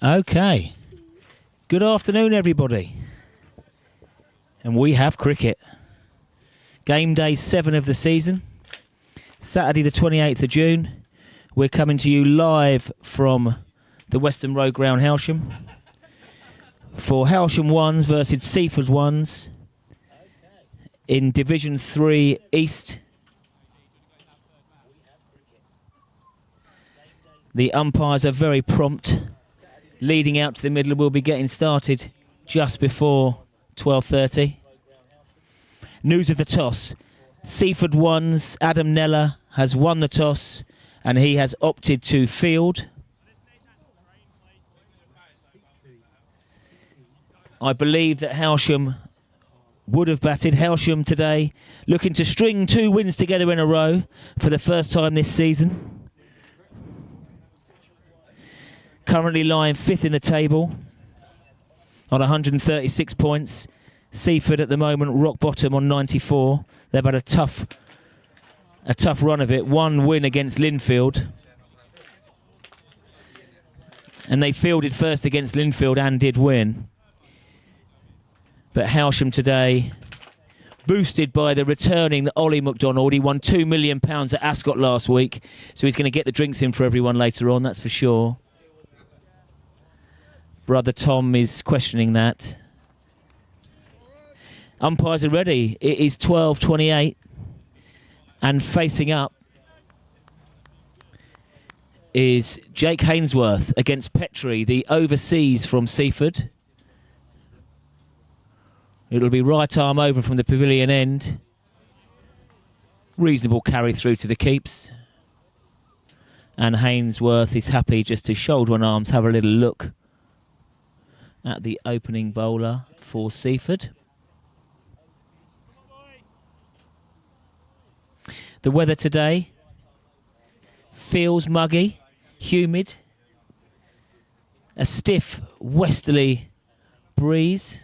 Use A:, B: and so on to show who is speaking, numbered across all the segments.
A: Okay. Good afternoon, everybody. And we have cricket. Game day 7 of the season. Saturday the 28th of June. We're coming to you live from the Western Road Ground, Hailsham. For Hailsham 1s versus Seaford 1s in Division 3 East. The umpires are very prompt. Leading out to the middle, we'll be getting started just before 12:30. News of the toss. Seaford 1's Adam Neller has won the toss and he has opted to field. I believe that Hailsham would have batted. Hailsham today looking to string 2 wins together in a row for the first time this season. Currently lying 5th in the table on 136 points. Seaford at the moment rock bottom on 94. They've had a tough run of it. 1 win against Linfield. And they fielded first against Linfield and did win. But Hailsham today, boosted by the returning Ollie McDonald. He won £2 million at Ascot last week. So he's going to get the drinks in for everyone later on, that's for sure. Brother Tom is questioning that. Umpires are ready. It is 12:28. And facing up is Jake Hainsworth against Petrie, the overseas from Seaford. It'll be right arm over from the pavilion end. Reasonable carry through to the keeps. And Hainsworth is happy just to shoulder on arms, have a little look at the opening bowler for Seaford. The weather today feels muggy, humid, a stiff westerly breeze.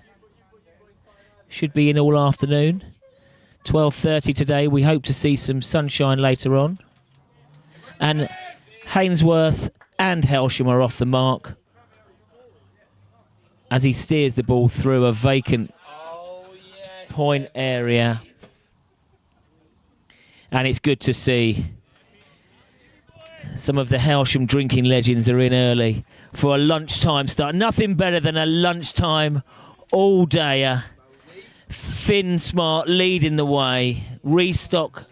A: Should be in all afternoon. 12:30 today. We hope to see some sunshine later on. And Hainsworth and Hailsham are off the mark as he steers the ball through a vacant point area. And it's good to see some of the Hailsham drinking legends are in early for a lunchtime start. Nothing better than a lunchtime all-dayer. Finn Smart leading the way. Restock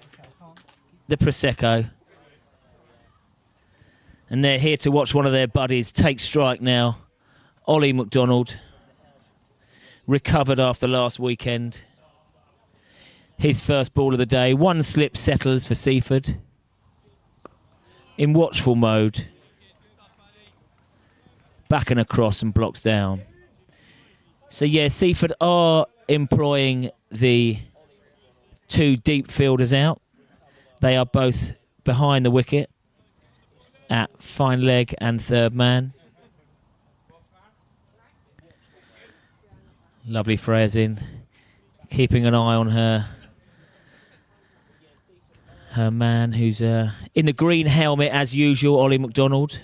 A: the Prosecco. And they're here to watch one of their buddies take strike now. Ollie McDonald, recovered after last weekend. His first ball of the day. 1 slip settles for Seaford. In watchful mode. Back and across and blocks down. So yeah, Seaford are employing the 2 deep fielders out. They are both behind the wicket at fine leg and third man. Lovely Freya's in, keeping an eye on her man who's in the green helmet as usual, Ollie McDonald.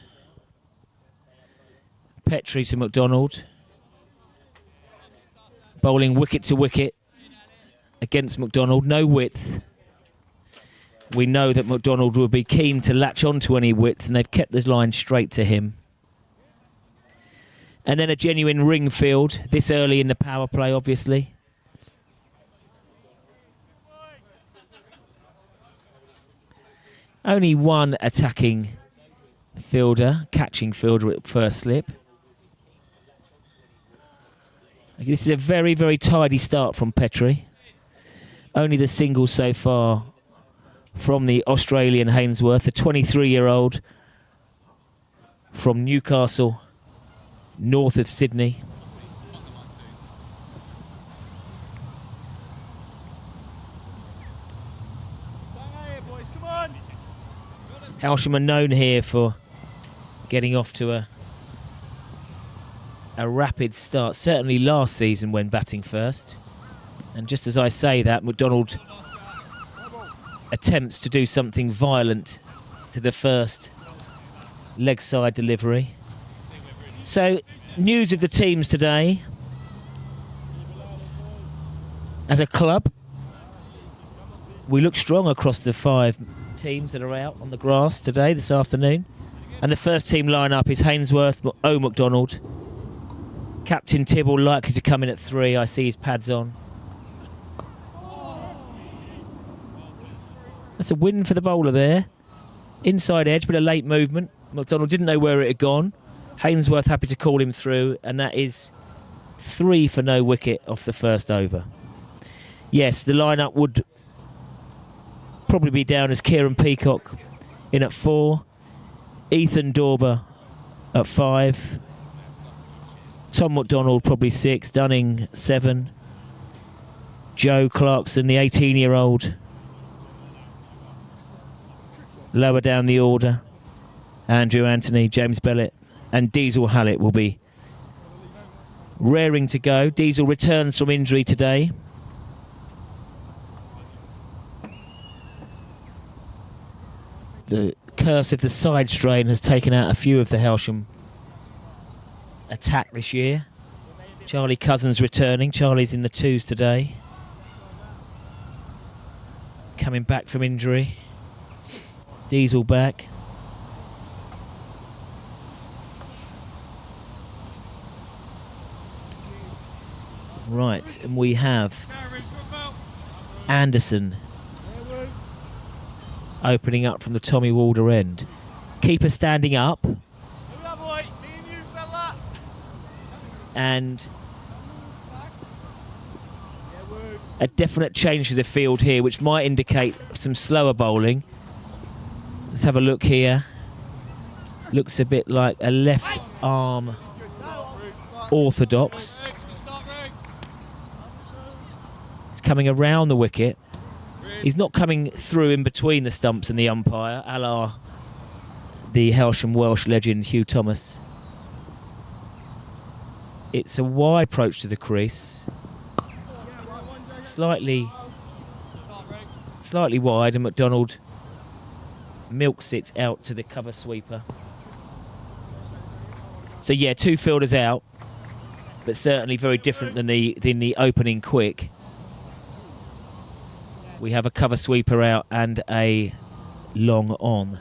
A: Petrie to McDonald. Bowling wicket to wicket against McDonald. No width. We know that McDonald will be keen to latch onto any width, and they've kept this line straight to him. And then a genuine ring field, this early in the power play, obviously. Only 1 attacking fielder, catching fielder at first slip. This is a very, very tidy start from Petrie. Only the single so far from the Australian Hainsworth, the 23-year-old from Newcastle, north of Sydney. Hailsham are known here for getting off to a rapid start, certainly last season when batting first. And just as I say that, McDonald attempts to do something violent to the first leg side delivery. So, news of the teams today. As a club, we look strong across the 5 teams that are out on the grass today, this afternoon. And the first team line-up is Hainsworth, O'Macdonald. Captain Tibble likely to come in at 3. I see his pads on. That's a win for the bowler there. Inside edge, but a late movement. McDonald didn't know where it had gone. Hainsworth happy to call him through, and that is 3 for no wicket off the first over. Yes, the lineup would probably be down as Kieran Peacock in at 4, Ethan Dorber at 5, Tom McDonald probably 6, Dunning 7, Joe Clarkson, the 18-year-old, lower down the order, Andrew Anthony, James Bellett, and Diesel Hallett will be raring to go. Diesel returns from injury today. The curse of the side strain has taken out a few of the Hailsham attack this year. Charlie Cousins returning. Charlie's in the 2s today. Coming back from injury. Diesel back. Right, and we have Anderson opening up from the Tommy Walder end. Keeper standing up. And a definite change to the field here, which might indicate some slower bowling. Let's have a look here. Looks a bit like a left arm orthodox. It's coming around the wicket. He's not coming through in between the stumps and the umpire, a la the Hailsham Welsh legend Hugh Thomas. It's a wide approach to the crease. Slightly wide, and McDonald milks it out to the cover sweeper. So yeah, 2 fielders out, but certainly very different than the opening quick. We have a cover sweeper out and a long on.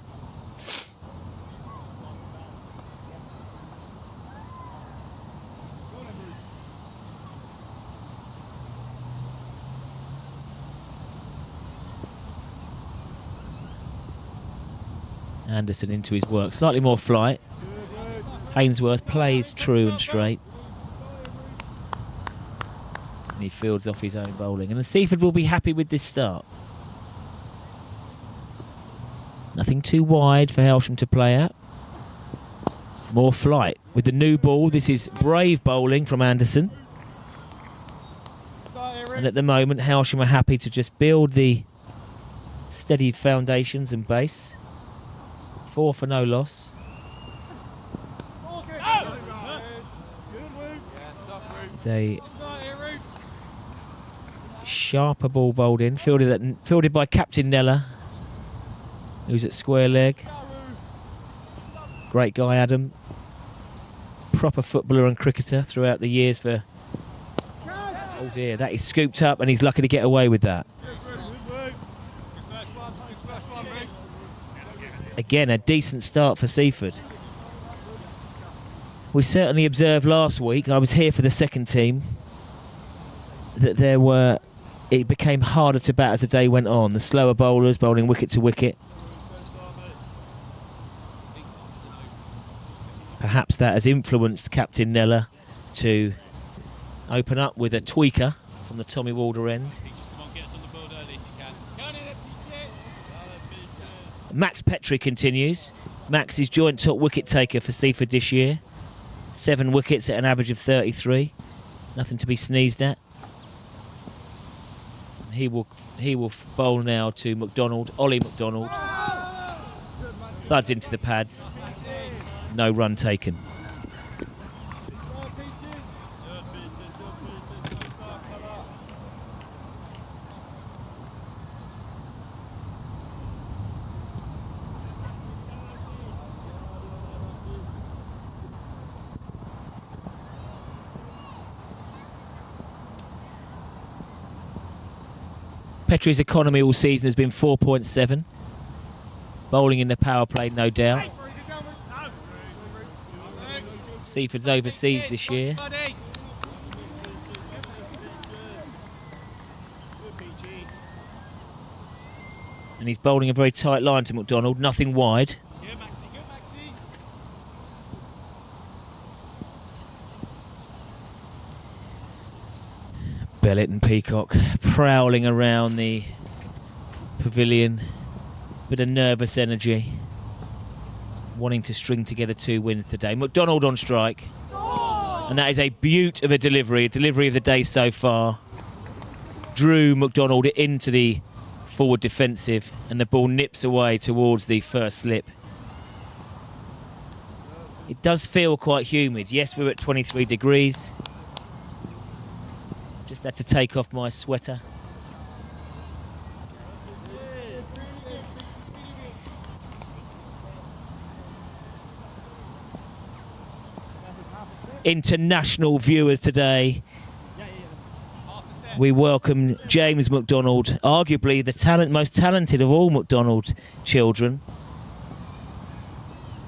A: Anderson into his work. Slightly more flight. Hainsworth plays true and straight. And he fields off his own bowling. And Seaford will be happy with this start. Nothing too wide for Hailsham to play at. More flight. With the new ball, this is brave bowling from Anderson. And at the moment, Hailsham are happy to just build the steady foundations and base. 4 for no loss. It's a sharper ball bowled in, fielded by Captain Neller, who's at square leg. Great guy, Adam. Proper footballer and cricketer throughout the years for... Oh dear, that is scooped up and he's lucky to get away with that. Again, a decent start for Seaford. We certainly observed last week, I was here for the second team, that it became harder to bat as the day went on. The slower bowlers bowling wicket to wicket. Perhaps that has influenced Captain Neller to open up with a tweaker from the Tommy Walder end. Max Petrie continues. Max is joint top wicket taker for Seaford this year. 7 wickets at an average of 33. Nothing to be sneezed at. He will bowl now to McDonald, Ollie McDonald. Thuds into the pads. No run taken. Petrie's economy all season has been 4.7. Bowling in the power play, no doubt. Seaford's overseas this year. And he's bowling a very tight line to McDonald, nothing wide. Bellett and Peacock prowling around the pavilion. Bit of nervous energy. Wanting to string together 2 wins today. McDonald on strike. And that is a beaut of a delivery of the day so far. Drew McDonald into the forward defensive, and the ball nips away towards the first slip. It does feel quite humid. Yes, we're at 23 degrees. Just had to take off my sweater. International viewers today. We welcome James McDonald, arguably the most talented of all McDonald children,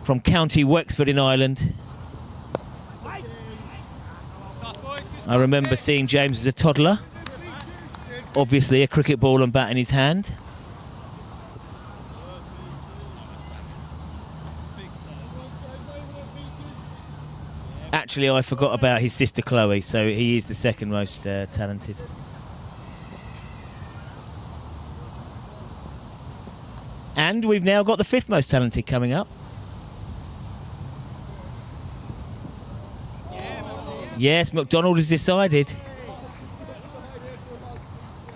A: from County Wexford in Ireland. I remember seeing James as a toddler, obviously a cricket ball and bat in his hand. Actually, I forgot about his sister Chloe, so he is the second most talented. And we've now got the 5th most talented coming up. Yes, McDonald has decided.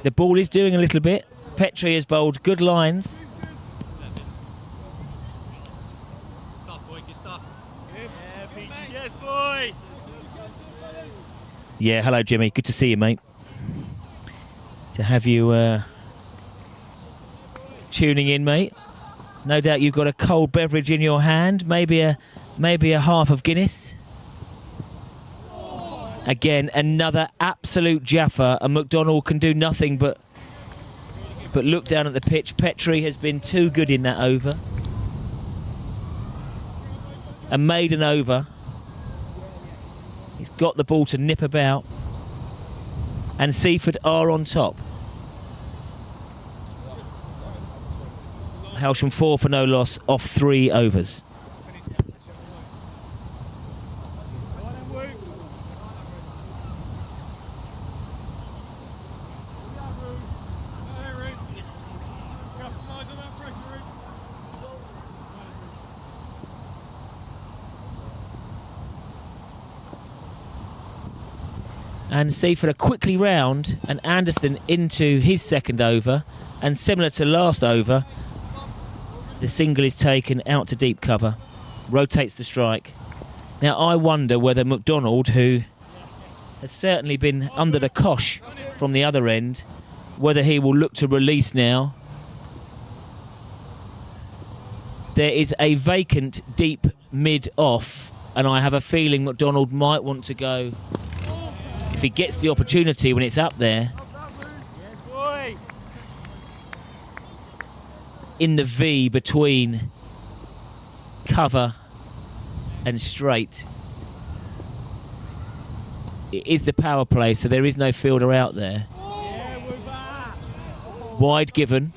A: The ball is doing a little bit. Petrie has bowled good lines.
B: Yes, boy.
A: Yeah, hello Jimmy. Good to see you, mate. To have you tuning in, mate. No doubt you've got a cold beverage in your hand, maybe a half of Guinness. Again, another absolute jaffa, and McDonald can do nothing but look down at the pitch. Petrie has been too good in that over. A maiden over. He's got the ball to nip about. And Seaford are on top. Hailsham 4 for no loss off 3 overs. And Seaford are quickly round, and Anderson into his second over, and similar to last over, the single is taken out to deep cover, rotates the strike. Now I wonder whether McDonald, who has certainly been under the cosh from the other end, whether he will look to release now. There is a vacant deep mid off, and I have a feeling McDonald might want to go, if he gets the opportunity when it's up there, in the V between cover and straight. It is the power play, so there is no fielder out there. Wide given.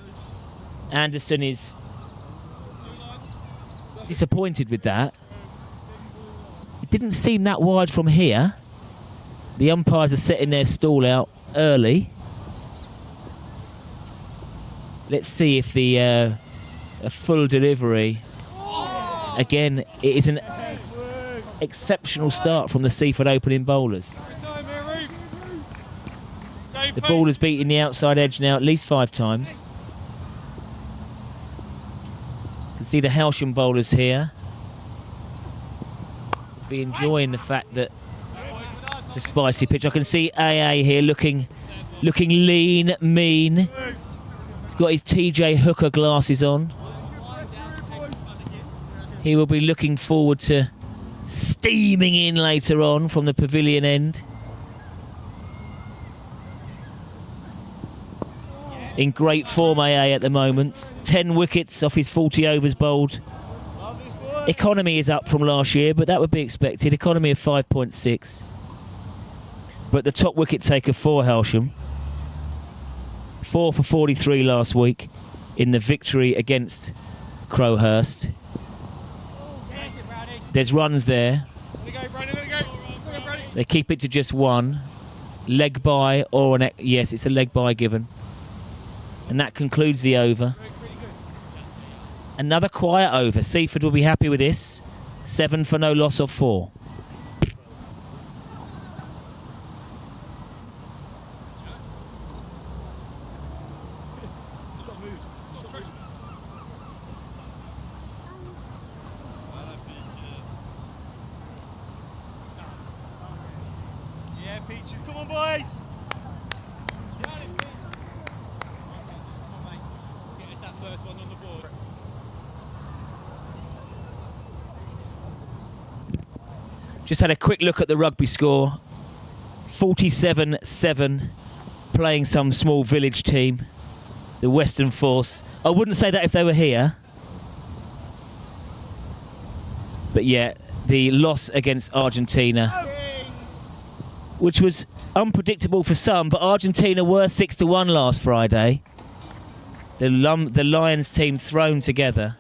A: Anderson is disappointed with that. It didn't seem that wide from here. The umpires are setting their stall out early. Let's see if the a full delivery. Again, it is an exceptional start from the Seaford opening bowlers. The ball has beaten the outside edge now at least 5 times. You can see the Hailsham bowlers here be enjoying the fact that it's a spicy pitch. I can see AA here looking lean, mean. He's got his TJ Hooker glasses on. He will be looking forward to steaming in later on from the pavilion end. in great form, AA, at the moment. 10 wickets off his 40 overs bowled. Economy is up from last year, but that would be expected. Economy of 5.6. But the top wicket taker for Hailsham, 4 for 43 last week in the victory against Crowhurst. There's runs there. They keep it to just one. Leg by or yes, it's a leg by given. And that concludes the over. Another quiet over. Seaford will be happy with this. 7 for no loss of 4.
B: Yeah, Peaches, come on, boys! Get that first one on the board.
A: Just had a quick look at the rugby score. 47-7, playing some small village team, the Western Force. I wouldn't say that if they were here. But yeah, the loss against Argentina, which was unpredictable for some, but Argentina were 6-1 last Friday. The Lions team thrown together.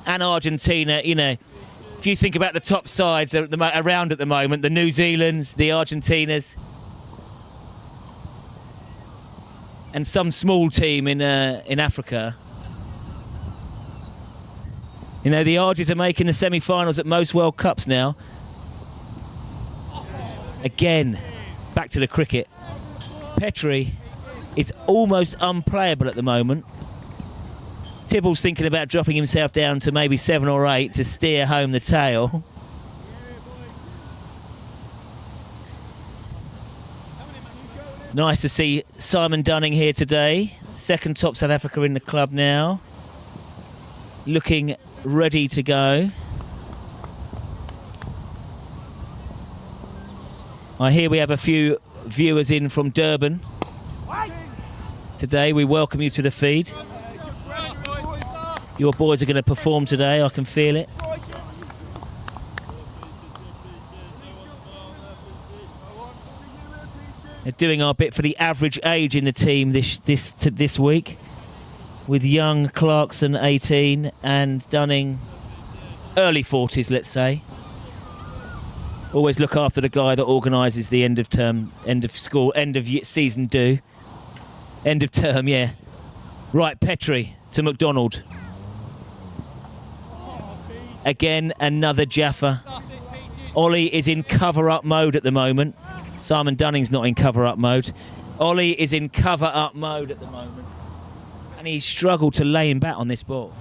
A: And Argentina, you know, if you think about the top sides around at the moment, the New Zealands, the Argentinas, and some small team in Africa. You know, the Argies are making the semi-finals at most World Cups now. Again, back to the cricket. Petrie is almost unplayable at the moment. Tibble's thinking about dropping himself down to maybe 7 or 8 to steer home the tail. Nice to see Simon Dunning here today. Second top South Africa in the club now. Looking ready to go. I hear we have a few viewers in from Durban. Today we welcome you to the feed. Your boys are going to perform today, I can feel it. They're doing our bit for the average age in the team this week, with young Clarkson 18 and Dunning early 40s, let's say. Always look after the guy that organises the end of term, end of school, end of season do. End of term, yeah. Right, Petrie to McDonald. Again, another Jaffa. Ollie is in cover-up mode at the moment. Simon Dunning's not in cover-up mode. Ollie is in cover-up mode at the moment. And he's struggled to lay him back on this ball.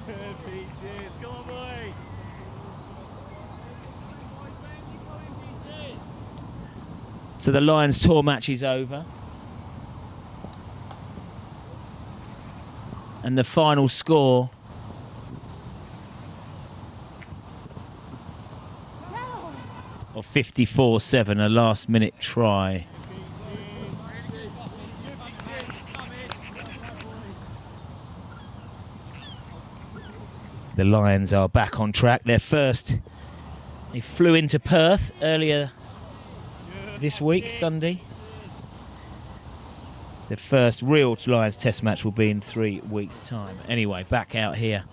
B: Peaches, come on, boy!
A: So the Lions tour match is over. And the final score of 54-7, a last-minute try. The Lions are back on track. Their first, they flew into Perth earlier this week, Sunday. The first real Lions test match will be in 3 weeks' time. Anyway, back out here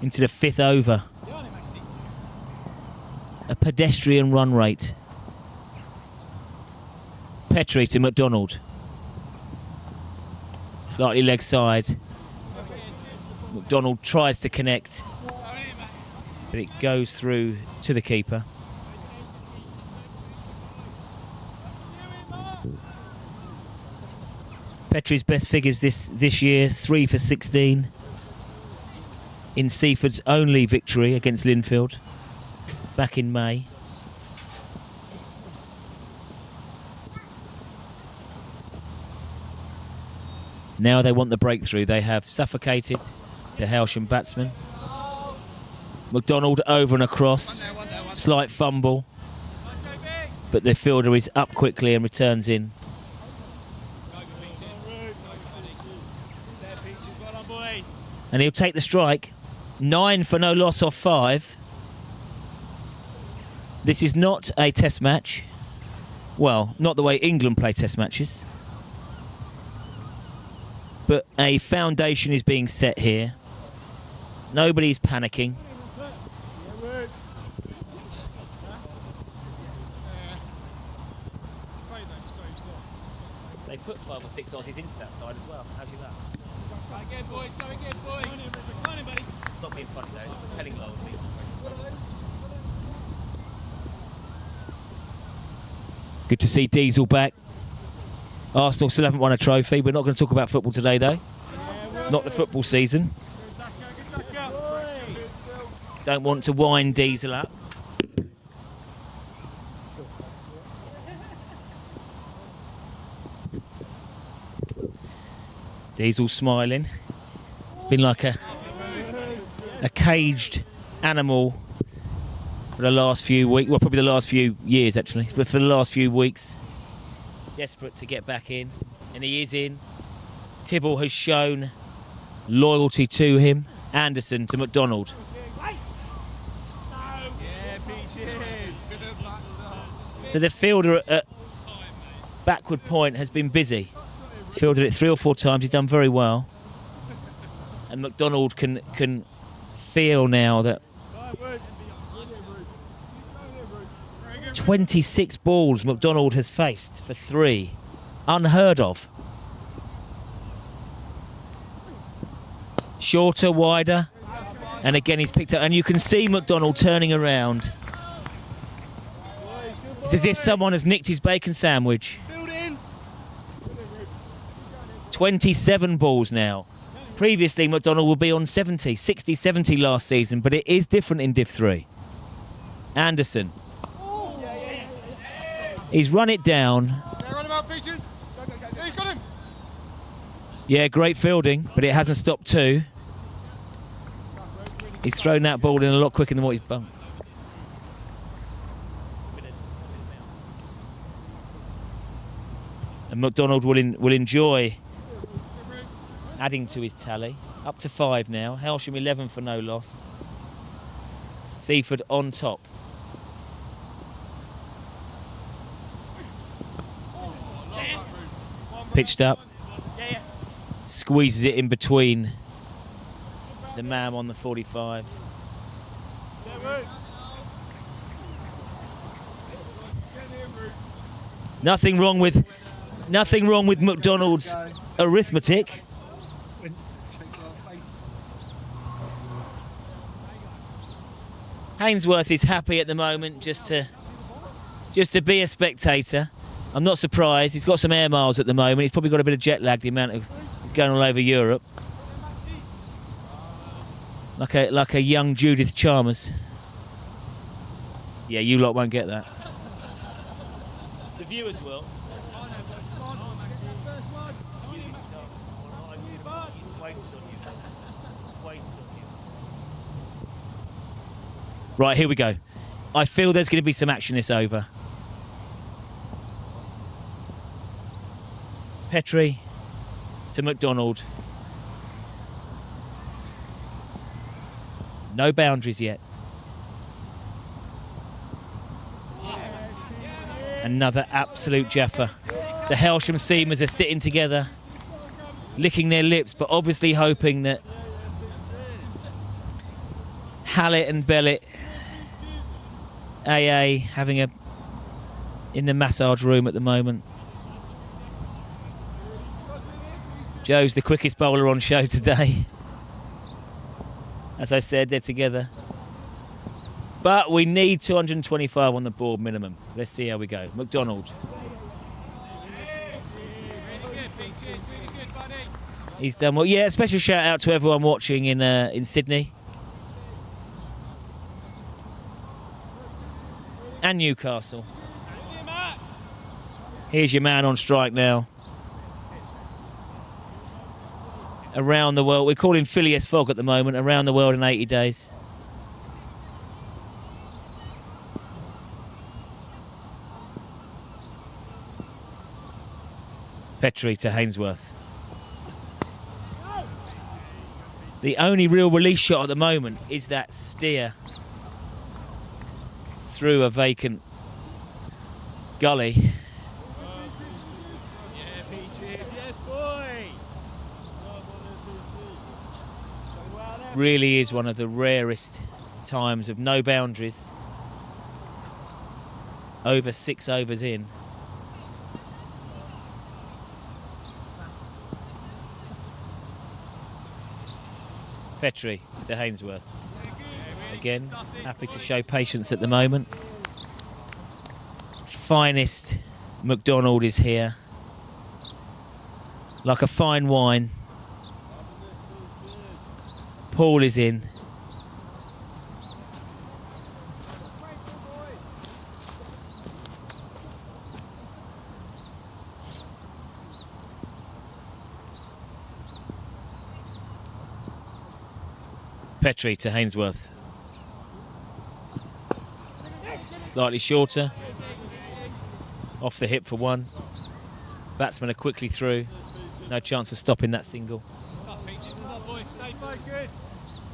A: into the 5th over. A pedestrian run rate. Petrie to McDonald. Slightly leg side. McDonald tries to connect, but it goes through to the keeper. Petrie's best figures this year, 3 for 16 in Seaford's only victory against Linfield back in May. Now they want the breakthrough. They have suffocated the Hailsham batsman. McDonald over and across. Slight fumble. but the fielder is up quickly and returns in. And he'll take the strike. 9 for no loss off 5. This is not a test match. Well, not the way England play test matches. But a foundation is being set here. Nobody's panicking. They put 5 or 6 Aussies into that side as well. How's you that?
B: Go again, boys. Go again, boys. Come on, buddy.
A: Not being funny though. Telling low of me. Good to see Diesel back. Arsenal still haven't won a trophy. We're not going to talk about football today though. Not the football season. Don't want to wind Diesel up. Diesel smiling. It's been like a caged animal for the last few weeks. Well, probably the last few years actually, but for the last few weeks. Desperate to get back in, and he is in. Tibble has shown loyalty to him. Anderson to McDonald. So the fielder at backward point has been busy. He's fielded it 3 or 4 times. He's done very well. And McDonald can feel now that 26 balls McDonald has faced for 3. Unheard of. Shorter, wider. And again he's picked up. And you can see McDonald turning around. It's as if someone has nicked his bacon sandwich. 27 balls now. Previously McDonald would be on 70, 60, 70 last season, but it is different in Div 3. Anderson. He's run it down. Yeah, great fielding, but it hasn't stopped 2. He's thrown that ball in a lot quicker than what he's bumped. And McDonald will enjoy adding to his tally. Up to 5 now. Hailsham 11 for no loss. Seaford on top. Pitched up. Squeezes it in between the man on the 45. Nothing wrong with McDonald's arithmetic. Hainsworth is happy at the moment just to be a spectator. I'm not surprised. He's got some air miles at the moment. He's probably got a bit of jet lag. The amount of he's going all over Europe, like a young Judith Chalmers. Yeah, you lot won't get that. The viewers will. Right, here we go. I feel there's going to be some action this over. Petrie to McDonald. No boundaries yet. Another absolute jaffa. The Hailsham seamers are sitting together, licking their lips, but obviously hoping that Hallett and Bellett, AA, having in the massage room at the moment. Joe's the quickest bowler on show today. As I said, they're together. But we need 225 on the board minimum. Let's see how we go. McDonald. He's done well. Yeah, special shout out to everyone watching in Sydney. And Newcastle. Here's your man on strike now. Around the world. We call him Phileas Fogg at the moment. Around the world in 80 days. Petrie to Hainsworth. The only real release shot at the moment is that steer through a vacant gully.
B: Yeah, Peaches, yes, boy.
A: Really is one of the rarest times of no boundaries. Over 6 overs in. Petrie to Hainsworth. Again, happy to show patience at the moment. Finest McDonald is here. Like a fine wine. Paul is in. Petrie to Hainsworth. Slightly shorter. Off the hip for one. Batsmen are quickly through. No chance of stopping that single.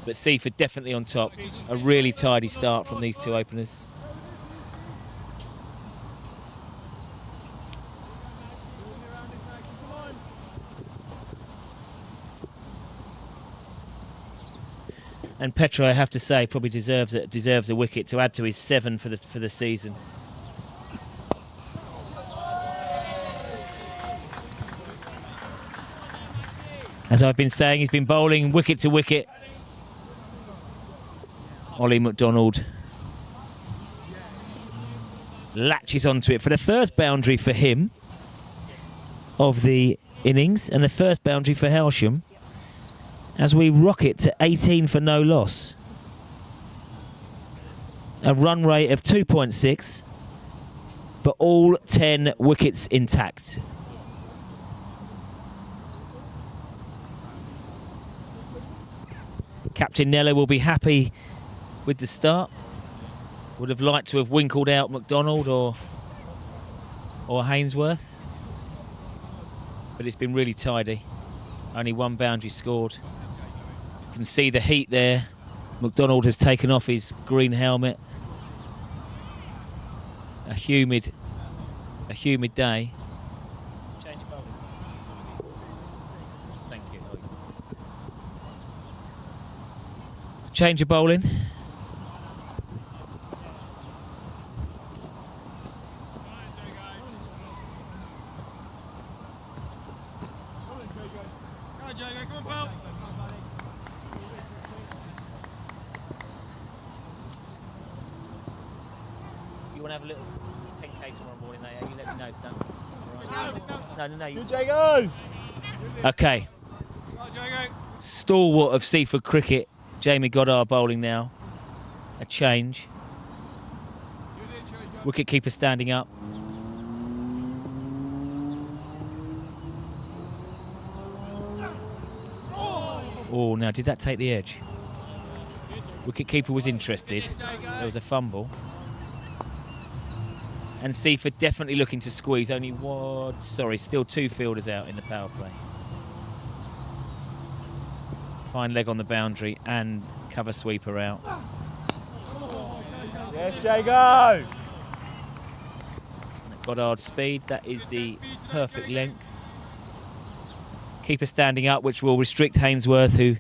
A: But Seaford definitely on top. A really tidy start from these two openers. And Petrie, I have to say, probably deserves a wicket to add to his 7 for the season. As I've been saying, he's been bowling wicket to wicket. Ollie McDonald latches onto it for the first boundary for him of the innings and the first boundary for Hailsham, as we rocket to 18 for no loss. A run rate of 2.6, but all 10 wickets intact. Captain Nello will be happy with the start. Would have liked to have winkled out McDonald or Hainsworth, but it's been really tidy. Only one boundary scored. You can see the heat there. McDonald has taken off his green helmet. A humid day. Change bowling. Thank you. Change of bowling. You want to have a little 10k tomorrow morning, you let me know, son. Right. No.
B: Good, Jago.
A: Okay. Stalwart of Seaford cricket, Jamie Goddard bowling now. A change. Wicket keeper standing up. Oh, now did that take the edge? Wicket keeper was interested. There was a fumble. And Seaford definitely looking to squeeze. Still 2 fielders out in the power play. Fine leg on the boundary and cover sweeper out.
B: Yes, Jago.
A: Goddard's speed, that is the perfect length. Keeper standing up, which will restrict Hainsworth, who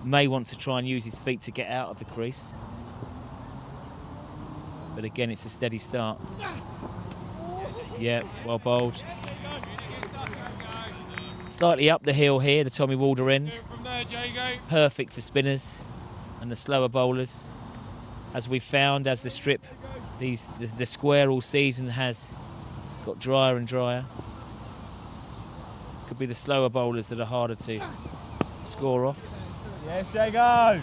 A: may want to try and use his feet to get out of the crease. But again, it's a steady start. Yeah, well bowled. Slightly up the hill here, the Tommy Walder end. Perfect for spinners and the slower bowlers. As we've found, as the strip, the square all season has got drier and drier. Could be the slower bowlers that are harder to score off.
B: Yes, Jago.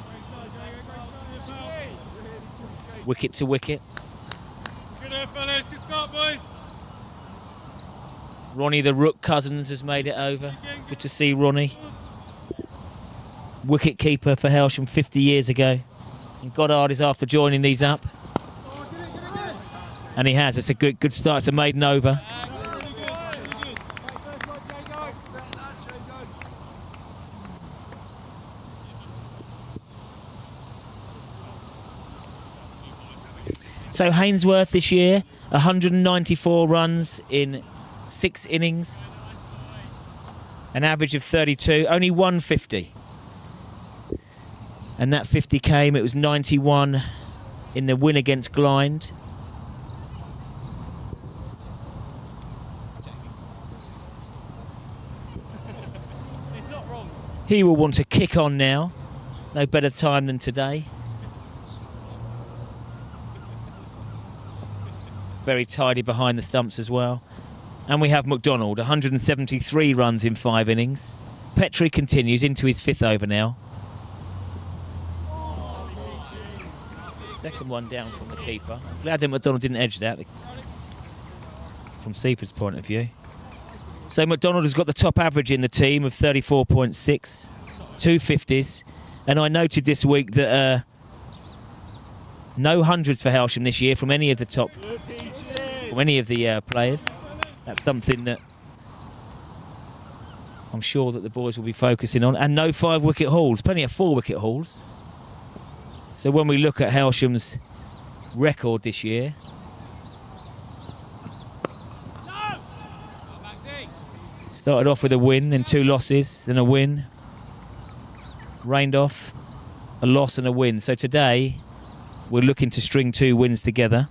A: Wicket to wicket.
B: Good there, fellas. Good start, boys.
A: Ronnie the Rook Cousins has made it over. Good to see Ronnie. Wicket keeper for Hailsham 50 years ago. And Goddard is after joining these up. And he has. It's a good start. It's a maiden over. So Hainsworth this year, 194 runs in 6 innings. An average of 32, only 150. And that 50 came, it was 91 in the win against Glynde. He will want to kick on now. No better time than today. Very tidy behind the stumps as well. And we have McDonald, 173 runs in 5 innings. Petrie continues into his 5th over now. Second one down from the keeper. Glad that McDonald didn't edge that from Seaford's point of view. So McDonald has got the top average in the team of 34.6, 2 50s. And I noted this week that no hundreds for Hailsham this year from any of the players. That's something that I'm sure that the boys will be focusing on. And no 5-wicket hauls, plenty of 4-wicket hauls. So when we look at Hailsham's record this year, started off with a win, then 2 losses, then a win. Rained off, a loss and a win. So today, we're looking to string 2 wins together.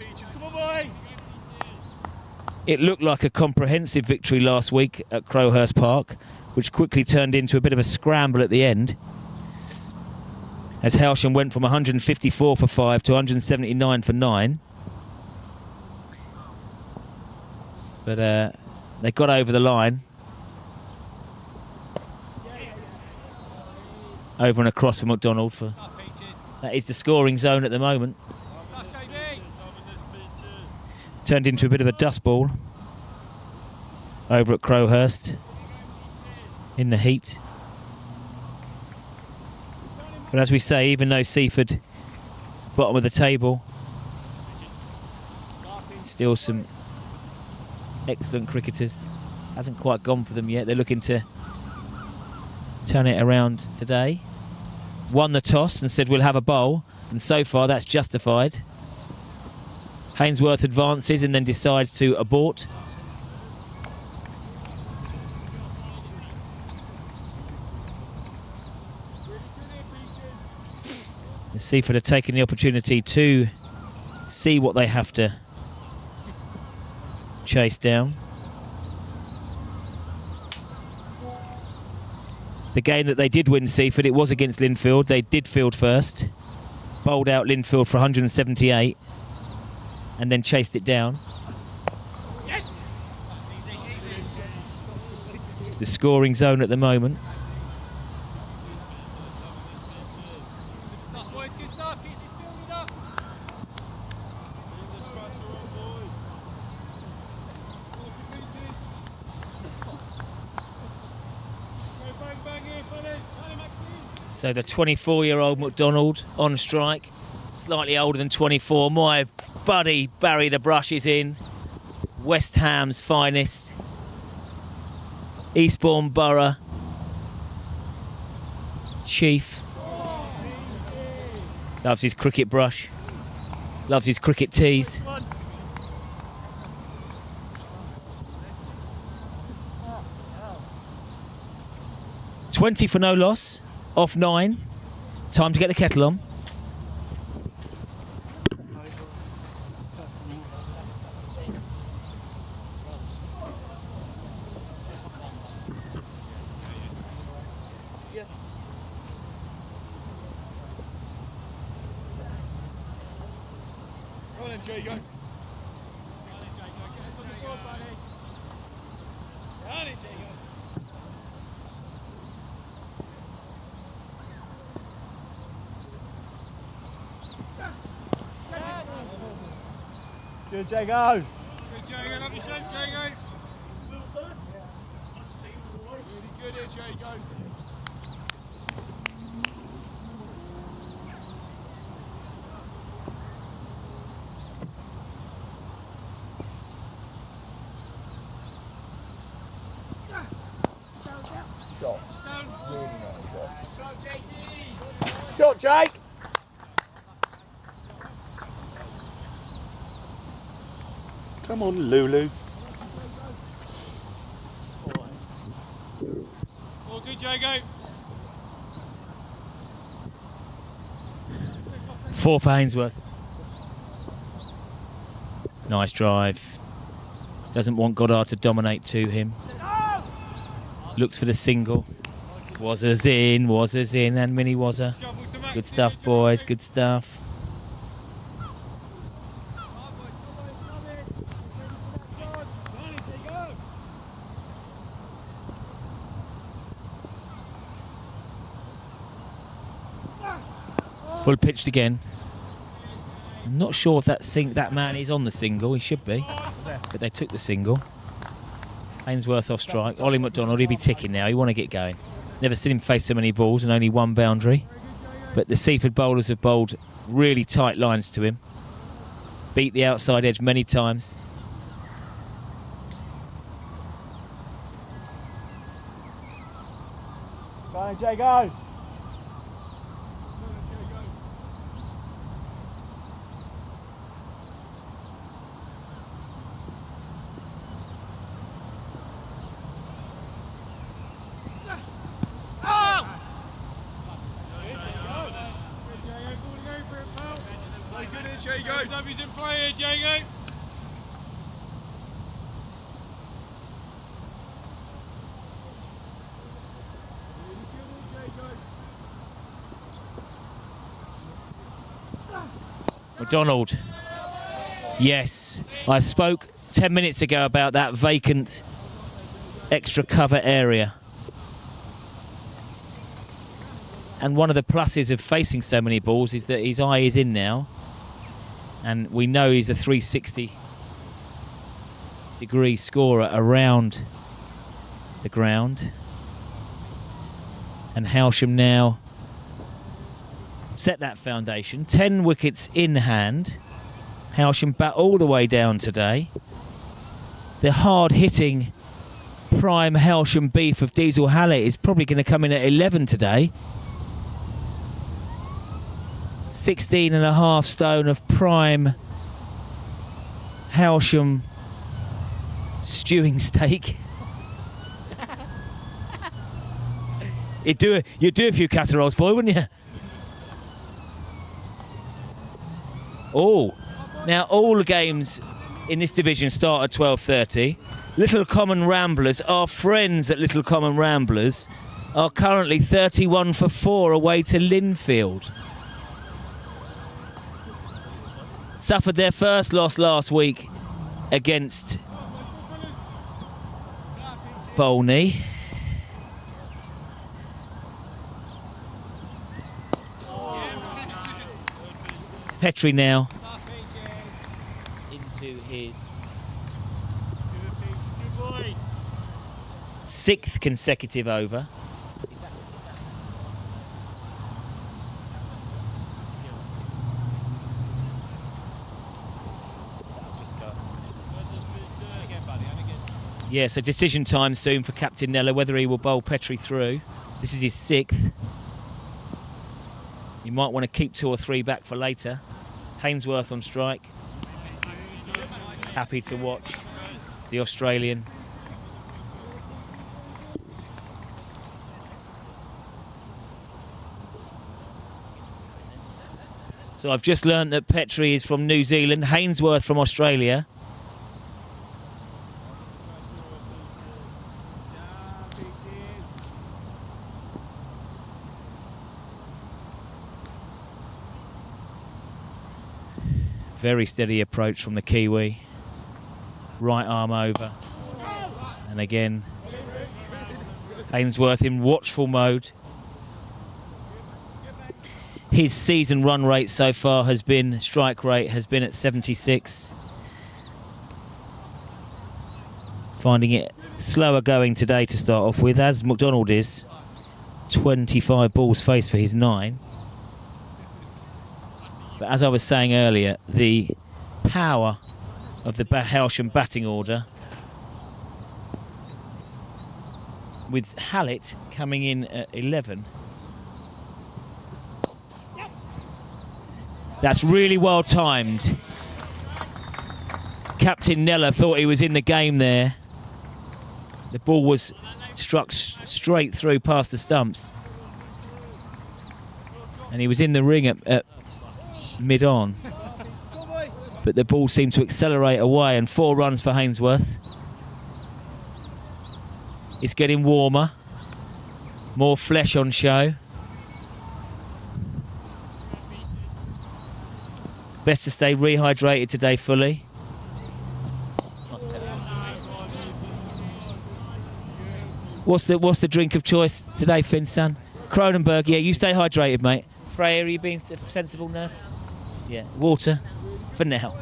A: It looked like a comprehensive victory last week at Crowhurst Park, which quickly turned into a bit of a scramble at the end, as Hailsham went from 154 for 5 to 179 for 9. But they got over the line. Over and across for McDonald. That is the scoring zone at the moment. Turned into a bit of a dust ball over at Crowhurst in the heat. But as we say, even though Seaford bottom of the table, still some excellent cricketers. Hasn't quite gone for them yet. They're looking to turn it around today. Won the toss and said we'll have a bowl, and so far that's justified. Hainsworth advances and then decides to abort. The Seaford are taking the opportunity to see what they have to chase down. The game that they did win, Seaford, it was against Linfield. They did field first, bowled out Linfield for 178 and then chased it down. Yes. It's the scoring zone at the moment. So the 24-year-old McDonald on strike, slightly older than 24. My buddy Barry the Brush is in. West Ham's finest. Eastbourne Borough chief. Loves his cricket brush. Loves his cricket tees. $20 for no loss. Off 9. Time to get the kettle on.
B: Well then, Jay, go. Good, Jago. Good, Jago. Love your shape, Jago. Really good here, Jago. Shot. Really nice shot. Shot, JD. Shot, Jake. Come on, Lulu.
C: All good, Jago.
A: 4 for Hainsworth. Nice drive. Doesn't want Goddard to dominate to him. Looks for the single. Wazzers in, and Mini Wazzer. Good stuff, boys, good stuff. Full pitched again. I'm not sure if that man is on the single. He should be, but they took the single. Hainsworth off strike. Ollie McDonald, he'll be ticking now. He want to get going. Never seen him face so many balls and only one boundary. But the Seaford bowlers have bowled really tight lines to him. Beat the outside edge many times.
B: Go on, Jago.
C: W's in play here, Jago.
A: McDonald. Yes, I spoke 10 minutes ago about that vacant extra cover area. And one of the pluses of facing so many balls is that his eye is in now. And we know he's a 360-degree scorer around the ground. And Hailsham now set that foundation. 10 wickets in hand. Hailsham bat all the way down today. The hard-hitting prime Hailsham beef of Diesel Hallett is probably going to come in at 11 today. 16.5 stone of prime Hailsham stewing steak. You'd do a few casseroles, boy, wouldn't you? Oh, now all the games in this division start at 12:30. Little Common Ramblers, our friends at Little Common Ramblers, are currently 31 for 4 away to Linfield. Suffered their first loss last week against Bolney. Petrie now into his 6th consecutive over. Yeah, so decision time soon for Captain Nella, whether he will bowl Petrie through. This is his 6th. You might want to keep 2 or 3 back for later. Hainsworth on strike. Happy to watch the Australian. So I've just learned that Petrie is from New Zealand, Hainsworth from Australia. Very steady approach from the Kiwi. Right arm over. And again, Hainsworth in watchful mode. His season run rate so far has been, strike rate has been at 76. Finding it slower going today to start off with, as McDonald is. 25 balls faced for his 9. But as I was saying earlier, the power of the Hailsham batting order, with Hallett coming in at 11. That's really well timed. Captain Nella thought he was in the game there. The ball was struck straight through past the stumps. And he was in the ring at mid-on. But the ball seemed to accelerate away, and 4 runs for Hainsworth. It's getting warmer. More flesh on show. Best to stay rehydrated today fully. What's the drink of choice today, Finn's son? Cronenberg, yeah, you stay hydrated, mate. Freya, are you being a sensible nurse? Yeah, water for now.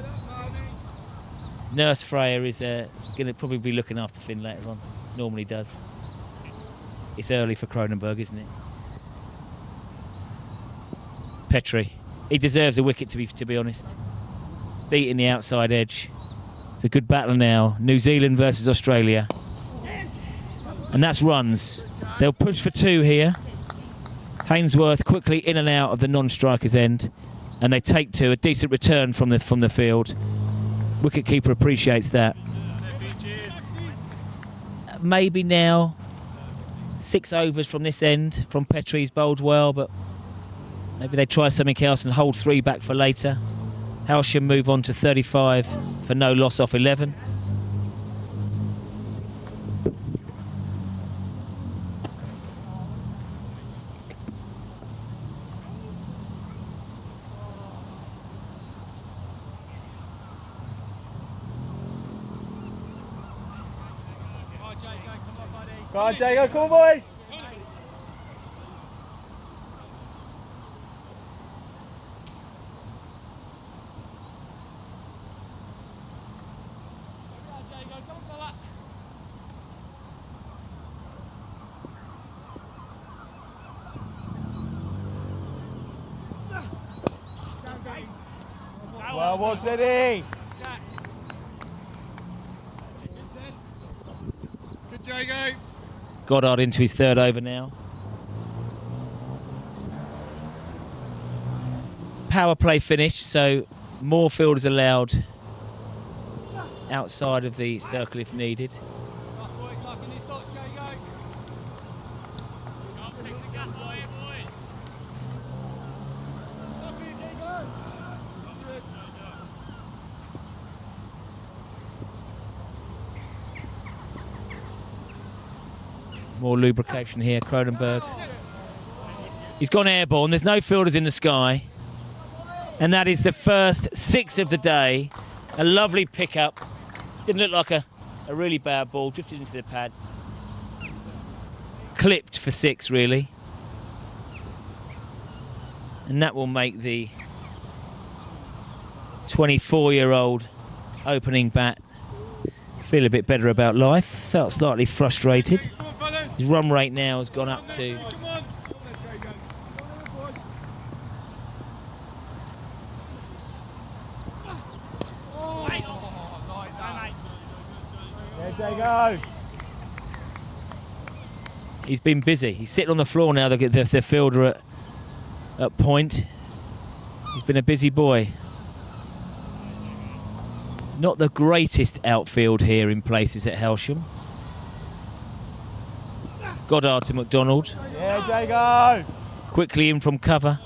A: Nurse Freya is going to probably be looking after Finn later on. Normally does. It's early for Cronenberg, isn't it? Petrie. He deserves a wicket, to be honest. Beating the outside edge. It's a good battle now. New Zealand versus Australia. And that's runs. They'll push for 2 here. Hainsworth quickly in and out of the non-striker's end. And they take 2. A decent return from the field. Wicketkeeper appreciates that. Maybe now 6 overs from this end from Petrie's bowled well, but maybe they try something else and hold 3 back for later. Hailsham move on to 35 for no loss off 11.
B: Come on, Jago, come on, boys! Well, what's that, Eddie?
C: Good Jago.
A: Goddard into his 3rd over now. Power play finished, so more fielders allowed outside of the circle if needed. More lubrication here, Cronenberg. He's gone airborne, there's no fielders in the sky. And that is the first 6 of the day. A lovely pickup. Didn't look like a really bad ball, drifted into the pads. Clipped for 6, really. And that will make the 24-year-old opening bat feel a bit better about life. Felt slightly frustrated. His run rate now has gone up to...
B: There go.
A: He's been busy. He's sitting on the floor now, the fielder at point. He's been a busy boy. Not the greatest outfield here in places at Hailsham. Goddard to McDonald.
B: Yeah, Jago.
A: Quickly in from cover.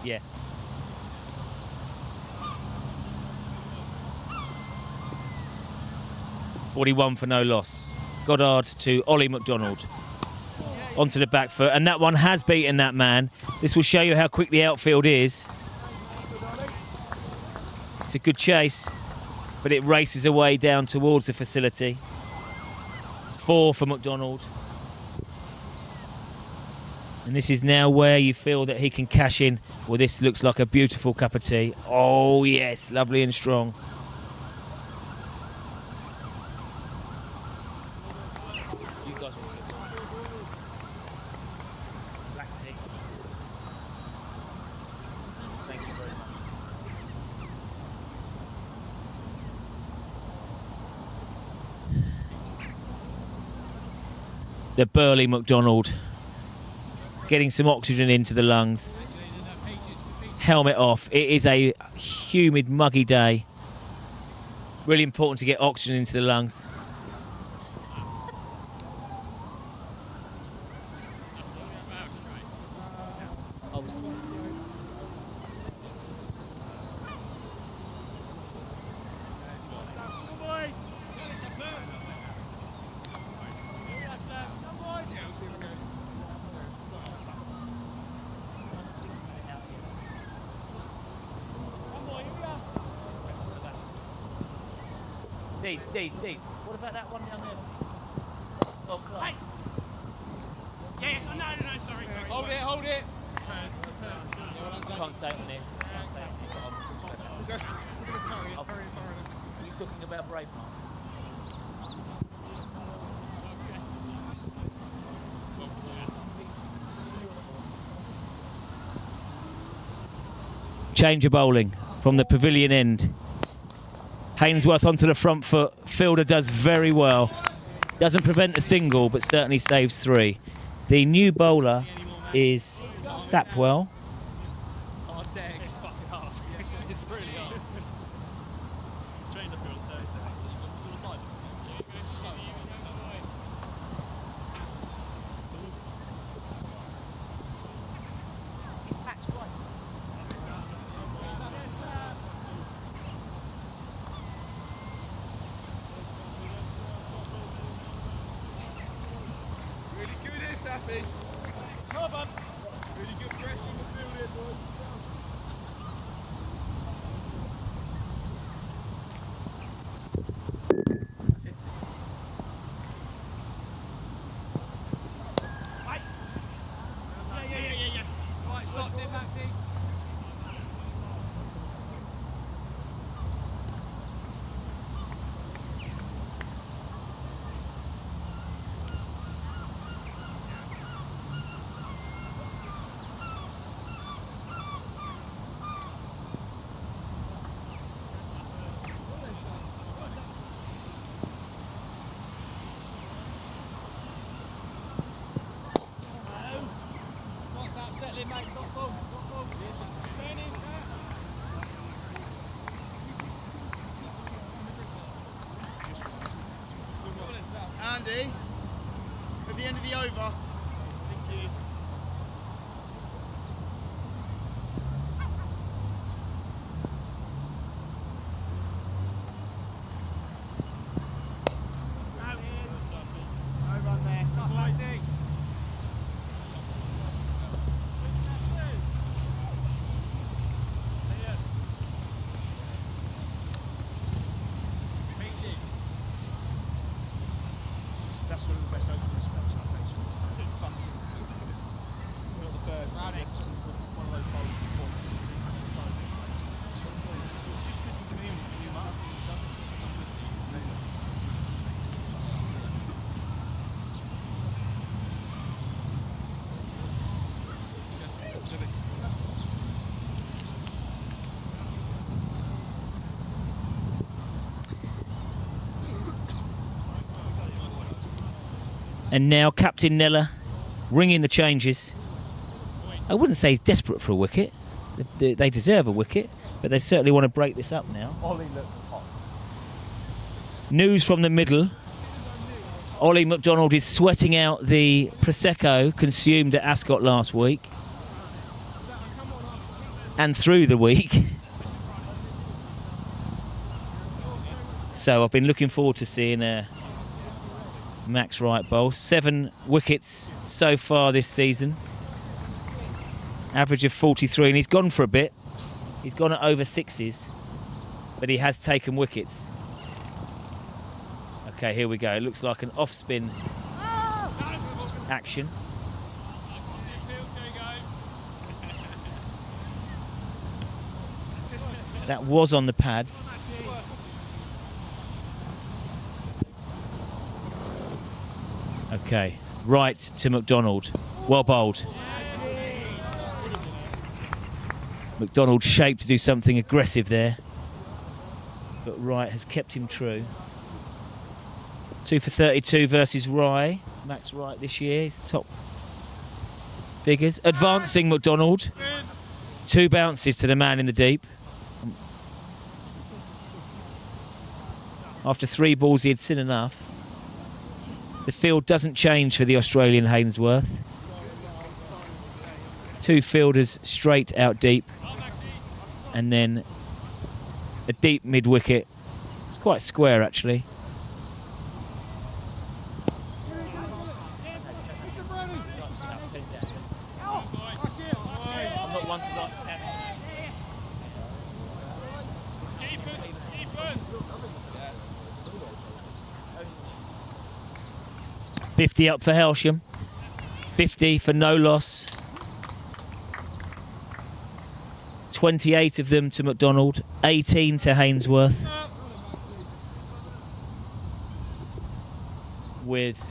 A: Yeah. .41 for no loss. Goddard to Ollie McDonald. Onto the back foot, and that one has beaten that man. This will show you how quick the outfield is. It's a good chase, but it races away down towards the facility. 4 for McDonald. And this is now where you feel that he can cash in. Well, this looks like a beautiful cup of tea. Oh, yes, lovely and strong. You guys want black tea? Thank you very much. The burly McDonald getting some oxygen into the lungs. Helmet off. It is a humid, muggy day. Really important to get oxygen into the lungs. These. What about that one down there? Oh, Clark.
C: Yeah, no, sorry. Hold it.
A: Can't say it on here. Are you talking about Braveheart? Change of bowling from the pavilion end. Hainsworth onto the front foot. Fielder does very well. Doesn't prevent the single, but certainly saves 3. The new bowler is Sapwell.
C: Really good press in the field here, boys. Yeah. Right, stop it, Maxie.
B: Andy, at the end of the over. Thank you. No run there. That's one of the best opening spells I've faced. Not the first. One of those bowls before. It's just listening to me and you, Mark.
A: And now Captain Nella ringing the changes. I wouldn't say he's desperate for a wicket. They deserve a wicket, but they certainly want to break this up now.
B: Ollie looks hot.
A: News from the middle. Ollie McDonald is sweating out the Prosecco consumed at Ascot last week and through the week. So I've been looking forward to seeing Max Wright bowl. 7 wickets so far this season. Average of 43, and he's gone for a bit. He's gone at over 6s, but he has taken wickets. Okay, here we go. It looks like an off-spin action. That was on the pads. Okay, right to McDonald. Well bowled. McDonald shaped to do something aggressive there, but Wright has kept him true. 2 for 32 versus Rye. Max Wright this year is top figures. Advancing McDonald. 2 bounces to the man in the deep. After 3 balls, he had seen enough. The field doesn't change for the Australian Hainsworth. 2 fielders straight out deep. And then a deep mid-wicket. It's quite square, actually. I'm not one to like 50 up for Hailsham. 50 for no loss. 28 of them to McDonald. 18 to Hainsworth. With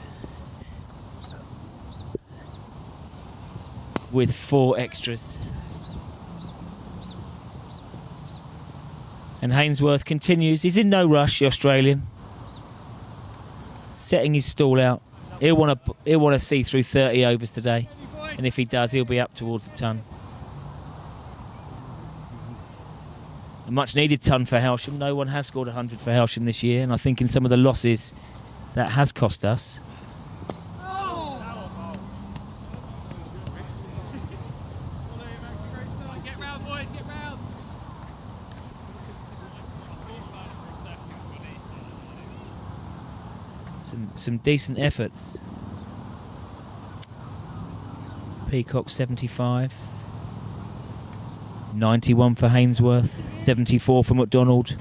A: 4 extras. And Hainsworth continues. He's in no rush, the Australian. Setting his stall out. He'll want to see through 30 overs today. And if he does, he'll be up towards the ton. A much needed ton for Hailsham. No one has scored 100 for Hailsham this year. And I think in some of the losses, that has cost us.
C: Get round, boys, get round.
A: Some decent efforts. Peacock 75. 91 for Hainsworth. 74 for McDonald.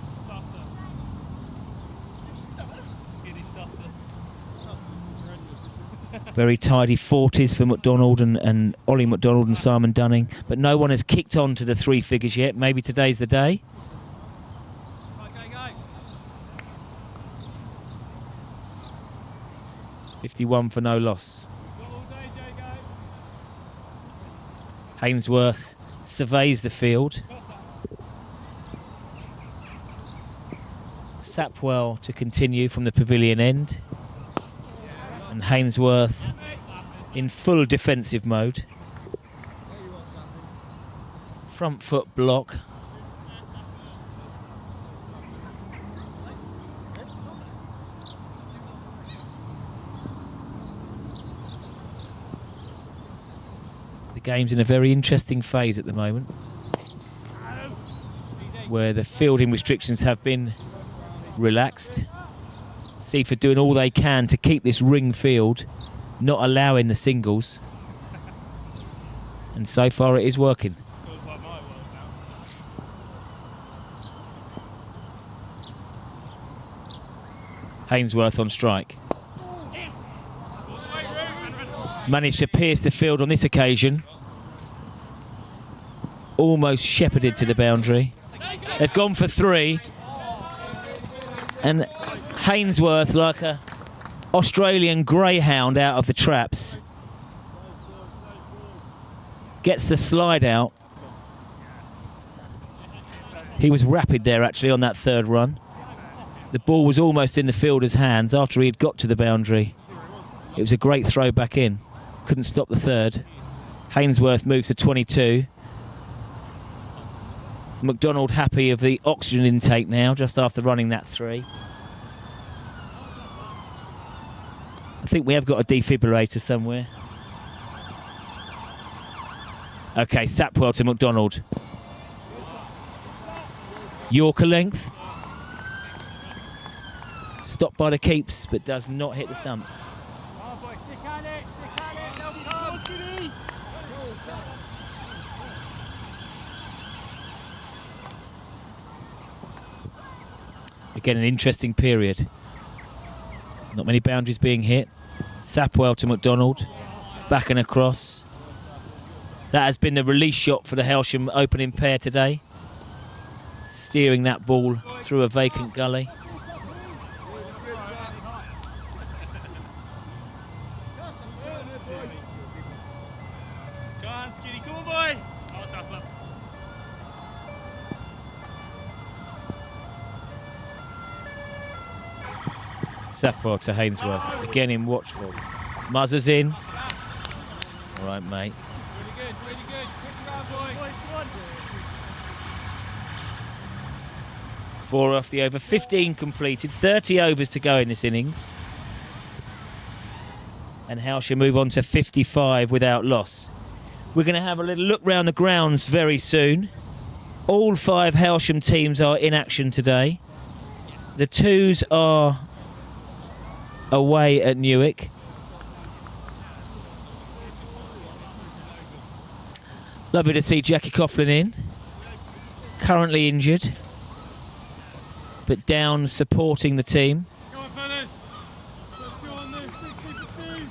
A: Very tidy 40s for McDonald and Ollie McDonald and Simon Dunning. But no one has kicked on to the 3 figures yet. Maybe today's the day.
C: Go.
A: 51 for no loss. Hainsworth surveys the field. Sapwell to continue from the pavilion end. And Hainsworth in full defensive mode. Front foot block. The game's in a very interesting phase at the moment, where the fielding restrictions have been relaxed. Seaford doing all they can to keep this ring field, not allowing the singles. And so far it is working. Hainsworth on strike. Managed to pierce the field on this occasion. Almost shepherded to the boundary. They've gone for 3. And Hainsworth, like a Australian greyhound out of the traps, gets the slide out. He was rapid there actually on that 3rd run. The ball was almost in the fielder's hands after he had got to the boundary. It was a great throw back in. Couldn't stop the 3rd. Hainsworth moves to 22. McDonald happy of the oxygen intake now, just after running that 3. I think we have got a defibrillator somewhere. Okay, Sapwell to McDonald. Yorker length. Stopped by the keeps, but does not hit the stumps.
C: Oh, boy, stick on it, no Skinny.
A: Again, an interesting period. Not many boundaries being hit. Sapwell to McDonald. Back and across. That has been the release shot for the Hailsham opening pair today. Steering that ball through a vacant gully.
B: Come on, Skinny, come on, boy.
A: Sapwell to Hainsworth. Again in watchful. Muzzers in. All right, mate.
C: Really good, really good. Quick round, boys, come on.
A: 4 off the over, 15 completed, 30 overs to go in this innings. And Hailsham move on to 55 without loss. We're going to have a little look round the grounds very soon. All 5 Hailsham teams are in action today. The 2s are away at Newark. Lovely to see Jackie Coughlin in. Currently injured, but down supporting the team.
B: Go on, fellas. Got 2 on this. Keep it 2.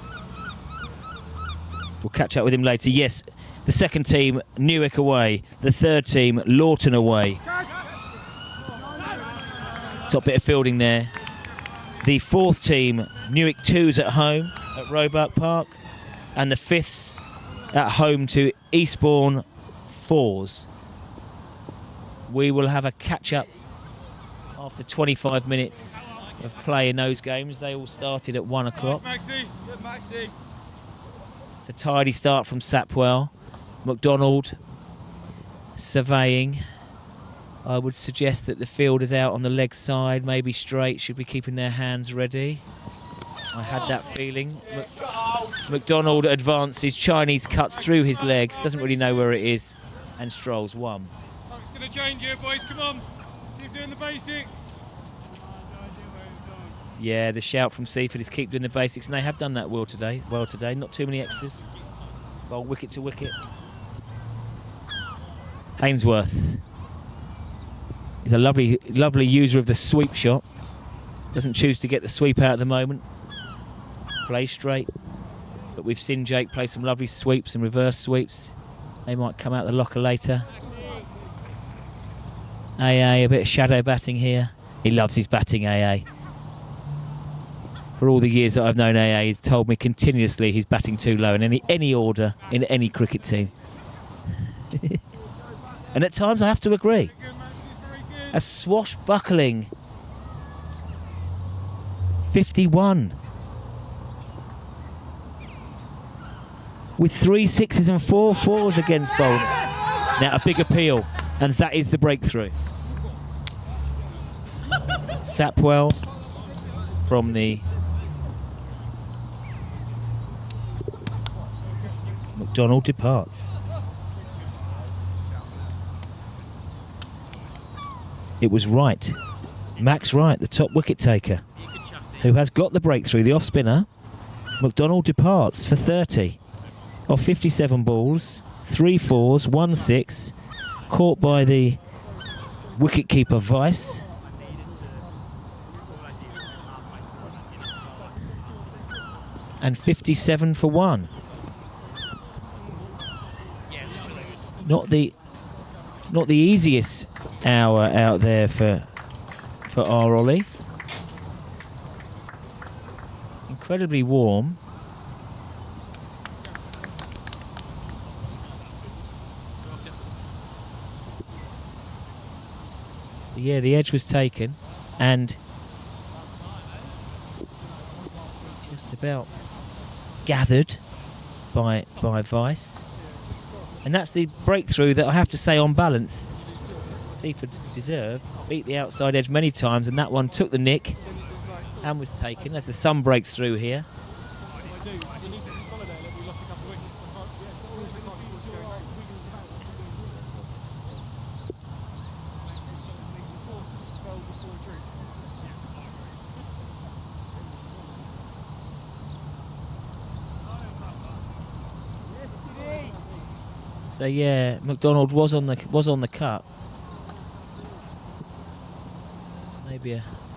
A: We'll catch up with him later. Yes, the second team, Newark away. The third team, Lawton away. Top bit of fielding there. The fourth team, Newark 2s at home at Roebuck Park. And the fifths at home to Eastbourne 4s. We will have a catch-up after 25 minutes of play in those games. They all started at 1 o'clock.
B: Nice, Maxie. Good, Maxie.
A: It's a tidy start from Sapwell. McDonald surveying. I would suggest that the field is out on the leg side, maybe straight, should be keeping their hands ready. I had that feeling. McDonald advances, Chinese cuts through his legs, doesn't really know where it is, and strolls 1.
B: It's going to change here, boys. Come on. Keep doing the basics.
A: Yeah, the shout from Seaford is keep doing the basics, and they have done that well today. Not too many extras. Bowl wicket to wicket. Hainsworth is a lovely user of the sweep shot. Doesn't choose to get the sweep out at the moment. Play straight. But we've seen Jake play some lovely sweeps and reverse sweeps. They might come out the locker later. AA, a bit of shadow batting here. He loves his batting, AA. For all the years that I've known AA, he's told me continuously he's batting too low in any order in any cricket team. And at times I have to agree. A swashbuckling 51 with 3 6s and 4 4s against bowling. Now a big appeal, and that is the breakthrough. Sapwell from the McDonald departs. It was Wright, Max Wright, the top wicket taker, who has got the breakthrough, the off spinner. McDonald departs for 30 off 57 balls, 3 4s, 1 6, caught by the wicket-keeper Vice. And 57 for 1. Not the easiest hour out there for our Ollie. Incredibly warm. So yeah, the edge was taken and just about gathered by Vice. And that's the breakthrough that I have to say, on balance, Seaford deserved. Beat the outside edge many times, and that one took the nick and was taken as the sun breaks through here. So yeah, McDonald was on the cut.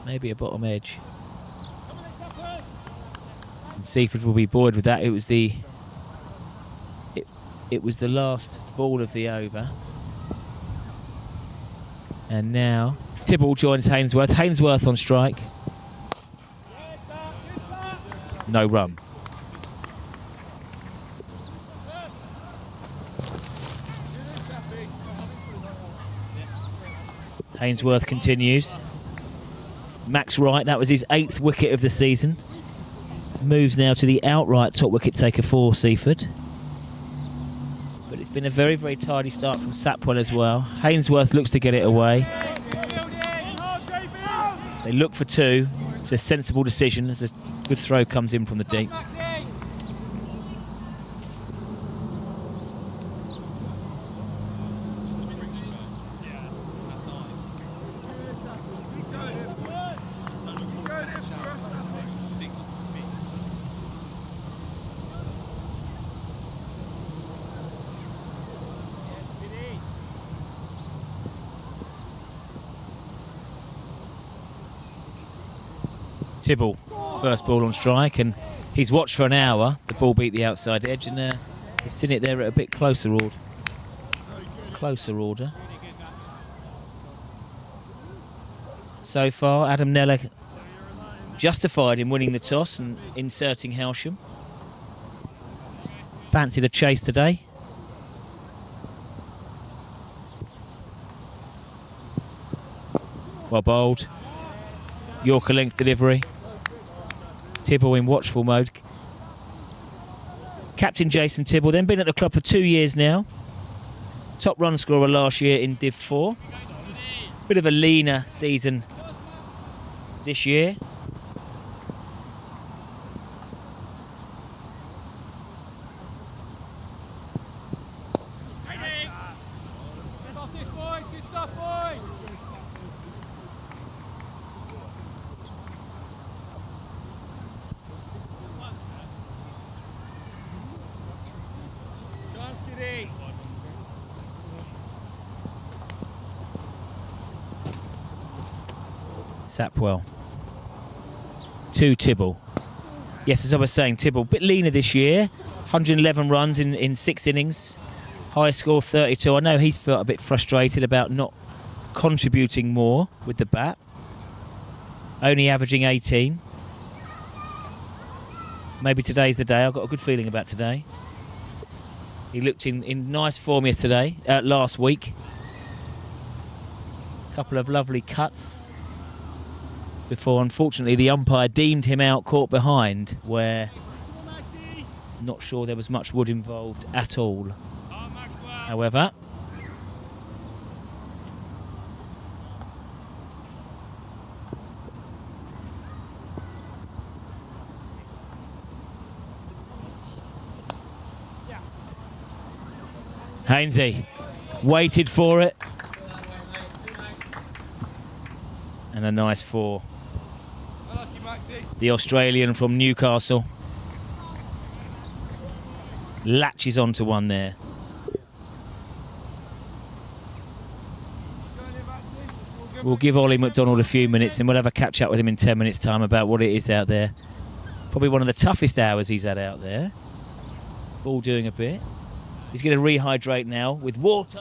A: Maybe a bottom edge. And Seaford will be bored with that. It was the last ball of the over. And now Tibble joins Hainsworth. Hainsworth on strike. No run. Hainsworth continues. Max Wright, that was his 8th wicket of the season. Moves now to the outright top wicket taker for Seaford. But it's been a very, very tidy start from Sapwell as well. Hainsworth looks to get it away. They look for two. It's a sensible decision as a good throw comes in from the deep. Tibble, first ball on strike, and he's watched for an hour. The ball beat the outside edge, and he's seen it there at a bit closer order. So far, Adam Neller justified in winning the toss and inserting Hailsham. Fancied a chase today. Well bowled. Yorker length delivery. Tibble in watchful mode. Captain Jason Tibble, then been at the club for 2 years now. Top run scorer last year in Div 4. Bit of a leaner season this year.
C: Good stuff, boy.
A: Sapwell. To Tibble. Yes, as I was saying, Tibble, a bit leaner this year. 111 runs in 6 innings. High score 32. I know he's felt a bit frustrated about not contributing more with the bat. Only averaging 18. Maybe today's the day. I've got a good feeling about today. He looked in nice form yesterday, last week. Couple of lovely cuts before, unfortunately, the umpire deemed him out caught behind, where not sure there was much wood involved at all. However, Hainsey waited for it, and a nice 4. The Australian from Newcastle latches onto one there. We'll give Ollie McDonald a few minutes and we'll have a catch up with him in 10 minutes time about what it is out there. Probably one of the toughest hours he's had out there. Ball doing a bit. He's going to rehydrate now with water.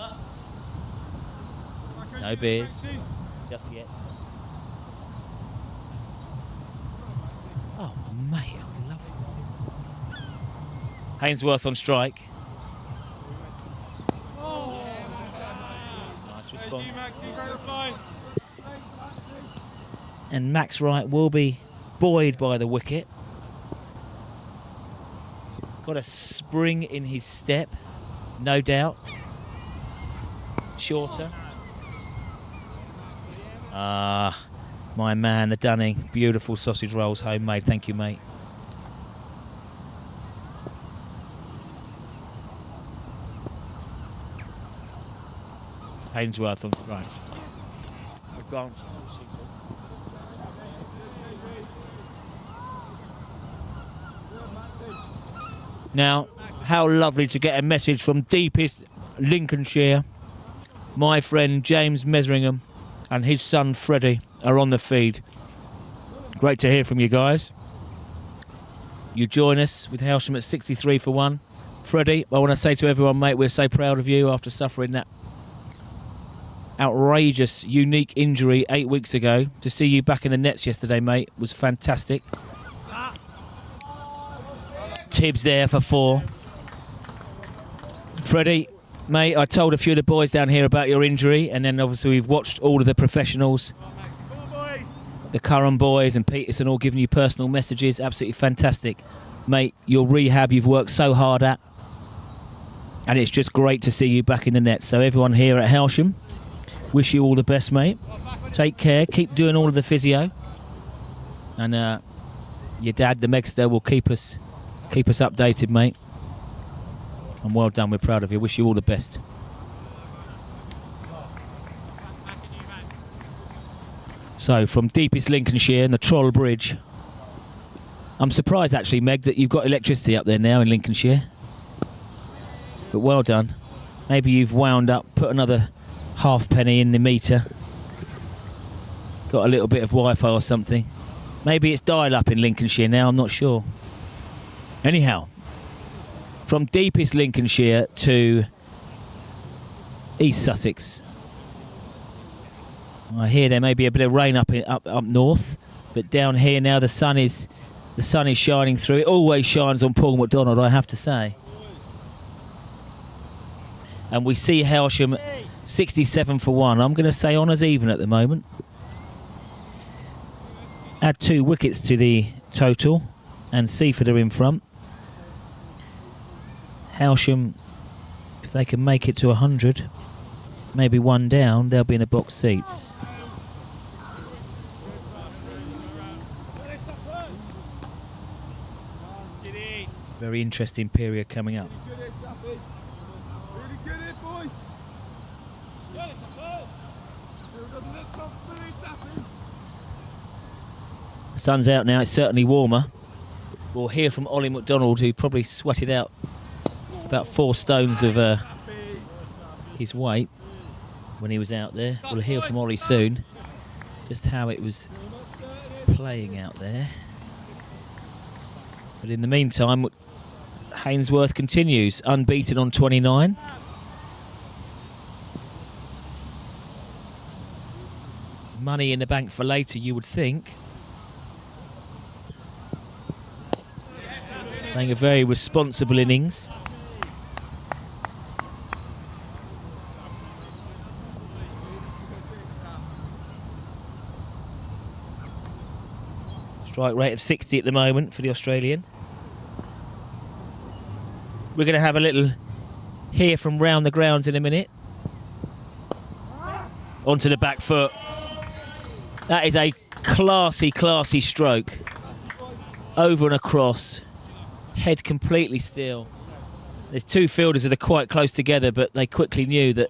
A: No beers just yet. Oh mate, I love it. Hainsworth on strike. Nice response. And Max Wright will be buoyed by the wicket. Got a spring in his step, no doubt. Shorter. My man, the Dunning. Beautiful sausage rolls, homemade. Thank you, mate. Hainsworth on right. Advance. Now, how lovely to get a message from deepest Lincolnshire. My friend James Meseringham and his son Freddie are on the feed. Great to hear from you guys. You join us with Hailsham at 63 for 1. Freddie, I want to say to everyone, mate, we're so proud of you after suffering that outrageous, unique injury 8 weeks ago. To see you back in the nets yesterday, mate, was fantastic. Tibbs there for 4. Freddie, mate, I told a few of the boys down here about your injury, and then obviously we've watched all of the professionals, the Curran boys and Peterson all giving you personal messages. Absolutely fantastic. Mate, your rehab you've worked so hard at. And it's just great to see you back in the net. So everyone here at Hailsham, wish you all the best, mate. Take care. Keep doing all of the physio. And your dad, the Megster, will keep us updated, mate. And well done. We're proud of you. Wish you all the best. So from deepest Lincolnshire and the Troll Bridge. I'm surprised actually, Meg, that you've got electricity up there now in Lincolnshire. But well done. Maybe you've wound up, put another halfpenny in the meter. Got a little bit of Wi-Fi or something. Maybe it's dial-up in Lincolnshire now, I'm not sure. Anyhow, from deepest Lincolnshire to East Sussex. I hear there may be a bit of rain up north, but down here now the sun is shining through. It always shines on Paul McDonald, I have to say. And we see Hailsham 67 for 1. I'm going to say honours even at the moment. Add 2 wickets to the total, and Seaford are in front. Hailsham, if they can make it to 100, maybe 1 down, they'll be in the box seats. Very interesting period coming up. The sun's out now, it's certainly warmer. We'll hear from Ollie McDonald, who probably sweated out about 4 stones of his weight when he was out there. We'll hear from Ollie soon, just how it was playing out there. But in the meantime, Hainsworth continues, unbeaten on 29. Money in the bank for later, you would think. Playing a very responsible innings. Strike rate of 60 at the moment for the Australian. We're going to have a little hear from round the grounds in a minute. Onto the back foot. That is a classy, classy stroke. Over and across. Head completely still. There's 2 fielders that are quite close together, but they quickly knew that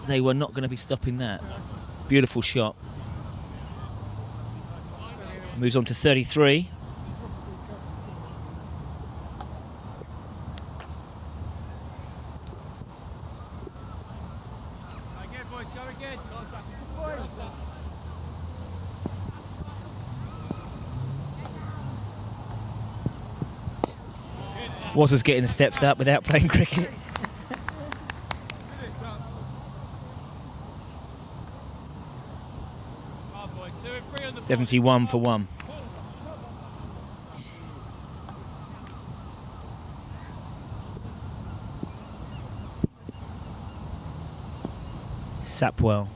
A: they were not going to be stopping that. Beautiful shot. Moves on to 33. Wazzers getting the steps up without playing cricket. $71 for 1. Sapwell.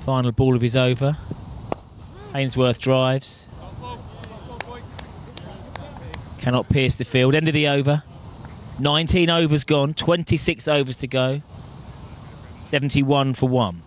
A: Final ball of his over. Hainsworth drives. Cannot pierce the field. End of the over. 19 overs gone. 26 overs to go. 71 for 1.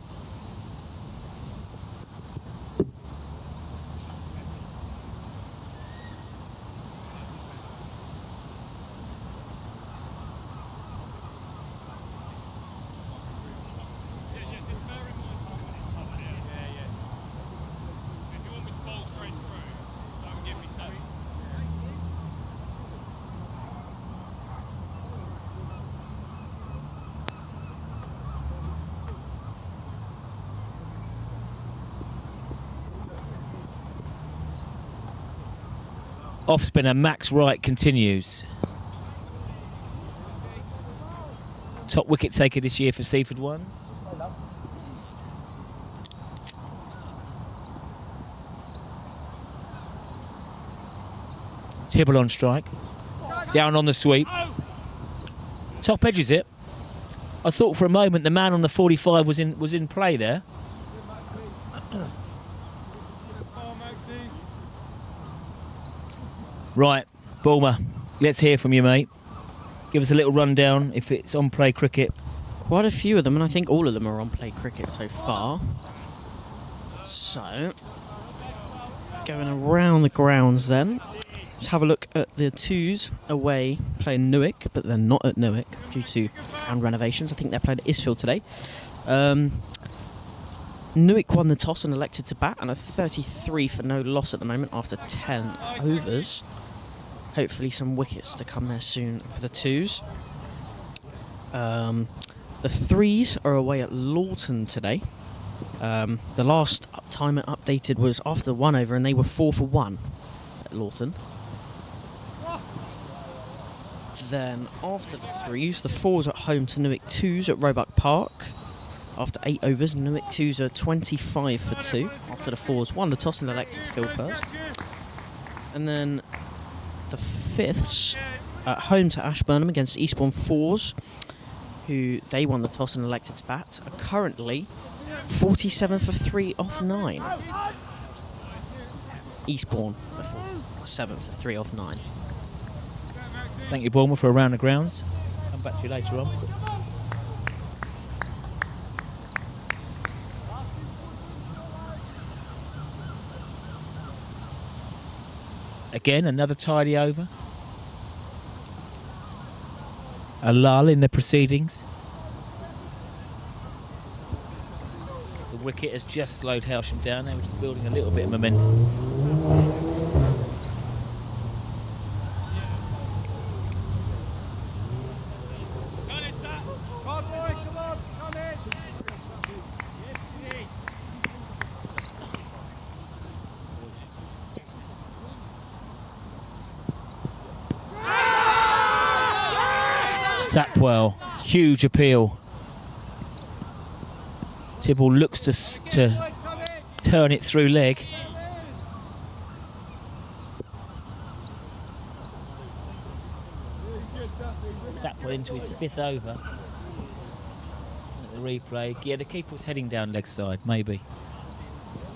A: Off spinner Max Wright continues. Top wicket taker this year for Seaford Ones. Tibble on strike. Down on the sweep. Top edge is it? I thought for a moment the man on the 45 was in play there. Right, Bulmer, let's hear from you, mate. Give us a little rundown if it's on play cricket.
D: Quite a few of them, and I think all of them are on play cricket so far. So, going around the grounds then. Let's have a look at the twos away playing Newark, but they're not at Newark due to ground renovations. I think they're playing at Isfield today. Newark won the toss and elected to bat, and a 33 for no loss at the moment after 10 overs. Hopefully some wickets to come there soon for the twos. The threes are away at Lawton today. The last time it updated was after the 1 over, and they were 4 for 1 at Lawton. Then after the threes, the fours at home to Newark twos at Roebuck Park. After 8 overs, Newark twos are 25 for 2. After the fours won the toss and elected to field first. And then the fifths at home to Ashburnham against Eastbourne fours, who they won the toss and elected to bat, are currently 47 for 3 off 9. Eastbourne are 47 for 3 off 9.
A: Thank you, Bournemouth, for around the grounds. Come back to you later on. Again, another tidy over. A lull in the proceedings. The wicket has just slowed Hailsham down. They were just building a little bit of momentum. Sapwell, huge appeal. Tibble looks to turn it through leg. Sapwell into his 5th over. At the replay, yeah, the keeper was heading down leg side, maybe.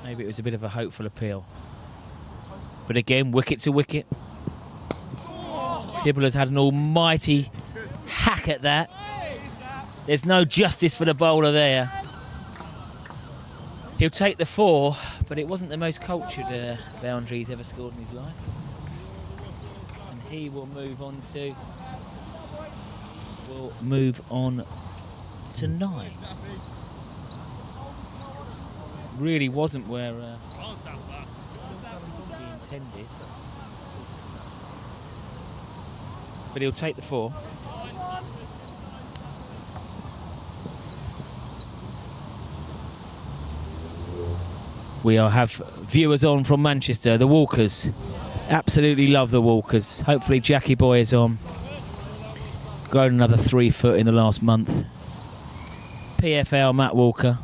A: Maybe it was a bit of a hopeful appeal. But again, wicket to wicket. Tibble has had an almighty hack at that. There's no justice for the bowler there. He'll take the 4, but it wasn't the most cultured boundary he's ever scored in his life. And he will move on to 9. Really wasn't where he intended. But he'll take the 4. We have viewers on from Manchester, the Walkers. Absolutely love the Walkers. Hopefully Jackie Boy is on. Grown another 3 foot in the last month. PFL Matt Walker.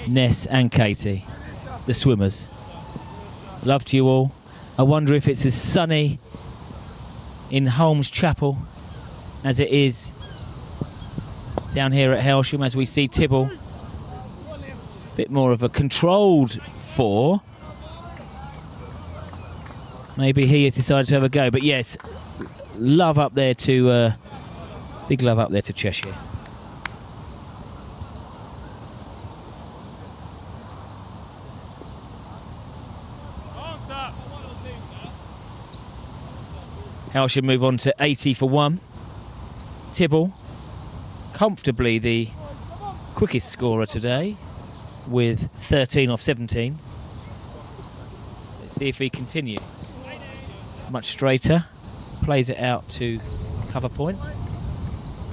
A: Ness and Katie, the swimmers. Love to you all. I wonder if it's as sunny in Holmes Chapel as it is down here at Hailsham, as we see Tibble. A bit more of a controlled 4. Maybe he has decided to have a go, but yes, love up there to big love up there to Cheshire. Hailsham move on to 80 for 1. Tibble, comfortably the quickest scorer today, with 13 off 17. Let's see if he continues. Much straighter, plays it out to cover point.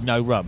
A: No run.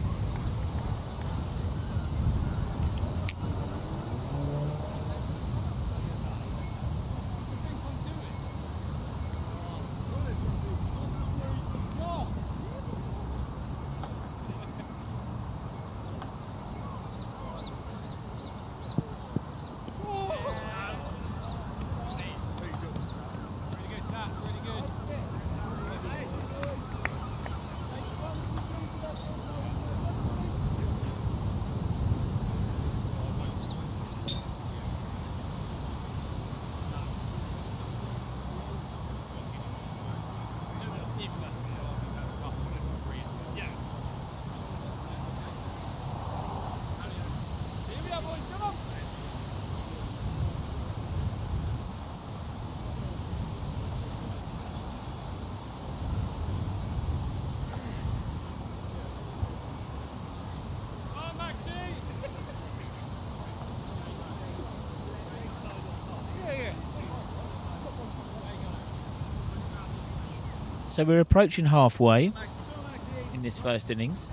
A: So we're approaching halfway in this first innings.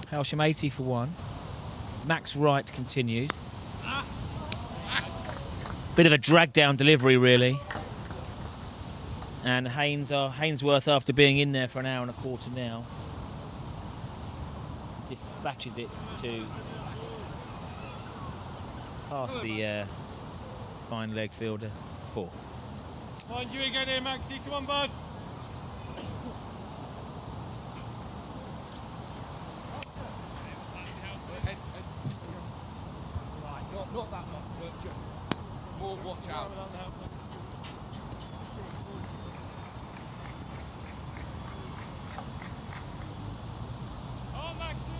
A: Hailsham 80 for 1. Max Wright continues. Bit of a drag down delivery really. And Hainsworth, after being in there for an hour and a quarter now, dispatches it to past the fine leg fielder 4.
B: Mind you again here, Maxie. Come on, bud.
E: Not that much, but just more watch out.
B: On, Maxie.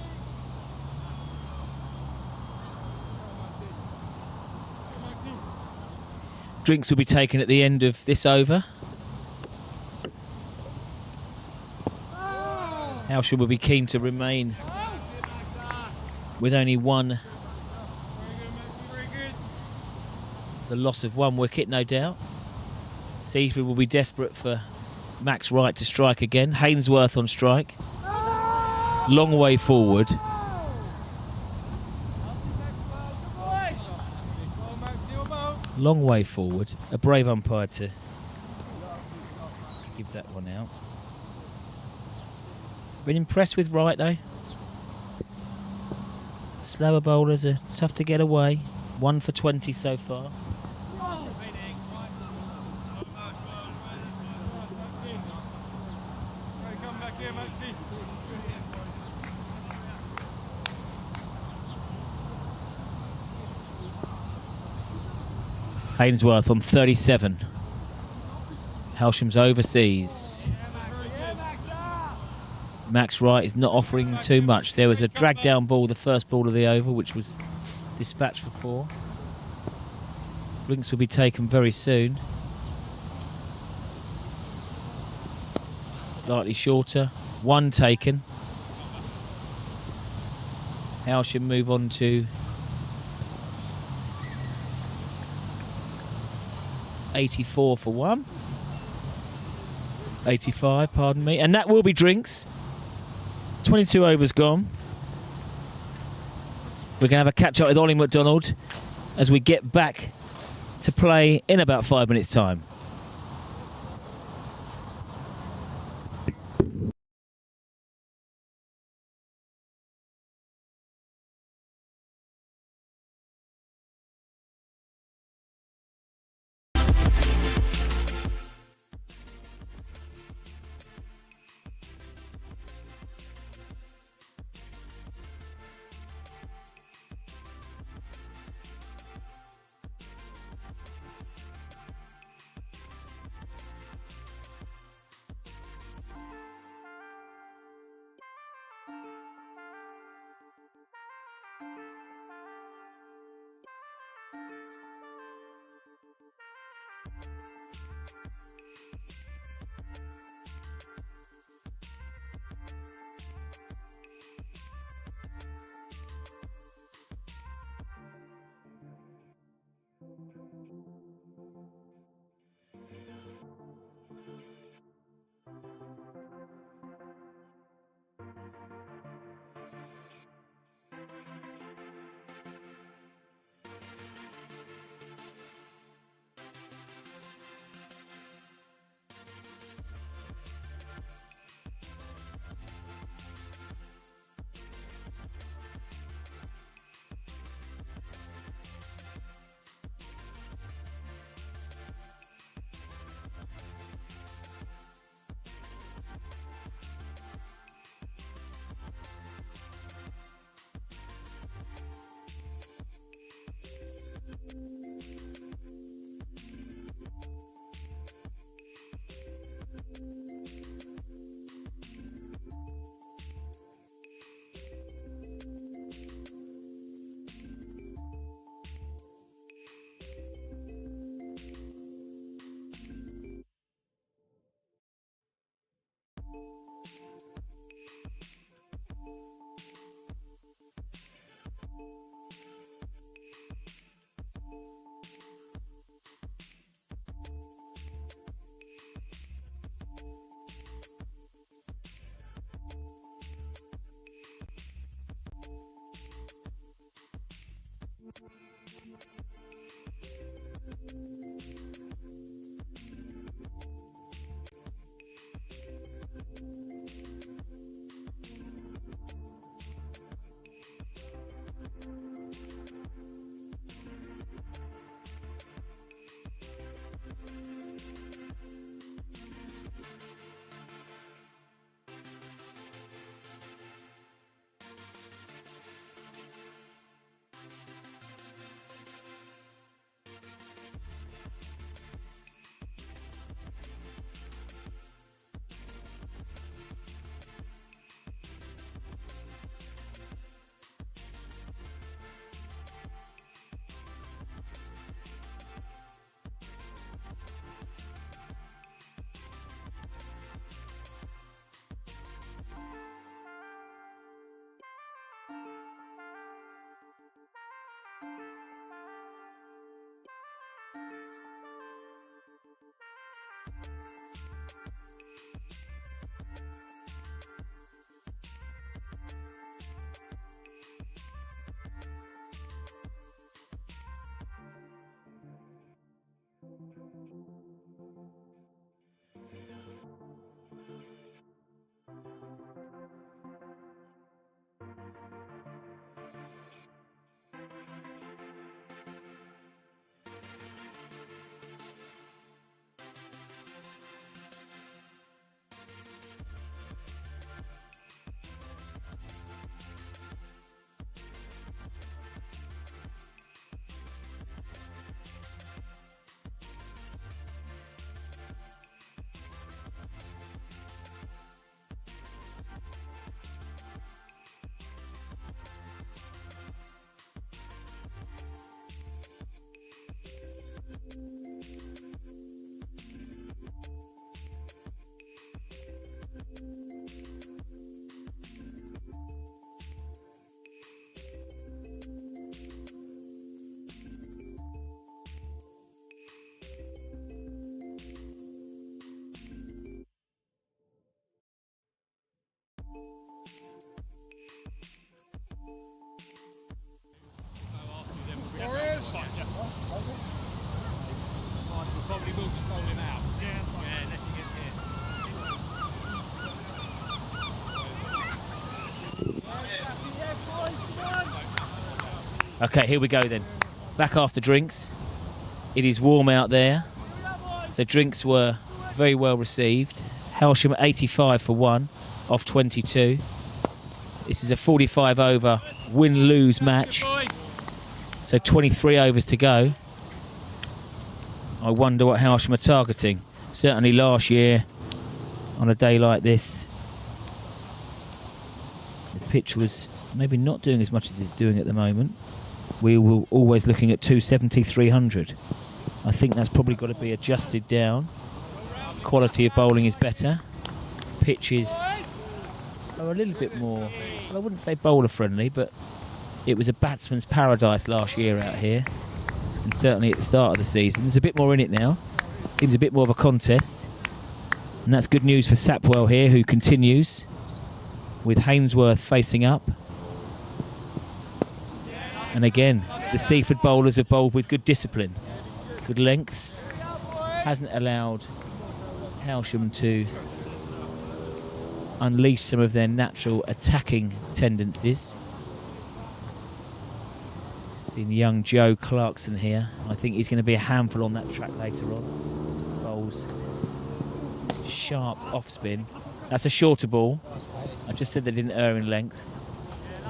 A: Drinks will be taken at the end of this over. Hailsham will be keen to remain with only one. The loss of 1 wicket, no doubt. Seaford will be desperate for Max Wright to strike again. Hainsworth on strike. Long way forward. Long way forward. A brave umpire to give that one out. Been impressed with Wright though. Slower bowlers are tough to get away. 1 for 20 so far.
B: Come back here, Maxie.
A: Hainsworth on 37. Hailsham's overseas. Max Wright is not offering too much. There was a drag down ball, the first ball of the over, which was dispatched for 4. Drinks will be taken very soon. Slightly shorter. 1 taken. Hailsham move on to 84 for 1. 85, pardon me. And that will be Drinks. 22 overs gone. We're going to have a catch-up with Ollie McDonald as we get back to play in about 5 minutes' time. Okay, here we go then. Back after drinks. It is warm out there. So drinks were very well received. Hailsham 85 for 1 off 22. This is a 45 over win-lose match. So 23 overs to go. I wonder what Hailsham are targeting. Certainly last year, on a day like this, the pitch was maybe not doing as much as it's doing at the moment. We were always looking at 270, 300. I think that's probably got to be adjusted down. Quality of bowling is better. Pitches are a little bit more, well, I wouldn't say bowler friendly, but it was a batsman's paradise last year out here. And certainly at the start of the season. There's a bit more in it now. Seems a bit more of a contest. And that's good news for Sapwell here, who continues with Hainsworth facing up. And again, the Seaford bowlers have bowled with good discipline, good lengths. Hasn't allowed Hailsham to unleash some of their natural attacking tendencies. Seen young Joe Clarkson here. I think he's going to be a handful on that track later on. Bowls sharp off spin. That's a shorter ball. I just said they didn't err in length.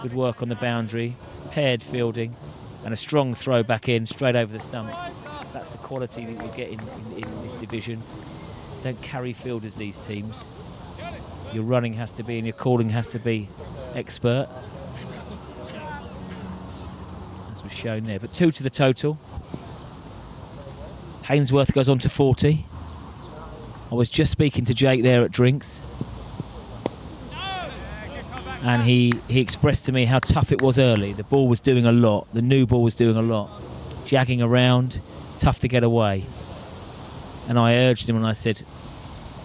A: Good work on the boundary, paired fielding, and a strong throw back in, straight over the stumps. That's the quality that you get in this division. Don't carry fielders, these teams. Your running has to be and your calling has to be expert. As was shown there. But 2 to the total. Hainsworth goes on to 40. I was just speaking to Jake there at drinks. And he expressed to me how tough it was early. The ball was doing a lot. The new ball was doing a lot. Jagging around, tough to get away. And I urged him and I said,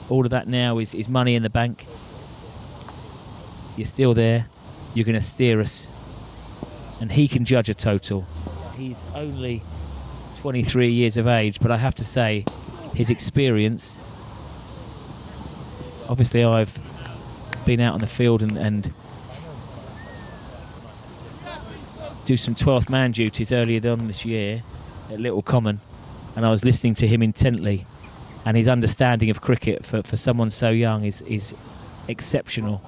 A: all of that now is money in the bank. You're still there. You're going to steer us. And he can judge a total. He's only 23 years of age, but I have to say, his experience, obviously I've been out on the field and do some 12th man duties earlier on this year at Little Common, and I was listening to him intently, and his understanding of cricket for someone so young is exceptional.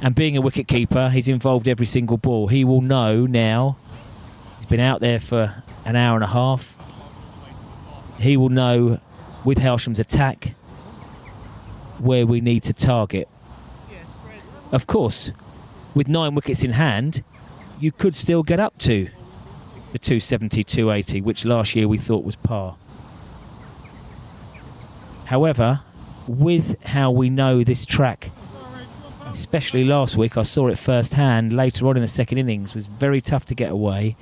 A: And being a wicket keeper, he's involved every single ball. He will know now. He's been out there for an hour and a half. He will know with Hailsham's attack where we need to target. Of course, with 9 wickets in hand, you could still get up to the 270, 280, which last year we thought was par. However, with how we know this track, especially last week, I saw it firsthand, later on in the second innings, was very tough to get away.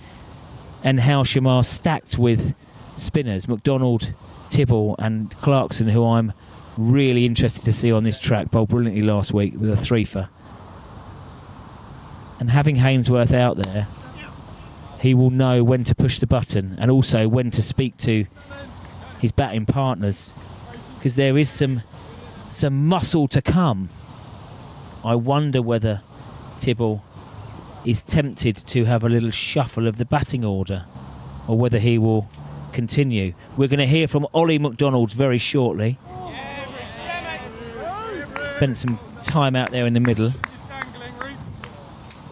A: And Hailsham are stacked with spinners, McDonald, Tibble and Clarkson, who I'm really interested to see on this track. Bowled brilliantly last week with a 3-for. And having Hainsworth out there, he will know when to push the button and also when to speak to his batting partners, because there is some muscle to come. I wonder whether Tibble is tempted to have a little shuffle of the batting order or whether he will continue. We're going to hear from Ollie McDonald very shortly. Spent some time out there in the middle.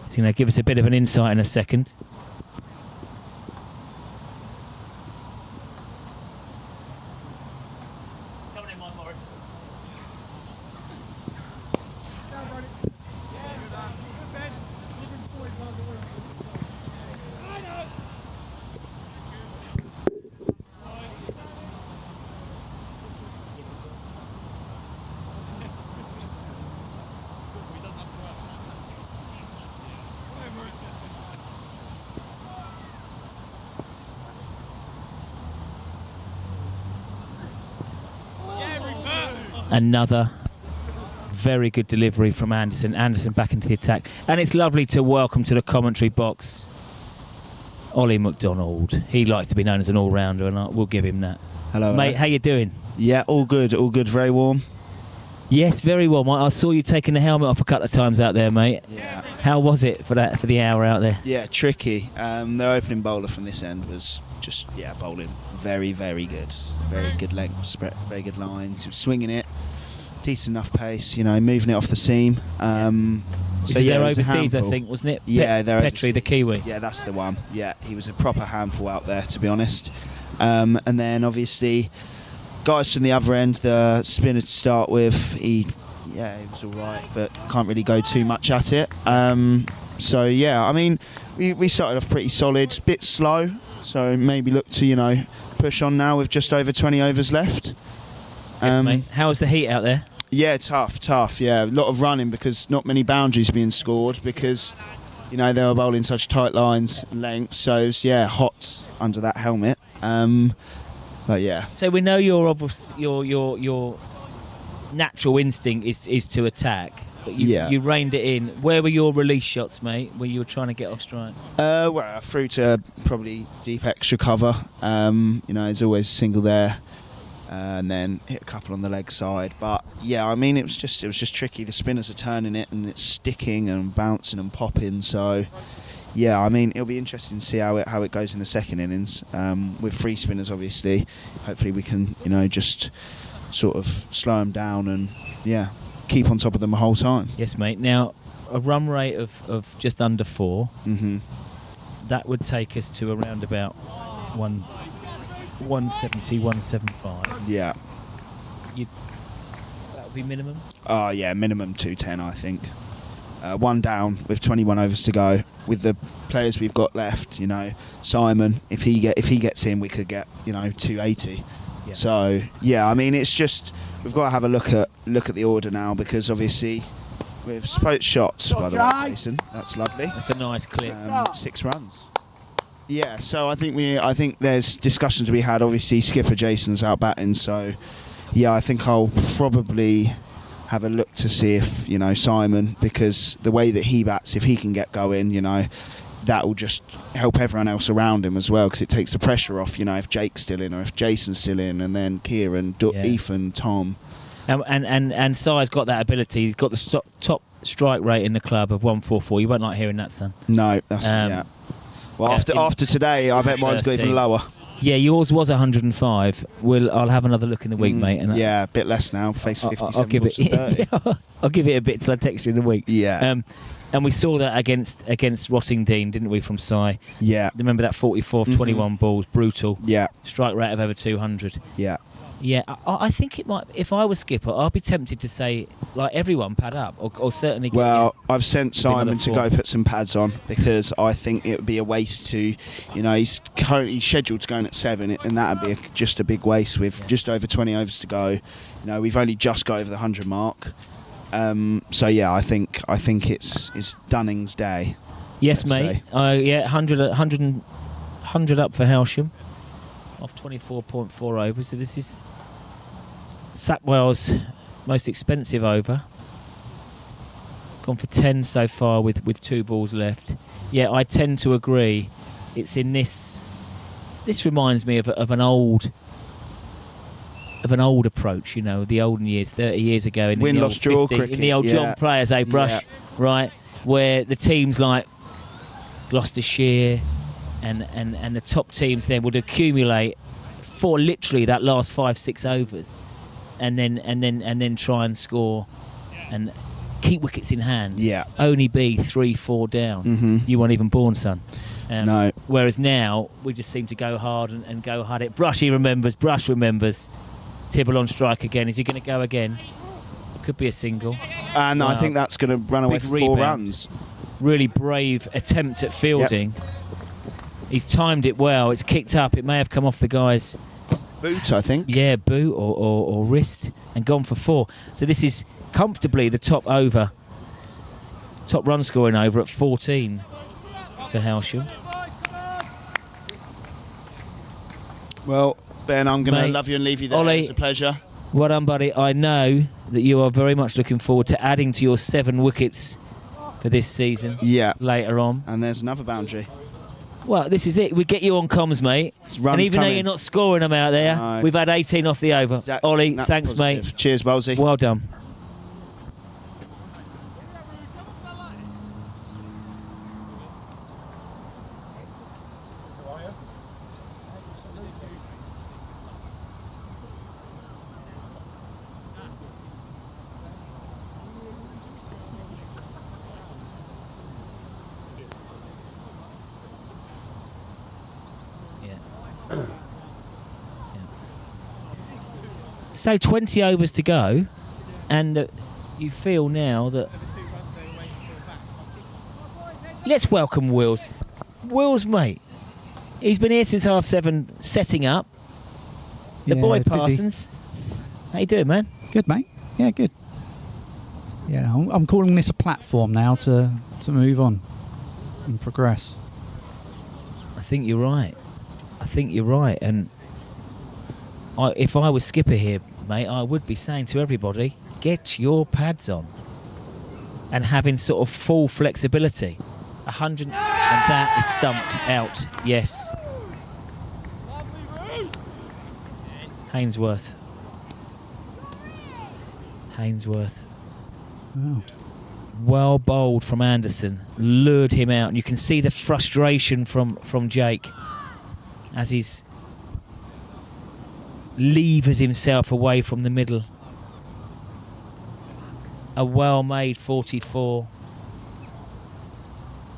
A: He's going to give us a bit of an insight in a second. Another very good delivery from Anderson. Anderson back into the attack. And it's lovely to welcome to the commentary box Ollie McDonald. He likes to be known as an all-rounder, and we'll give him that.
F: Hello,
A: mate. How you doing?
F: Yeah, all good, very warm.
A: Yes, very warm. I saw you taking the helmet off a couple of times out there, mate.
F: Yeah.
A: How was it for the hour out there?
F: Yeah, tricky. Their opening bowler from this end was just bowling very, very good. Very good length spread, very good lines. He was swinging it, decent enough pace. Moving it off the seam.
A: This
F: So
A: is
F: yeah,
A: their
F: it was a
A: overseas, I
F: handful.
A: think, wasn't it?
F: Yeah, they're
A: Petrie, the Kiwi.
F: Yeah, that's the one. Yeah, he was a proper handful out there, to be honest. And then obviously, guys from the other end, the spinner to start with, he was all right, but can't really go too much at it. So yeah, I mean, we started off pretty solid, bit slow. So maybe look to push on now with just over 20 overs left.
A: Yes, mate. How was the heat out there?
F: Yeah, tough. Yeah, a lot of running because not many boundaries being scored because, they were bowling such tight lines and lengths. So it's, hot under that helmet. But yeah.
A: So we know your natural instinct is to attack, but you reined it in. Where were your release shots, mate? Where you were trying to get off strike?
F: Well, through to probably deep extra cover. There's always a single there. And then hit a couple on the leg side, but yeah, I mean it was just tricky. The spinners are turning it and it's sticking and bouncing and popping. So yeah, I mean it'll be interesting to see how it goes in the second innings. With free spinners, obviously, hopefully we can just sort of slow them down and keep on top of them the whole time.
A: Yes, mate. Now a run rate of just under 4.
F: Mm-hmm.
A: That would take us to around about 170, 175.
F: Yeah.
A: That would be minimum?
F: Oh yeah, minimum 210, I think. One down with 21 overs to go. With the players we've got left, Simon, if he gets in, we could get 280.
A: Yeah.
F: So yeah, I mean it's just we've got to have a look at the order now because obviously we've spoke shots by the way, Jason. That's lovely.
A: That's a nice clip.
F: 6 runs. Yeah, so I think there's discussions to be had. Obviously, skipper Jason's out batting, so yeah, I think I'll probably have a look to see if Simon, because the way that he bats, if he can get going, that will just help everyone else around him as well, because it takes the pressure off. If Jake's still in or if Jason's still in, and then Kieran, Ethan, Tom.
A: And Si's got that ability. He's got the top strike rate in the club of 144. You won't like hearing that, son.
F: No, that's Well, after today, I bet mine's got even lower.
A: Yeah, yours was 105. I'll have another look in the week, mate. And
F: yeah, a bit less now. Face 57.
A: I'll give it.
F: 30.
A: I'll give it a bit till I text you in the week.
F: Yeah.
A: And we saw that against Rottingdean, didn't we, from Si?
F: Yeah.
A: Remember that 44 of 21 balls, brutal.
F: Yeah.
A: Strike rate of over 200.
F: Yeah.
A: Yeah, I think it might. If I was skipper, I'd be tempted to say, like, everyone pad up, or certainly.
F: Well, I've sent Simon to
A: 4.
F: go put some pads on because I think it would be a waste to, he's currently scheduled to go in at 7, and that would be just a big waste with just over 20 overs to go. We've only just got over the 100 mark. So yeah, I think it's Dunning's day.
A: Yes, mate. 100 up for Hailsham off 24.4 overs. So this is Sapwell's most expensive over. Gone for 10 so far with 2 balls left. Yeah, I tend to agree. It's in this. This reminds me of an old approach. The olden years, 30 years ago in
F: Win,
A: the
F: loss,
A: old
F: draw
A: 50,
F: cricket.
A: in the old John Players, Brush, right, where the teams like Gloucestershire and the top teams then would accumulate for literally that last 5-6 overs, and then try and score and keep wickets in hand.
F: Yeah.
A: Only be 3-4 down.
F: Mm-hmm.
A: You weren't even born, son.
F: No.
A: Whereas now we just seem to go hard and go hard. Brush remembers. Tibble on strike again. Is he going to go again? Could be a single.
F: And I think that's going to run away for 4 runs.
A: Really brave attempt at fielding. Yep. He's timed it well. It's kicked up. It may have come off the guy's
F: boot, I think.
A: Yeah, boot or wrist, and gone for 4. So this is comfortably the top run scoring over at 14 for Hailsham.
F: Well, Ben, I'm going to love you and leave you there.
A: Ollie,
F: it's a pleasure.
A: Well done, buddy. I know that you are very much looking forward to adding to your 7 wickets for this season.
F: Yeah.
A: Later on.
F: And there's another boundary.
A: Well, this is it. We get you on comms, mate. And even though you're not scoring them out there, we've had 18 off the over.
F: Exactly.
A: Ollie, thanks,
F: positive.
A: mate.
F: Cheers, Bowsy.
A: Well done. So 20 overs to go, and you feel now that... Let's welcome Wills. Wills, mate, he's been here since 7:30 setting up. The boy
G: busy.
A: Parsons. How you doing, man?
G: Good, mate. Yeah, good. Yeah, I'm calling this a platform now to move on and progress.
A: I think you're right. And if I was skipper here, mate, I would be saying to everybody, get your pads on. And having sort of full flexibility. 100, and that is stumped out, yes. Hainsworth.
G: Wow.
A: Well bowled from Anderson, lured him out, and you can see the frustration from Jake as he's levers himself away from the middle. A well-made 44.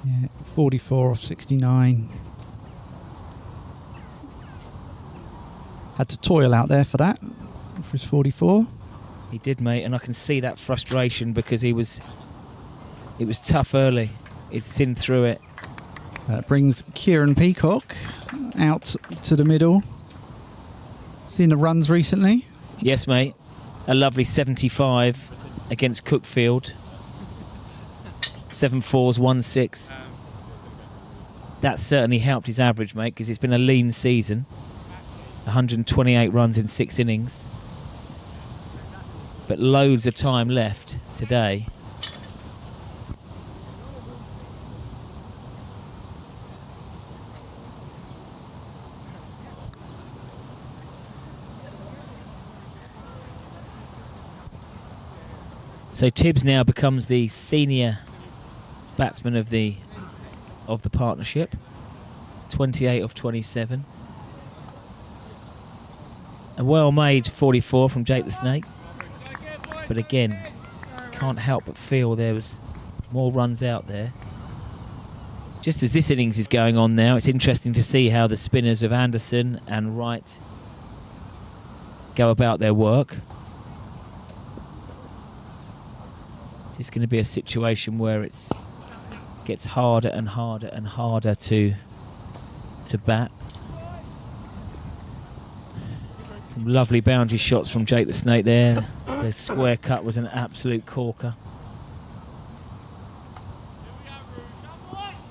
G: Yeah, 44 off 69. Had to toil out there for that, for his 44.
A: He did, mate, and I can see that frustration because it was tough early. It's in through it.
G: That brings Kieran Peacock out to the middle. Seen the runs recently?
A: Yes, mate. A lovely 75 against Cookfield. 7 4s, 1 6. That certainly helped his average, mate, because it's been a lean season. 128 runs in 6 innings. But loads of time left today. So Tibbs now becomes the senior batsman of the partnership. 28 of 27. A well-made 44 from Jake the Snake. But again, can't help but feel there was more runs out there. Just as this innings is going on now, it's interesting to see how the spinners of Anderson and Wright go about their work. It's going to be a situation where it gets harder and harder and harder to bat. Some lovely boundary shots from Jake the Snake there. The square cut was an absolute corker.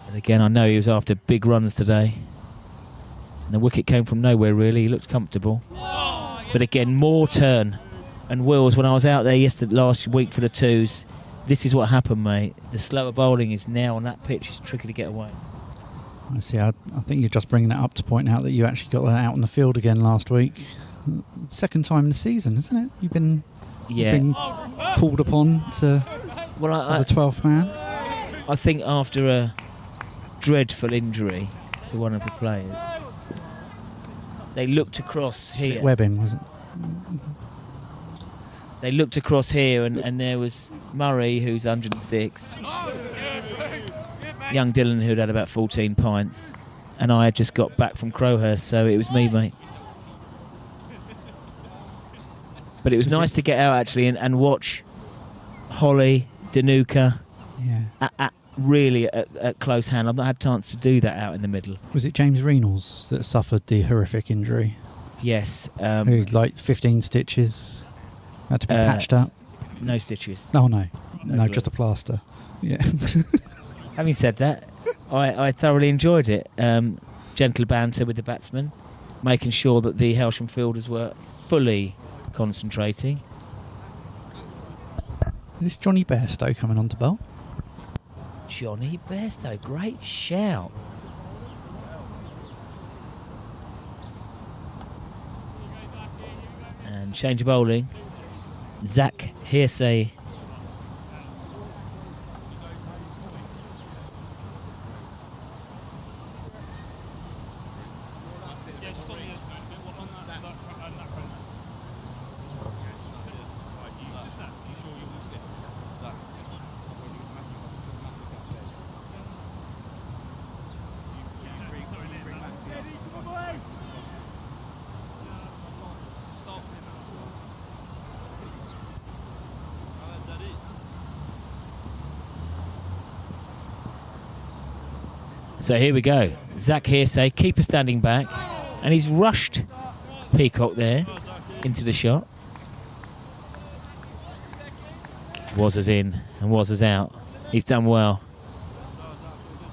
A: And again, I know he was after big runs today. And the wicket came from nowhere, really. He looked comfortable. But again, more turn. And Wills, when I was out there last week for the twos, this is what happened, mate. The slower bowling is now on that pitch. It's tricky to get away.
G: I see. I think you're just bringing it up to point out that you actually got that out on the field again last week. Second time in the season, isn't it? You've been called upon to the 12th man.
A: I think after a dreadful injury to one of the players, they looked across here.
G: Webbing, was it?
A: They looked across here and there was Murray, who's 106. Young Dylan, who'd had about 14 pints. And I had just got back from Crowhurst, so it was me, mate. But it was nice to get out, actually, and watch Holly, Danuka really at close hand. I've not had a chance to do that out in the middle.
G: Was it James Reynolds that suffered the horrific injury?
A: Yes.
G: Who, like 15 stitches, had to be patched up?
A: No stitches.
G: Oh, no,
A: glue.
G: just a plaster. Yeah.
A: Having said that, I thoroughly enjoyed it. Gentle banter with the batsmen, making sure that the Hailsham fielders were fully concentrating.
G: Is this Johnny Bairstow coming on to bowl?
A: Johnny Bairstow, great shout. And change of bowling. Zach Hearsay. So here we go. Zach Hearsay, keeper standing back, and he's rushed Peacock there into the shot. Was as in and was as out. He's done well.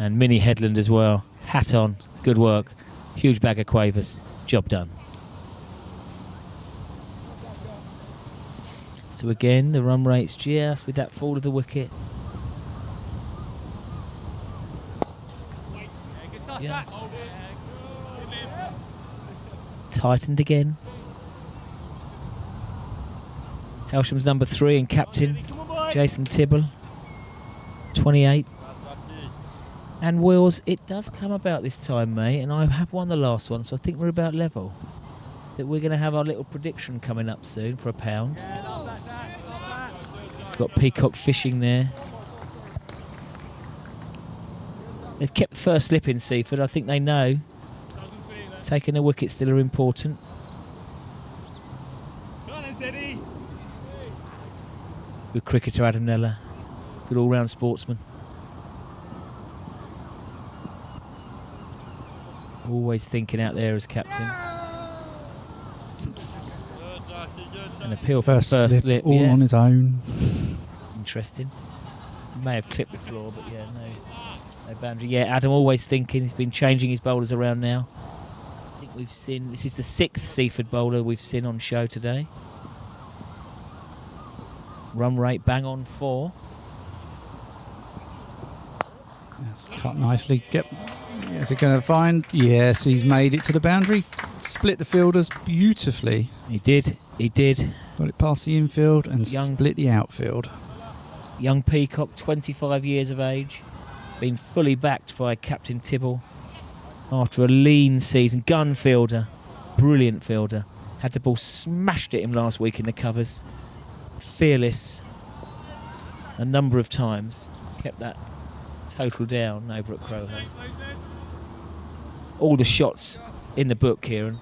A: And Mini Headland as well. Hat on. Good work. Huge bag of quavers. Job done. So again, the run rate's just with that fall of the wicket. Yes. Tightened again. Hailsham's number 3 and captain, Jason Tibble, 28. And Wills, it does come about this time, mate, and I have won the last one, so I think we're about level. That we're going to have our little prediction coming up soon for £1. It's got Peacock fishing there. They've kept the first slip in Seaford. I think they know taking a wicket still are important. Good cricketer Adam Neller. Good all-round sportsman. Always thinking out there as captain. An appeal for
G: First
A: first
G: slip,
A: slip.
G: all on his own.
A: Interesting. May have clipped the floor, but yeah, no boundary. Yeah, Adam always thinking. He's been changing his bowlers around now. I think we've seen, this is the 6th Seaford bowler we've seen on show today. Run rate bang on 4.
G: That's cut nicely. Is it going to find? Yes, he's made it to the boundary. Split the fielders beautifully.
A: He did.
G: Got it past the infield and split the outfield.
A: Young Peacock, 25 years of age. Been fully backed by Captain Tibble after a lean season. Gun fielder. Brilliant fielder. Had the ball smashed at him last week in the covers. Fearless a number of times. Kept that total down over at Crowhurst. All the shots in the book, Kieran.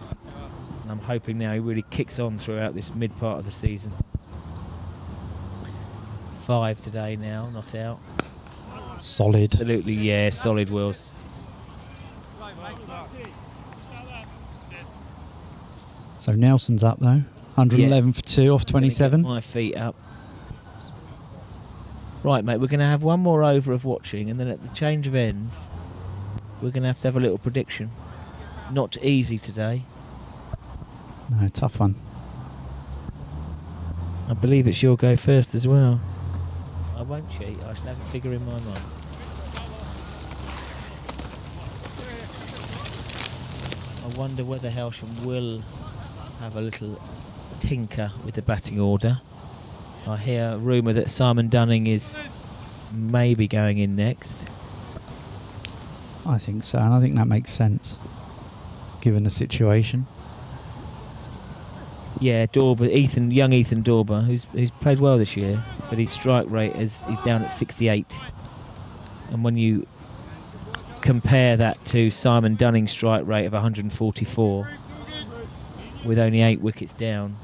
A: And I'm hoping now he really kicks on throughout this mid part of the season. 5 today now, not out.
G: Solid.
A: Absolutely, yeah, solid Wills.
G: So Nelson's up though. 111 for 2 off 27.
A: My feet up. Right, mate, we're going to have one more over of watching, and then at the change of ends, we're going to have a little prediction. Not easy today.
G: No, tough one.
A: I believe it's your go first as well. I won't cheat, I shall have a figure in my mind. I wonder whether Hailsham will have a little tinker with the batting order. I hear a rumour that Simon Dunning is maybe going in next.
G: I think so, and I think that makes sense, given the situation.
A: Yeah, Dorber, young Ethan Dorber, who's played well this year, but his strike rate he's down at 68. And when you compare that to Simon Dunning's strike rate of 144, with only 8 wickets down,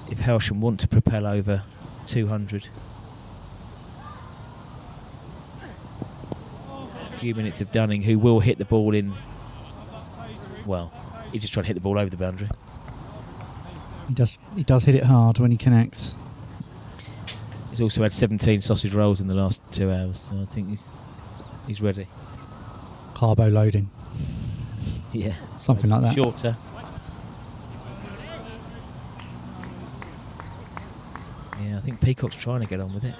A: if Hailsham want to propel over 200. A few minutes of Dunning, who will hit the ball in, well, he just tried to hit the ball over the boundary.
G: He does hit it hard when he connects.
A: He's also had 17 sausage rolls in the last 2 hours, so I think he's ready.
G: Carbo loading.
A: Yeah.
G: Something like that.
A: Shorter. Yeah, I think Peacock's trying to get on with it.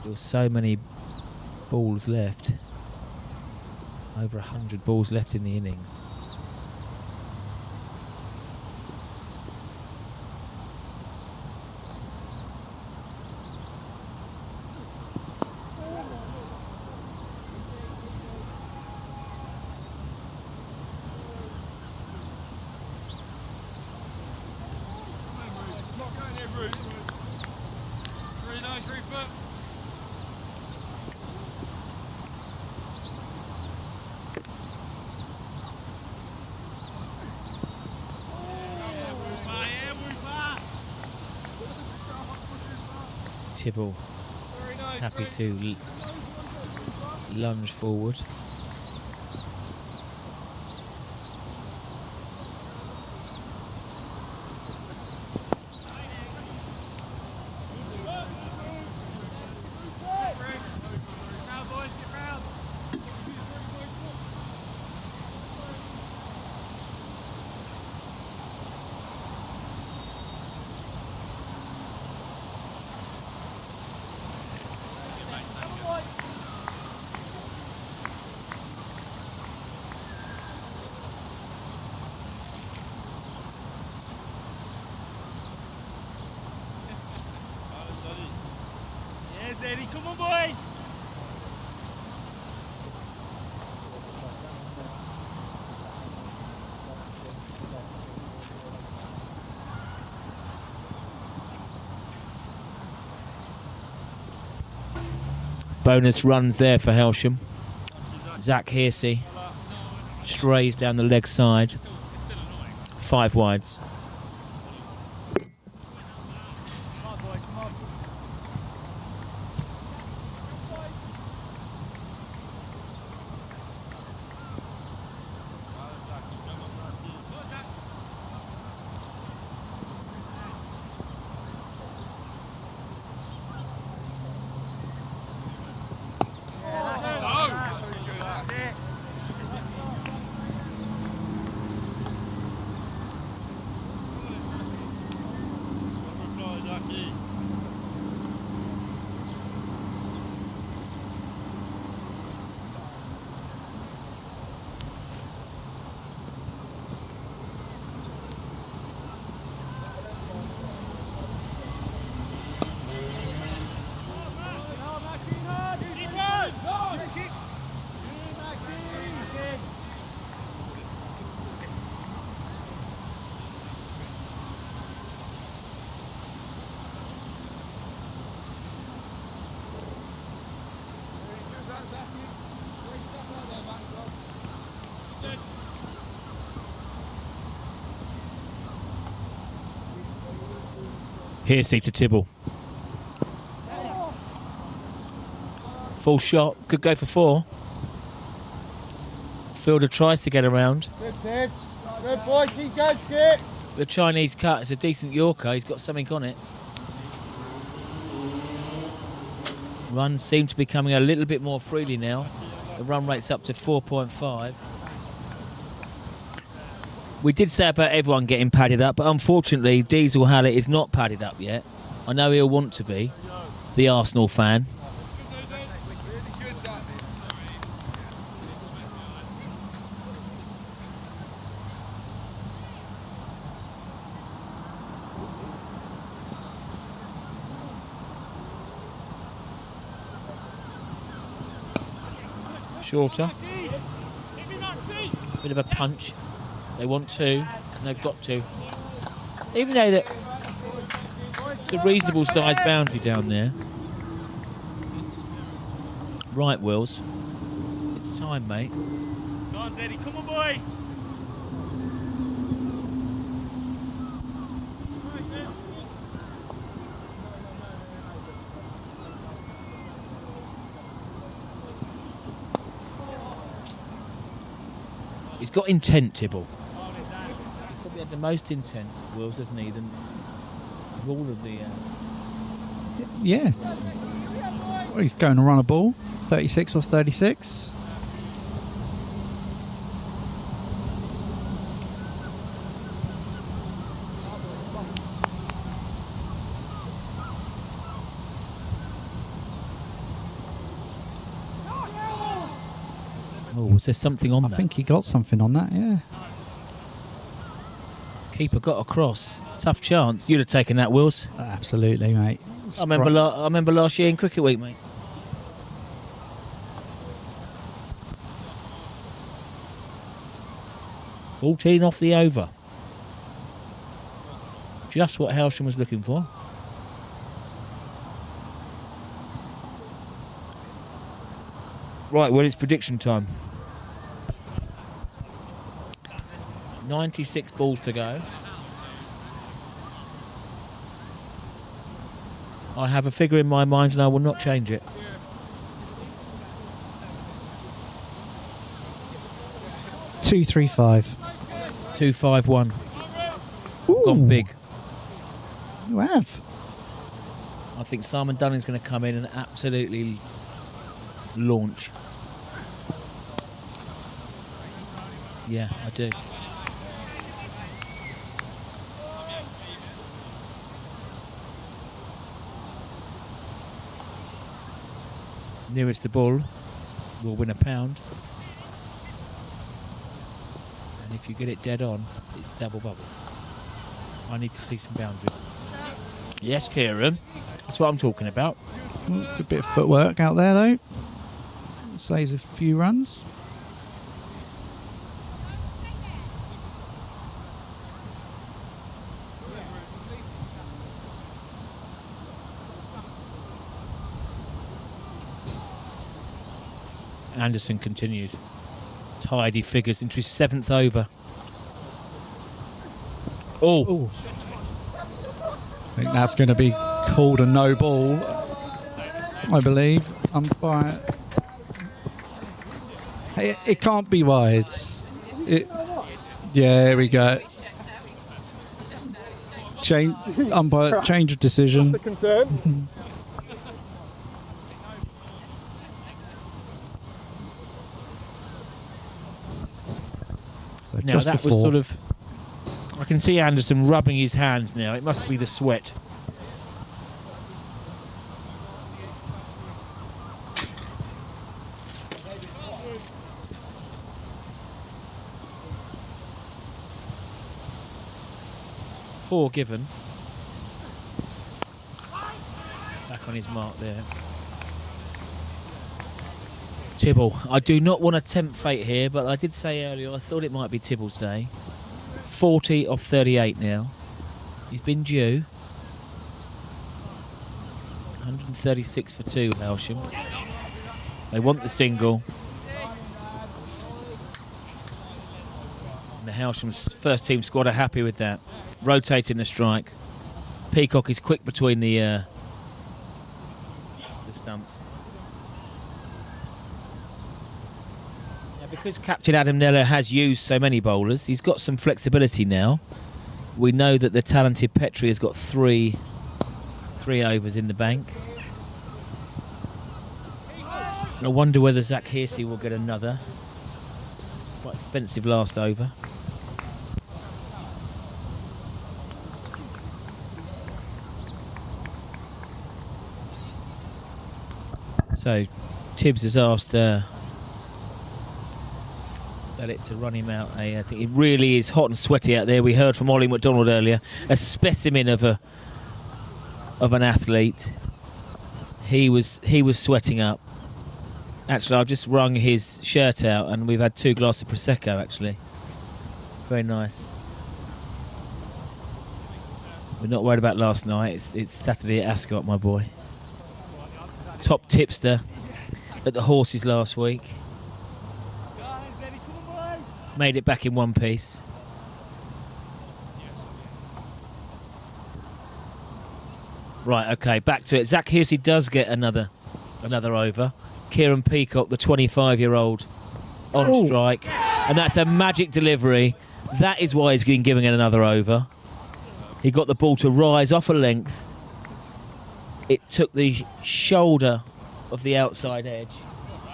A: There were so many balls left. Over 100 balls left in the innings. Tibble happy to lunge forward.
B: Yes, Eddie, come on, boy.
A: Bonus runs there for Hailsham. Zach Hearsey strays down the leg side. 5 wides. Hearsey to Tibble. Full shot, could go for 4. Fielder tries to get around.
B: Good, Tibbs. Good boy, keep going, Skip.
A: The Chinese cut, it's a decent Yorker, he's got something on it. Runs seem to be coming a little bit more freely now. The run rate's up to 4.5. We did say about everyone getting padded up, but unfortunately Diesel Hallett is not padded up yet. I know he'll want to be, the Arsenal fan. Shorter. Bit of a punch. They want 2, and they've got 2. Even though that it's a reasonable sized boundary down there. Right, Wills. It's time, mate.
B: Go on, Zeddy, come on, boy.
A: He's got intent, Tibble. He's probably had the most intent, Wills, hasn't he, than of all of the...
G: Yeah. Well, he's going to run a ball. 36 or 36.
A: Oh, was there something on that?
G: I think he got something on that, yeah.
A: Keeper got across. Tough chance. You'd have taken that, Wills.
G: Absolutely, mate.
A: I remember last year in Cricket Week, mate. $14 off the over. Just what Hailsham was looking for. Right, well, it's prediction time. 96 balls to go. I have a figure in my mind and I will not change it.
G: $235.
A: 251.
G: Ooh,
A: Gone big.
G: You have.
A: I think Simon Dunning's going to come in and absolutely launch. Yeah, I do. Nearest the ball will win £1. And if you get it dead on, it's double bubble. I need to see some boundaries. Yes, Kieran. That's what I'm talking about.
G: A bit of footwork out there, though. Saves a few runs.
A: Anderson continues. Tidy figures into his 7th over. Oh.
G: I think that's going to be called a no ball, I believe. Umpire. Hey, it can't be wide. Yeah, here we go. Umpire change of decision.
B: That's a concern.
G: So
A: Now
G: just
A: that
G: a
A: was
G: 4.
A: sort of... I can see Anderson rubbing his hands now. It must be the sweat. Four given. Back on his mark there. Tibble. I do not want to tempt fate here, but I did say earlier I thought it might be Tibble's day. 40 off 38 now. He's been due. 136 for 2, Hailsham. They want the single. And the Hailsham's first team squad are happy with that. Rotating the strike. Peacock is quick between the stumps. Because Captain Adam Neller has used so many bowlers, he's got some flexibility now. We know that the talented Petrie has got three overs in the bank. And I wonder whether Zach Hearsey will get another. Quite expensive last over. So Tibbs has asked it to run him out. I think it really is hot and sweaty out there. We heard from Ollie McDonald earlier, a specimen of an athlete. He was sweating up. Actually, I've just wrung his shirt out, and we've had 2 glasses of prosecco. Actually, very nice. We're not worried about last night. It's Saturday at Ascot, my boy. Top tipster at the horses last week. Made it back in one piece. Right, okay, back to it. Zach Hearsey does get another over. Kieran Peacock, the 25-year-old, on strike. And that's a magic delivery. That is why he's been giving it another over. He got the ball to rise off a length. It took the shoulder of the outside edge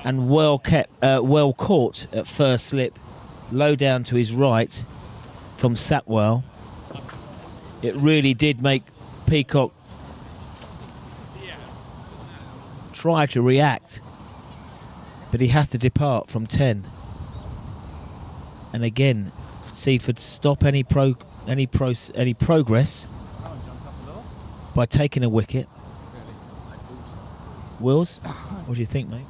A: and well caught at first slip. Low down to his right from Sapwell. It really did make Peacock try to react, but he has to depart from 10. And again, Seaford stop any progress by taking a wicket. Wills, what do you think, mate?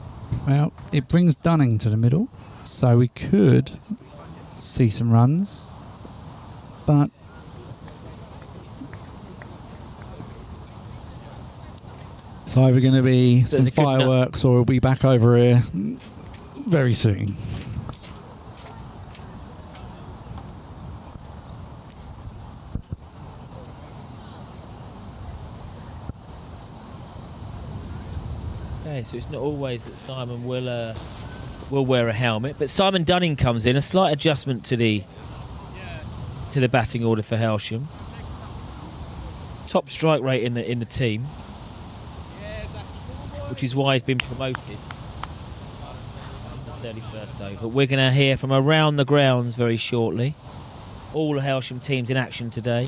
G: Well, it brings Dunning to the middle, so we could see some runs, but it's either going to be some fireworks or we'll be back over here very soon.
A: Okay, so it's not always that Simon will wear a helmet, but Simon Dunning comes in. A slight adjustment to the batting order for Hailsham. Top strike rate in the team, which is why he's been promoted in the 31st over. We're going to hear from around the grounds very shortly. All the Hailsham teams in action today.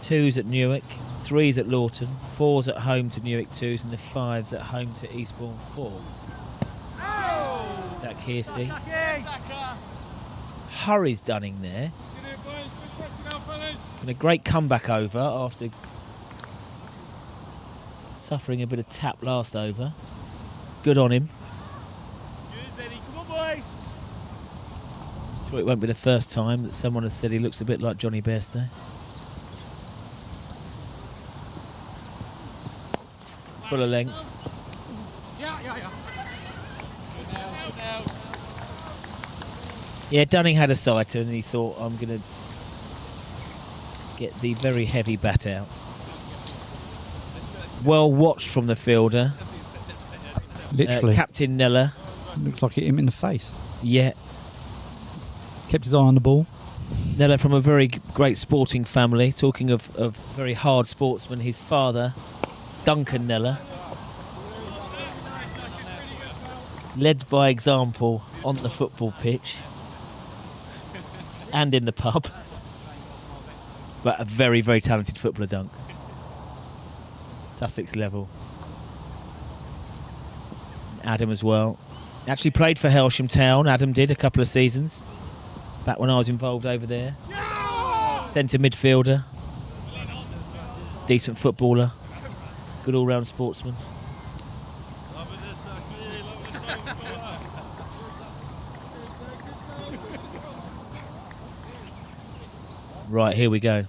A: 2s at Newark, 3s at Lawton, 4s at home to Newark 2s, and the 5s at home to Eastbourne 4s. That Kearsey. Hurries Dunning there. And a great comeback over after suffering a bit of tap last over. Good on him.
B: Good, Eddie. Come on, boys.
A: Sure it won't be the first time that someone has said he looks a bit like Johnny Bairstow. Full of length. Yeah, Dunning had a sighter and he thought, I'm going to get the very heavy bat out. Well watched from the fielder.
G: Literally.
A: Captain Neller.
G: Looks like it hit him in the face.
A: Yeah.
G: Kept his eye on the ball.
A: Neller from a very great sporting family. Talking of very hard sportsmen, his father, Duncan Neller, led by example on the football pitch and in the pub. But a very, very talented footballer, Dunk. Sussex level. Adam as well. Actually played for Hailsham Town, Adam did, a couple of seasons. Back when I was involved over there. Centre midfielder. Decent footballer. Good all-round sportsman. Right, here we go.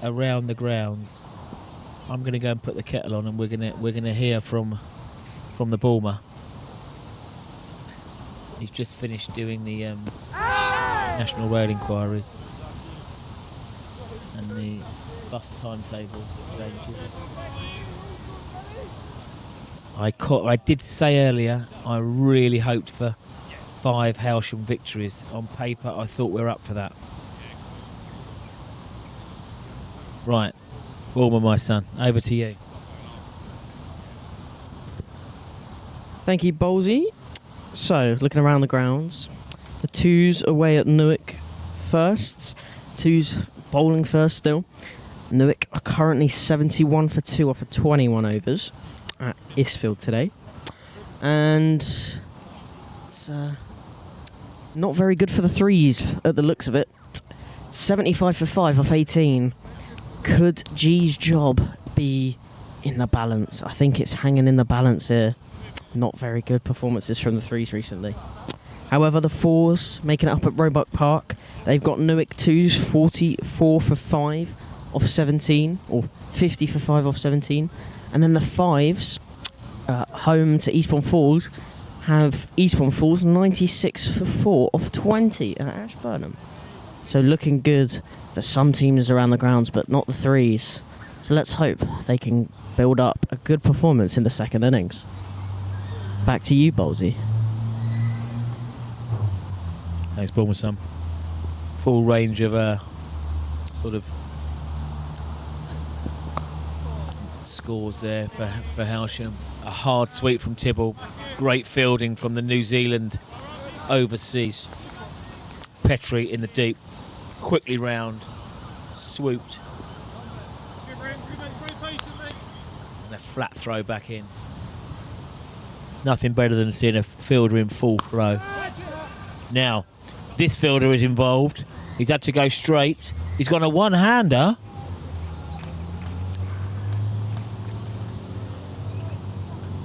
A: Around the grounds. I'm going to go and put the kettle on, and we're going to hear from the Bulmer. He's just finished doing the National Rail inquiries and the bus timetable changes. I did say earlier I really hoped for 5 Hailsham victories. On paper, I thought we were up for that. Right, Bulmer, my son, over to you.
D: Thank you, Bolsey. So, looking around the grounds, the 2s away at Newark first. 2s bowling first still. Newark are currently 71 for 2 off of 21 overs at Isfield today. And it's not very good for the 3s at the looks of it. 75 for 5 off 18. Could G's job be in the balance? I think it's hanging in the balance here. Not very good performances from the 3s recently. However, the 4s making it up at Roebuck Park. They've got Newark 2s 44 for 5 off 17, or 50 for 5 off 17. And then the 5s, home to Eastbourne Falls, have Eastbourne Falls 96 for 4 off 20 at Ashburnham. So looking good for some teams around the grounds, but not the 3s. So let's hope they can build up a good performance in the second innings. Back to you, Bolsey.
A: Thanks, Bulmer, son. Full range of sort of scores there for Hailsham. A hard sweep from Tibble. Great fielding from the New Zealand overseas. Petrie in the deep. Quickly round. Swooped. And a flat throw back in. Nothing better than seeing a fielder in full throw. Now, this fielder is involved. He's had to go straight. He's got a one-hander.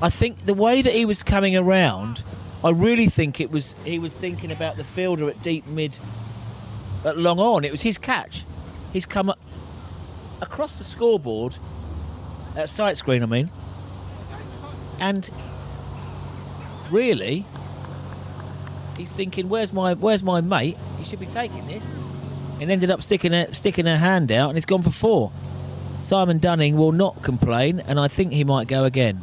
A: I think the way that he was coming around, I really think he was thinking about the fielder at deep mid, at long on. It was his catch. He's come across the scoreboard, at sight screen, I mean, and really, he's thinking, "Where's my mate? He should be taking this," and ended up sticking a hand out, and he's gone for 4. Simon Dunning will not complain, and I think he might go again.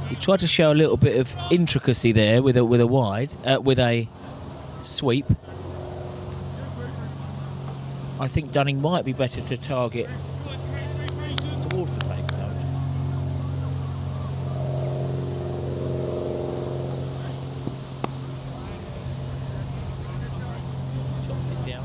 A: He tried to show a little bit of intricacy there with a wide, with a sweep. I think Dunning might be better to target towards the tape though. Chops it down.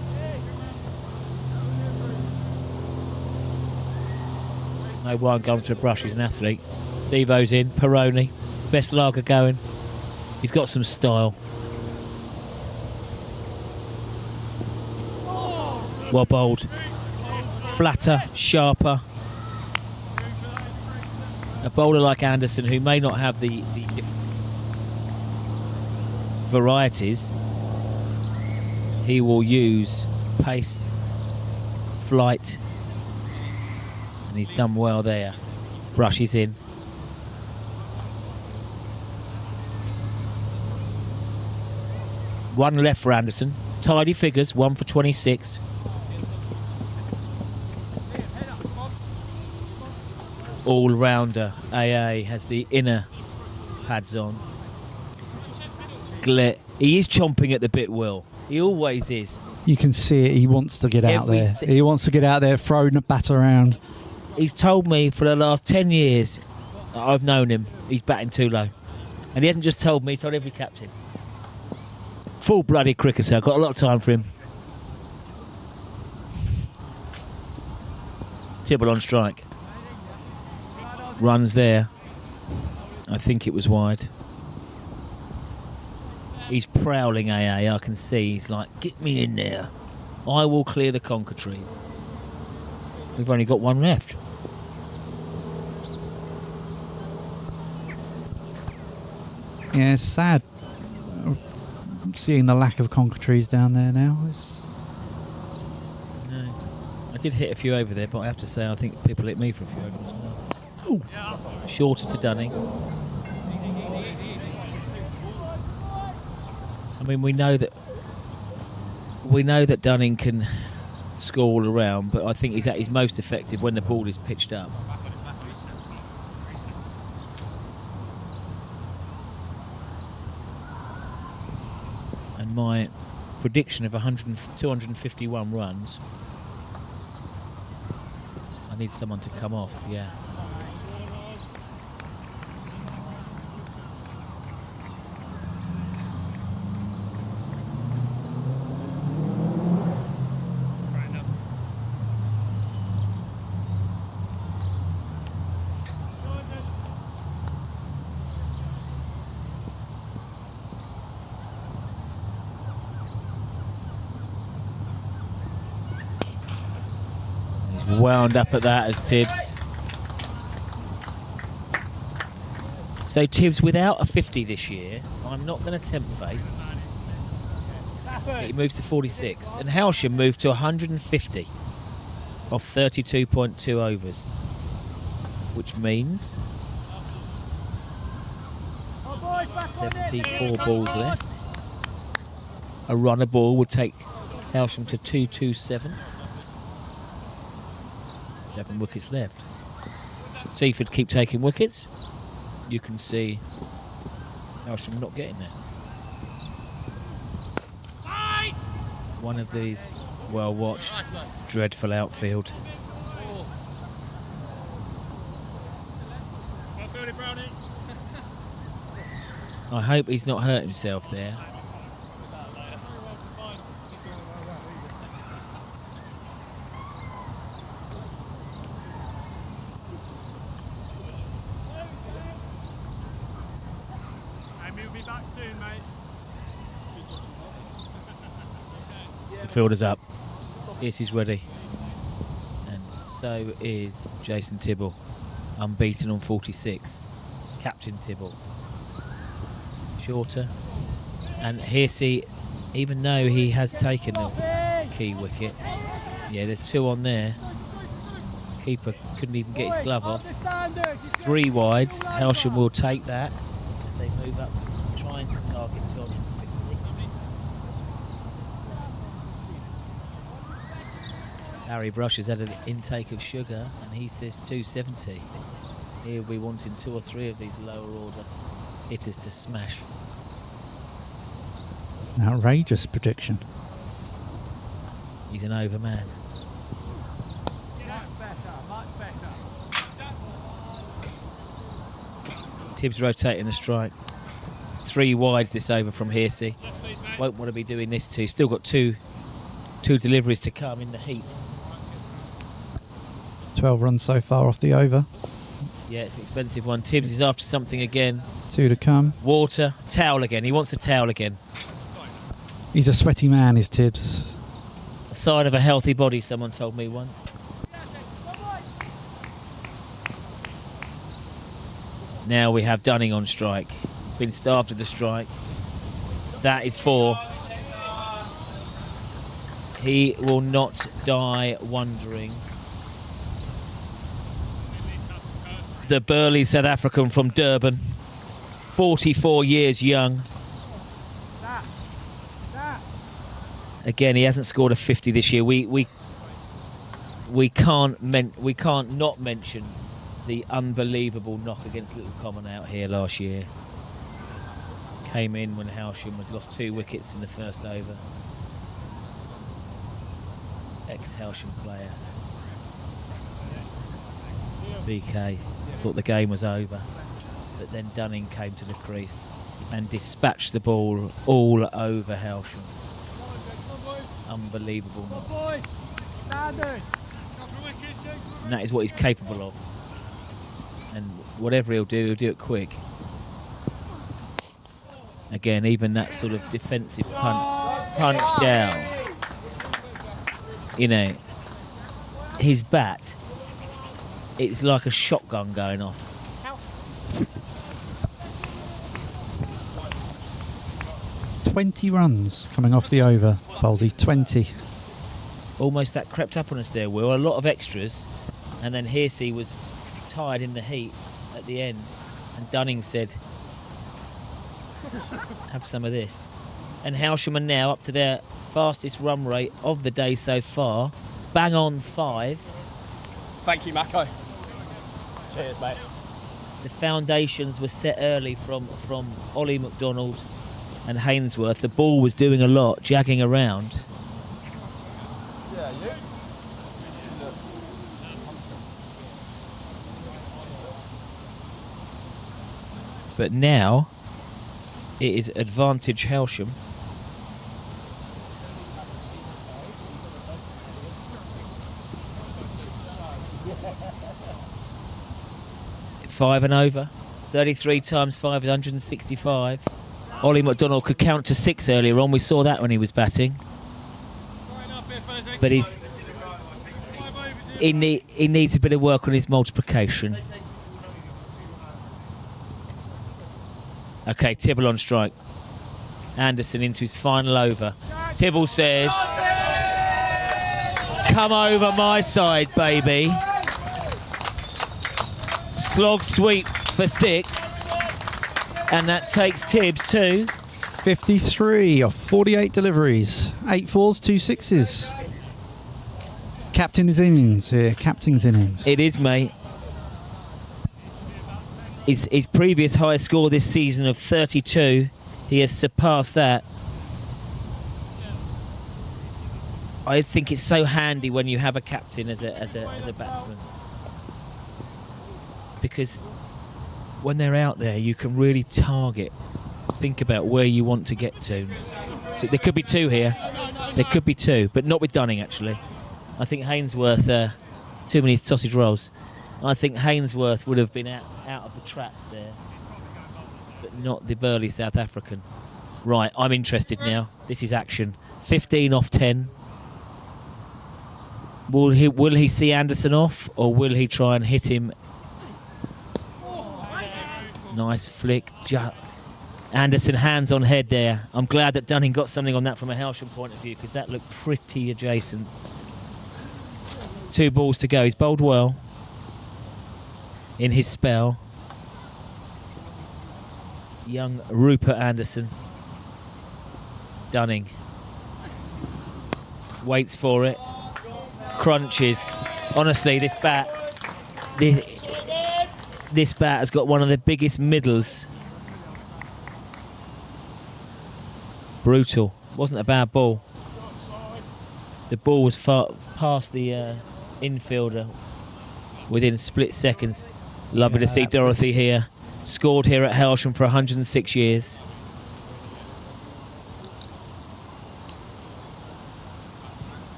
A: No one going for a brush, he's an athlete. Steve-O's in, Peroni, best lager going. He's got some style. Well bowled. Flatter, sharper. A bowler like Anderson, who may not have the varieties, he will use pace, flight, and he's done well there. Brushes in. One left for Anderson. Tidy figures, 1 for 26. All-rounder. AA has the inner pads on. He is chomping at the bit, Will. He always is.
G: You can see it. He wants to get out there. He wants to get out there, throwing the bat around.
A: He's told me for the last 10 years I've known him, he's batting too low. And he hasn't just told me, he's told every captain. Full-blooded cricketer. Got a lot of time for him. Tibble on strike. Runs there. I think it was wide. He's prowling AA, I can see. He's like, get me in there. I will clear the conker trees. We've only got one left.
G: Yeah, it's sad. Seeing the lack of conker trees down there now.
A: No. I did hit a few over there, but I have to say I think people hit me for a few over as well. Ooh. Shorter to Dunning. I mean, we know that Dunning can score all around, but I think he's at his most effective when the ball is pitched up. And my prediction of 251 runs, I need someone to come off, yeah. Wound up at that as Tibbs. So Tibbs without a 50 this year, I'm not going to tempt fate. He moves to 46. And Hailsham moved to 150 off 32.2 overs. Which means 74 balls left. A runner ball would take Hailsham to 227. 7 wickets left. Seaford keep taking wickets. You can see Hailsham not getting there. One of these well watched, dreadful outfield. I hope he's not hurt himself there. The fielder's up. Yes, he's ready. And so is Jason Tibble, unbeaten on 46. Captain Tibble. Shorter. And Hearsey, even though he has taken the key wicket, yeah, there's 2 on there. Keeper couldn't even get his glove off. 3 wides. Hailsham will take that as they move up, trying to target 250. Barry Brush has had an intake of sugar and he says 270. He'll be wanting 2 or 3 of these lower order hitters to smash.
G: It's an outrageous prediction.
A: He's an overman.
C: Much better.
A: Tibbs rotating the strike. 3 wides this over from Hearsey. Won't want to be doing this too. Still got two deliveries to come in the heat.
G: 12 runs so far off the over.
A: Yeah, it's an expensive one. Tibbs is after something again.
G: 2 to come.
A: Water. Towel again. He wants the towel again.
G: He's a sweaty man, is Tibbs.
A: A sign of a healthy body, someone told me once. Now we have Dunning on strike. He's been starved of the strike. That is 4. He will not die wondering. The burly South African from Durban, 44 years young. Again, he hasn't scored a 50 this year. We can't not mention the unbelievable knock against Little Common out here last year. Came in when Hailsham had lost 2 wickets in the first over. Ex-Hailsham player. BK thought the game was over, but then Dunning came to the crease and dispatched the ball all over Hailsham. Unbelievable knock. And that is what he's capable of. And whatever he'll do it quick. Again, even that sort of defensive punch down. You know, his bat, it's like a shotgun going off.
G: 20 runs coming off the over, Bolsey, 20.
A: Almost that crept up on us there, Will. A lot of extras. And then Hearsey was tired in the heat at the end. And Dunning said, have some of this. And Hailsham are now up to their fastest run rate of the day so far. Bang on 5.
E: Thank you, Mako. Cheers, mate.
A: The foundations were set early from Ollie McDonald and Hainsworth. The ball was doing a lot, jagging around.
E: Yeah, you?
A: But now it is advantage Hailsham. Five and over. 33 times 5 is 165. Ollie McDonald could count to 6 earlier on. We saw that when he was batting. But he needs a bit of work on his multiplication. Okay, Tibble on strike. Anderson into his final over. Tibble says, come over my side, baby. Slog sweep for 6. And that takes Tibbs to
G: 53 of 48 deliveries. 8 4s, 2 6s. Captain's innings here, captain's innings.
A: It is, mate. His previous highest score this season of 32, he has surpassed that. I think it's so handy when you have a captain as a batsman, because when they're out there, you can really target. Think about where you want to get to. So there could be 2 here. There could be 2, but not with Dunning, actually. I think Hainsworth, too many sausage rolls. I think Hainsworth would have been out of the traps there, but not the burly South African. Right, I'm interested now. This is action. 15 off 10. Will he see Anderson off, or will he try and hit him? Nice flick. Anderson hands on head there. I'm glad that Dunning got something on that from a Hailsham point of view, because that looked pretty adjacent. 2 balls to go. He's bowled well in his spell. Young Rupert Anderson. Dunning waits for it. crunches. Honestly, this bat has got one of the biggest middles. Brutal. Wasn't a bad ball. The ball was far past the infielder within split seconds. Lovely to see Dorothy here. Scored here at Hailsham for 106 years.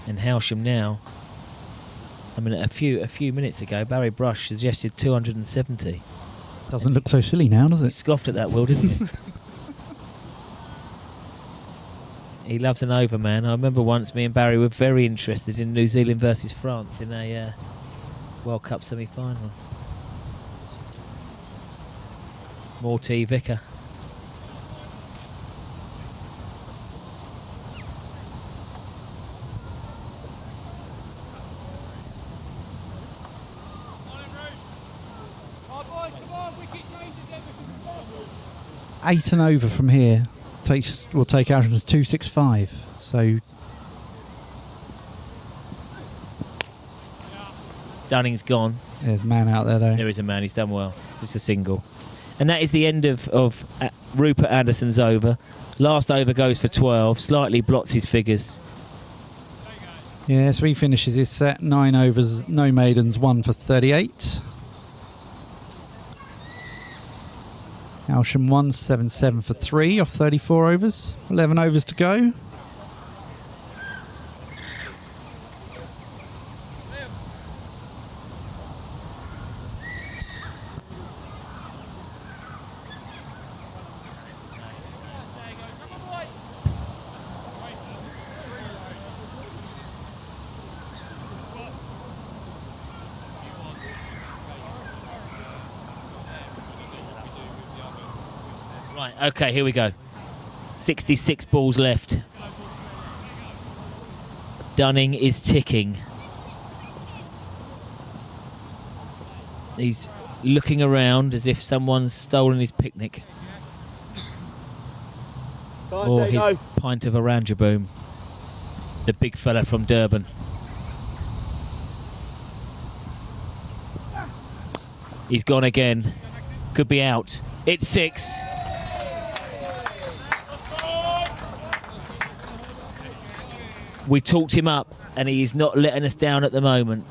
A: And Hailsham now, I mean, a few minutes ago, Barry Brush suggested 270.
G: Doesn't look so silly now, does it?
A: Scoffed at that, Will, didn't he? He loves an over, man. I remember once me and Barry were very interested in New Zealand versus France in a World Cup semi-final. Morty Vicar.
G: Eight and over from here will take Hailsham to 265. So
A: Dunning's gone.
G: there's a man out there though.
A: There is a man. He's done well. It's just a single. And that is the end of Rupert Anderson's over. Last over goes for 12. Slightly blots his figures.
G: Yeah, so he finishes his set. 9 overs, no maidens, 1 for 38. Hailsham 177 for 3 off 34 overs. 11 overs to go.
A: Right, okay, here we go. 66 balls left. Dunning is ticking. He's looking around as if someone's stolen his picnic. Or his pint of Oranjeboom. The big fella from Durban. He's gone again. Could be out. It's 6. We talked him up and he is not letting us down at the moment.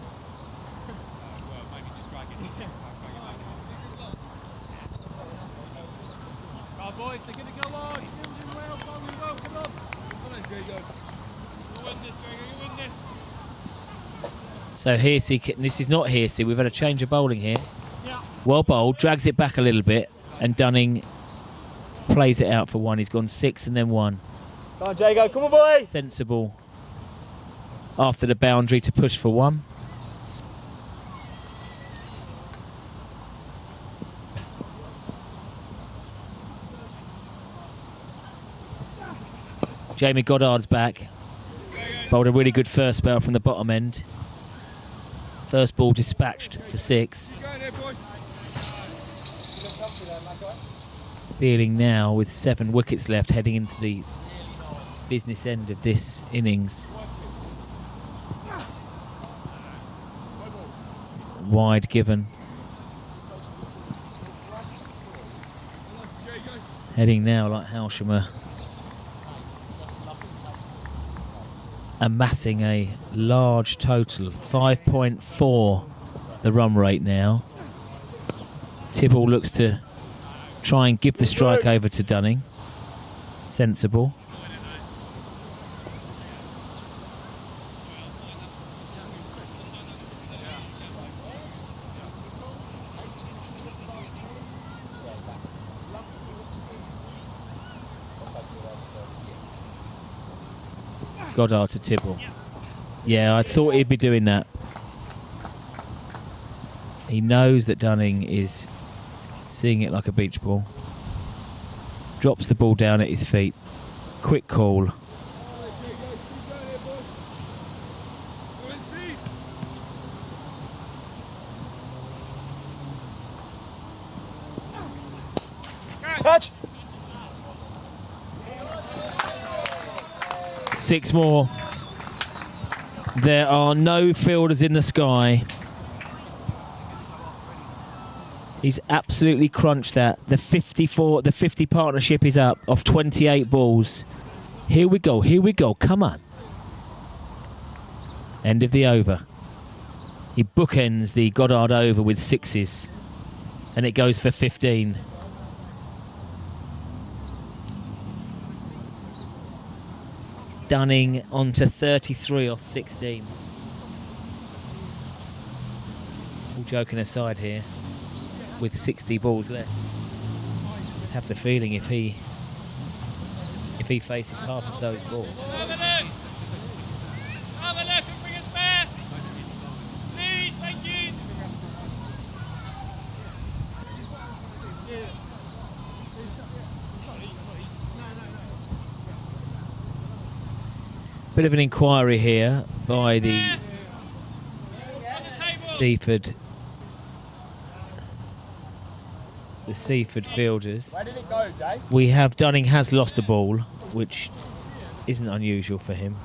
A: So Hearsey, this is not Hearsey, we've had a change of bowling here. Well bowled, drags it back a little bit, and Dunning plays it out for 1. He's gone 6 and then 1.
B: Come on, Jago, come on, boy!
A: Sensible after the boundary to push for 1. Jamie Goddard's back. Bowled a really good first spell from the bottom end. First ball dispatched for 6. Feeling now with 7 wickets left heading into the business end of this innings. Wide given. Heading now like Hailsham are amassing a large total. 5.4 the run rate now. Tibble looks to try and give the strike over to Dunning. Sensible. Goddard to Tibble. Yeah, I thought he'd be doing that. He knows that Dunning is seeing it like a beach ball. Drops the ball down at his feet. Quick call.
B: Catch!
A: 6 more. There are no fielders in the sky. He's absolutely crunched that. The 50 partnership is up off 28 balls. Here we go, come on. End of the over. He bookends the Goddard over with sixes, and it goes for 15. Dunning onto 33 off 16. All joking aside here, with 60 balls left, I have the feeling if he faces half of those balls.
C: Have a look and bring us back. Please, thank you.
A: Bit of an inquiry here by the Seaford. The Seaford fielders.
E: Where did it go, Jay?
A: We have Dunning has lost a ball, which isn't unusual for him.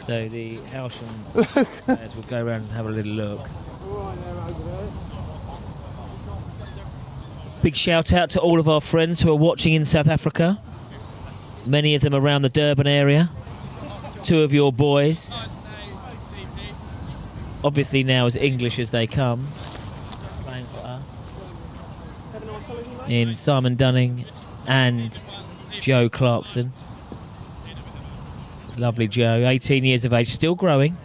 A: So the Hailsham players will go around and have a little look. Big shout out to all of our friends who are watching in South Africa. Many of them around the Durban area. Two of your boys, obviously now as English as they come, playing for us. In Simon Dunning and Joe Clarkson. Lovely Joe, 18 years of age, still growing.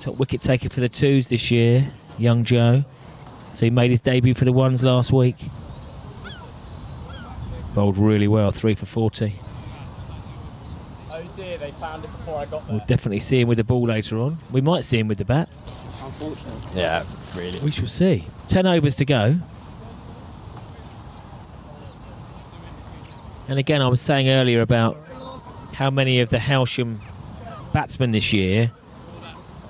A: Top wicket taker for the twos this year, young Joe. So he made his debut for the ones last week. Bowled really well, 3 for 40.
E: Oh dear, they found it before I got there.
A: We'll definitely see him with the ball later on. We might see him with the bat.
E: It's unfortunate.
B: Yeah, really.
A: We shall see. 10 overs to go. And again, I was saying earlier about how many of the Hailsham batsmen this year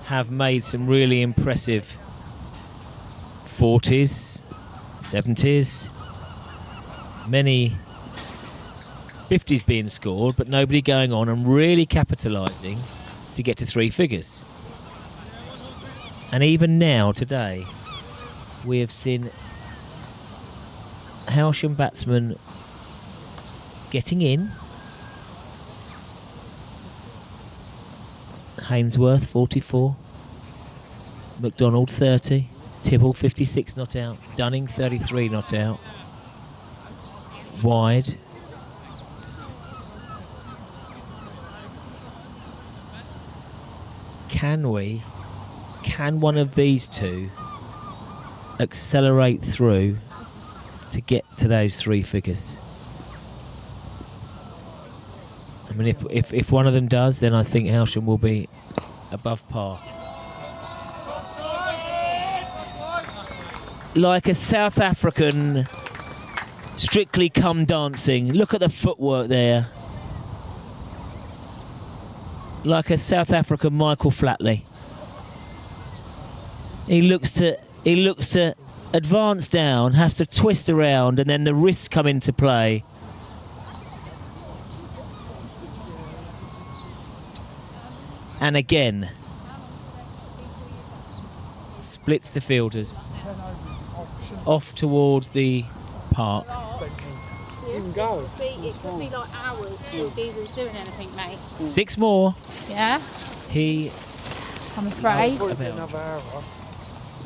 A: have made some really impressive 40s, 70s, many 50s being scored, but nobody going on and really capitalising to get to 3 figures. And even now, today, we have seen Hailsham batsmen getting in. Hainsworth 44, McDonald 30, Tibble 56 not out, Dunning 33 not out, wide. Can one of these two accelerate through to get to those 3 figures? I mean, if one of them does, then I think Hailsham will be above par. Like a South African Strictly Come Dancing. Look at the footwork there. Like a South African Michael Flatley. He looks to advance down, has to twist around, and then the wrists come into play. And again, splits the fielders off towards the park.
H: It could be like hours till Diesel's doing anything, mate.
A: 6 more.
H: Yeah? I'm afraid.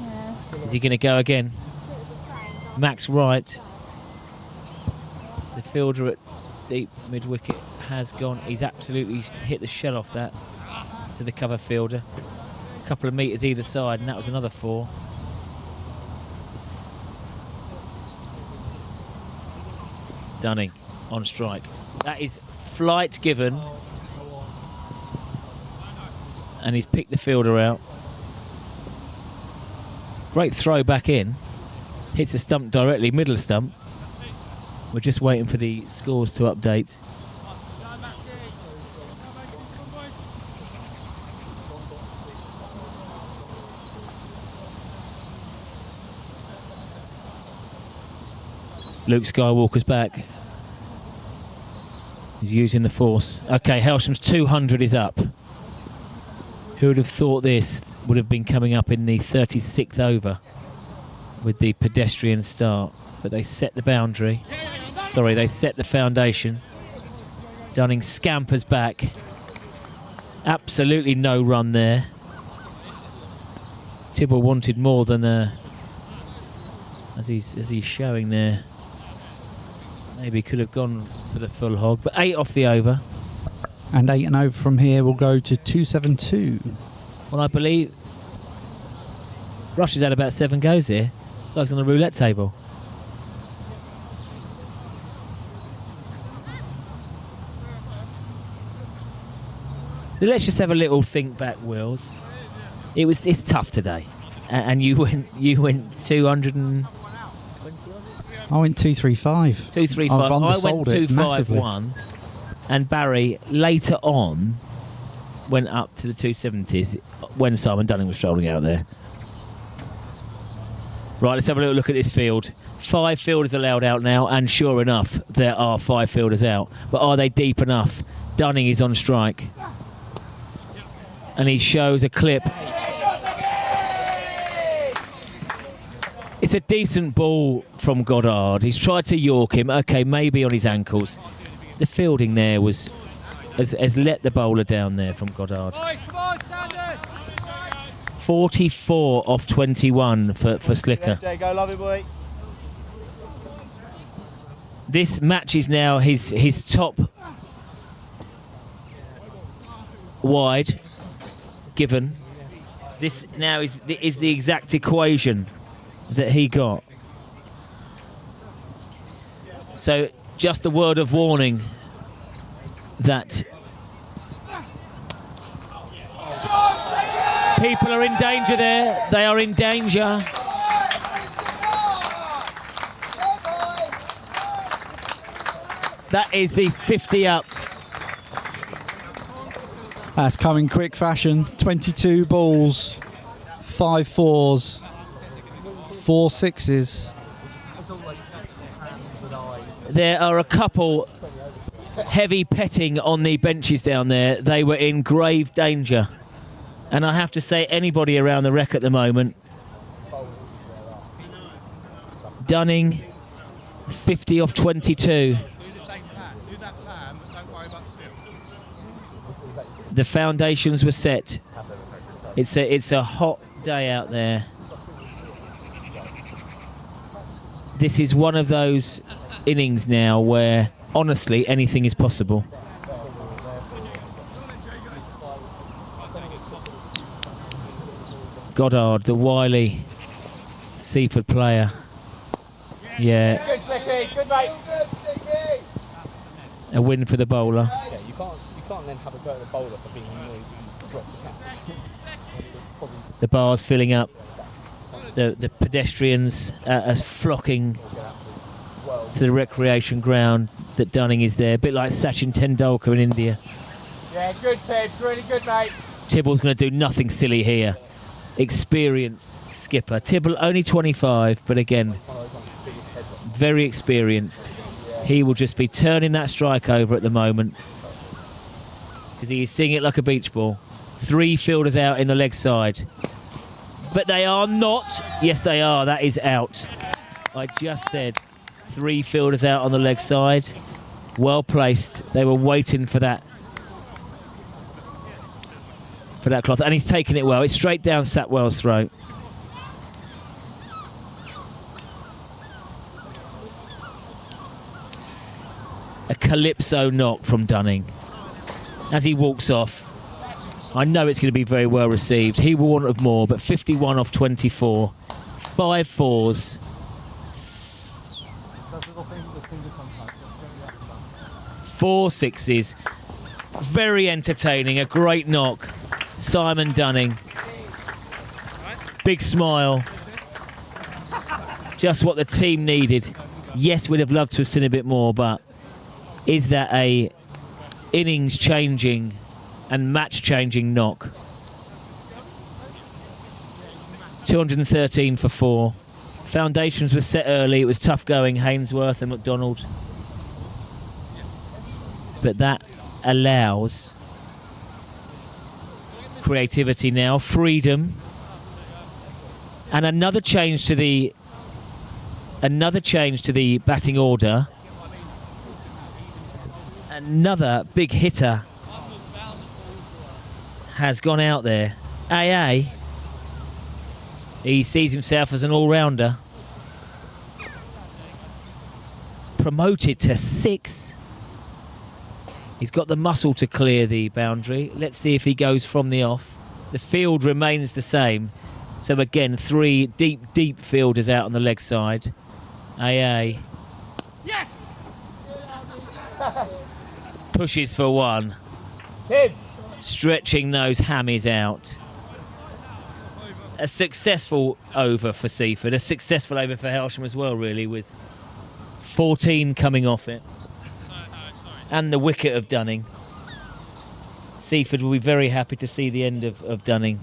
H: Yeah.
A: Is he going to go again? Max Wright, the fielder at deep mid-wicket, has gone. He's absolutely hit the shell off that to the cover fielder. A couple of metres either side, and that was another 4. Dunning on strike. That is flight given. And he's picked the fielder out. Great throw back in. Hits the stump directly, middle stump. We're just waiting for the scores to update. Luke Skywalker's back. He's using the force. Okay, Hailsham's 200 is up. Who would have thought this would have been coming up in the 36th over with the pedestrian start? But they set the boundary. Sorry, they set the foundation. Dunning scampers back. Absolutely no run there. Tibble wanted more than as he's showing there. Maybe could have gone for the full hog, but 8 off the over.
G: And 8 and over from here will go to 272.
A: Well, I believe Rush has had about 7 goes there. Like on the roulette table. So let's just have a little think back, Wills. It's tough today, and you went 200 and.
G: I went 235.
A: 235. I went 251, and Barry later on went up to the 270s when Simon Dunning was strolling out there. Right, let's have a little look at this field. 5 fielders allowed out now, and sure enough, there are 5 fielders out. But are they deep enough? Dunning is on strike, and he shows a clip. It's a decent ball from Goddard. He's tried to york him. Okay, maybe on his ankles. The fielding there has let the bowler down there from Goddard. 44 off 21 for Slicker.
B: Jay, go, love it, boy.
A: This matches now his top wide given. This now is the exact equation that he got. So just a word of warning that people are in danger there. They are in danger. That is the 50 up.
G: That's coming quick fashion. 22 balls, 5 fours, 4 sixes.
A: There are a couple heavy petting on the benches down there. They were in grave danger. And I have to say, anybody around the wreck at the moment. Dunning, 50 off 22. The foundations were set. It's a hot day out there. This is one of those innings now where, honestly, anything is possible. Goddard, the wily Seaford player. Yeah.
B: Good, Slicky. Good, mate.
A: A win for the bowler.
E: Yeah, you can't then have a go at the bowler for being annoyed and drop the catch.
A: The bar's filling up. The pedestrians are flocking to the recreation ground that Dunning is there. A bit like Sachin Tendulkar in India.
B: Yeah, good, Tibbs. Really good, mate.
A: Tibble's going to do nothing silly here. Experienced skipper. Tibble only 25, but again, very experienced. He will just be turning that strike over at the moment because he's seeing it like a beach ball. 3 fielders out in the leg side. But they are not. Yes, they are. That is out. I just said 3 fielders out on the leg side. Well placed. They were waiting for that cloth. And he's taken it well. It's straight down Satwell's throat. A calypso knock from Dunning. As he walks off, I know it's going to be very well received. He will want of more, but 51 off 24. 5 fours. 4 sixes. Very entertaining. A great knock. Simon Dunning. Big smile. Just what the team needed. Yes, we'd have loved to have seen a bit more, but is that a innings-changing and match-changing knock? 213 for 4. Foundations were set early. It was tough going, Hainsworth and McDonald. But that allows creativity now, freedom, and another change to the batting order. Another big hitter has gone out there. AA, he sees himself as an all-rounder. Promoted to 6. He's got the muscle to clear the boundary. Let's see if he goes from the off. The field remains the same. So again, 3 deep fielders out on the leg side. AA.
C: Yes!
A: Pushes for 1.
C: Tim!
A: Stretching those hammies out. A successful over for Seaford. A successful over for Hailsham as well, really, with 14 coming off it. And the wicket of Dunning. Seaford will be very happy to see the end of Dunning.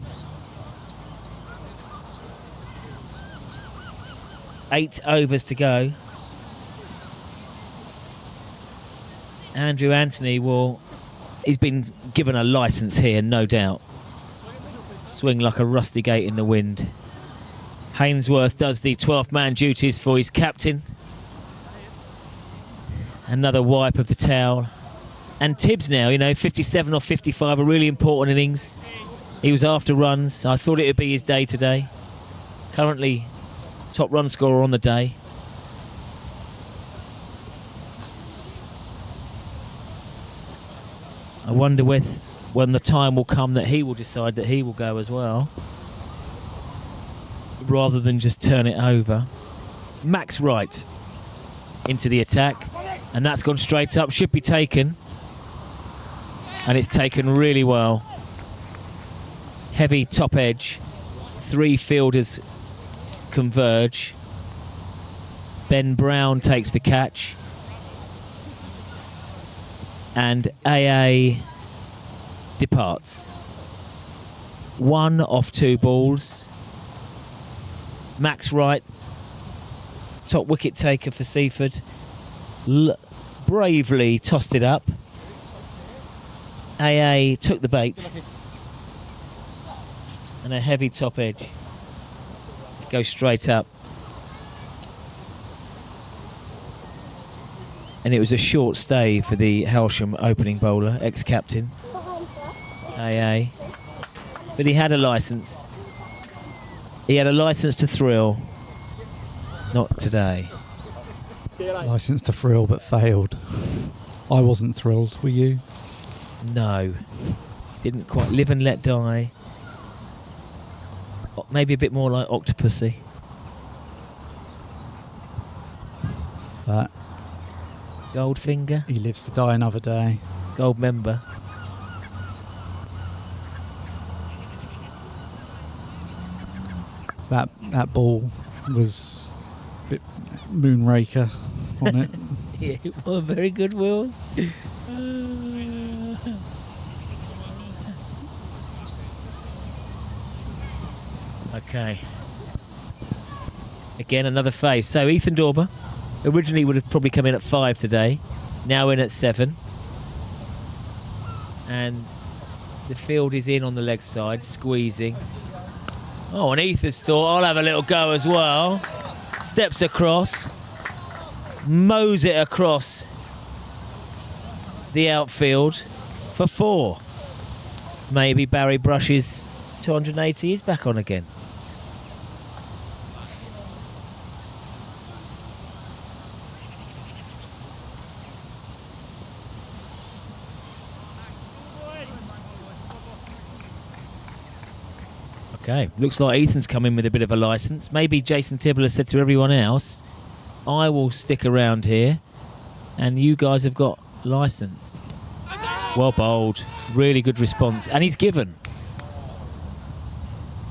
A: 8 overs to go. Andrew Anthony he's been given a licence here, no doubt. Swing like a rusty gate in the wind. Hainsworth does the 12th man duties for his captain. Another wipe of the towel. And Tibbs now, 57 off 55, a really important innings. He was after runs. I thought it would be his day today. Currently top run scorer on the day. I wonder when the time will come that he will decide that he will go as well, rather than just turn it over. Max Wright into the attack, and that's gone straight up. Should be taken, and it's taken really well. Heavy top edge. 3 fielders converge. Ben Brown takes the catch. And AA departs. 1 off 2 balls. Max Wright, top wicket taker for Seaford, bravely tossed it up. AA took the bait. And a heavy top edge. Goes straight up. And it was a short stay for the Hailsham opening bowler, ex-captain, AA. But he had a licence. He had a licence to thrill. Not today.
G: Licence to thrill, but failed. I wasn't thrilled, were you?
A: No. Didn't quite live and let die. Maybe a bit more like Octopussy.
G: But
A: Goldfinger.
G: he lives to die another day.
A: Gold member.
G: That ball was a bit moonraker on it.
A: Yeah, well, very good, Wills. Okay. Again, another phase. So Ethan Dorber originally would have probably come in at 5 today. Now in at 7. And the field is in on the leg side, squeezing. Oh, and Ethan's thought, I'll have a little go as well. Steps across. Mows it across the outfield for 4. Maybe Barry Brush's 280 is back on again. Okay, looks like Ethan's come in with a bit of a licence. Maybe Jason Tibble has said to everyone else, I will stick around here and you guys have got licence. Well bowled, really good response, and he's given.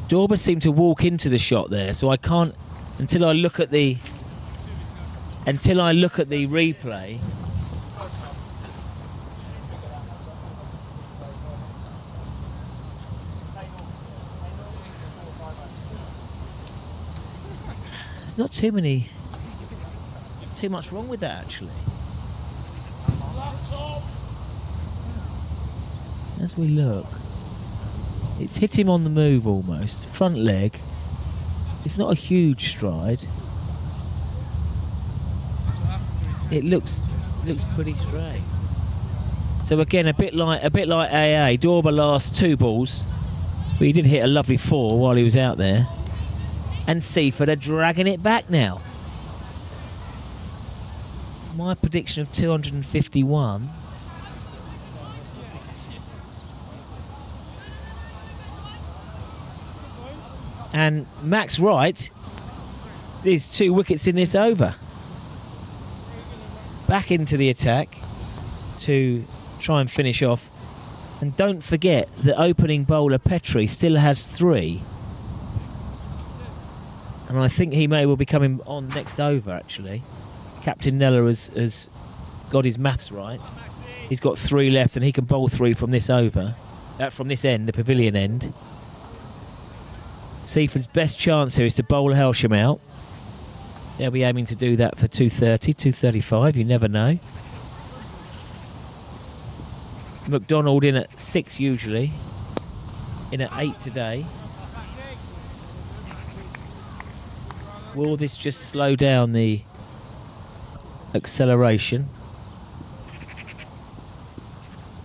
A: Dorber seemed to walk into the shot there, so I can't, until I look at the replay. There's not too much wrong with that actually. As we look, it's hit him on the move almost. Front leg. It's not a huge stride. It looks pretty straight. So again, a bit like AA. Dorber last 2 balls, but he did hit a lovely 4 while he was out there. And Seaford are dragging it back now. My prediction of 251. And Max Wright, there's 2 wickets in this over. Back into the attack to try and finish off. And don't forget the opening bowler Petrie still has 3. And I think he may well be coming on next over actually. Captain Nella has got his maths right. He's got 3 left and he can bowl 3 from this over. From this end, the pavilion end. Seaford's best chance here is to bowl Hailsham out. They'll be aiming to do that for 230, 235, you never know. McDonald in at 6 usually. In at 8 today. Will this just slow down the acceleration?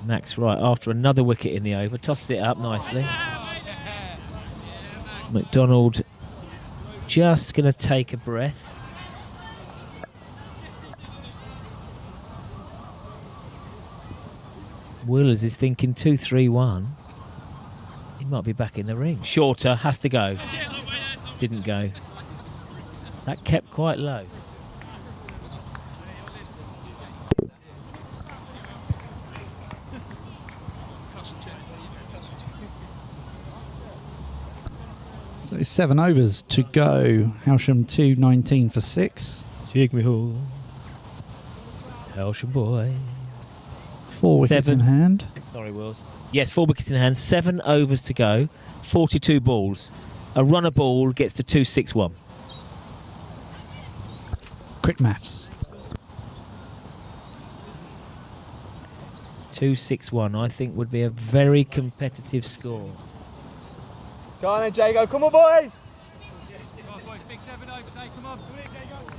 A: Max Wright after another wicket in the over, tosses it up nicely. McDonald just going to take a breath. Willers is thinking 2-3-1. He might be back in the ring. Shorter, has to go. Didn't go. That kept quite low.
G: So 7 overs to go. Hailsham 219 for 6.
A: Take me home, Hailsham boy.
G: 4 wickets in hand.
A: Sorry, Wills. Yes, 4 wickets in hand. 7 overs to go. 42 balls. A runner ball gets to 261.
G: Quick maths.
A: 261, I think, would be a very competitive score.
B: Go on then, Jago. Come on, boys.
C: Come on, boys. Big 7 over, Dave. Come on. Do it, Jago.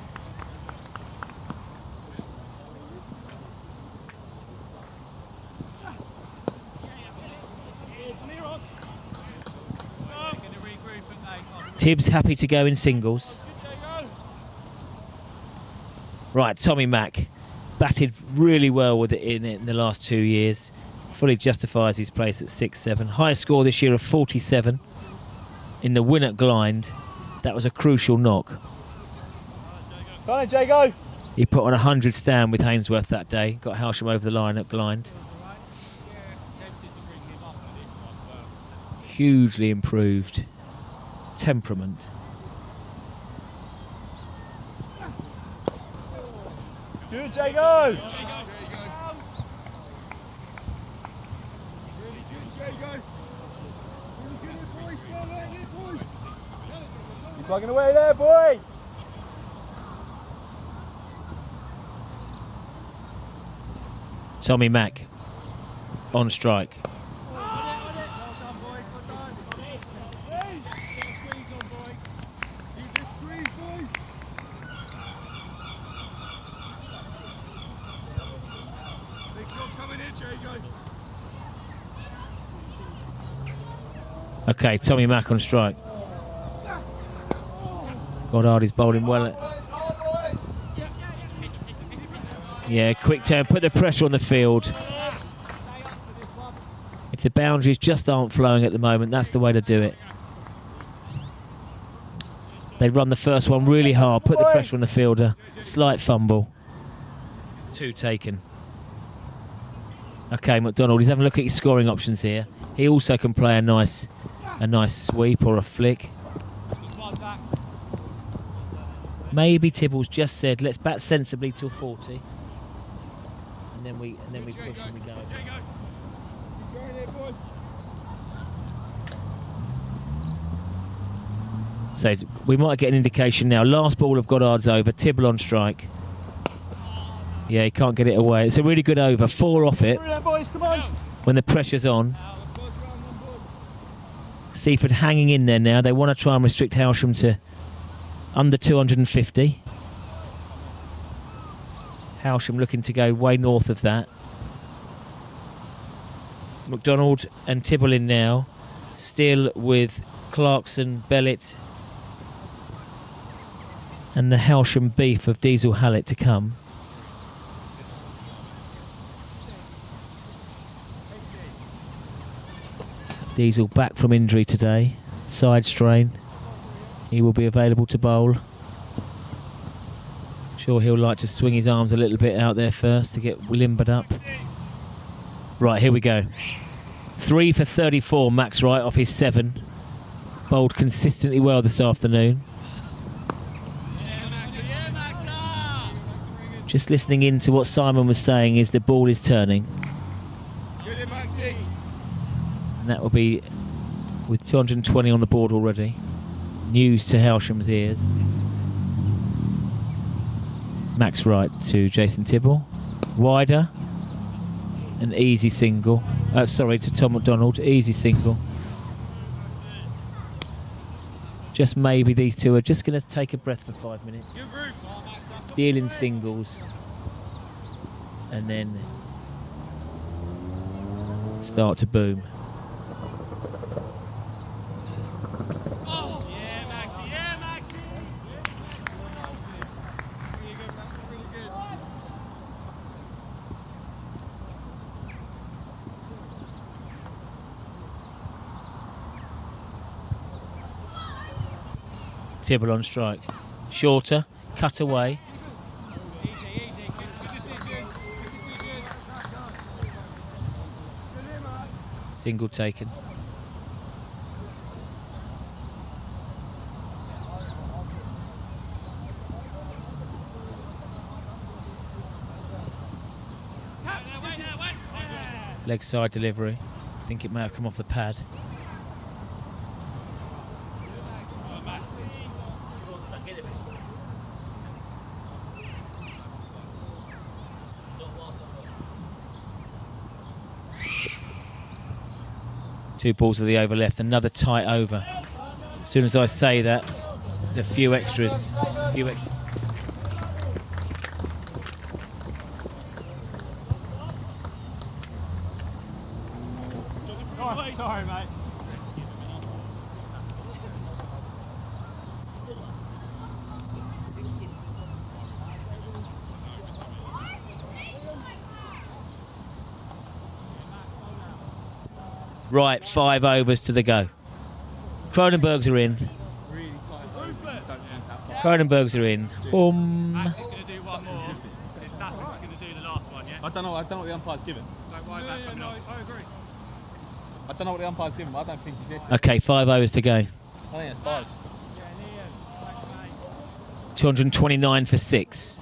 A: Tibbs happy to go in singles. Right, Tommy Mack batted really well with it in the last 2 years. Fully justifies his place at 6-7. Highest score this year of 47 in the win at Glynde. That was a crucial knock.
B: Go on then, Jago.
A: He put on a 100 stand with Hainsworth that day. Got Hailsham over the line at Glynde. Hugely improved temperament.
B: Good, Jago. You're plugging away there, boy.
A: Tommy Mack on strike. Okay, Tommy Mack on strike. Goddard is bowling well. Yeah, quick turn, put the pressure on the field. If the boundaries just aren't flowing at the moment, that's the way to do it. They run the first one really hard, put the pressure on the fielder. Slight fumble. 2 taken. Okay, McDonald, he's having a look at his scoring options here. He also can play a nice sweep or a flick. Maybe Tibbles just said, let's bat sensibly till 40. And then we push and we go. So we might get an indication now. Last ball of Goddard's over. Tibble on strike. Yeah, he can't get it away. It's a really good over. 4 off it.
B: Boys, come on.
A: When the pressure's on. Seaford hanging in there now. They want to try and restrict Hailsham to under 250. Hailsham looking to go way north of that. McDonald and Tibble in now. Still with Clarkson, Bellett and the Hailsham beef of Diesel Hallett to come. Diesel back from injury today, side strain. He will be available to bowl. Sure, he'll like to swing his arms a little bit out there first to get limbered up. Right, here we go. 3 for 34, Max Wright off his 7. Bowled consistently well this afternoon. Just listening in to what Simon was saying is the ball is turning. And that will be with 220 on the board already. News to Hailsham's ears. Max Wright to Jason Tibble. Wider. An easy single. Sorry, to Tom McDonald. Easy single. Just maybe these two are just going to take a breath for 5 minutes. Dealing singles. And then start to boom. Tibble on strike. Shorter, cut away. Single taken. Leg side delivery. I think it may have come off the pad. Two balls of the over left, another tight over. As soon as I say that, there's a few extras.
B: Sorry, mate.
A: Right, 5 overs to the go. Cronenbergs are in. Cronenbergs are in. Boom.
C: Max is going to do one more. It's Sappis is going to do the last one, yeah?
B: I don't know what the umpire's given.
C: Don't worry about coming off. I agree.
B: I don't know what the umpire's given, but I don't think he's hit it.
A: Okay, 5 overs to go.
B: I think it's bars.
A: 229 for 6.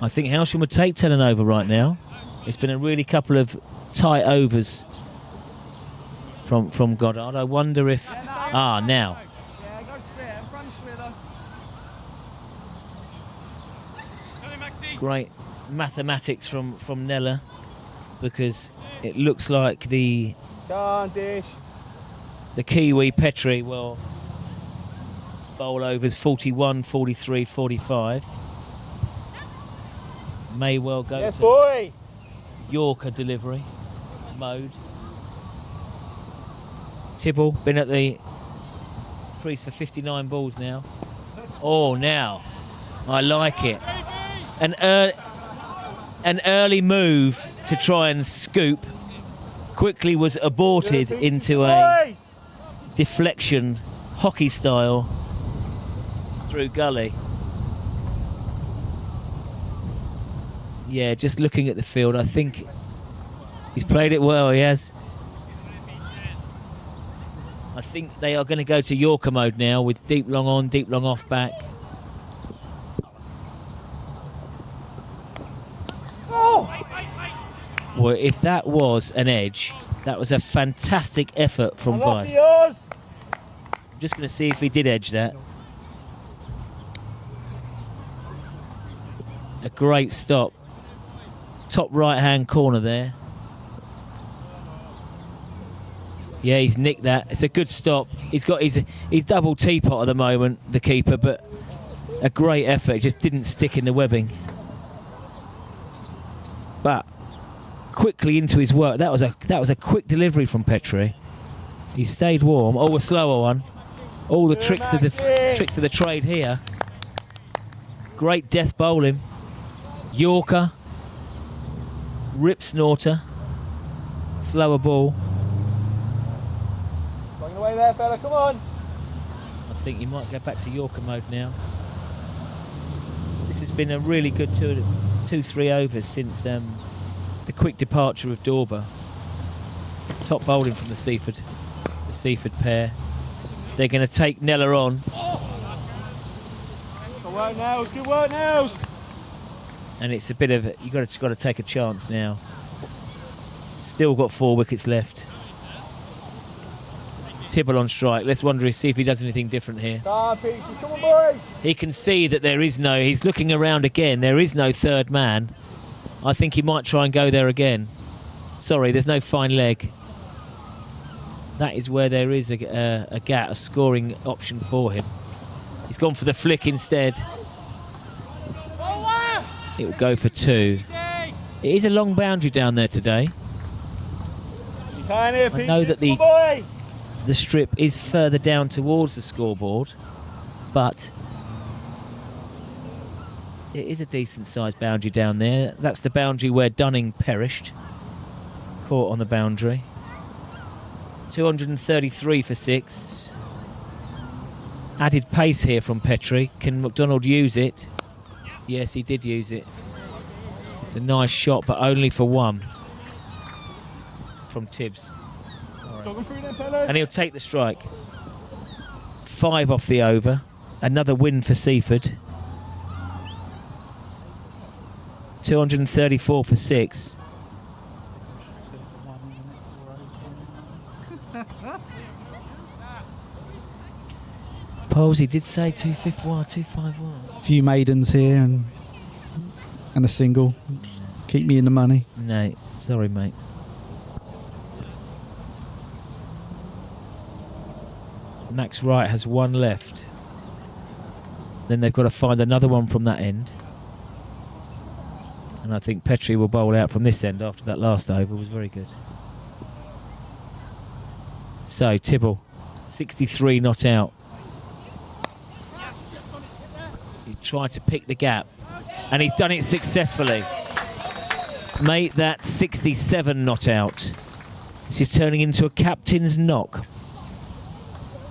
A: I think Hailsham would take 10 and over right now. It's been a really couple of tight overs from Goddard. I wonder if... now.
C: Yeah, go square. Front square, though.
A: Great mathematics from Nella, because it looks like the Kiwi Petrie will bowl overs 41, 43, 45. May well go
B: Yes,
A: to
B: boy!
A: Yorker delivery mode. Tibble been at the crease for 59 balls now. Oh, now I like it. An early move to try and scoop quickly was aborted into a deflection, hockey style, through gully. Yeah, just looking at the field, I think he's played it well, he has. I think they are going to go to Yorker mode now with deep long on, deep long off back. Well, if that was an edge, That was a fantastic effort from Vice.
B: Yours.
A: I'm just going to see if he did edge that. A great stop. Top right-hand corner there. Yeah, he's nicked that. It's a good stop. He's got his double teapot at the moment, the keeper, but a great effort. It just didn't stick in the webbing. But quickly into his work. That was a quick delivery from Petrie. He stayed warm. Oh, a slower one. All the tricks of the trade here. Great death bowling. Yorker. Rip snorter. Slower ball.
B: Going away there, fella. Come on.
A: I think you might go back to Yorker mode now. This has been a really good 2-3 overs since the quick departure of Dorber. Top bowling from the Seaford pair. They're going to take Nella on.
B: Good work, Nails. Good work, Nails.
A: And it's a bit of you got to take a chance now. Still got 4 wickets left. Tibble on strike. Let's see if he does anything different here.
B: Come on, Peaches. Come on, boys.
A: He can see that he's looking around again. There is no third man. I think he might try and go there again. Sorry, there's no fine leg. That is where there is a gap, a scoring option for him. He's gone for the flick instead. It will go for 2. It is a long boundary down there today.
B: I
A: know that the strip is further down towards the scoreboard, but it is a decent sized boundary down there. That's the boundary where Dunning perished. Caught on the boundary. 233 for 6. Added pace here from Petrie. Can McDonald use it? Yes, he did use it. It's a nice shot, but only for 1 from Tibbs. And he'll take the strike. 5 off the over. Another win for Seaford. 234 for 6. Posey did say 251.
G: A few maidens here and a single. Keep me in the money.
A: No, sorry, mate. Max Wright has 1 left. Then they've got to find another one from that end. And I think Petrie will bowl out from this end after that last over was very good. So, Tibble, 63 not out. He's tried to pick the gap. And he's done it successfully. Made that 67 not out. This is turning into a captain's knock.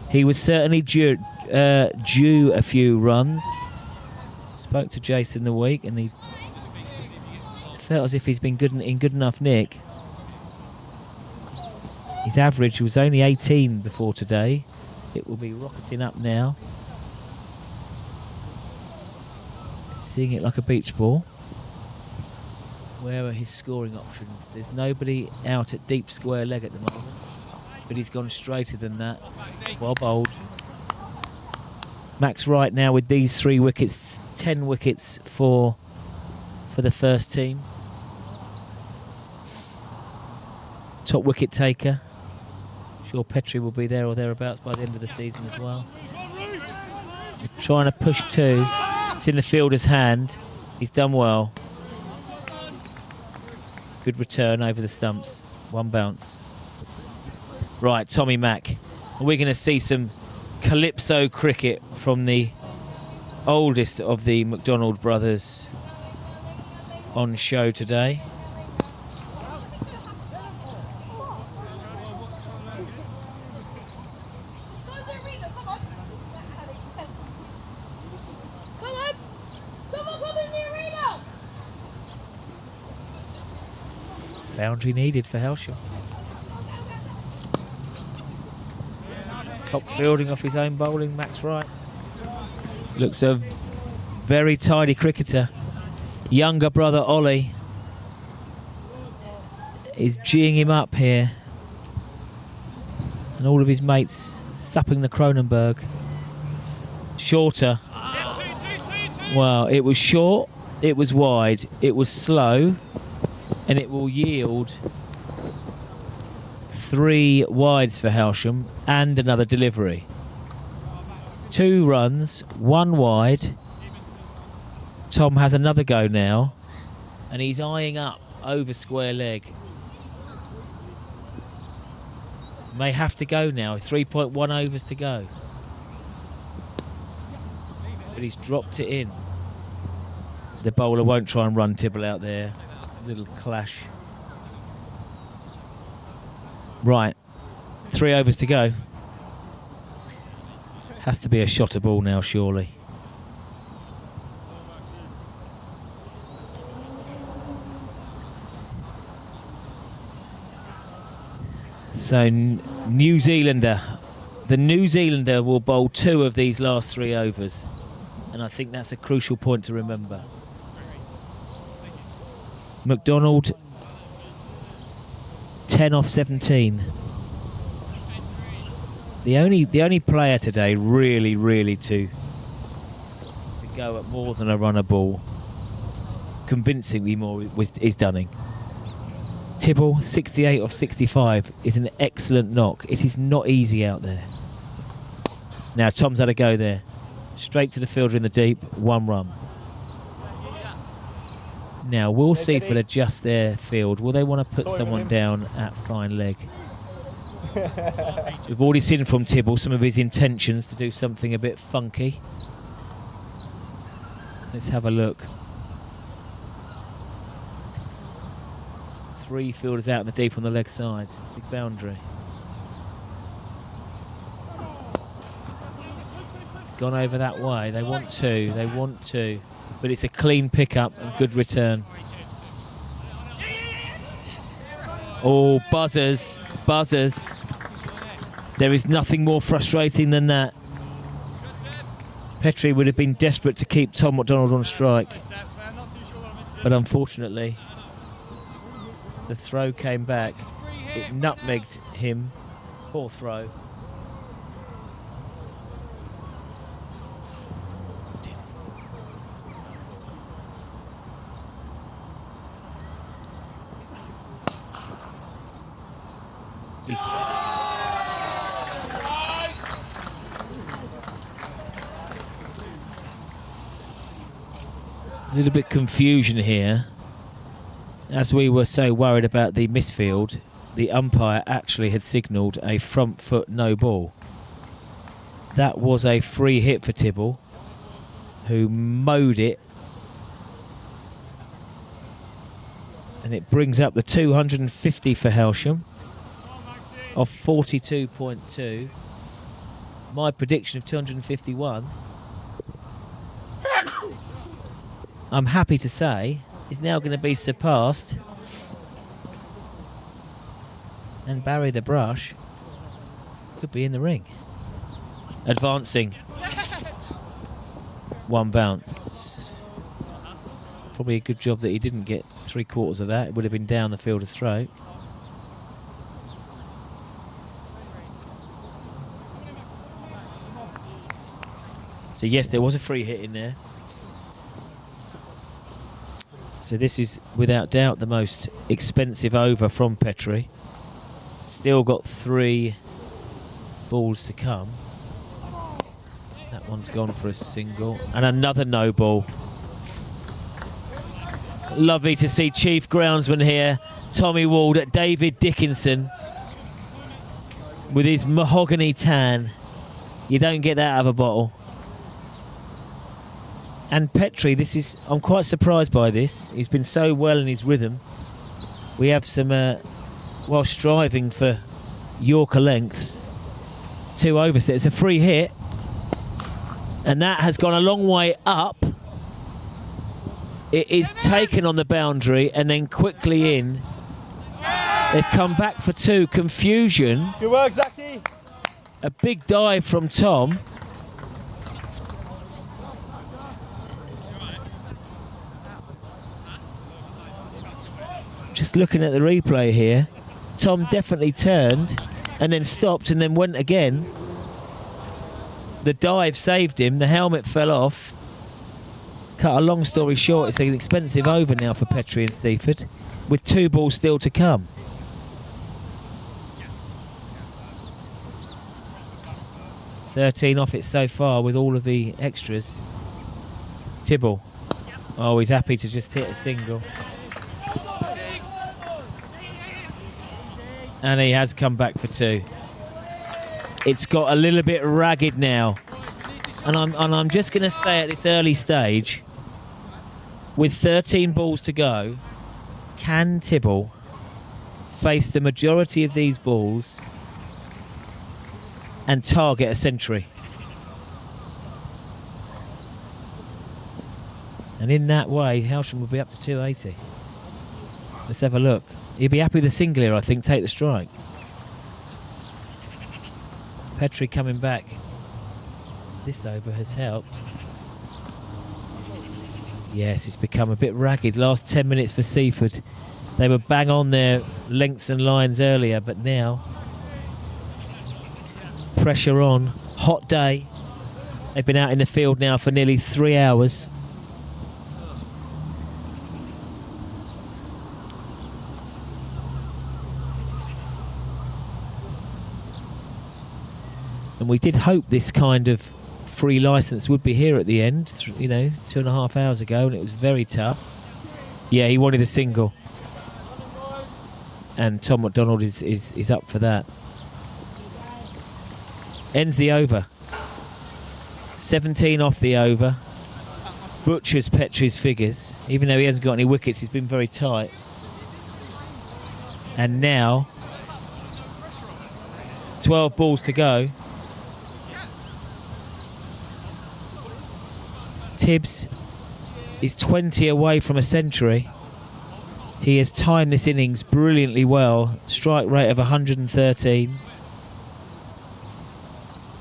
A: He was certainly due a few runs. Spoke to Jason the week and he felt as if he's been in good enough nick. His average was only 18 before today. It will be rocketing up now. Seeing it like a beach ball. Where are his scoring options? There's nobody out at deep square leg at the moment. But he's gone straighter than that. Well bowled. Max Wright now with these 3 wickets, 10 wickets for the first team. Top wicket taker. Sure Petrie will be there or thereabouts by the end of the season as well. They're trying to push 2. It's in the fielder's hand. He's done well. Good return over the stumps. 1 bounce. Right, Tommy Mack. We're going to see some calypso cricket from the oldest of the McDonald brothers on show today. Boundary needed for Hailsham. Top fielding off his own bowling, Max Wright. Looks a very tidy cricketer. Younger brother Ollie is geeing him up here. and all of his mates supping the Cronenberg. Shorter. Well, it was short, it was wide, it was slow, and it will yield 3 wides for Hailsham and another delivery. 2 runs, 1 wide. Tom has another go now, and he's eyeing up over square leg. May have to go now, 3.1 overs to go. But he's dropped it in. The bowler won't try and run Tibble out there. Little clash. Right, 3 overs to go. Has to be a shot a ball now, surely. So, New Zealander. The New Zealander will bowl 2 of these last 3 overs. And I think that's a crucial point to remember. McDonald, 10 off 17. The only player today really to go at more than a runner ball, convincingly more, is Dunning. Tibble, 68 off 65, is an excellent knock. It is not easy out there. Now Tom's had a go there. Straight to the fielder in the deep, 1 run. Now, will Seaford adjust their field? Will they want to put someone down at fine leg? We've already seen from Tibble some of his intentions to do something a bit funky. Let's have a look. 3 fielders out in the deep on the leg side. Big boundary. It's gone over that way. They want 2. They want 2. But it's a clean pickup and good return. Oh, buzzers. Buzzers. There is nothing more frustrating than that. Petrie would have been desperate to keep Tom McDonald on strike. But unfortunately, the throw came back. It nutmegged him. Poor throw. A little bit confusion here. As we were so worried about the misfield, the umpire actually had signalled a front foot no ball. That was a free hit for Tibble, who mowed it. And it brings up the 250 for Hailsham of 42.2. My prediction of 251, I'm happy to say, is now going to be surpassed. And Barry the Brush could be in the ring. Advancing. 1 bounce. Probably a good job that he didn't get 3/4 of that. It would have been down the fielder's throat. So yes, there was a free hit in there. So this is without doubt the most expensive over from Petrie. Still got 3 balls to come. That one's gone for a single. And another no ball. Lovely to see Chief Groundsman here, Tommy Wald, at David Dickinson with his mahogany tan. You don't get that out of a bottle. And Petrie, I'm quite surprised by this. He's been so well in his rhythm. We have some, while striving for Yorker lengths, 2 overs. It's a free hit. And that has gone a long way up. It is taken on the boundary and then quickly in. They've come back for 2. Confusion.
B: Good work, Zaki.
A: A big dive from Tom. Just looking at the replay here, Tom definitely turned and then stopped and then went again. The dive saved him. The helmet fell off. Cut a long story short, it's an expensive over now for Petrie and Seaford, with 2 balls still to come. $13 off it so far with all of the extras. Tibble. Oh, he's happy to just hit a single. And he has come back for 2. It's got a little bit ragged now. And I'm just going to say at this early stage, with 13 balls to go, can Tibble face the majority of these balls and target a century? And in that way, Hailsham will be up to 280. Let's have a look. He'll be happy with the single here, I think, take the strike. Petrie coming back. This over has helped. Yes, it's become a bit ragged. Last 10 minutes for Seaford. They were bang on their lengths and lines earlier, but now pressure on. Hot day. They've been out in the field now for nearly 3 hours. And we did hope this kind of free licence would be here at the end, 2.5 hours ago, and it was very tough. Yeah, he wanted a single. And Tom McDonald is up for that. Ends the over. 17 off the over. Butchers Petrie's figures. Even though he hasn't got any wickets, he's been very tight. And now, 12 balls to go. Tibbs is 20 away from a century. He has timed this innings brilliantly well. Strike rate of 113.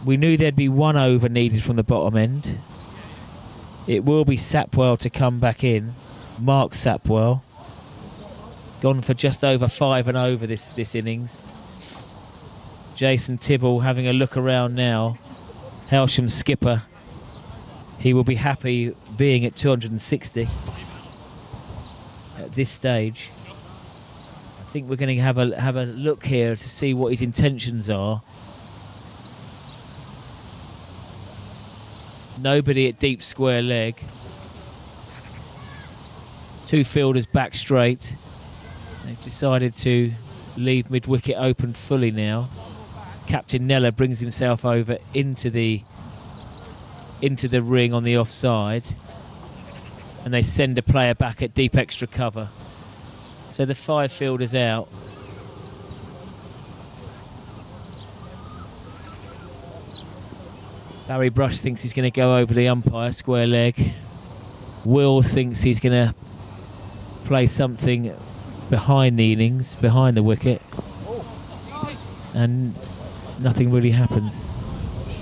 A: We knew there'd be 1 over needed from the bottom end. It will be Sapwell to come back in. Mark Sapwell. Gone for just over 5 and over this innings. Jason Tibble having a look around now. Hailsham's skipper. He will be happy being at 260 at this stage. I think we're going to have a look here to see what his intentions are. Nobody at deep square leg. 2 fielders back straight. They've decided to leave mid-wicket open fully now. Captain Neller brings himself over into the ring on the offside, and they send a player back at deep extra cover. So the 5 fielders out. Barry Brush thinks he's going to go over the umpire, square leg. Will thinks he's going to play something behind the innings, behind the wicket. And nothing really happens.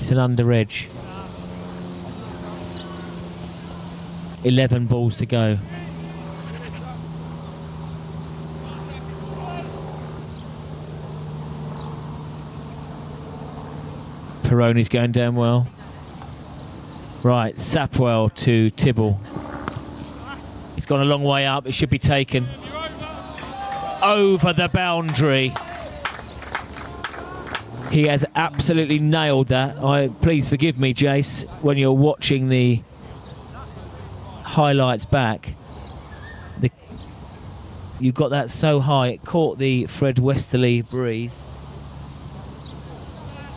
A: It's an under edge. 11 balls to go. Peroni's going down well. Right, Sapwell to Tibble. It's gone a long way up. It should be taken. Over the boundary. He has absolutely nailed that. Please forgive me, Jace, when you're watching the highlights back. You got that so high, it caught the Fred Westerly breeze.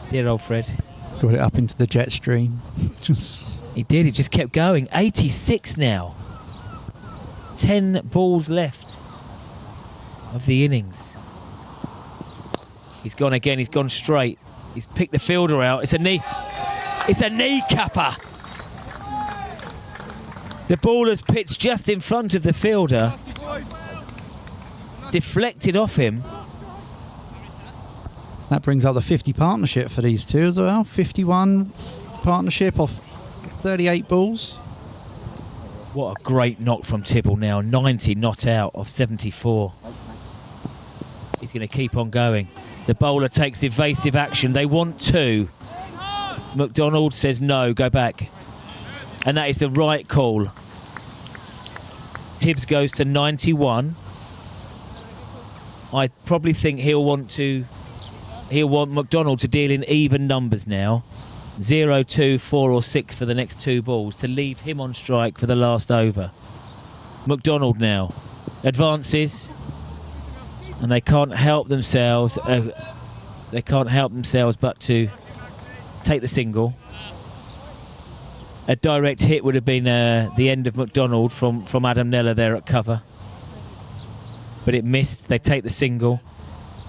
A: Dear old Fred.
G: Got it up into the jet stream.
A: He did, he just kept going. 86 now. 10 balls left of the innings. He's gone again, he's gone straight. He's picked the fielder out. It's a knee capper. The ball has pitched just in front of the fielder. Deflected off him.
G: That brings up the 50 partnership for these two as well. 51 partnership off 38 balls.
A: What a great knock from Tibble now. 90 not out of 74. He's going to keep on going. The bowler takes evasive action. They want 2. McDonald says no, go back. And that is the right call. Tibbs goes to 91. I probably think he'll want McDonald to deal in even numbers now. 0, 2, 4 or 6 for the next 2 balls to leave him on strike for the last over. McDonald now advances, and they can't help themselves. But to take the single. A direct hit would have been the end of McDonald from Adam Neller there at cover. But it missed. They take the single.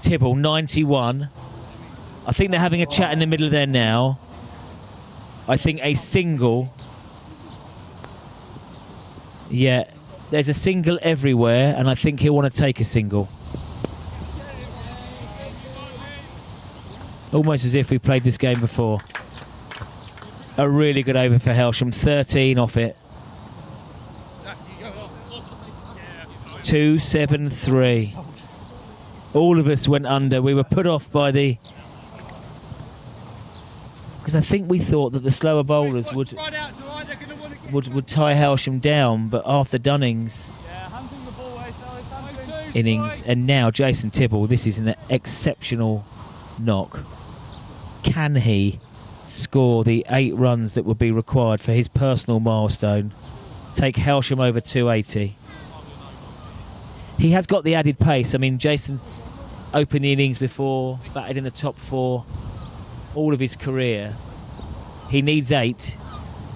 A: Tibble, 91. I think they're having a chat in the middle there now. I think a single. Yeah, there's a single everywhere, and I think he'll want to take a single. Almost as if we played this game before. A really good over for Hailsham, 13 off it. 2-7-3. All of us went under. We were put off by the... Because I think we thought that the slower bowlers would tie Hailsham down, but after Dunning's innings, and now Jason Tibble, this is an exceptional knock. Can he score the 8 runs that would be required for his personal milestone? Take Hailsham over 280. He has got the added pace. I mean, Jason opened the innings before, batted in the top 4 all of his career. He needs 8.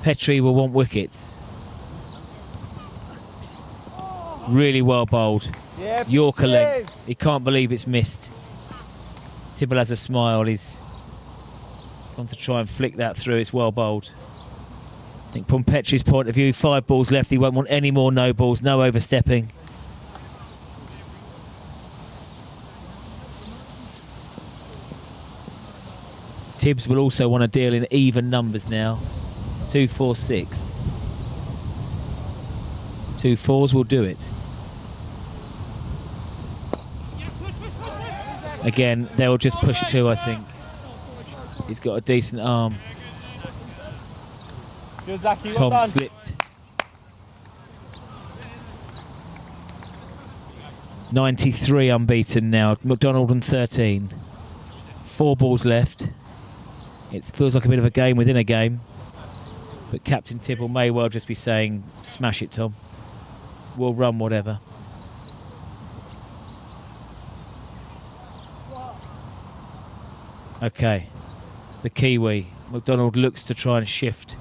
A: Petrie will want wickets. Really well bowled.
B: Yeah,
A: Yorker leg. He can't believe it's missed. Tibble has a smile. He's gone to try and flick that through. It's well bowled. I think from Petrie's point of view, 5 balls left. He won't want any more no balls, no overstepping. Tibbs will also want to deal in even numbers now. 2, 4, 6. 2 4s will do it. Again, they'll just push 2, I think. He's got a decent arm.
B: Good, Zaki,
A: Tom
B: well done.
A: slipped. 93 unbeaten now. McDonald on 13. 4 balls left. It feels like a bit of a game within a game. But Captain Tibble may well just be saying, smash it, Tom. We'll run whatever. Okay. The Kiwi. McDonald looks to try and shift.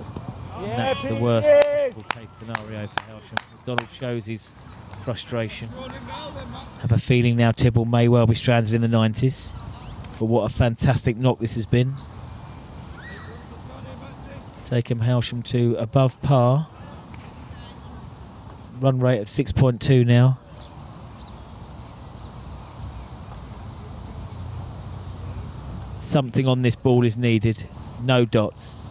B: Yeah,
A: And that's the worst possible case scenario for Hailsham. McDonald shows his frustration. Have a feeling now Tibble may well be stranded in the 90s. But what a fantastic knock this has been. Taken Hailsham to above par. Run rate of 6.2 now. Something on this ball is needed. No dots.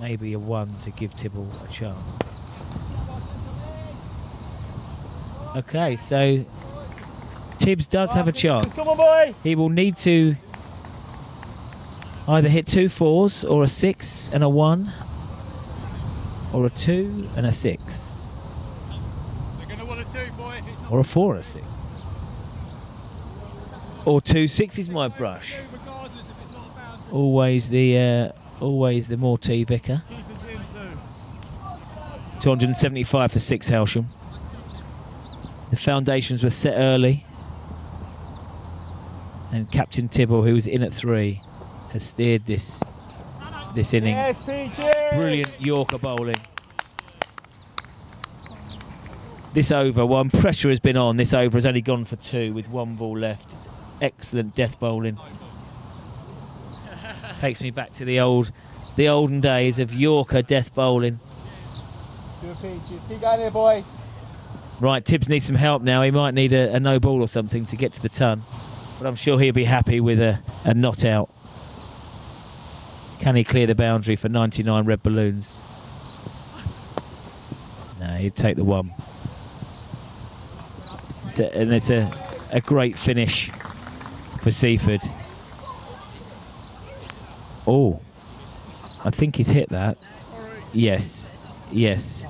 A: Maybe a 1 to give Tibble a chance. Okay, so Tibbs does have a chance.
B: Come on, boy.
A: He will need to either hit 2 4s or a 6 and a 1, or a 2 and a 6,
C: They're going to want a 2, boy.
A: or a 4 and a 6, or 2 6s, my brush. Always the Mortee Vicar. 275 for 6 Hailsham. The foundations were set early, and Captain Tibble, who was in at 3, has steered this innings.
B: Yes, Peachy.
A: Brilliant Yorker bowling. This over, one pressure has been on. This over has only gone for 2 with 1 ball left. It's excellent death bowling. Takes me back to the olden days of Yorker death bowling.
B: Good Peaches. Keep going here, boy.
A: Right, Tibbs needs some help now. He might need a no ball or something to get to the ton, but I'm sure he'll be happy with a not out. Can he clear the boundary for 99 red balloons? No, he'd take the 1. It's a great finish for Seaford. Oh, I think he's hit that. Yes, yes,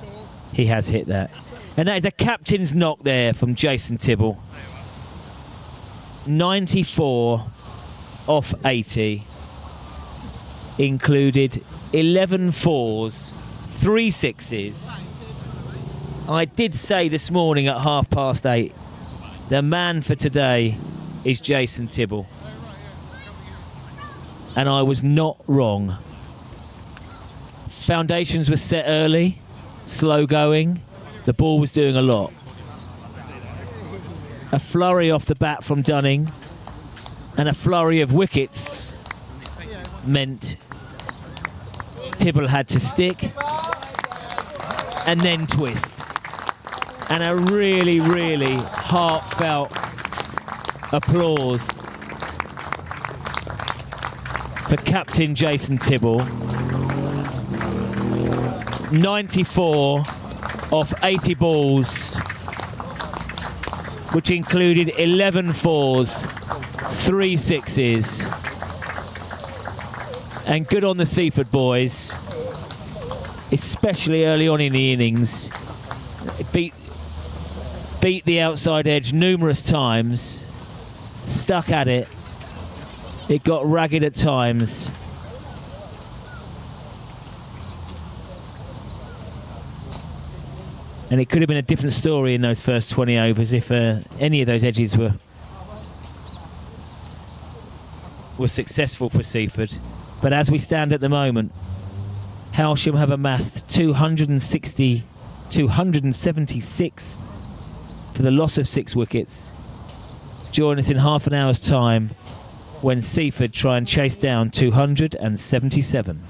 A: he has hit that. And that is a captain's knock there from Jason Tibble. 94 off 80. Included 11 fours, 3 sixes. I did say this morning at 8:30, the man for today is Jason Tibble. And I was not wrong. Foundations were set early, slow going. The ball was doing a lot. A flurry off the bat from Dunning and a flurry of wickets meant Tibble had to stick and then twist. And a really, really heartfelt applause for Captain Jason Tibble. 94 off 80 balls, which included 11 fours, 3 sixes. And good on the Seaford boys, especially early on in the innings. Beat the outside edge numerous times, stuck at it. It got ragged at times. And it could have been a different story in those first 20 overs if any of those edges were successful for Seaford. But as we stand at the moment, Hailsham have amassed 276 for the loss of 6 wickets. Join us in half an hour's time when Seaford try and chase down 277.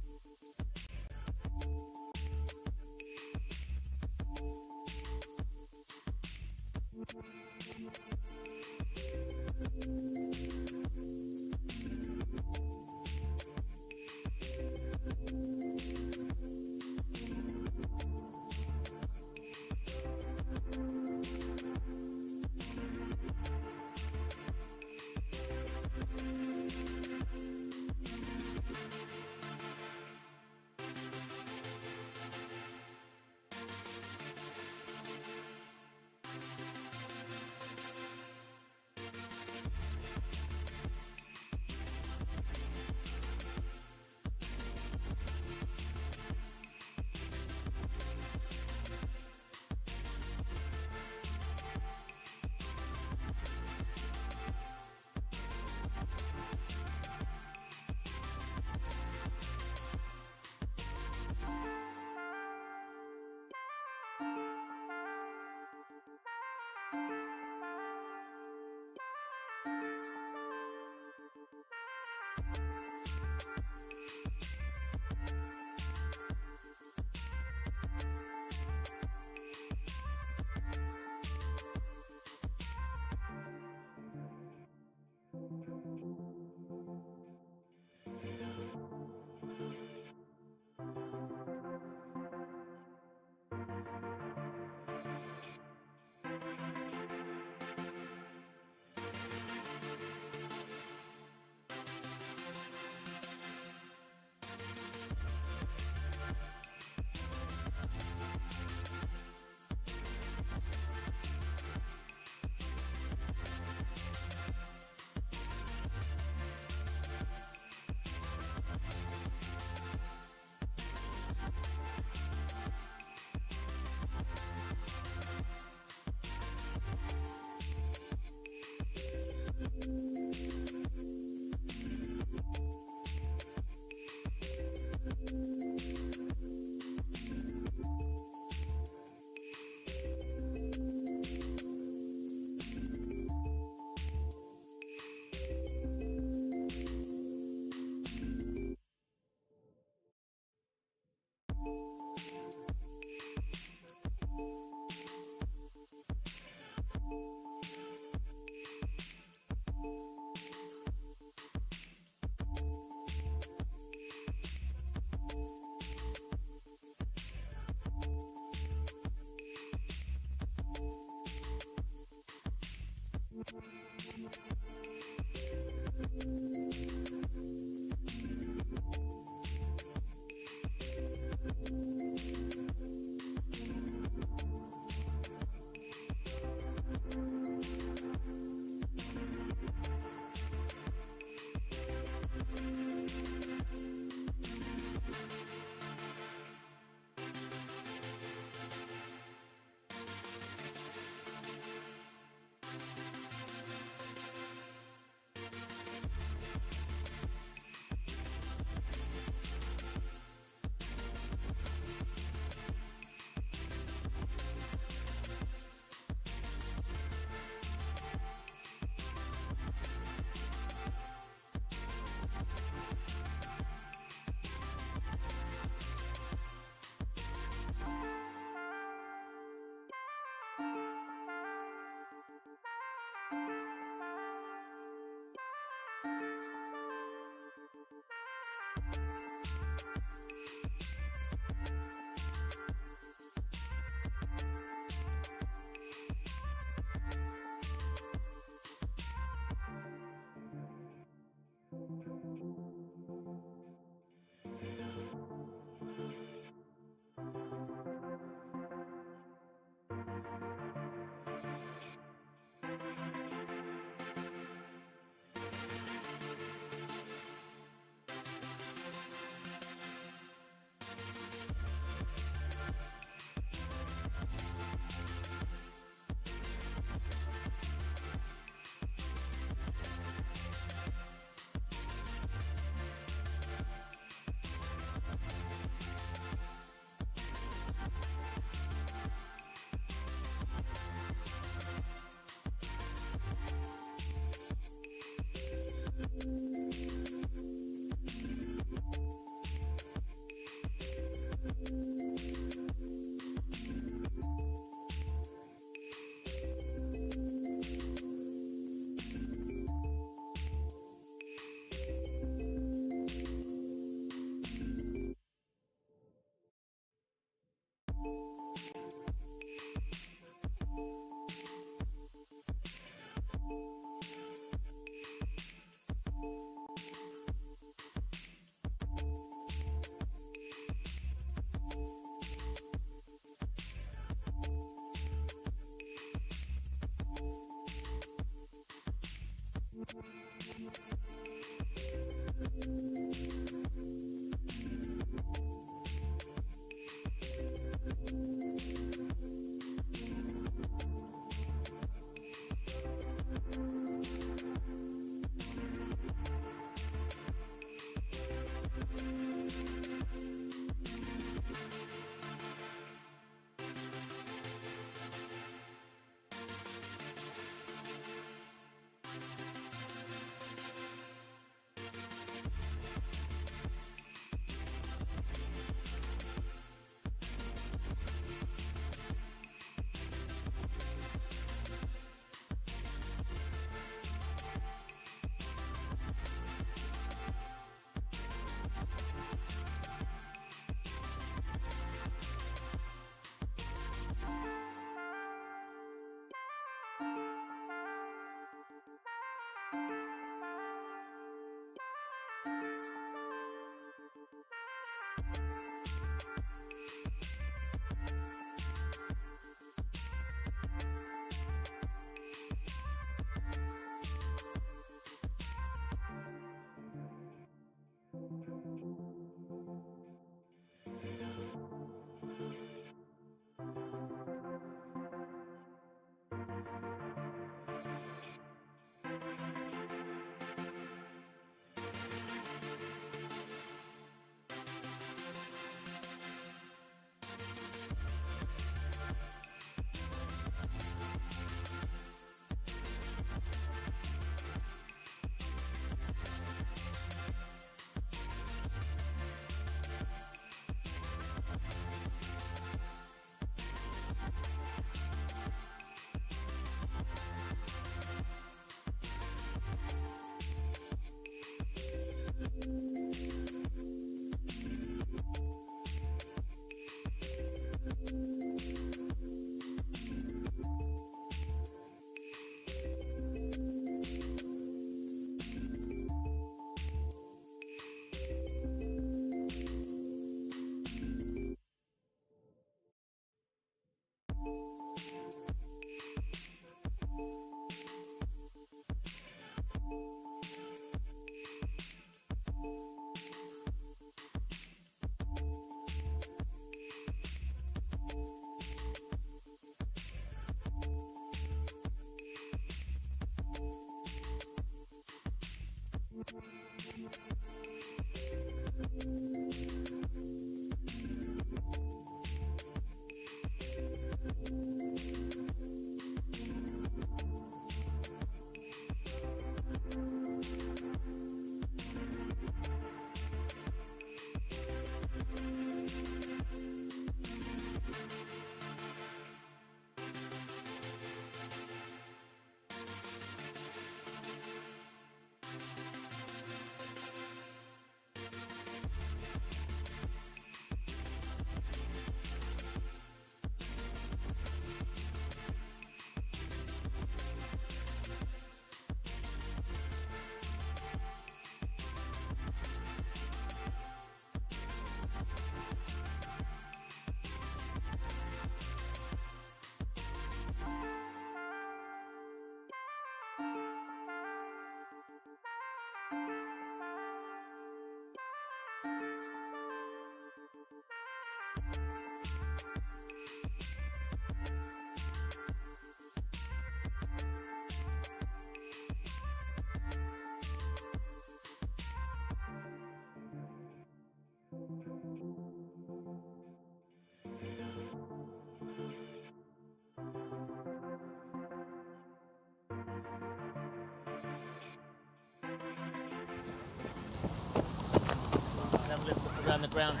A: Have a little look around the grounds.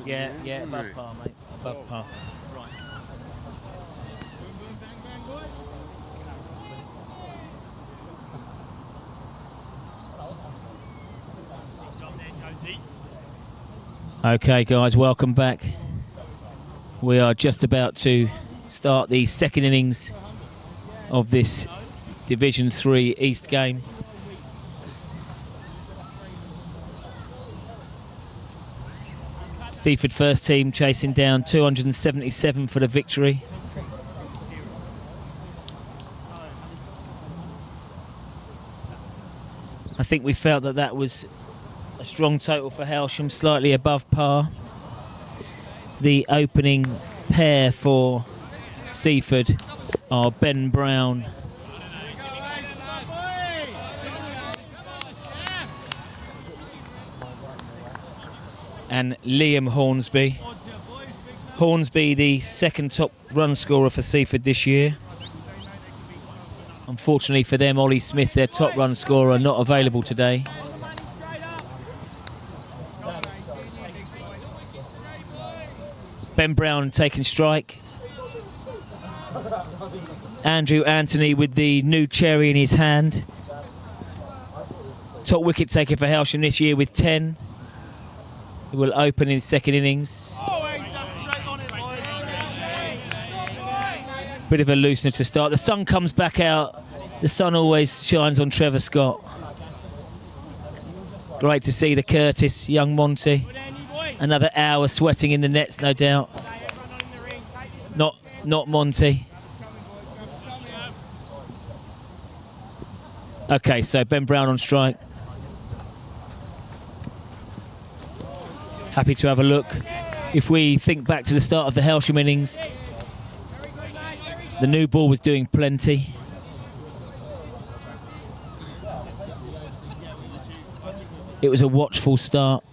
A: Yeah, above par, mate. Above par. Right. Okay, guys, welcome back. We are just about to start the second innings of this Division 3 East game. Seaford first team chasing down 277 for the victory. I think we felt that was a strong total for Hailsham, slightly above par. The opening pair for Seaford are Ben Brown and Liam Hornsby. Hornsby, the second top run scorer for Seaford this year. Unfortunately for them, Ollie Smith, their top run scorer, not available today. Ben Brown taking strike. Andrew Anthony with the new cherry in his hand. Top wicket taker for Hailsham this year with 10. He will open in the second innings. Bit of a loosener to start. The sun comes back out. The sun always shines on Trevor Scott. Great to see the Curtis, young Monty. Another hour sweating in the nets, no doubt. Not Monty. Okay, so Ben Brown on strike. Happy to have a look. If we think back to the start of the Hailsham innings, the new ball was doing plenty. It was a watchful start.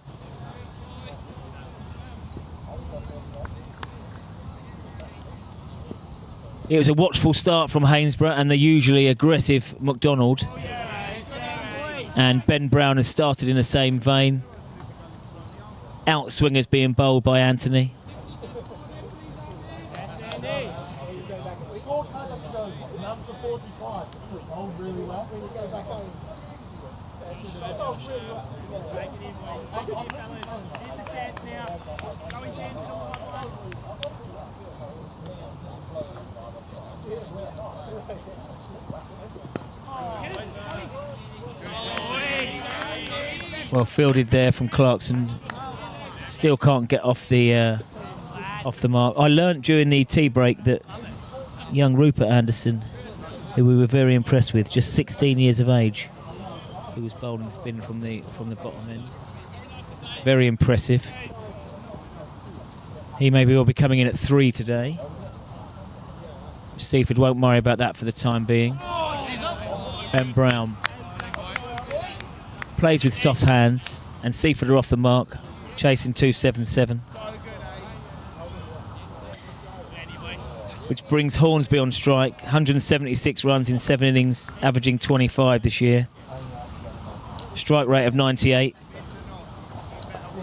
A: It was a watchful start from Hainsborough and the usually aggressive McDonald. And Ben Brown has started in the same vein. Outswingers being bowled by Anthony. Well fielded there from Clarkson. Still can't get off the mark. I learnt during the tea break that young Rupert Anderson, who we were very impressed with, just 16 years of age, who was bowling spin from the bottom end. Very impressive. He maybe will be coming in at 3 today. Seaford won't worry about that for the time being. Ben Brown plays with soft hands, and Seaford are off the mark, chasing 277. Which brings Hornsby on strike, 176 runs in 7 innings, averaging 25 this year. Strike rate of 98.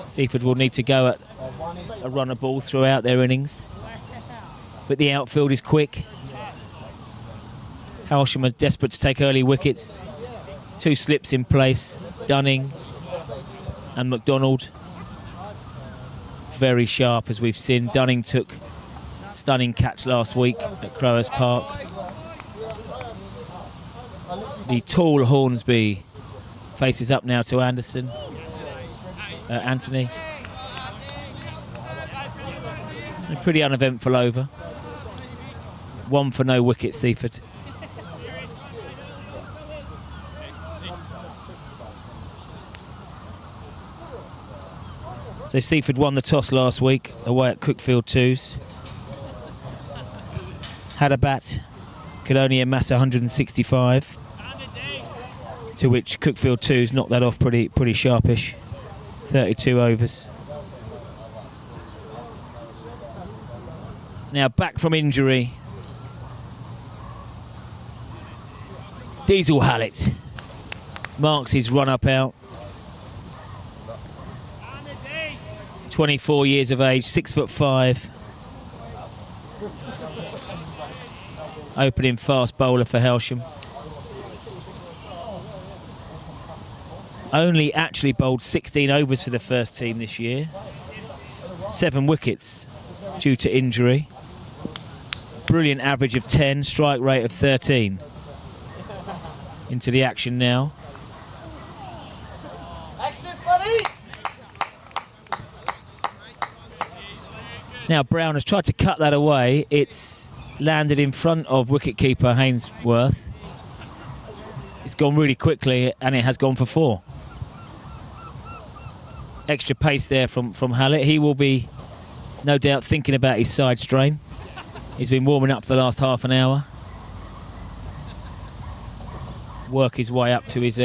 A: Seaford will need to go at a runner ball throughout their innings. But the outfield is quick. Hailsham are desperate to take early wickets. 2 slips in place, Dunning and McDonald. Very sharp, as we've seen. Dunning took a stunning catch last week at Crowers Park. The tall Hornsby faces up now to Anthony. A pretty uneventful over. 1 for no wicket, Seaford. So Seaford won the toss last week away at Cookfield 2s. Had a bat, could only amass 165, to which Cookfield 2s knocked that off pretty sharpish. 32 overs. Now back from injury, Diesel Hallett marks his run-up out. 24 years of age, 6'5". Opening fast bowler for Hailsham. Only actually bowled 16 overs for the first team this year. 7 wickets due to injury. Brilliant average of 10, strike rate of 13. Into the action now.
B: Access, buddy!
A: Now Brown has tried to cut that away. It's landed in front of wicketkeeper Hainsworth. It's gone really quickly and it has gone for 4. Extra pace there from Hallett. He will be no doubt thinking about his side strain. He's been warming up for the last half an hour. Work his way up to his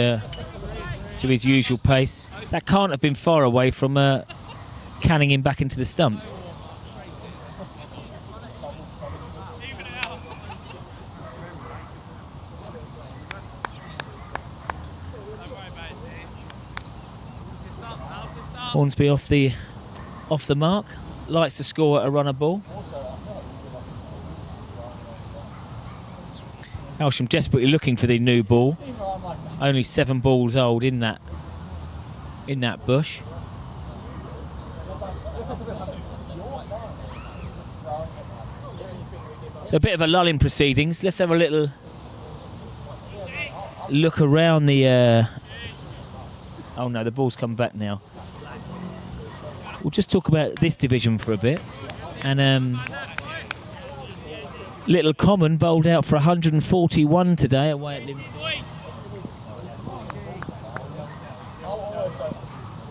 A: usual pace. That can't have been far away from canning him back into the stumps. Hornsby off the mark, likes to score at a runner ball. Hailsham desperately looking for the new ball. Only 7 balls old in that bush. So a bit of a lull in proceedings. Let's have a little look around the... Oh no, the ball's come back now. We'll just talk about this division for a bit. And Little Common bowled out for 141 today away at Linfield.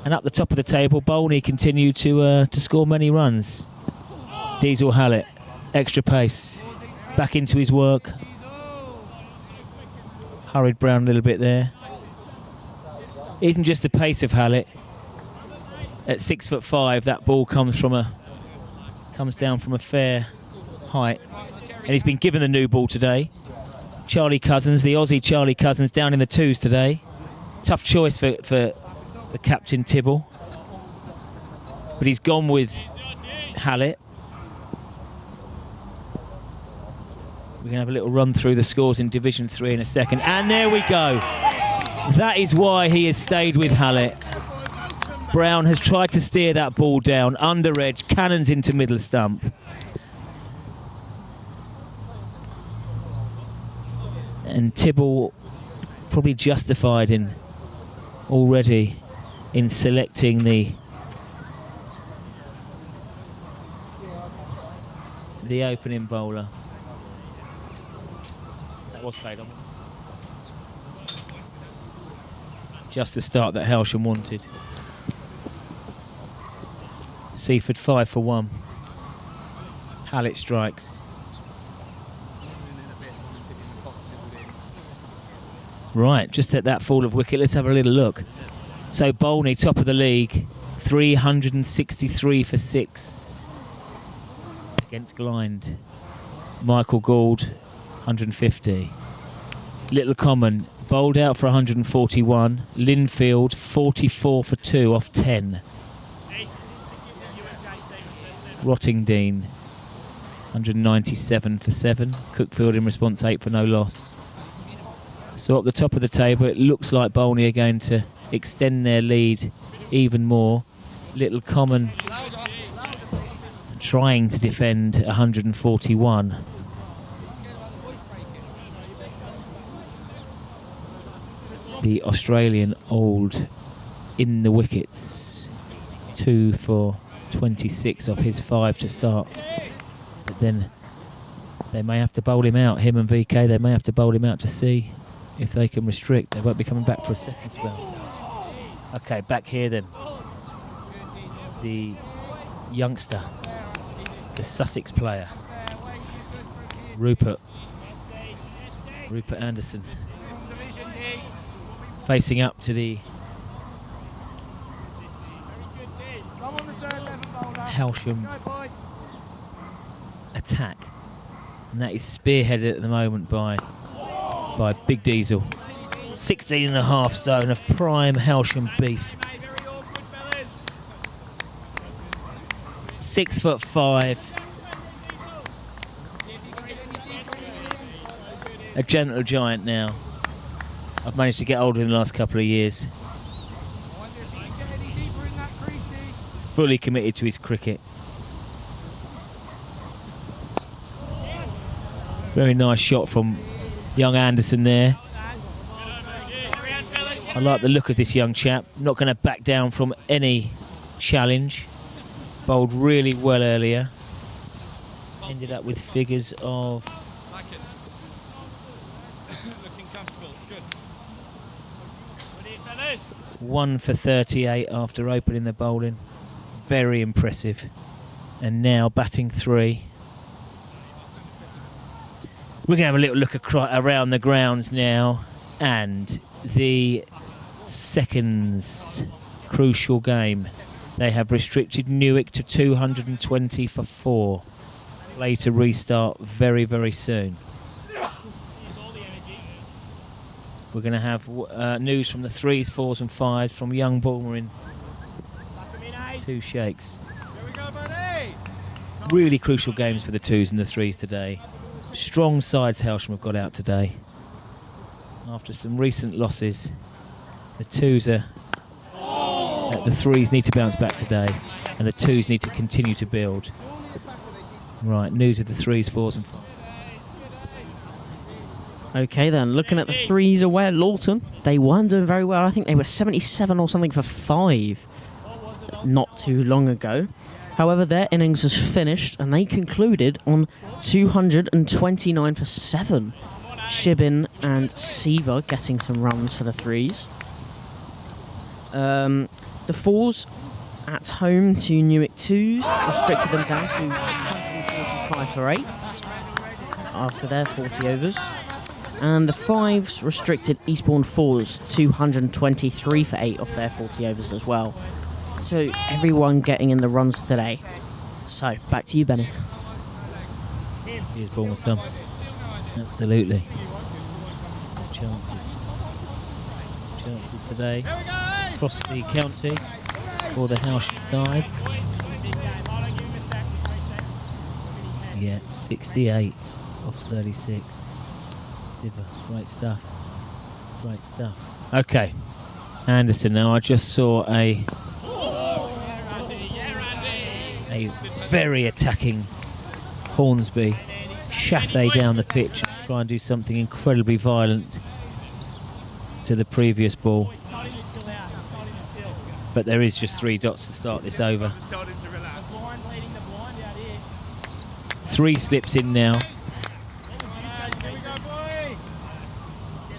A: And up the top of the table, Bolney continued to score many runs. Diesel Hallett, extra pace, back into his work. Hurried Brown a little bit there. Isn't just the pace of Hallett. At 6'5", that ball comes down from a fair height, and he's been given the new ball today. Charlie Cousins, the Aussie Charlie Cousins, down in the 2s today. Tough choice for the captain Tibble, but he's gone with Hallett. We're going to have a little run through the scores in Division 3 in a second, and there we go. That is why he has stayed with Hallett. Brown has tried to steer that ball down, under edge, cannons into middle stump. And Tibble probably justified already in selecting the opening bowler. That was played on. Just the start that Hailsham wanted. Seaford 5 for 1. Hallett strikes. Right, just at that fall of wicket, let's have a little look. So Bolney, top of the league, 363 for 6 against Glynde. Michael Gould, 150. Little Common, bowled out for 141. Linfield, 44 for 2 off 10. Rottingdean, 197 for 7. Cookfield in response 8 for no loss. So up the top of the table, it looks like Bolney are going to extend their lead even more. Little Common trying to defend 141. The Australian old in the wickets. 2 for 26 off his 5 to start. But then they may have to bowl him out, him and VK, they may have to bowl him out to see if they can restrict. They won't be coming back for a second spell. Okay, back here then. the youngster, the Sussex player, Rupert Anderson, facing up to the Hailsham attack, and that is spearheaded at the moment by Big Diesel. 16.5 stone of prime Hailsham beef. 6'5". A gentle giant now. I've managed to get older in the last couple of years. Fully committed to his cricket. Very nice shot from young Anderson there. I like the look of this young chap. Not going to back down from any challenge. Bowled really well earlier. Ended up with figures of 1 for 38 after opening the bowling. Very impressive. And now batting 3. We're going to have a little look around the grounds now, and the seconds crucial game. They have restricted Newick to 220 for 4. Play to restart very, very soon. We're going to have news from the 3s, 4s and 5s from young Bulmer in 2 shakes. Really crucial games for the 2s and the 3s today. Strong sides Hailsham have got out today. After some recent losses, the 2s are... the 3s need to bounce back today, and the 2s need to continue to build. Right, news of the 3s, 4s and 5s.
D: Okay then, looking at the 3s away at Lawton, they weren't doing very well. I think they were 77 or something for 5 not too long ago. However, their innings was finished and they concluded on 229 for 7. Shibin and Seaford getting some runs for the 3s. The 4s at home to Newick 2s restricted them down to 145 for 8 after their 40 overs. And the 5s restricted Eastbourne 4s 223 for 8 off their 40 overs as well. So everyone getting in the runs today. So back to you, Benny.
A: Here's Bournemouth some. Absolutely. Chances today across the county for the Hailsham sides. Yeah, 68 off 36. Great stuff. Great stuff. Okay, Anderson now. I just saw a very attacking Hornsby chasse down the pitch and try and do something incredibly violent to the previous ball. But there is just 3 dots to start this over. 3 slips in now.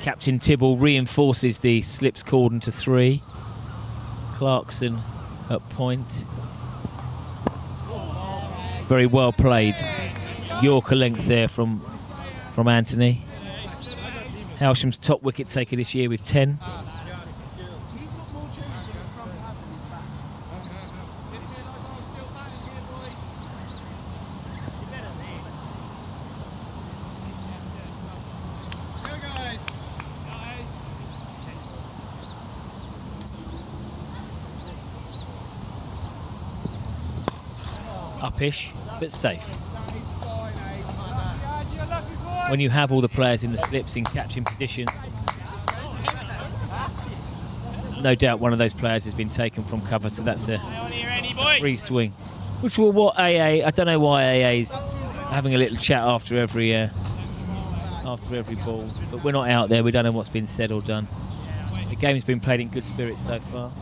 A: Captain Tibble reinforces the slips cordon to 3. Clarkson at point. Very well played. Yorker length there from Anthony. Hailsham's top wicket taker this year with 10. Upish, but safe. When you have all the players in the slips in catching position, no doubt one of those players has been taken from cover, so that's a free swing. Which will what AA, I don't know why AA is having a little chat after every ball, but we're not out there, we don't know what's been said or done. The game's been played in good spirits so far.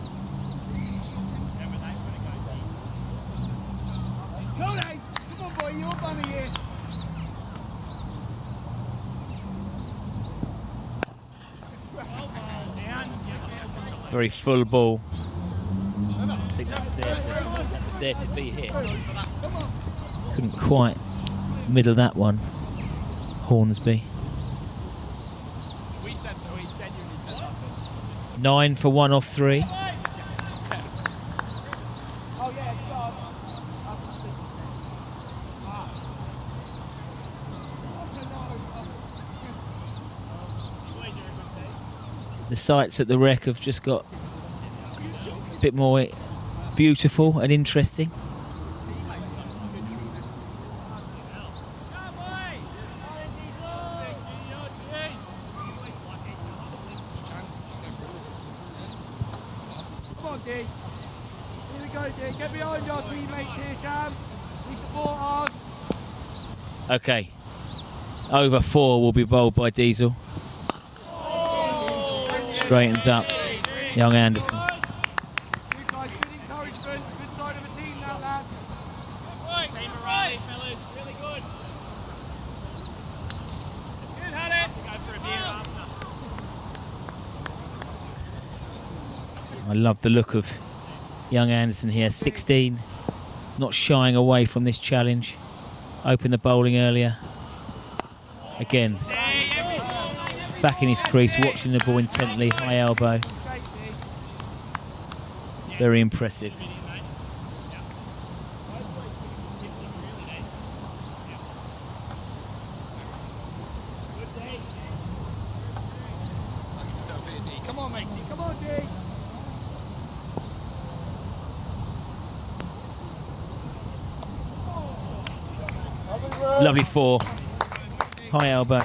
A: Very full ball. I think that was there to there to be hit. Couldn't quite middle that one, Hornsby. 9 for 1 off 3. The sights at the wreck have just got a bit more beautiful and interesting.
C: Come on, D. Here we go, D. Get behind your teammates here, Sham. We support us.
A: Okay, over 4 will be bowled by Diesel. Straightens up, young Anderson.
C: Good guys, good encouragement. Good side of the team now, lads. Right, team right, fellas. Really good. Good, had it. Go for a beer after.
A: I love the look of young Anderson here, 16, not shying away from this challenge. Opened the bowling earlier. Again, back in his crease, watching the ball intently, high elbow. Very impressive.
C: Come on, matey. Come on, D.
A: Lovely 4, high elbow.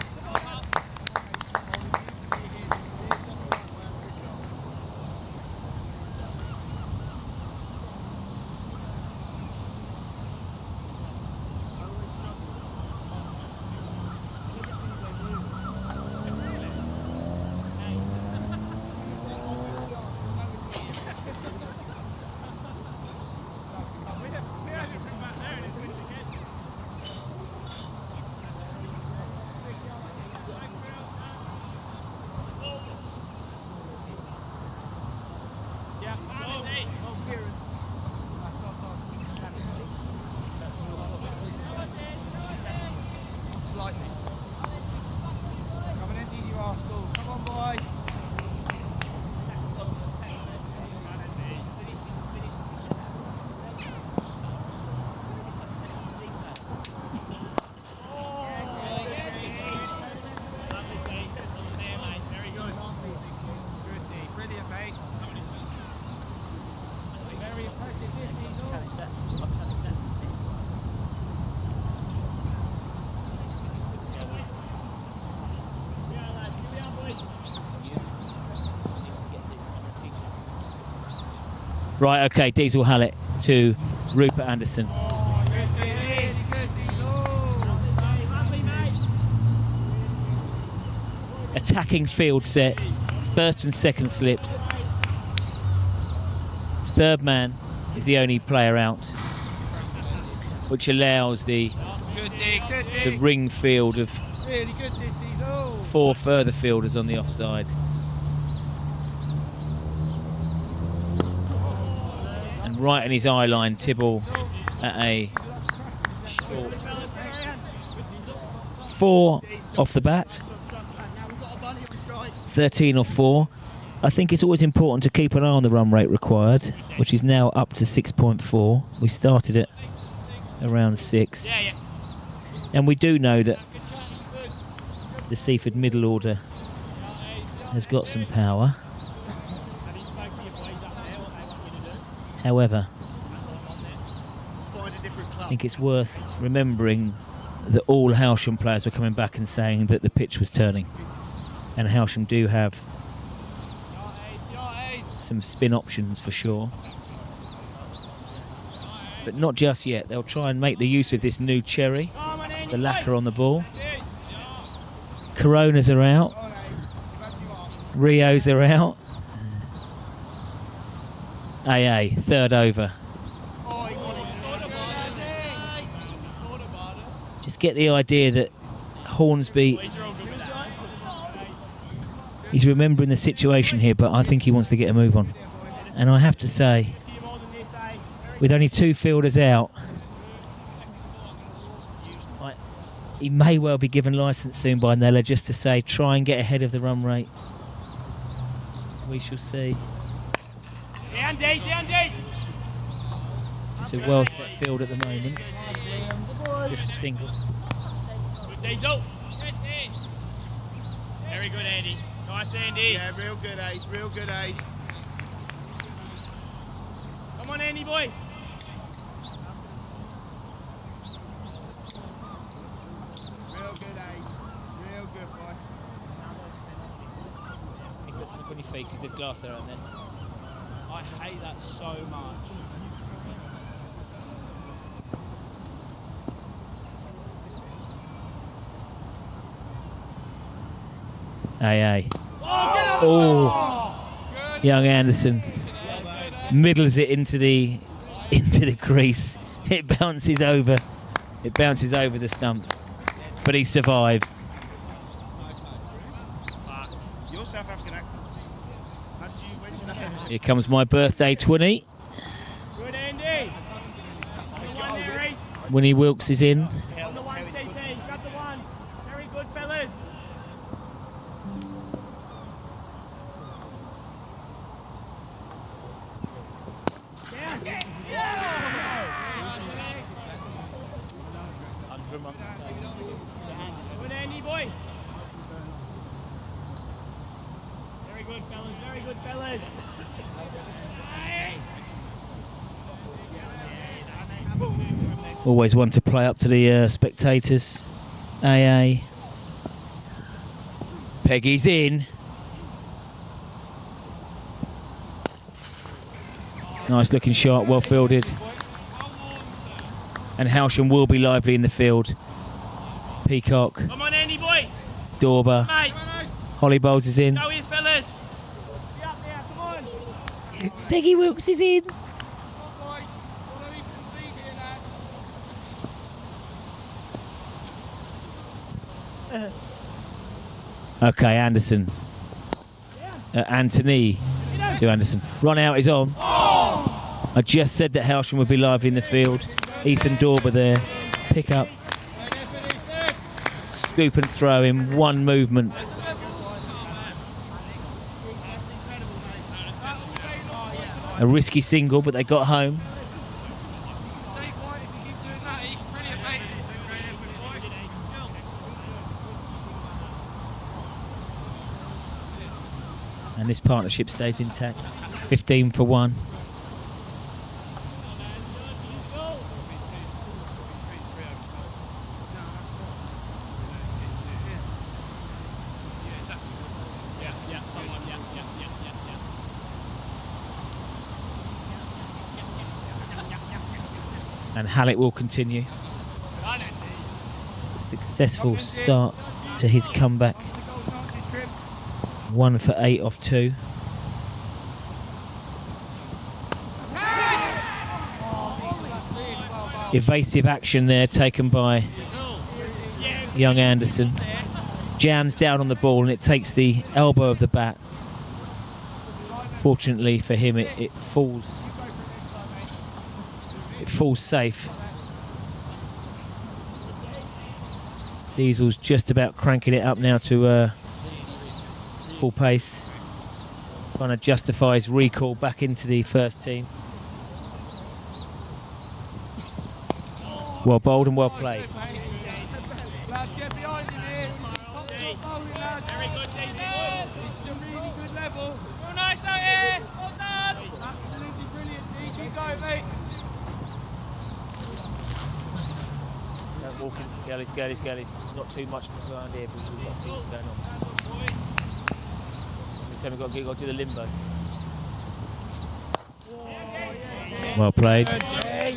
A: Right, okay, Diesel Hallett to Rupert Anderson. Attacking field set, first and second slips. Third man is the only player out, which allows the ring field of 4 further fielders on the offside. And right in his eye line, Tibble at a short 4 off the bat. 13 or 4. I think it's always important to keep an eye on the run rate required, which is now up to 6.4. We started at around 6. And we do know that the Seaford middle order has got some power. However, I think it's worth remembering that all Hailsham players were coming back and saying that the pitch was turning. And Hailsham do have some spin options for sure. But not just yet. They'll try and make the use of this new cherry, the lacquer on the ball. Coronas are out. Rios are out. AA, third over. Just get the idea that Hornsby, he's remembering the situation here, but I think he wants to get a move on. And I have to say, with only 2 fielders out, he may well be given licence soon by Nella just to say try and get ahead of the run rate. We shall see. It's a well set field at the moment. Just a single.
C: Good, Diesel. Very good, Andy. Nice, Andy.
B: Yeah, real good, Ace. Real good, Ace.
C: Come on, Andy boy.
B: Real good, Ace. Real good, boy.
A: Nicholas, look on your feet because there's glass there, aren't there?
E: I hate that so much.
A: Aye. Oh, young Anderson middles it into the crease. It bounces over. It bounces over the stumps, but he survives.
B: Your South African accent. How did you? Where did you know?
A: Here comes my birthday 20.
C: Good, Andy. On the one, Harry.
A: Winnie Wilkes is in.
C: On the one, CP. Grab the one. Very good, fellas. Good, Andy boy. Very good, fellas. Very good, fellas.
A: Always one to play up to the spectators. AA. Peggy's in. Nice looking shot, well fielded. And Hailsham will be lively in the field. Peacock.
C: Come on, Andy boy.
A: Dorber.
C: Mate.
A: Holly Bowles is in.
C: Go here, fellas. Get up there, come on.
A: Peggy Wilkes is in. Okay, Anderson. Anthony to Anderson. Run out is on. I just said that Hailsham would be lively in the field. Ethan Dorber there. Pick up. Scoop and throw in one movement. A risky single, but they got home. And this partnership stays intact. 15 for 1. And Hallett will continue. Successful start to his comeback. 1 for 8 off 2. Evasive action there taken by young Anderson. Jams down on the ball and it takes the elbow of the bat. Fortunately for him, it falls. It falls safe. Diesel's just about cranking it up now to full pace, trying to justify his recall back into the first team. Well bowled and well played.
C: Lads, get behind him here. Very good, Diesel. This is a really good level. Real nice out here. Well done. Absolutely brilliant, Dee. Keep going, mate.
A: Don't walk in, girlies. Not too much behind here, but we've got to see what's going on. We've got to do the limbo. Well played. A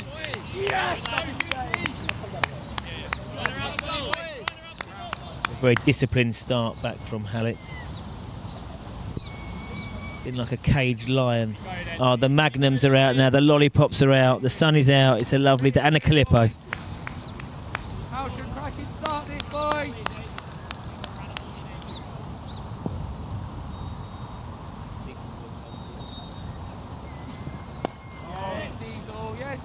A: very disciplined start back from Hallett. In like a caged lion. Oh, the magnums are out now, the lollipops are out, the sun is out, it's a lovely day, and a Calippo.
C: Hailsham, cracking start this, boy. Yes, Diesel. Yes,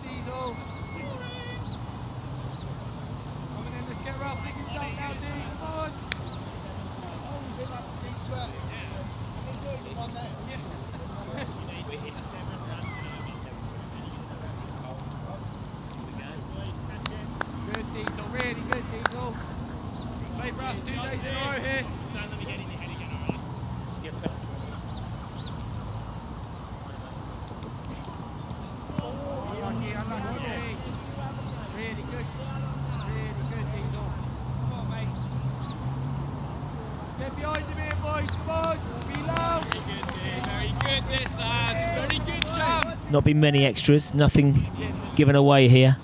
A: Not been many extras, nothing given away here.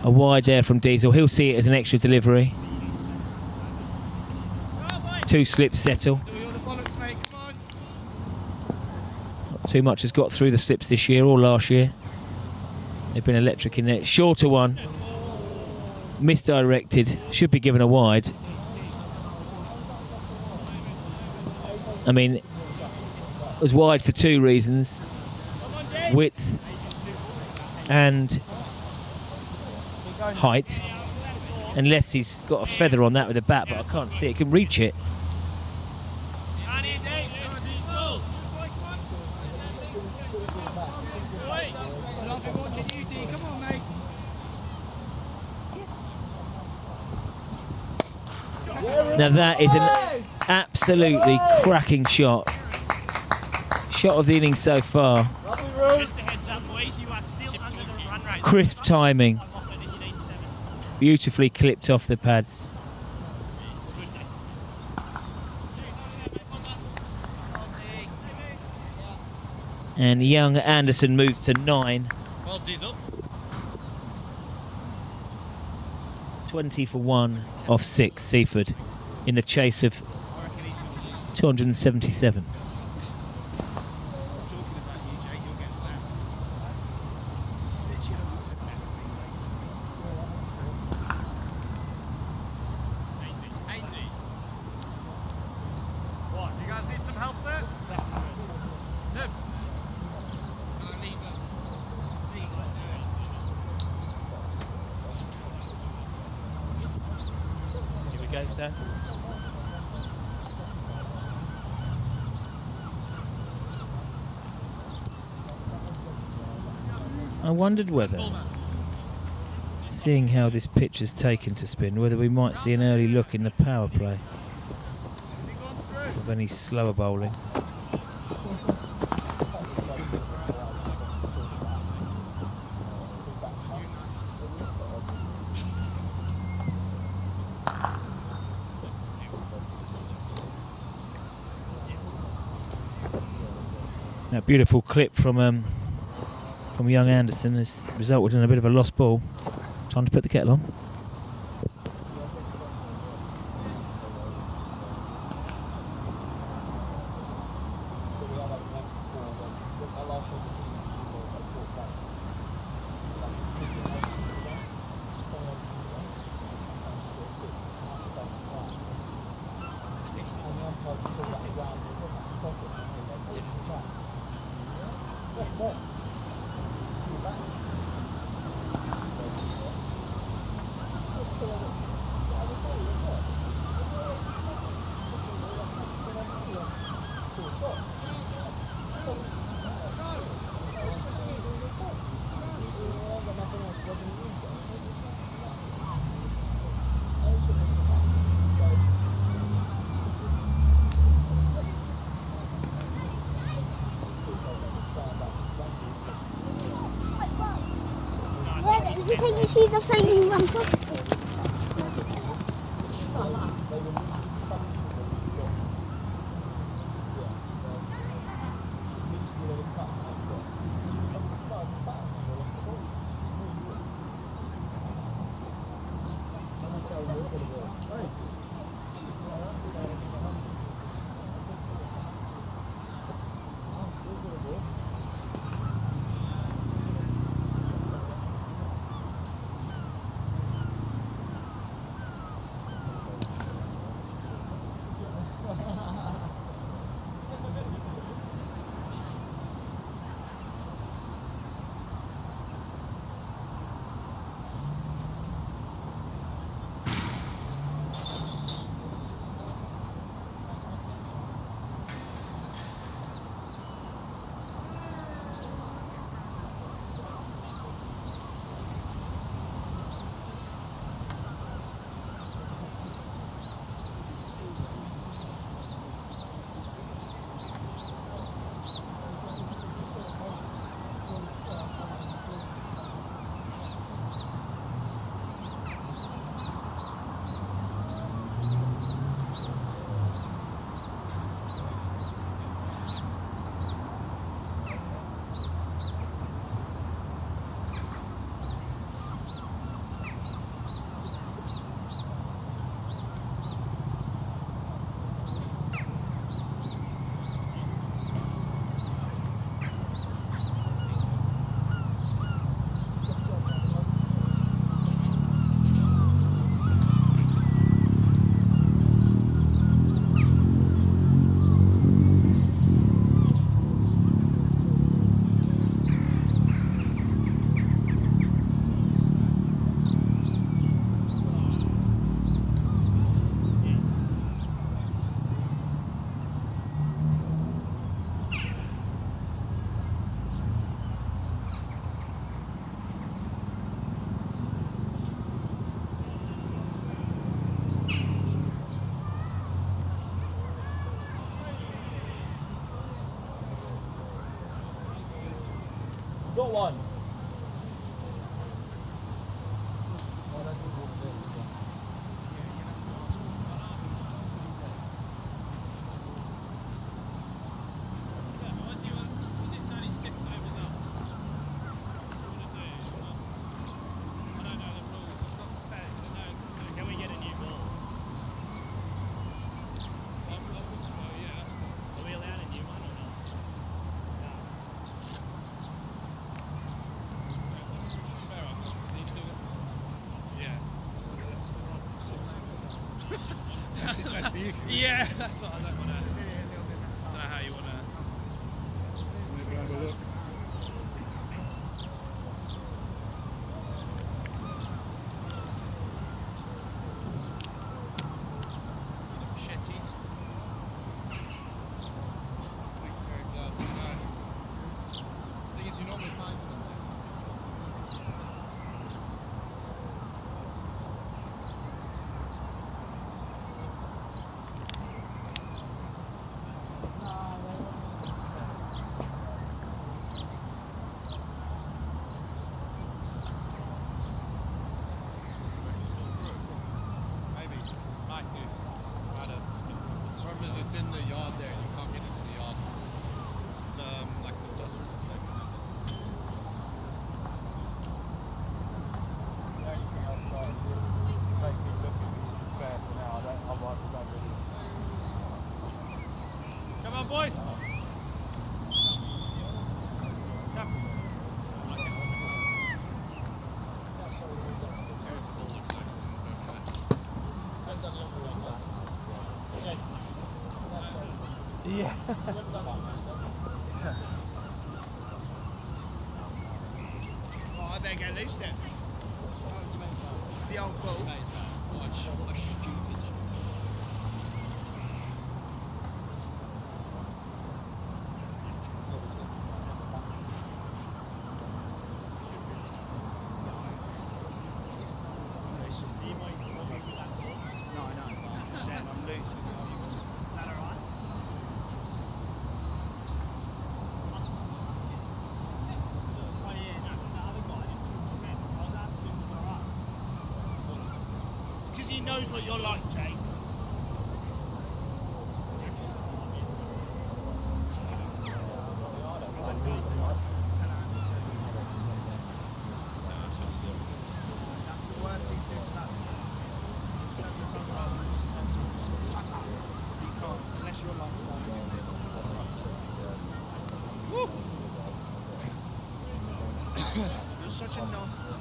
A: A wide there from Diesel. He'll see it as an extra delivery. 2 slips settle. Not too much has got through the slips this year or last year. They've been electric in there. Shorter one. Misdirected. Should be given a wide. I mean, it was wide for 2 reasons. Width and height. Unless he's got a feather on that with a bat, but I can't see it. Can reach it. Now that is an absolutely cracking shot. Shot of the innings so far.
I: Just a heads up, boys, you are still under the run rate.
A: Crisp timing. Beautifully clipped off the pads. And young Anderson moves to 9.
B: Well, Diesel.
A: 20 for 1 off 6, Seaford, in the chase of 277.
B: What? You guys need some help there? Nib.
A: Here we go, sir. I wondered whether, seeing how this pitch has taken to spin, whether we might see an early look in the power play of any slower bowling. That beautiful clip from young Anderson has resulted in a bit of a lost ball. Time to put the kettle on.
H: Did you take your shoes off so you can run properly?
B: got one.
C: Yeah, that's what I don't want to. I don't know how you want to.
B: It's in the yard there, you can't get into the yard. It's like the industrial estate. The only thing I've got is make me look at the spare for now. Otherwise I don't really. Come on, boys! Yeah. Oh, I better get loose then. The old bull. What a stupid. No, I'm just saying I'm loose. He knows what you're like, Jake. Unless you're like Woo! You're such a nasty,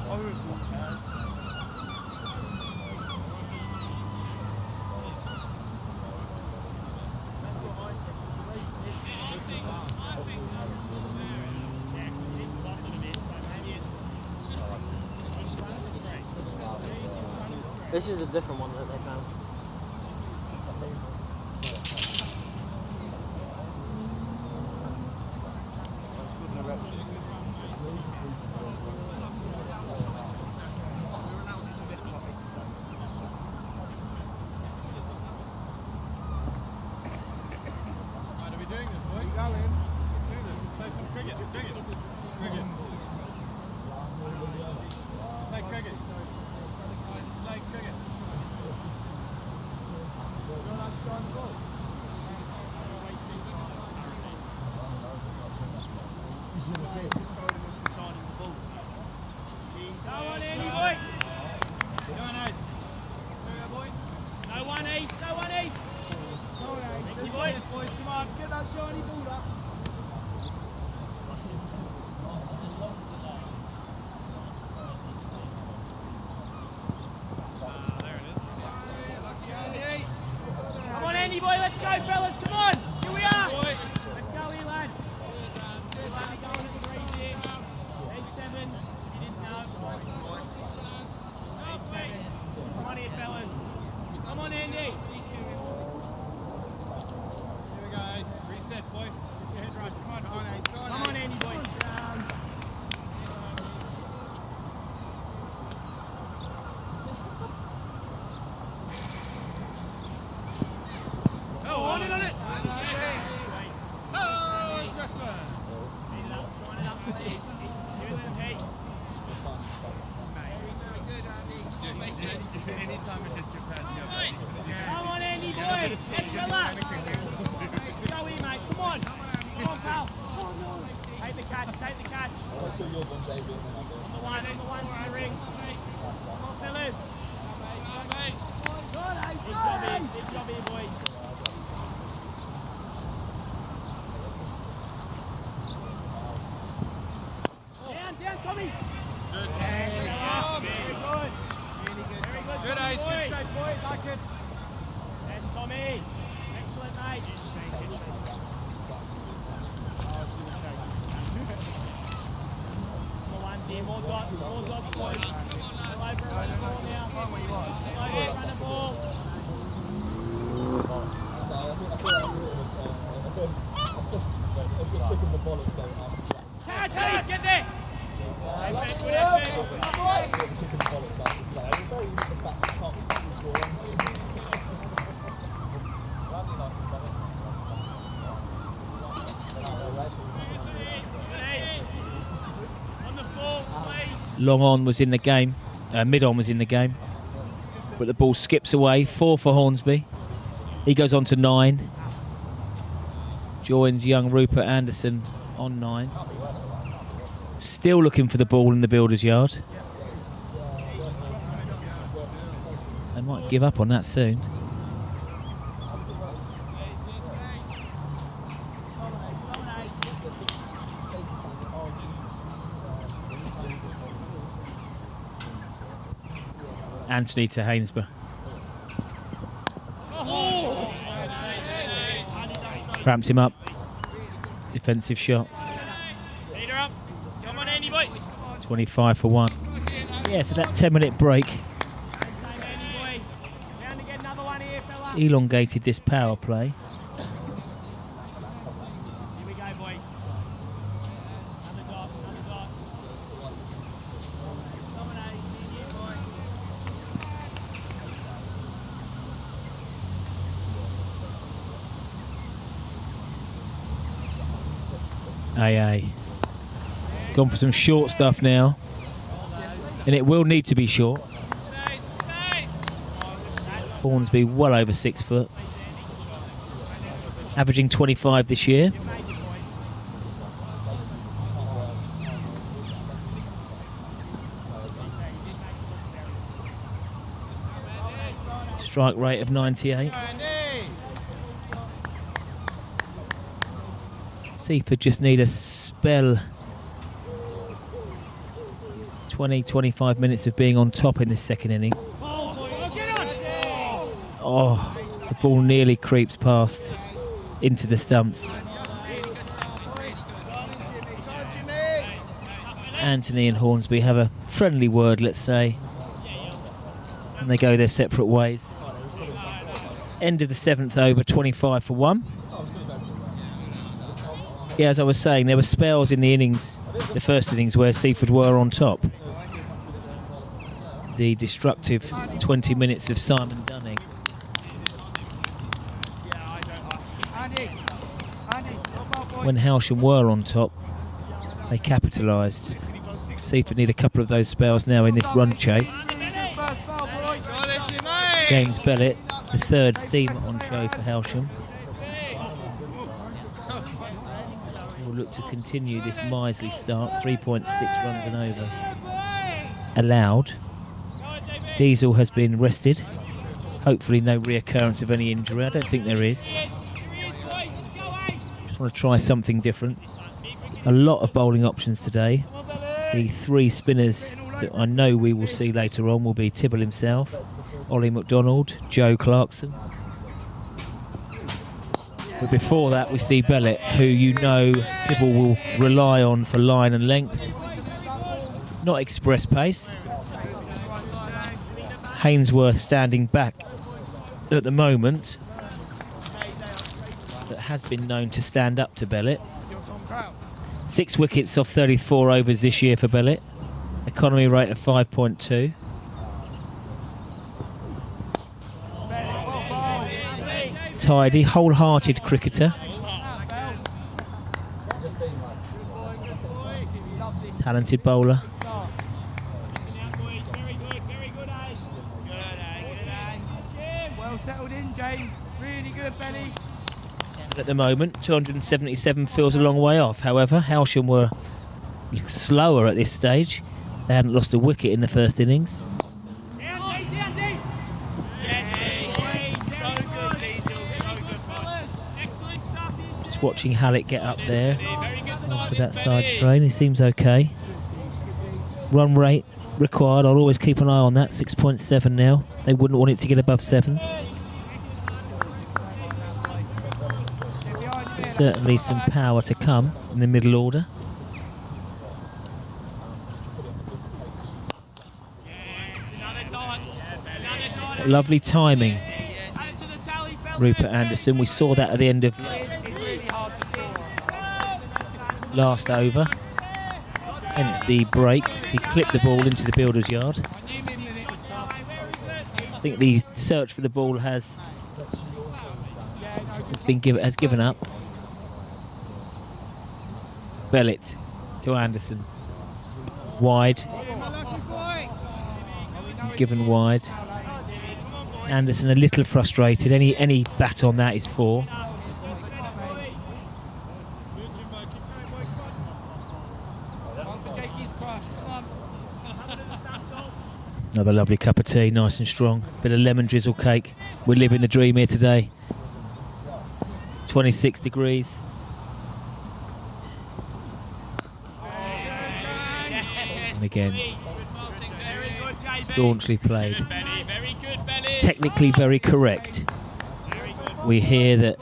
B: horrible person.
D: This is a different one that they found.
B: What are we doing this, boy? Go in. Do this. Play some cricket. Cricket. Play cricket. Play cricket. You're allowed to start the ball. You should have seen it.
C: Go on, Andy, boy.
B: Go on, Ace. Go, boy.
C: No one each, no one each.
B: Go on, Ace. Let's play it, boys. Come on, let's get that shiny ball up.
C: Come on, Andy, boy, let's go, fellas. Come on. Here we are. Let's go here, lads. Come on here, fellas. Come on, Andy.
B: Here we go, Ace. Reset, boy.
I: fella. Go in, mate. Come on. Come on, pal. Take the catch. Take the catch. Number one to the ring. Come on, fellas. Big job here, boys. Down, Tommy. Good. Very good. Very good. Good, Ace. Good shape, boys. Like it. Yes, Tommy. Excellent, mate. More ones here, more dots, boys. Go over and run the ball now. Go ahead, run the ball. Catch, get there. Good effort.
A: Long on was in the game, mid on was in the game, but the ball skips away. 4 for Hornsby. He goes on to 9. Joins young Rupert Anderson on 9. Still looking for the ball in the builder's yard. They might give up on that soon. Anthony to Hainsborough. Cramps him up. Defensive shot. 25 for 1. Yeah, so that 10-minute break elongated this power play.
I: Here we go, boys. Another dot.
A: AA. Gone for some short stuff now. And it will need to be short. Hornsby well over 6 foot. Averaging 25 this year. Strike rate of 98. Seaford just need a spell. 20-25 minutes of being on top in this second inning. Oh, the ball nearly creeps past into the stumps. Anthony and Hornsby have a friendly word, let's say, and they go their separate ways. End of the 7th over, 25 for 1. Yeah, as I was saying, there were spells in the innings, the first innings, where Seaford were on top. The destructive 20 minutes of Simon Dunning. When Hailsham were on top, they capitalised. Seaford need a couple of those spells now in this run chase. James Bellett, the 3rd seamer on show for Hailsham. Will look to continue this miserly start. 3.6 runs and over allowed. Diesel has been rested. Hopefully no reoccurrence of any injury. I don't think there is. Just want to try something different. A lot of bowling options today. The 3 spinners that I know we will see later on will be Tibble himself, Ollie McDonald, Joe Clarkson. But before that we see Bellett, who you know Tibble will rely on for line and length. Not express pace. Hainsworth standing back at the moment, that has been known to stand up to Bellett. 6 wickets off 34 overs this year for Bellett. Economy rate of 5.2. Tidy, wholehearted cricketer. Talented bowler.
C: Well settled in, James. Really good, Benny.
A: At the moment, 277 feels a long way off. However, Hailsham were slower at this stage. They hadn't lost a wicket in the first innings. Just watching Hallett get up there after that side strain. He seems okay. Run rate required, I'll always keep an eye on that. 6.7 now. They wouldn't want it to get above 7s. Certainly some power to come in the middle order. Lovely timing, Rupert Anderson. We saw that at the end of last over. Hence the break. He clipped the ball into the builder's yard. I think the search for the ball has given up. Bellett to Anderson. Wide. Given wide. Anderson a little frustrated. Any bat on that is 4. Another lovely cup of tea, nice and strong. Bit of lemon drizzle cake. We're living the dream here today. 26 degrees. And again, staunchly played. Technically very correct. We hear that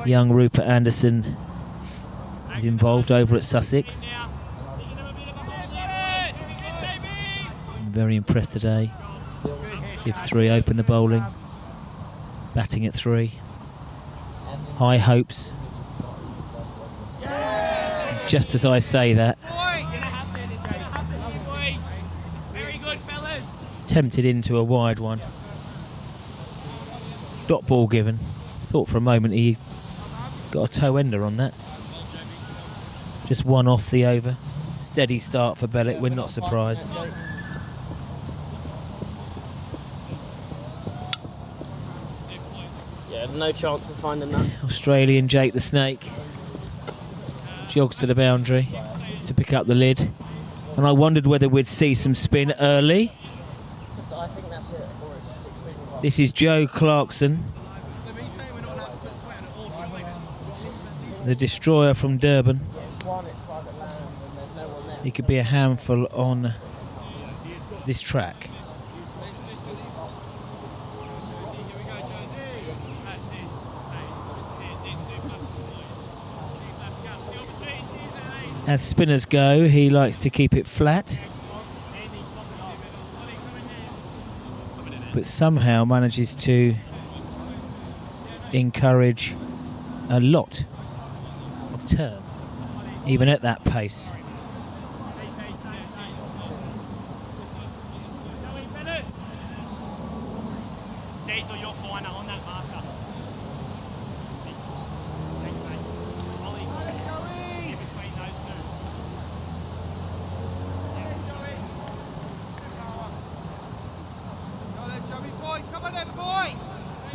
A: young Rupert Anderson is involved over at Sussex. I'm very impressed today. Give 3, open the bowling. Batting at 3. High hopes. Just as I say that, tempted into a wide one. Dot ball given. Thought for a moment he got a toe ender on that. Just 1 off the over. Steady start for Bellett. We're not surprised.
D: Yeah, no chance of finding that.
A: Australian Jake the Snake jogs to the boundary to pick up the lid. And I wondered whether we'd see some spin early.
D: I think that's it.
A: This is Joe Clarkson, the destroyer from Durban. He could be a handful on this track. As spinners go, he likes to keep it flat, but somehow manages to encourage a lot of turn, even at that pace.
I: Diesel, you're fine on that marker.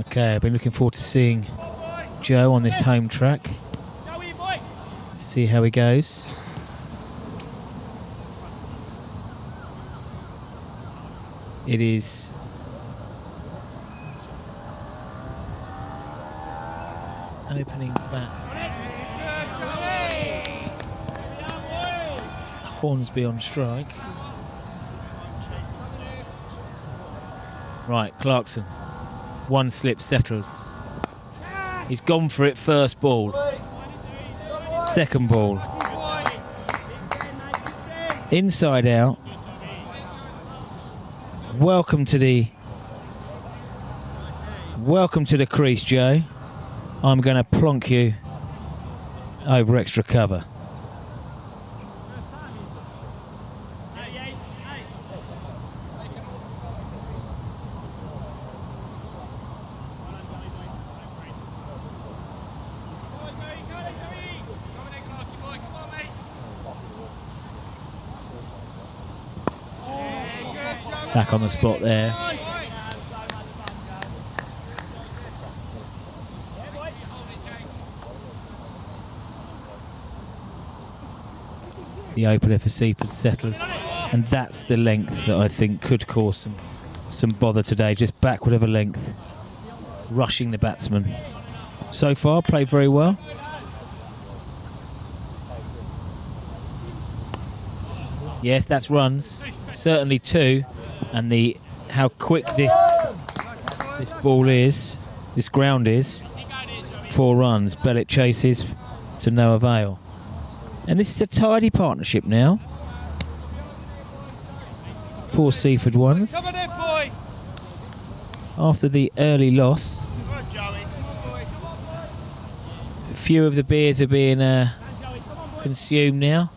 A: Okay, I've been looking forward to seeing Joe on this home track. See how he goes. It is opening back. Hornsby on strike. Right, Clarkson. 1 slip settles. He's gone for it first ball. Second ball. Inside out. Welcome to the crease, Joe. I'm going to plonk you over extra cover. Back on the spot there. the opener for Seaford Settlers. And that's the length that I think could cause some bother today, just backward of a length, rushing the batsman. So far, played very well. Yes, that's runs, certainly 2, and how quick this ball is, this ground is. 4 runs. Bellett chases to no avail, and this is a tidy partnership now. 4 Seaford ones after the early loss. A few of the beers are being consumed now.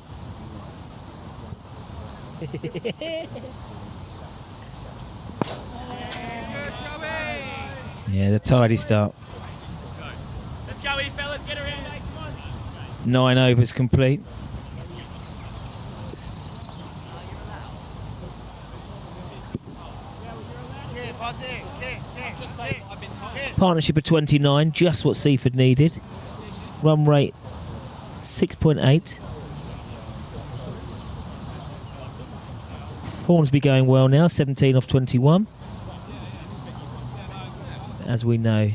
A: Yeah, the tidy start.
I: Let's go, fellas, get around, mate, come on.
A: 9 overs complete. Partnership of 29, just what Seaford needed. Run rate 6.8. Hornsby going well now, 17 off 21. As we know,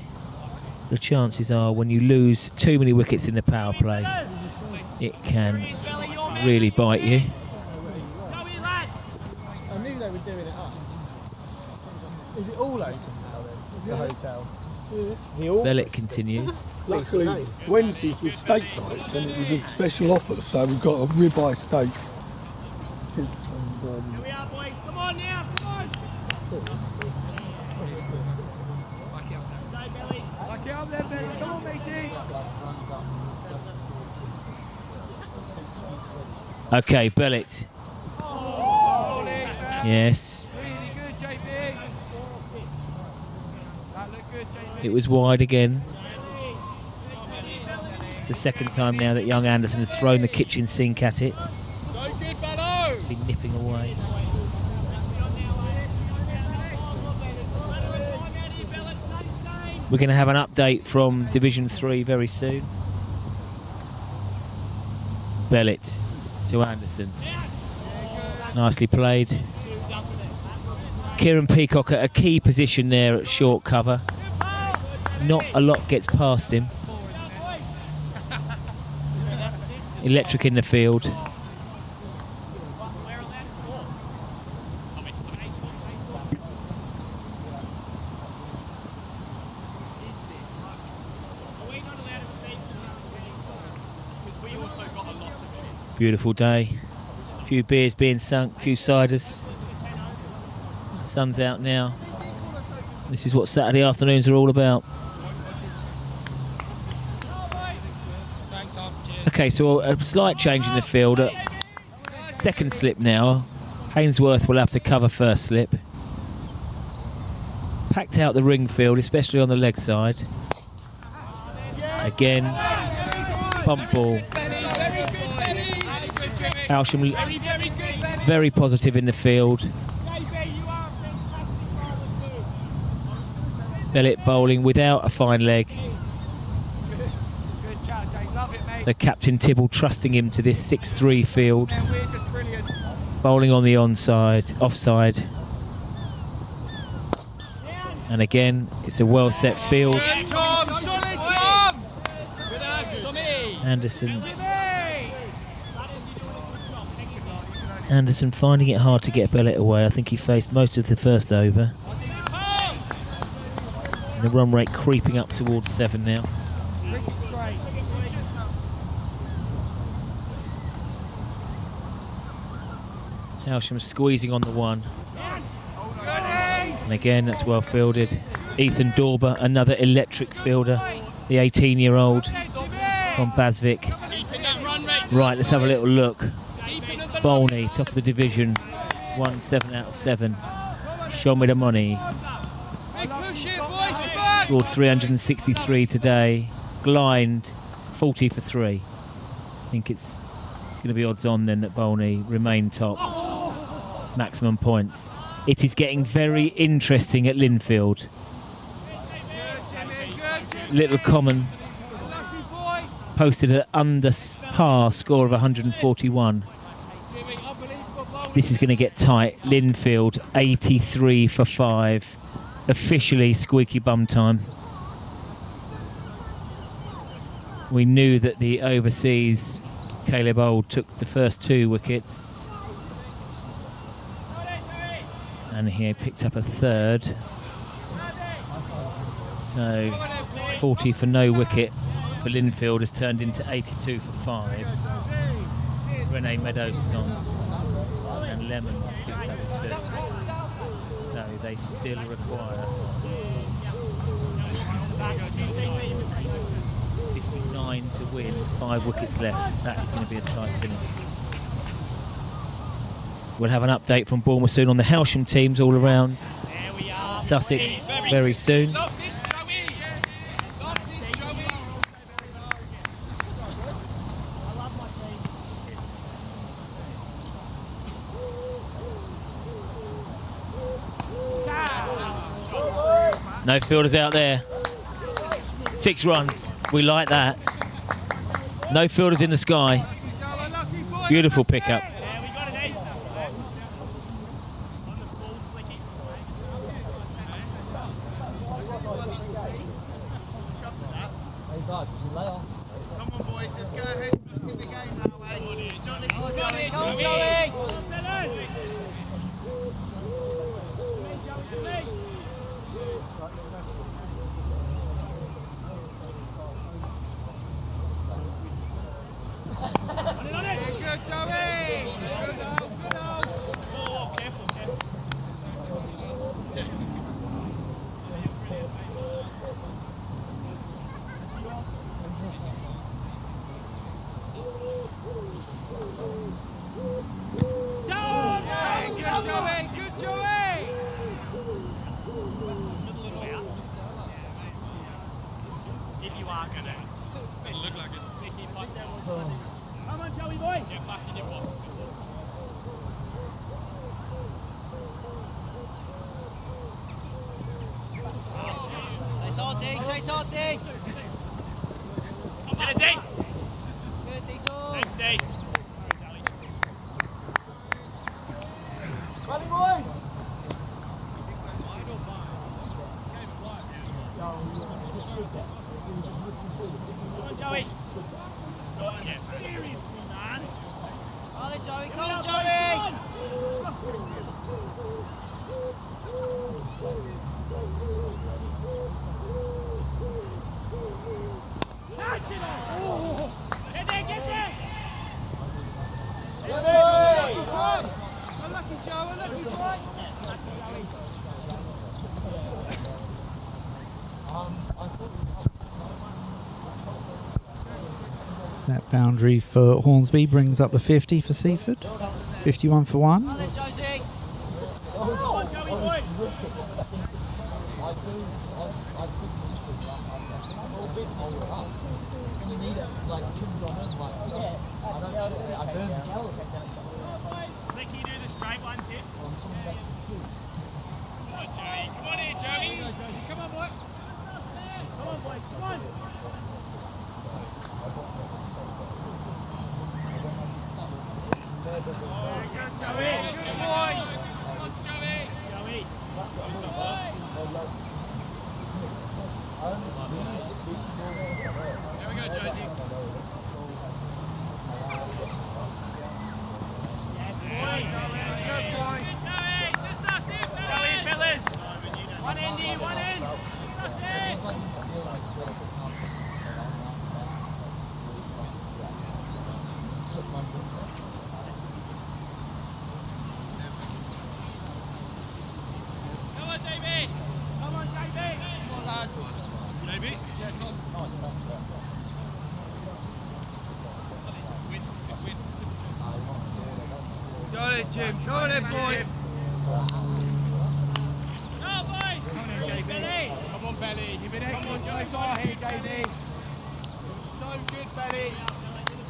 A: the chances are when you lose too many wickets in the power play, it can really bite you.
B: I knew they were doing it up. Is it all open now then, the hotel?
A: Bellett continues.
J: Luckily, Wednesdays was steak nights and it was a special offer, so we've got a ribeye steak.
I: Here we are, boys. Come on now, come on.
C: Lock it up there, Billy. Come on, matey.
A: Okay, Bellett. Yes.
C: Really good, JB. That looked good, JB.
A: It was wide again. It's the second time now that young Anderson has thrown the kitchen sink at it.
C: So good, Bello.
A: It's been nipping away. We're going to have an update from Division 3 very soon. Bellett to Anderson. Nicely played. Kieran Peacock at a key position there at short cover. Not a lot gets past him. Electric in the field. Beautiful day. A few beers being sunk, a few ciders. Sun's out now. This is what Saturday afternoons are all about. Okay, so a slight change in the field. Second slip now. Hainsworth will have to cover first slip. Packed out the ring field, especially on the leg side. Again, bump ball. Hailsham very positive in the field. Bellett bowling without a fine leg. So Captain Tibble trusting him to this 6-3 field. Bowling on the onside, offside. And again, it's a well set field. Anderson finding it hard to get Bellett away. I think he faced most of the first over. And the run rate creeping up towards 7 now. Hailsham squeezing on the 1. And again, that's well fielded. Ethan Dorber, another electric fielder. The 18-year-old from Basvik. Right, let's have a little look. Bolney, top of the division, 7 out of 7. Show me the money. Scored 363 today. Glind, 40 for 3. I think it's going to be odds on then that Bolney remain top. Maximum points. It is getting very interesting at Linfield. Little Common posted an under par score of 141. This is going to get tight. Linfield 83 for 5. Officially squeaky bum time. We knew that the overseas Caleb Old took the first 2 wickets. And he picked up a third. So 40 for no wicket for Linfield has turned into 82 for 5. Renee Meadows is on. And Lemon picked up a 2. So they still require 59 to win, 5 wickets left. That is going to be a tight finish. We'll have an update from Bournemouth soon on the Hailsham teams all around Sussex very soon. No fielders out there. 6 runs. We like that. No fielders in the sky. Beautiful pickup.
B: Come on, boys, let's go ahead. Back in the game now, eh? Come on, Joey! Good, Joey! Good on. Oh, careful. Come on, Joey boy! Get back in your box. Chase hard, D! Chase hard, D! Get it, D! Good, Diesel! Thanks, D! Running, boys! Come on, Joey! Seriously, man! Come on, Joey! Come on, Joey! Get there, get there! Unlucky, Joe, unlucky, boy!
G: That boundary for Hornsby brings up the 50 for Seaford. 51 for 1.
B: Come on, Josie! Come on, Joey, boy! Think you do the straight one, Tip? Come on here, Joey! Come on, boy! Come on, boy, come on! Good boy! Come on, Joey! Joey! There we go, Josie. Yes, boy! Good boy! Joey! Just us in, fellas! Joey, fellas! One in, you, one in! Just us in! Come on, JB! Come on, JB! Come on, lads! JB? Yeah, come on. Got it, Jim. Got it, boy. No, boy. Come on, Belly. Come on, Belly. You've been excellent. Come on, Joe. Here, JD. So good, Belly.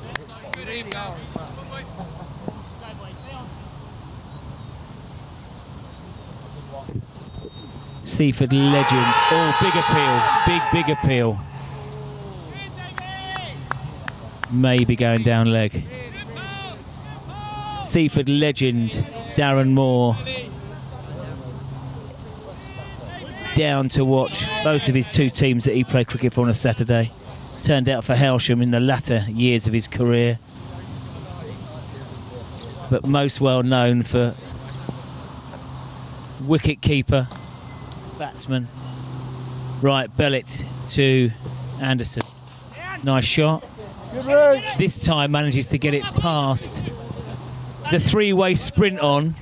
B: So good. Here we go. Come on, boy.
A: Seaford legend. Oh, big appeal. Big appeal. Maybe going down leg. Seaford legend Darren Moore down to watch both of his two teams that he played cricket for on a Saturday. Turned out for Hailsham in the latter years of his career, but most well known for wicket keeper, batsman. Right, Bellet to Anderson. Nice shot. This time manages to get it past. It's a three-way sprint on.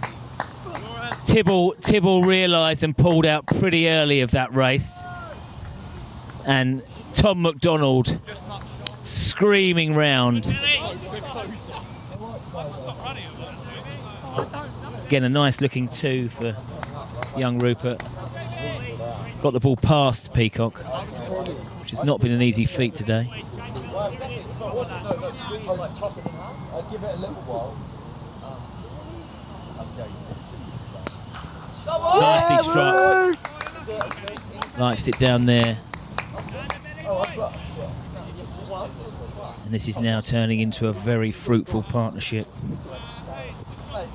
A: Tibble realised and pulled out pretty early of that race. And Tom McDonald screaming round. Again, a nice looking two for young Rupert. Got the ball past Peacock, which has not been an easy feat today. Nicely struck. Likes it down there. And this is now turning into a very fruitful partnership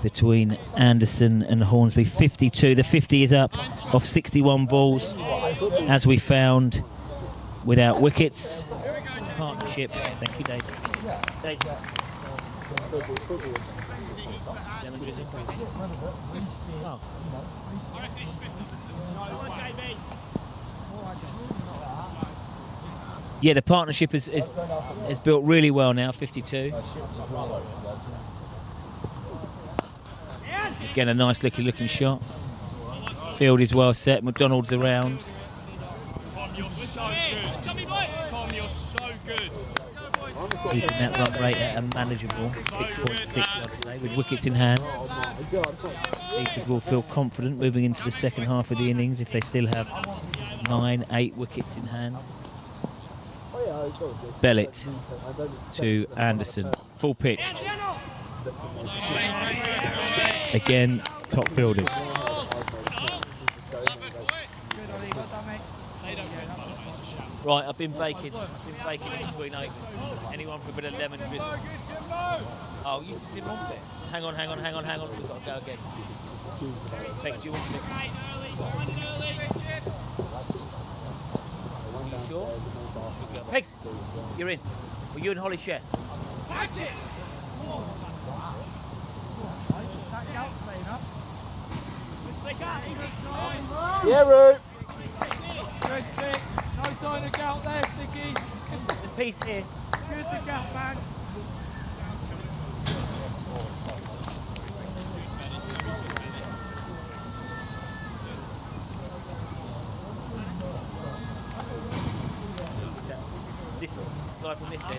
A: between Anderson and Hornsby. 52. The 50 is up off 61 balls, as we found, without wickets. Partnership. Thank you, Dave. Dave. Oh. Yeah, the partnership is built really well now. 52. Again, a nice looking shot. Field is well set. McDonald's around.
B: Tom, you're so good. Tom, you're so good.
A: Keeping that run rate at a manageable 6.6, I'd say, with wickets in hand. Seaford will feel confident moving into the second half of the innings if they still have 9-8 wickets in hand. Bellet to Anderson. Full pitched. Again, top fielding. Right, I've been baking in between overs. Anyone for a bit of lemon drizzle? Oh, you didn't want it. Hang on. We've got to go again. Pegs, do you want it? You sure? Pegs, you're in. Well, you and Holly share.
E: Yeah, Root.
C: No sign of gout there, Sticky.
A: The piece here.
C: Good, the gout man.
A: This guy from this end.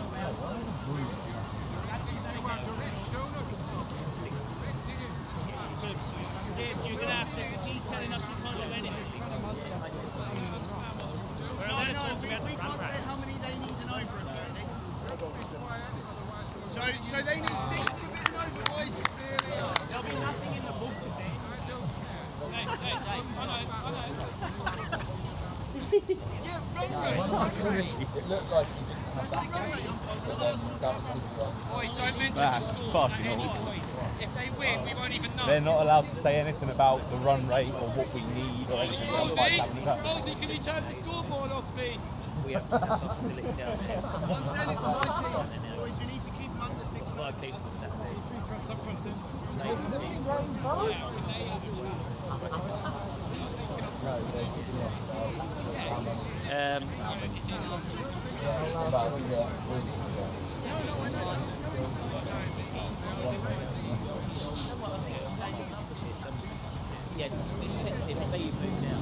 I: You're going to have to, because he's telling us we can't do anything. We can't say how many they need and over, apparently. So they need 6 to be an over, boys. There'll be nothing in the book today.
E: It looked like he didn't have that game, but then that was good. That's fucking awful.
C: If they win, we won't even know.
E: They're not allowed to say anything about the run rate or what we need or anything.
C: Rosie, can you turn the scoreboard off, please?
A: We have facility down there.
I: I'm saying it for my team, boys, you need to keep them under 6.
A: 5 teams on Saturday. Yeah, it's him. Say you move now.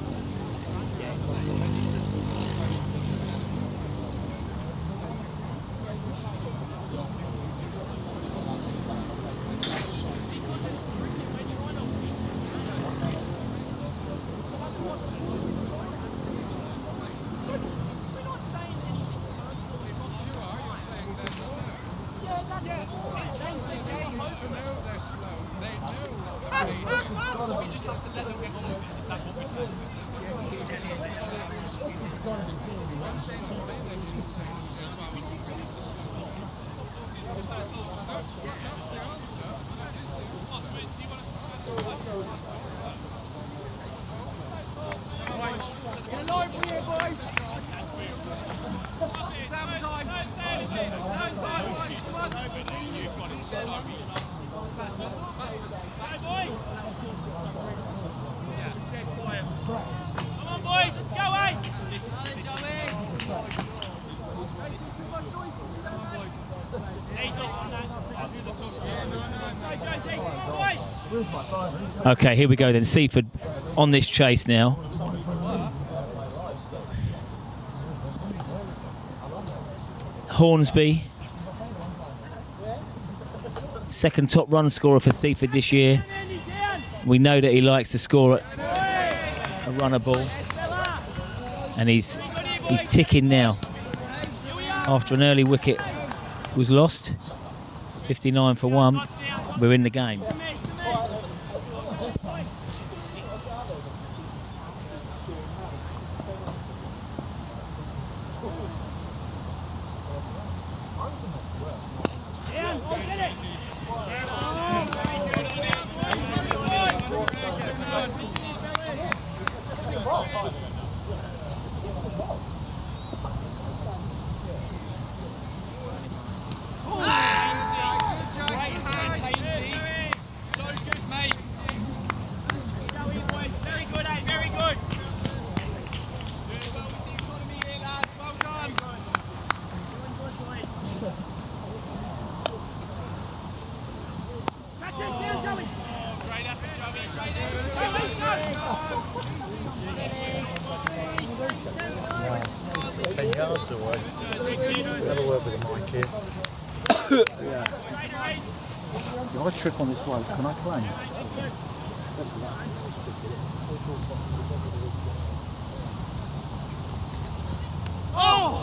I: Come on, boys, let's go, eh?
A: Okay, here we go then. Seaford on this chase now. Hornsby, second top run scorer for Seaford this year. We know that he likes to score at a runner ball, and he's ticking now. After an early wicket was lost, 59 for 1, we're in the game.
E: Got a trick on this one. Can I claim?
I: Oh!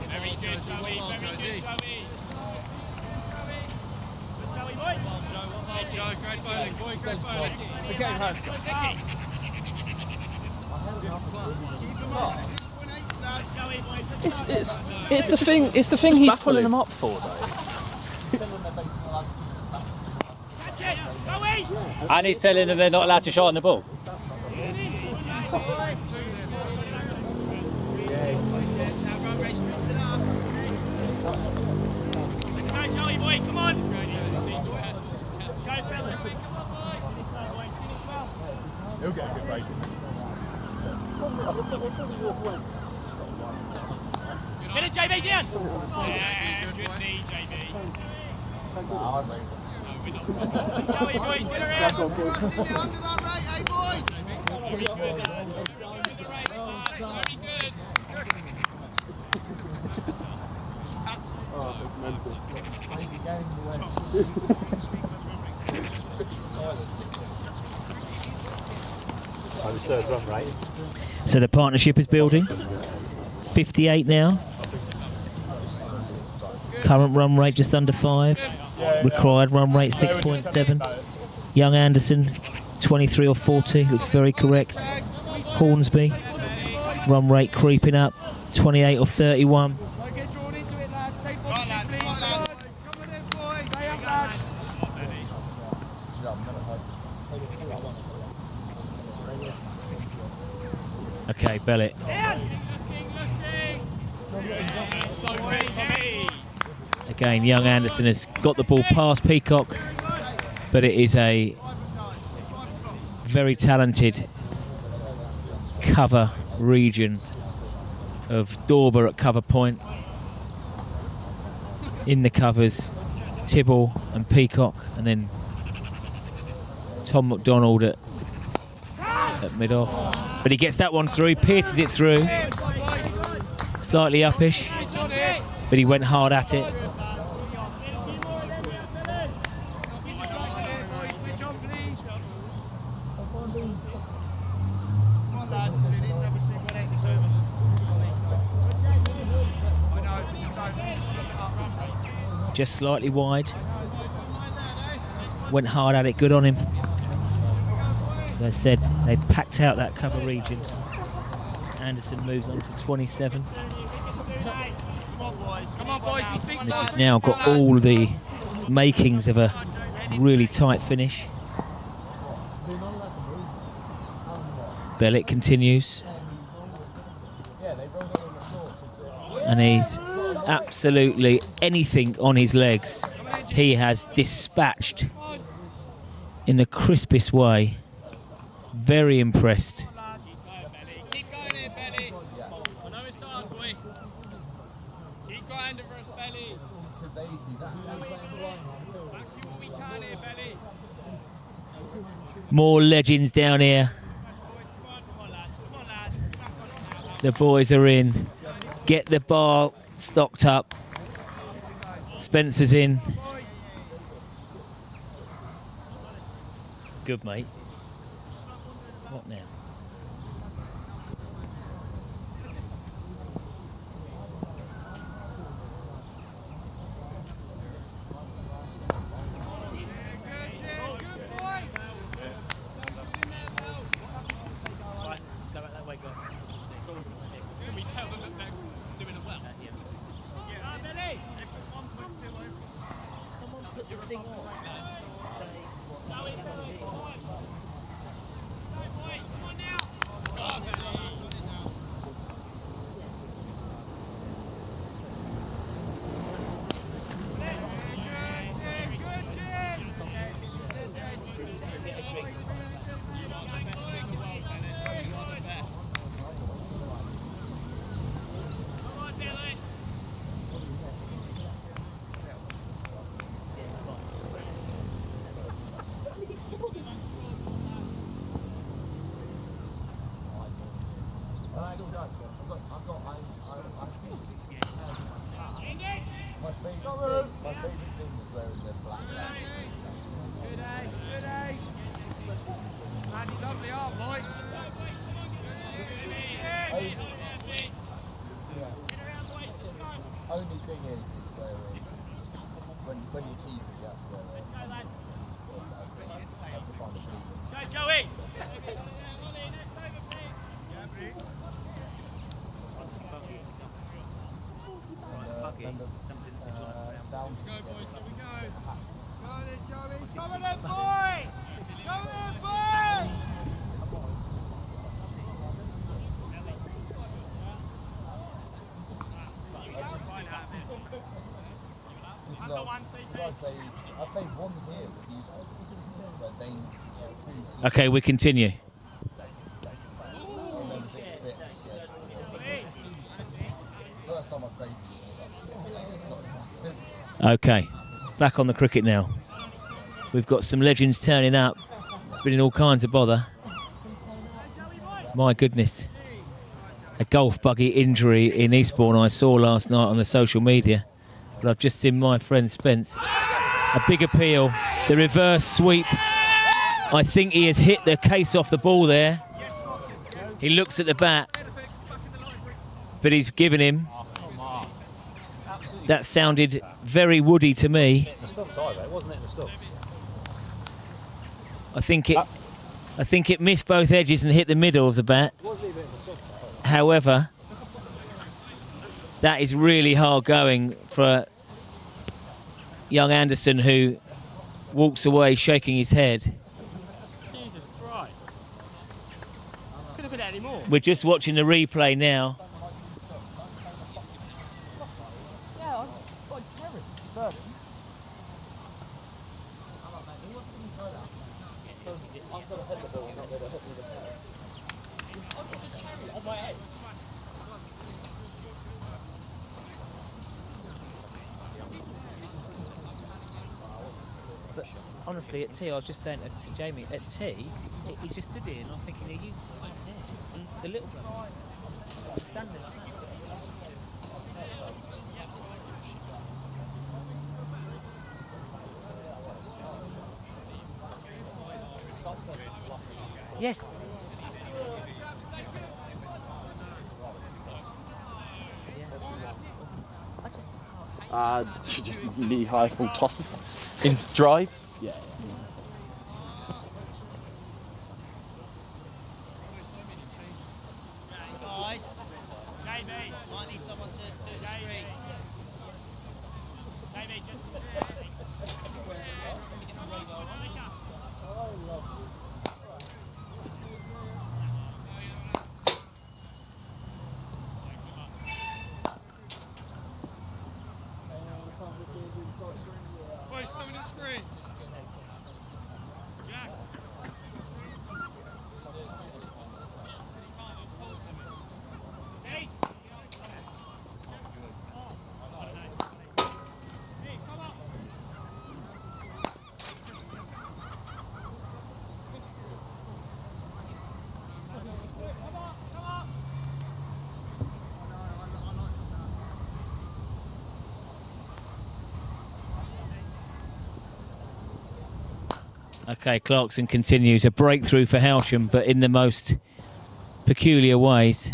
I: Very good, Joey. Very good, Joey. Joey, boy. Hey, Joe. Great bowling, boy. Great bowling. We're getting home.
C: It's the thing he's pulling them up for though.
K: And he's telling them they're not allowed to shot on the ball.
I: Go, Joey, boy. Come on.
E: He'll get a good rating.
I: Get it, JB, down. Yeah, good knee, JB. Joey, boys, get around. Under that right, hey, boys. Very good. Very good.
E: Oh, mental.
K: The third run rate.
A: So the partnership is building. 58 now. Current run rate just under 5. Required run rate 6.7. Young Anderson 23 or 40, looks very correct. Hornsby, run rate creeping up 28 or 31. Okay, Bellet. Again, young Anderson has got the ball past Peacock, but it is a very talented cover region of Dorber at cover point. In the covers, Tibble and Peacock, and then Tom McDonald at mid-off. But he gets that one through, pierces it through. Slightly uppish, but he went hard at it. Just slightly wide. Went hard at it, good on him. As I said, they packed out that cover region. Anderson moves on to 27. And this has now got all the makings of a really tight finish. Bellet continues. and he's absolutely anything on his legs he has dispatched in the crispest way. Very impressed.
B: Keep going here, Belly. I know it's hard, boy. Keep grinding for us, Belly.
E: Because they do that.
B: Let's see what we can here, Belly.
A: More legends down here. The boys are in. Get the bar stocked up. Spencer's in. Good, mate. What now?
B: Can we tell them that they're doing it well? Belly!
A: Someone put the thing on.
E: My favourite thing was wearing the black pants.
B: Good A. Andy, lovely arm, boy.
E: Only thing is wearing when you keep it, you have to wear it. You have to find a blue.
I: Go, Joey!
E: Down.
B: Go, boys, here we go. Go on then, Joey. Come on then, boy! Come on then, boy!
E: Just I played one here with you guys, but then two.
A: Okay, we continue.
E: First time I played.
A: Okay, back on the cricket now. We've got some legends turning up. It's been in all kinds of bother. My goodness. A golf buggy injury in Eastbourne I saw last night on the social media. But I've just seen my friend Spence. A big appeal. The reverse sweep. I think he has hit the case off the ball there. He looks at the bat. But he's given him. That sounded very woody to me. I think it missed both edges and hit the middle of the bat. However, that is really hard going for young Anderson, who walks away shaking his head.
I: Jesus Christ. Could have been any more.
A: We're just watching the replay now. But honestly, at tea, I was just saying to Jamie, at tea, he just stood here and I'm thinking, are you right there? And the little bloke was standing like that. Yes.
L: Just knee-high full tosses in drive. Yeah.
B: Jamie, might need someone to do the screen. Jamie, just...
A: Okay, Clarkson continues. A breakthrough for Hailsham, but in the most peculiar ways.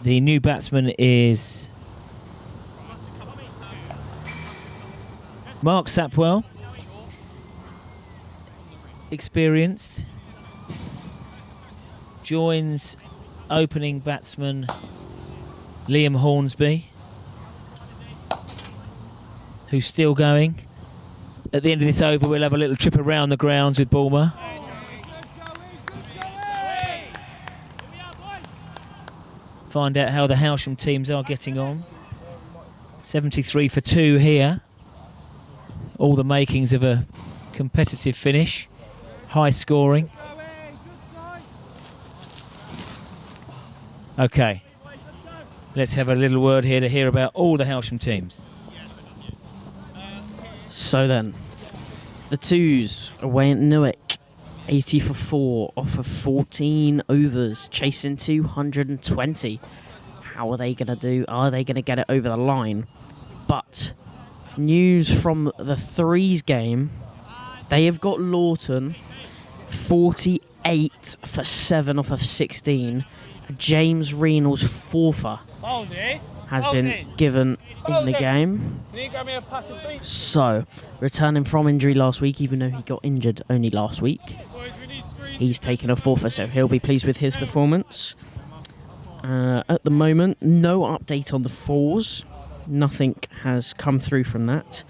A: The new batsman is Mark Sapwell, experienced, joins opening batsman Liam Hornsby, who's still going. At the end of this over, we'll have a little trip around the grounds with Bulmer. Find out how the Hailsham teams are getting on. 73 for 2 here. All the makings of a competitive finish. High scoring. Okay. Let's have a little word here to hear about all the Hailsham teams.
D: So then, the twos away at Newark. 80 for 4 off of 14 overs, chasing 220. How are they going to do? Are they going to get it over the line? But news from the threes game, they have got Lawton 48 for 7 off of 16. James Reynolds' fourfer has been given in the game. So, returning from injury last week, even though he got injured only last week, he's taken a fourfer, so he'll be pleased with his performance. At the moment, no update on the fours. Nothing has come through from that.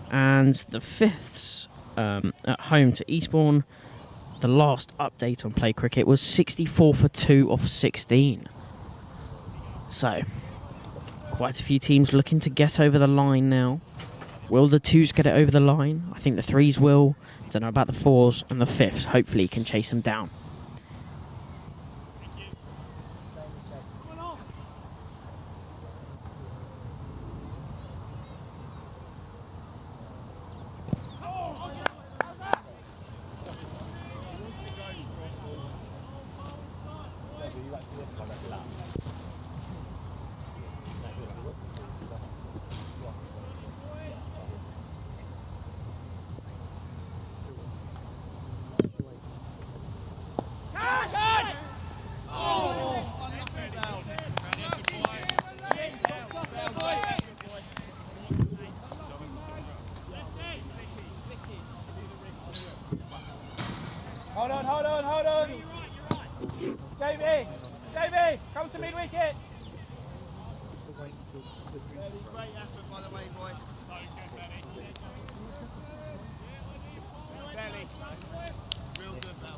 D: And the fifths at home to Eastbourne, the last update on Play Cricket was 64 for 2 off 16. So, quite a few teams looking to get over the line now. Will the twos get it over the line? I think the threes will. Don't know about the fours, and the fifths hopefully can chase them down.
C: Hold on. JB, come to mid wicket.
E: Great effort, by the way, boy. Belly. Real good now.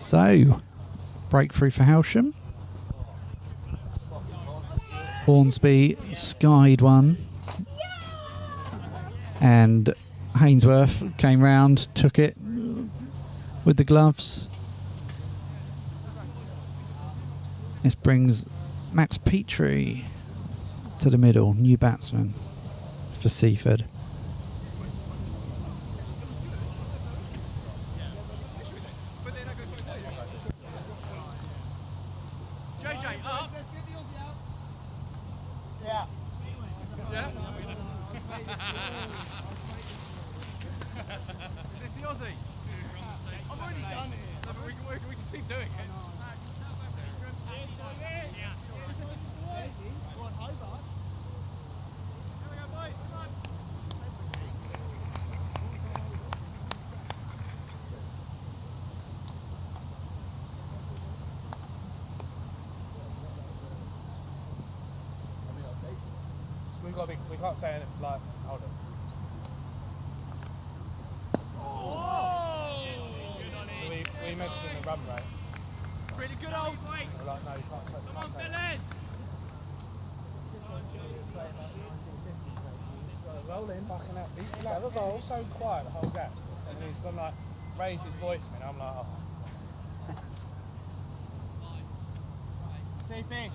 G: So, breakthrough for Hailsham. Hornsby skied one. And Hainsworth came round, took it with the gloves. This brings Max Petrie to the middle, new batsman for Seaford.
B: We can't say anything like, hold on. So we mentioned the run rate.
I: Really good old boy.
B: We're like, no, you can't say.
I: Come on, fellas.
B: Rolling. Fucking up. He's so quiet the whole game. And he's gone like, raise his voice at me, and I'm like, oh.
I: TP.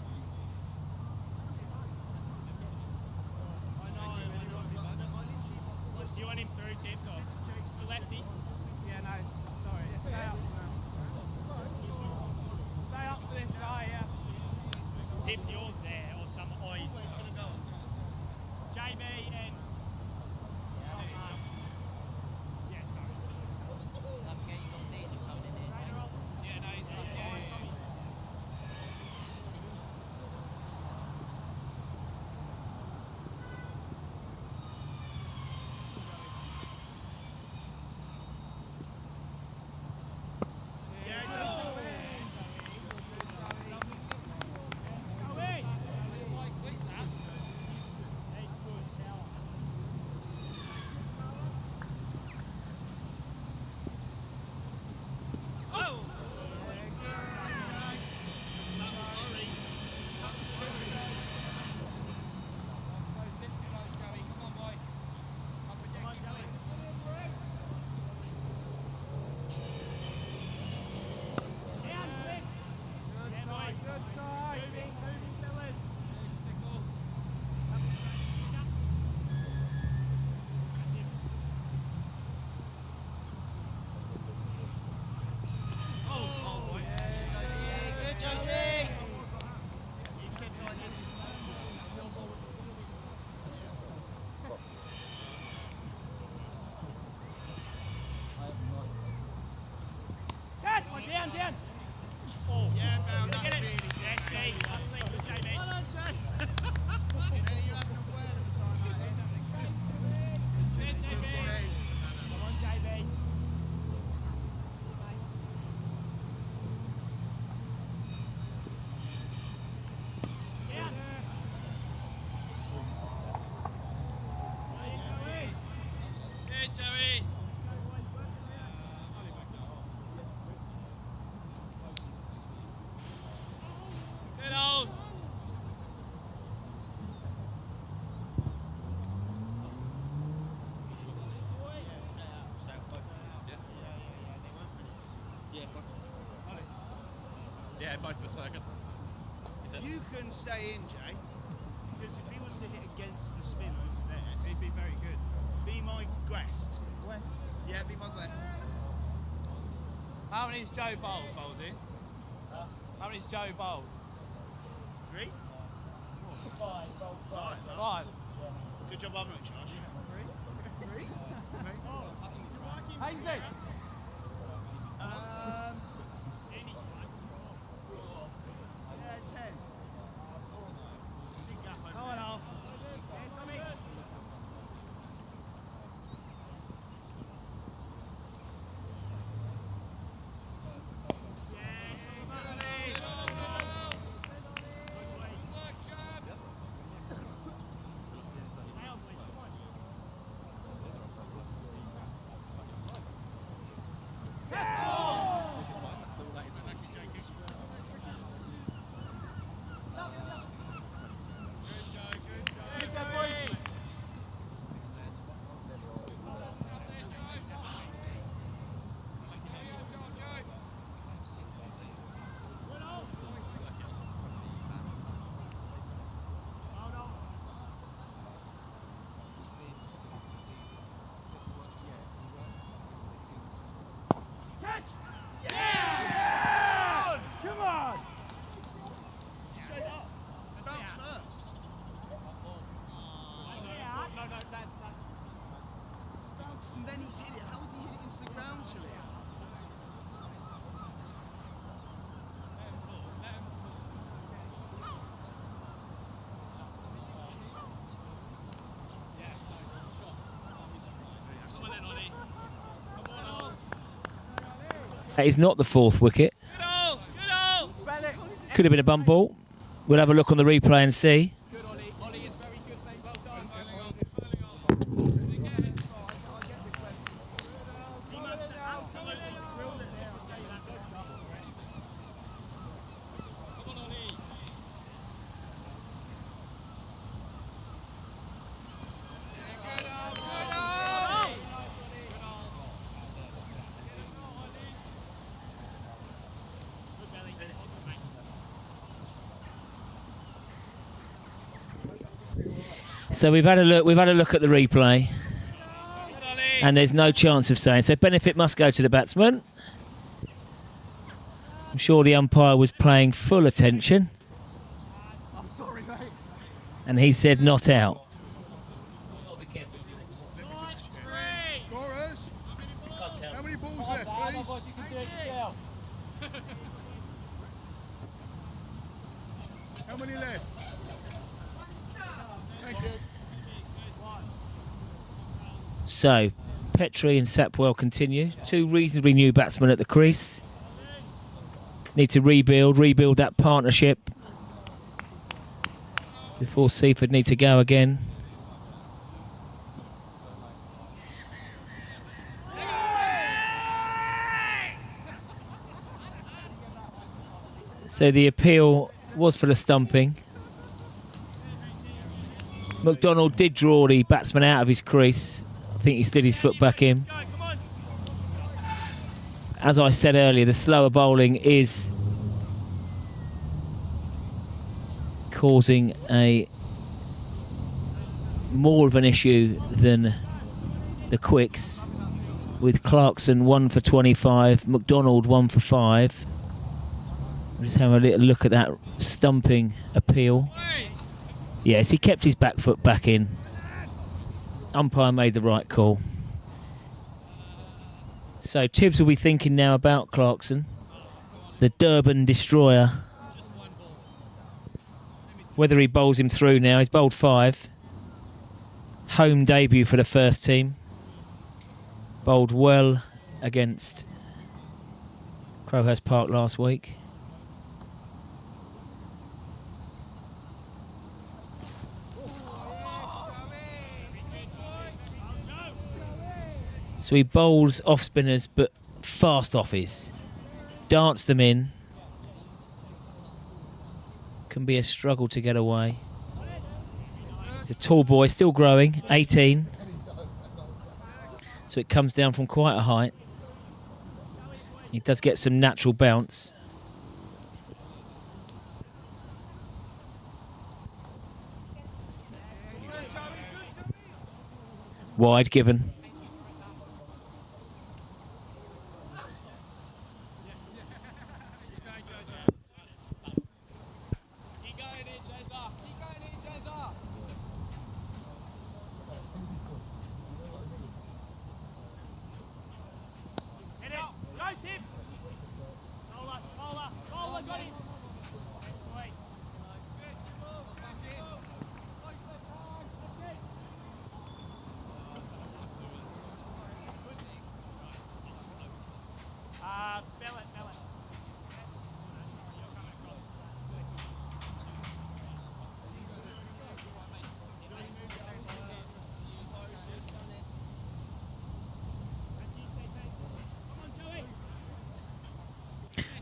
I: You want him through, Tim? To lefty? Yeah, no, sorry. Stay up. Stay up for this guy, yeah. Tim's yours there, or some oil. He's going to go. JB and... Yeah, sorry. Yeah, no, he's not. Down. Oh. Yeah, Mel, that's really good. Yes, Steve. That's good, JB. Well done, Jay. Eddie, you having a whale of a time, mate. Cheers, JB. Come on, JB. Yeah. Hey, Joey.
B: Yeah, both of us second.
M: You can stay in, Jay, because if he was to hit against the spin over there, he'd be very good. Be my guest. Yeah, be my guest.
B: How many is Joe bowled, in? How many is Joe bowled?
M: 3?
B: 5.
M: Good job I'm not in charge.
B: 3?
M: Hainsy! Yeah, 10.
I: Come on, Al. Tommy.
A: That is not the fourth wicket. Could have been a bump ball. We'll have a look on the replay and see. So we've had a look at the replay, and there's no chance of saying. So benefit must go to the batsman. I'm sure the umpire was paying full attention, and he said not out.
J: How many balls left, please? How many left? Thank you.
A: So Petrie and Sapwell continue. Two reasonably new batsmen at the crease. Need to rebuild that partnership before Seaford need to go again. So the appeal was for the stumping. McDonald did draw the batsman out of his crease. I think he slid his foot back in. As I said earlier, the slower bowling is causing more of an issue than the quicks, with Clarkson 1 for 25, McDonald 1 for 5. Just have a little look at that stumping appeal. Yes, he kept his back foot back in. Umpire made the right call. So Tibbs will be thinking now about Clarkson, the Durban destroyer. Whether he bowls him through now. He's bowled 5. Home debut for the first team. Bowled well against Crowhurst Park last week. So he bowls off spinners, but fast offies. Darts them in. Can be a struggle to get away. He's a tall boy, still growing, 18. So it comes down from quite a height. He does get some natural bounce. Wide given.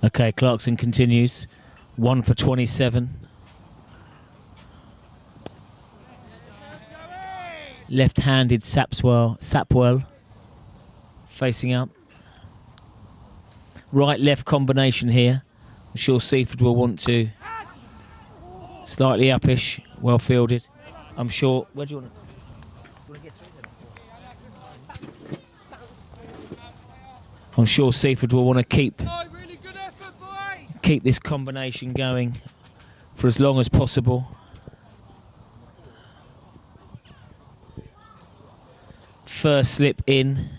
A: Okay, Clarkson continues. 1 for 27. Left-handed Sapwell facing up. Right-left combination here. I'm sure Seaford will want to. Slightly uppish, well fielded. I'm sure. Where do you want to get through them? I'm sure Seaford will want to keep this combination going for as long as possible. First slip in.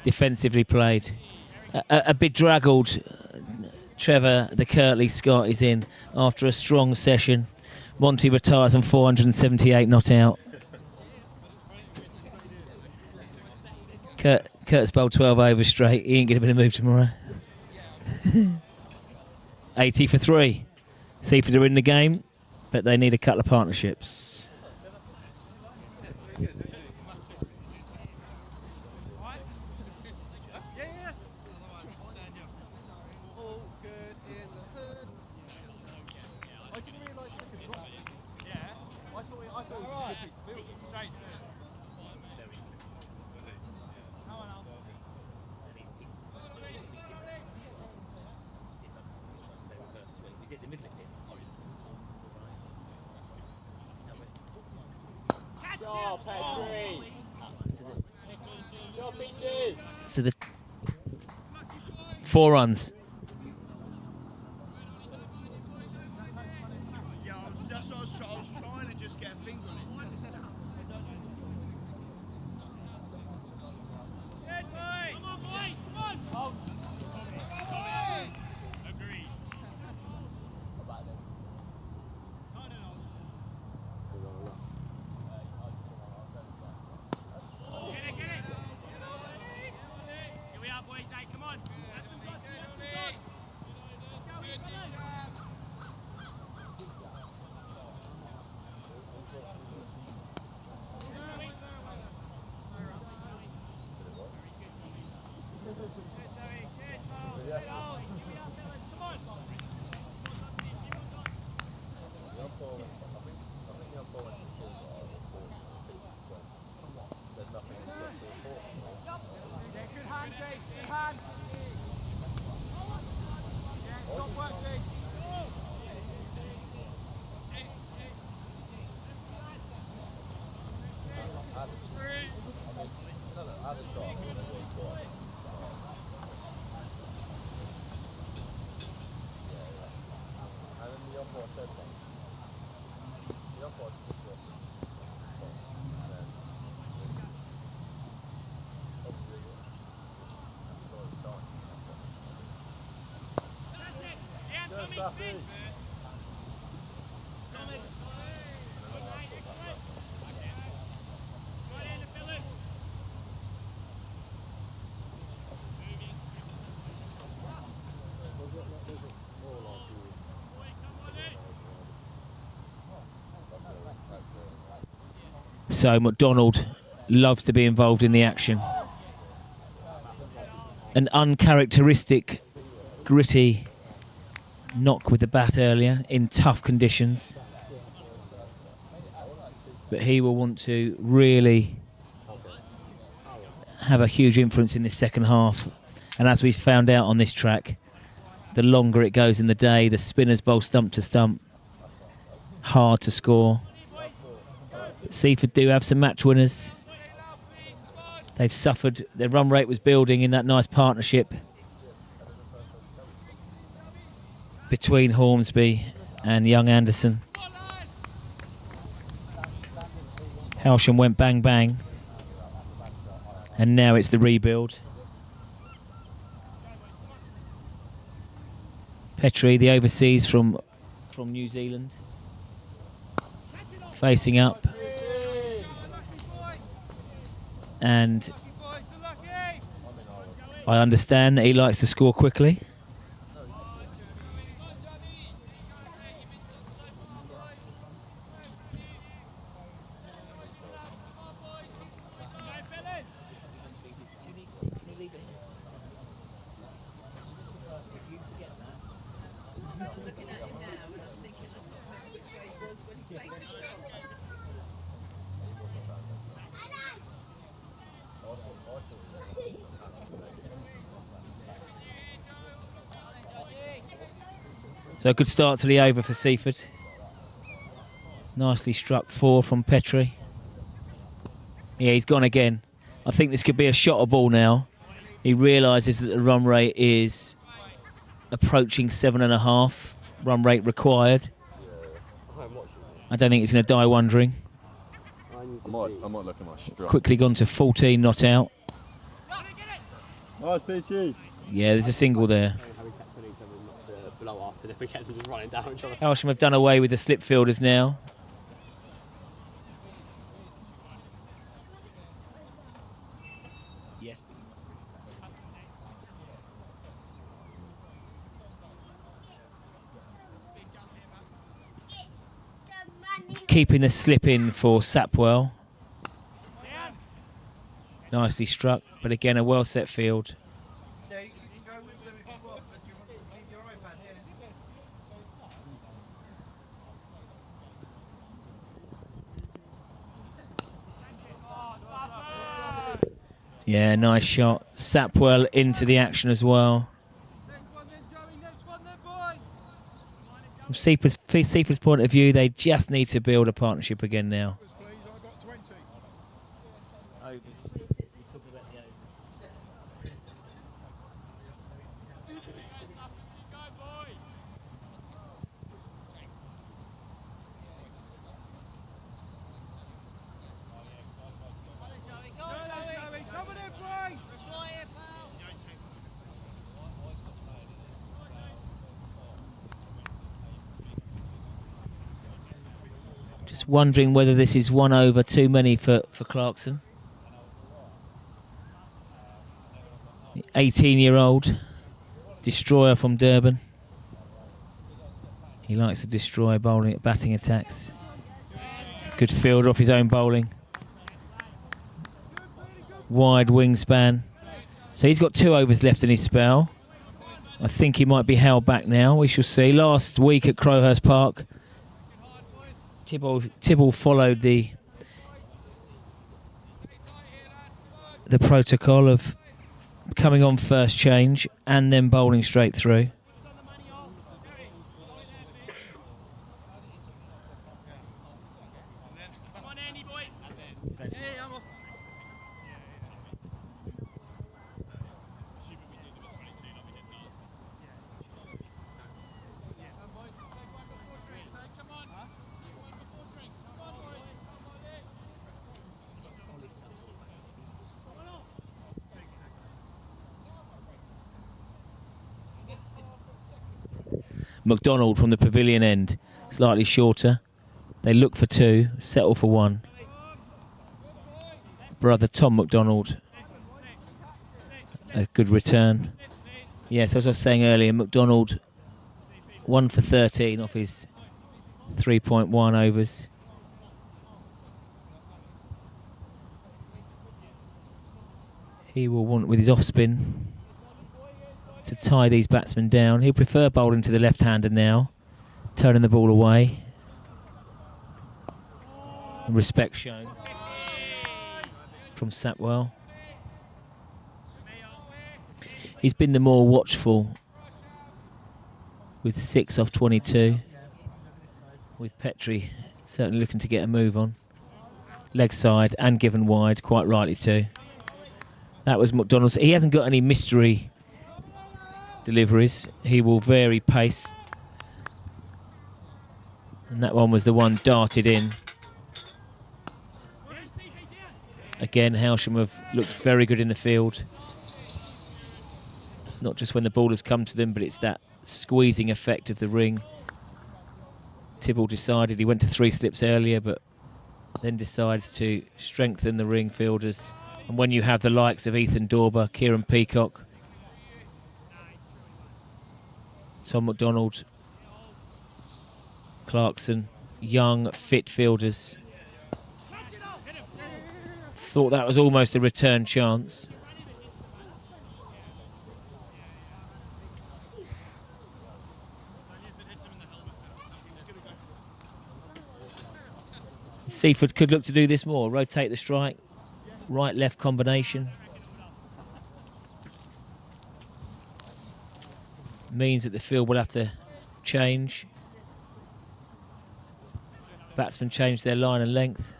A: Defensively played. A bedraggled Trevor, the Kirtley Scott, is in after a strong session. Monty retires on 478 not out. Curtis bowled 12 overs straight. He ain't going to be in a move tomorrow. 80 for 3. Seaford are in the game, but they need a couple of partnerships. So the 4 runs.
M: Yeah, that's what I was trying to just get a finger on it.
C: Come on, boys, come on! Agreed. Get it! Here we are, boys, hey, come on! Have some guts, have some guts!
A: So McDonald loves to be involved in the action. An uncharacteristic, gritty knock with the bat earlier in tough conditions. But he will want to really have a huge influence in this second half. And as we've found out on this track, the longer it goes in the day, the spinners bowl stump to stump. Hard to score. Seaford do have some match winners. They've suffered. Their run rate was building in that nice partnership between Hornsby and young Anderson. Hailsham went bang bang, and now it's the rebuild. Petrie, the overseas from New Zealand, facing up. And I understand that he likes to score quickly. So a good start to the over for Seaford. Nicely struck 4 from Petrie. Yeah, he's gone again. I think this could be a shot of ball now. He realises that the run rate is approaching 7.5 run rate required. I don't think he's going to die wondering.
L: I might look at my strike.
A: Quickly gone to 14 not out.
L: Nice, Peachy.
A: Yeah, there's a single there. Hailsham have done away with the slip fielders now. Yes. keeping the slip in for Sapwell. Nicely struck, but again a well set field. Yeah, nice shot. Sapwell into the action as well. From Seaford's point of view, they just need to build a partnership again now. Just wondering whether this is 1 over too many for Clarkson. The 18-year-old destroyer from Durban. He likes to destroy batting attacks. Good fielder off his own bowling. Wide wingspan. So he's got 2 overs left in his spell. I think he might be held back now. We shall see. Last week at Crowhurst Park, Tibble followed the protocol of coming on first change and then bowling straight through. McDonald from the pavilion end, slightly shorter. They look for 2, settle for 1. Brother Tom McDonald, a good return. Yes, as I was saying earlier, McDonald 1 for 13 off his 3.1 overs. He will want, with his off spin, to tie these batsmen down. He'll prefer bowling to the left-hander now, turning the ball away. Respect shown from Sapwell. He's been the more watchful with 6 off 22, with Petrie certainly looking to get a move on. Leg side and given wide, quite rightly too. That was McDonald's. He hasn't got any mystery deliveries. He will vary pace. And that one was the one darted in. Again, Hailsham have looked very good in the field. Not just when the ball has come to them, but it's that squeezing effect of the ring. Tibble decided, he went to 3 slips earlier, but then decides to strengthen the ring fielders. And when you have the likes of Ethan Dorber, Kieran Peacock, Tom McDonald, Clarkson, young, fit fielders. Thought that was almost a return chance. Seaford could look to do this more. Rotate the strike, right-left combination. Means that the field will have to change. Batsmen change their line and length.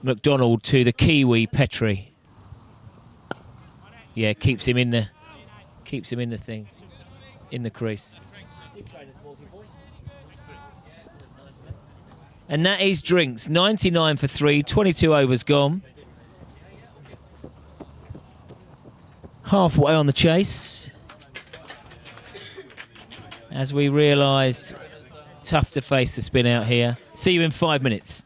A: McDonald to the Kiwi Petrie. Yeah, keeps him in the thing, in the crease. And that is drinks. 99 for 3, 22 overs gone. Halfway on the chase. As we realised, tough to face the spin out here. See you in 5 minutes.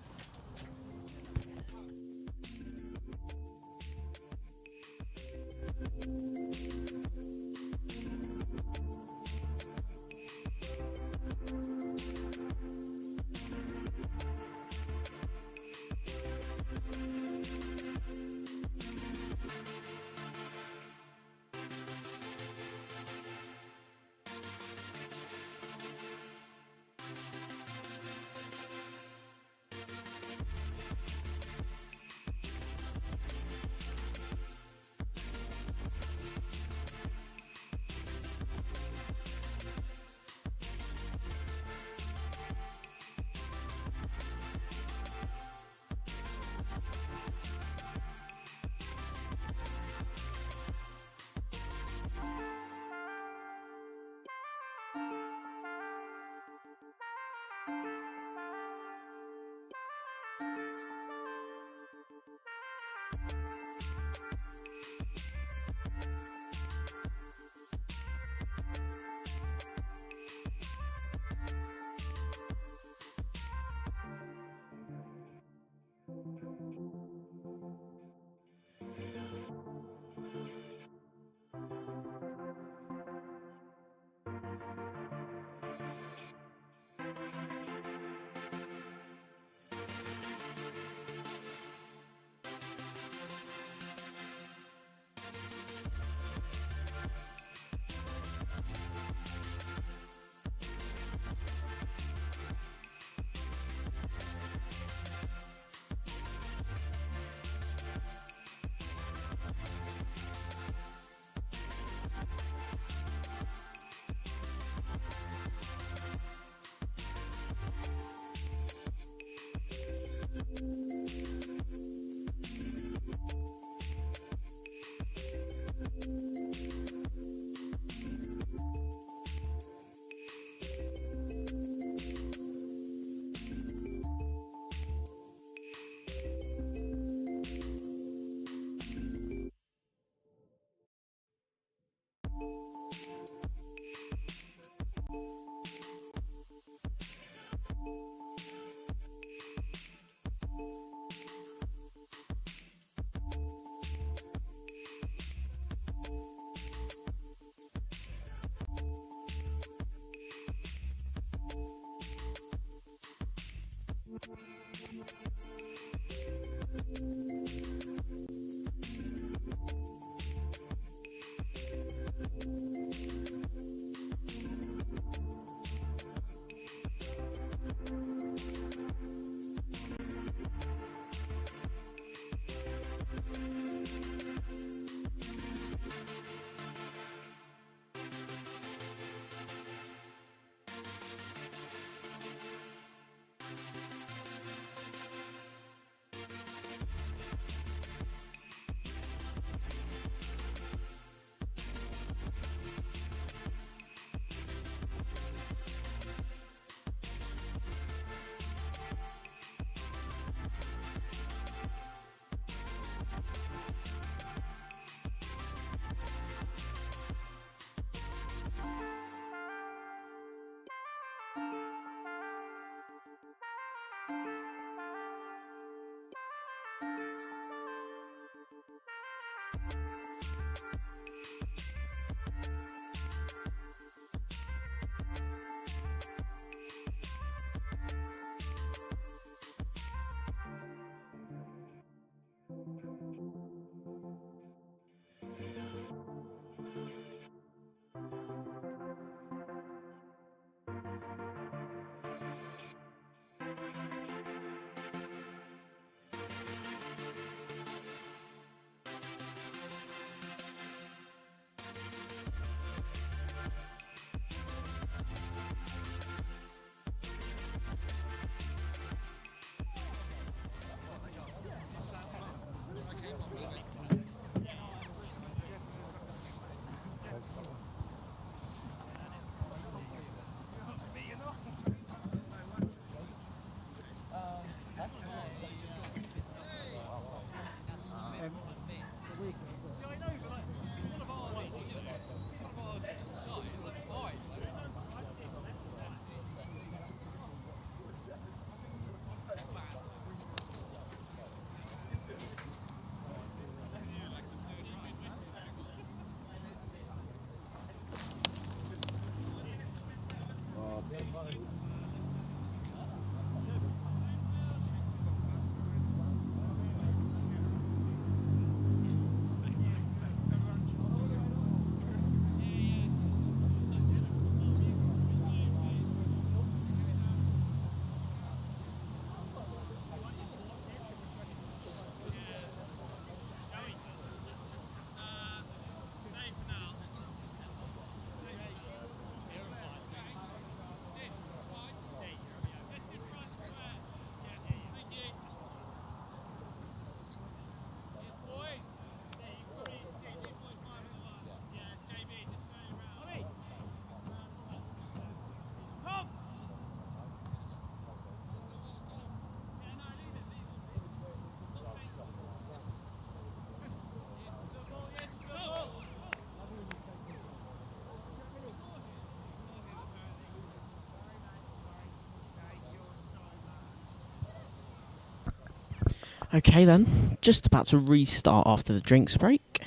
D: Okay then, just about to restart after the drinks break.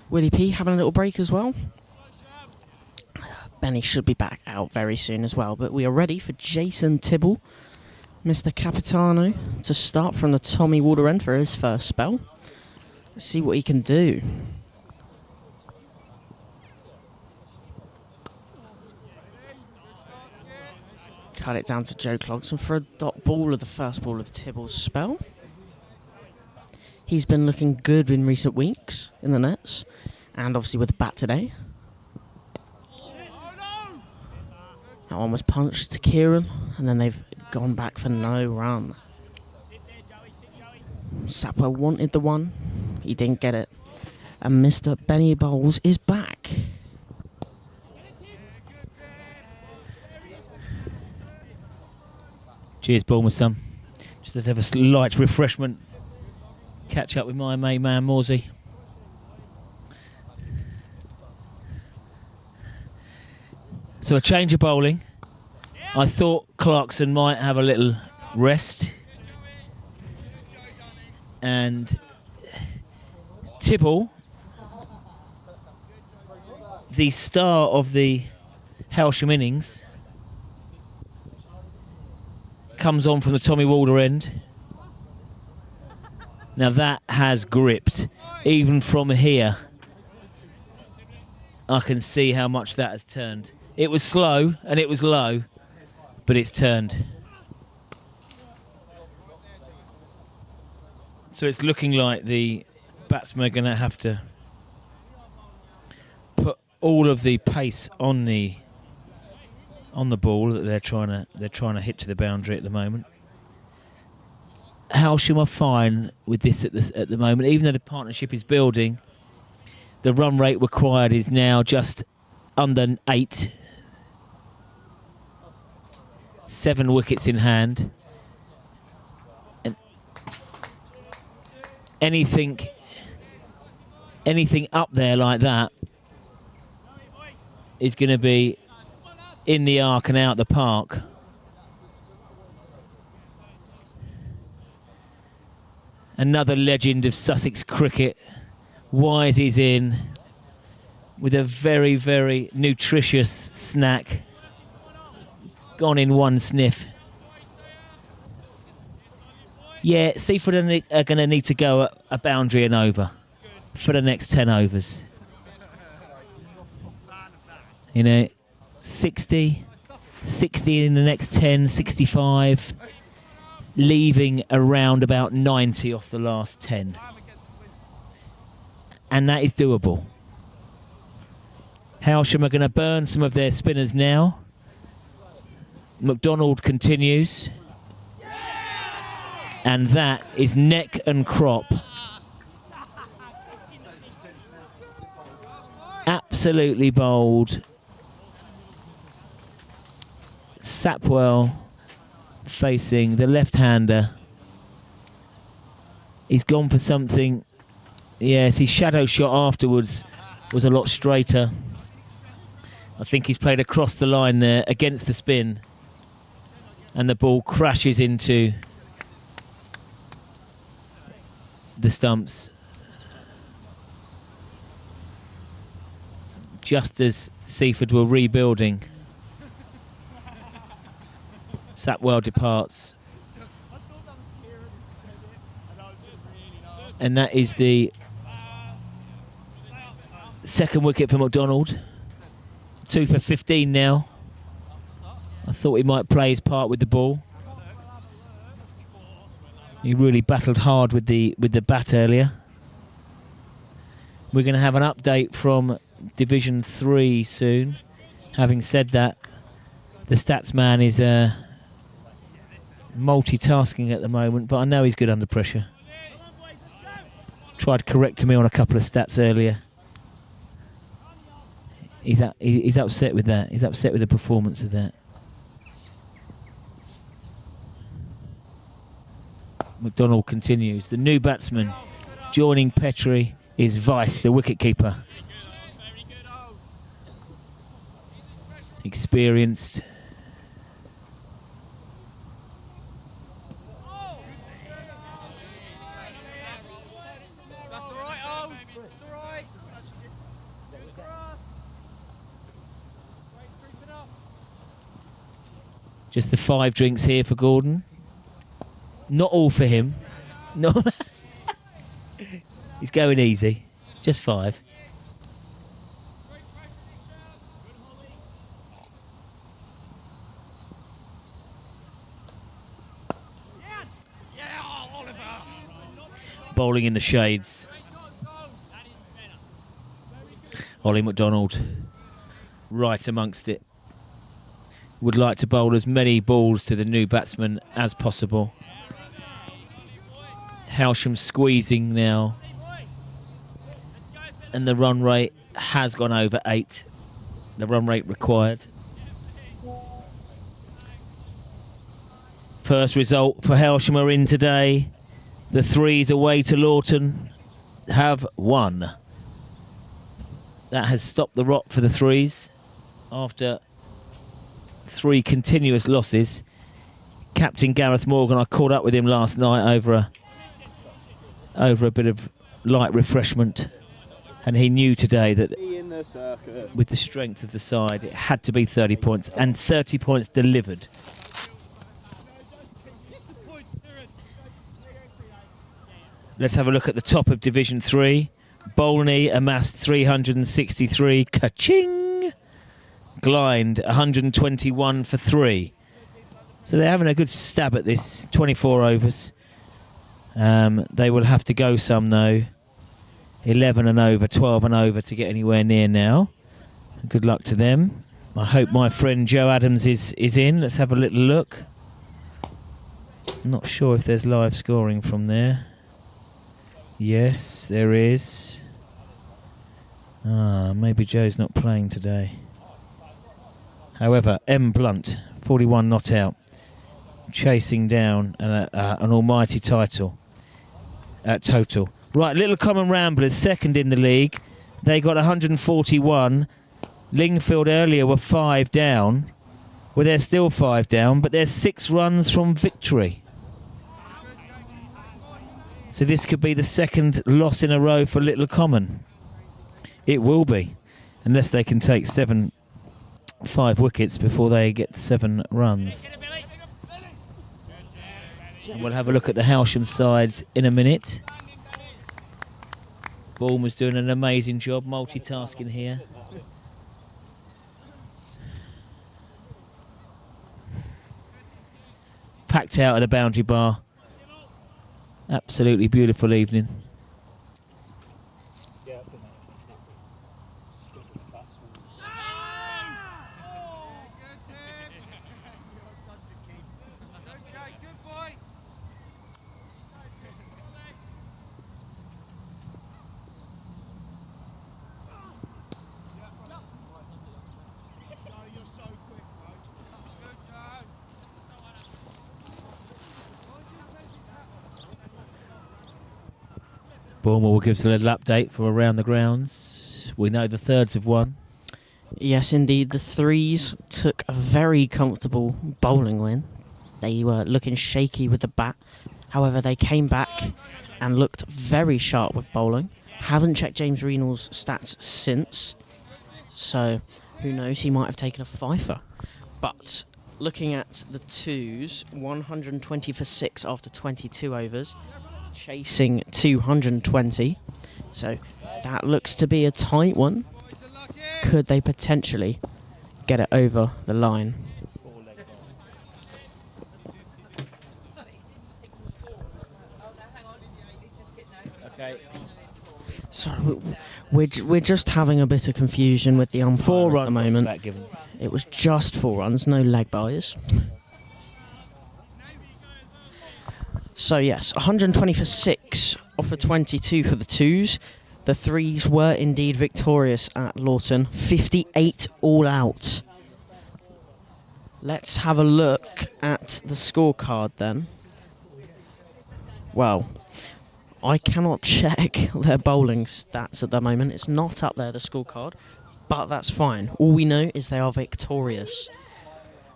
D: Willie P having a little break as well. Benny should be back out very soon as well, but we are ready for Jason Tibble, Mr. Capitano, to start from the Tommy Water end for his first spell. Let's see what he can do. Cut it down to Joe Clogson for a dot ball of the first ball of Tibble's spell. He's been looking good in recent weeks in the nets, and obviously with the bat today. That one was punched to Kieran, and then they've gone back for no run. Sapwell wanted the one, he didn't get it. And Mr. Benny Bowles is back.
A: Cheers, Bournemouth son. Just to have a slight refreshment. Catch up with my main man, Morsey. So a change of bowling. I thought Clarkson might have a little rest. And Tibble, the star of the Hailsham innings, comes on from the Tommy Walder end. Now that has gripped. Even from here, I can see how much that has turned. It was slow and it was low, but it's turned. So it's looking like the batsmen are going to have to put all of the pace on the ball that they're trying to hit to the boundary at the moment. Hailsham are fine with this at the moment, even though the partnership is building. The run rate required is now just under 8. 7 wickets in hand. And anything up there like that is going to be in the arc and out the park. Another legend of Sussex cricket. Wise is in with a very, very nutritious snack. Gone in one sniff. Yeah, Seaford are going to need to go a boundary and over for the next 10 overs. You know, 60 in the next 10, 65, leaving around about 90 off the last 10. And that is doable. Hailsham are going to burn some of their spinners now. McDonald continues. And that is neck and crop. Absolutely bold. Sapwell facing the left-hander. He's gone for something. Yes, his shadow shot afterwards was a lot straighter. I think he's played across the line there against the spin. And the ball crashes into the stumps. Just as Seaford were rebuilding. Sapwell departs. And that is the second wicket for McDonald. 2 for 15 now. I thought he might play his part with the ball. He really battled hard with the bat earlier. We're going to have an update from Division 3 soon. Having said that, the stats man is multitasking at the moment, but I know he's good under pressure. Tried correcting me on a couple of stats earlier. He's upset with that. He's upset with the performance of that. McDonald continues. The new batsman joining Petrie is Vice, the wicketkeeper. Experienced. Just the 5 drinks here for Gordon. Not all for him. No. He's going easy. Just 5. Bowling in the shades. Ollie McDonald right amongst it. Would like to bowl as many balls to the new batsman as possible. Hailsham squeezing now. And the run rate has gone over 8. The run rate required. First result for Hailsham are in today. The 3s away to Lawton have won. That has stopped the rot for the 3s after 3 continuous losses. Captain Gareth Morgan, I caught up with him last night over a bit of light refreshment, and he knew today that with the strength of the side it had to be 30 points, and 30 points delivered. Let's have a look at the top of Division 3. Bolney amassed 363. Ka-ching! Glynde 121 for 3. So they're having a good stab at this. 24 overs. They will have to go some though. 11 and over, 12 and over to get anywhere near now. Good luck to them. I hope my friend Joe Adams is in. Let's have a little look. I'm not sure if there's live scoring from there. Yes, there is. Maybe Joe's not playing today. However, M. Blunt, 41 not out, chasing down an almighty title total. Right, Little Common Ramblers, second in the league. They got 141. Lingfield earlier were 5 down. Well, they're still 5 down, but they're 6 runs from victory. So this could be the second loss in a row for Little Common. It will be, unless they can take 5 wickets before they get 7 runs. And we'll have a look at the Hailsham sides in a minute. Bourne was doing an amazing job multitasking here. Packed out at the boundary bar. Absolutely beautiful evening. Bournemouth will give us a little update for around the grounds. We know the thirds have won.
D: Yes, indeed. The threes took a very comfortable bowling win. They were looking shaky with the bat. However, they came back and looked very sharp with bowling. Haven't checked James Renal's stats since. So, who knows, he might have taken a fifer. But looking at the twos, 120 for 6 after 22 overs. Chasing 220, so that looks to be a tight one. Could they potentially get it over the line?
A: Okay.
D: So we're just having a bit of confusion with the umpire
A: 4
D: at
A: runs
D: the moment.
A: off the bat given.
D: It was just 4 runs, no leg byes. So yes, 120 for 6 off for 22 for the twos. The threes were indeed victorious at Lawton. 58 all out. Let's have a look at the scorecard then. Well, I cannot check their bowling stats at the moment. It's not up there, the scorecard, but that's fine. All we know is they are victorious.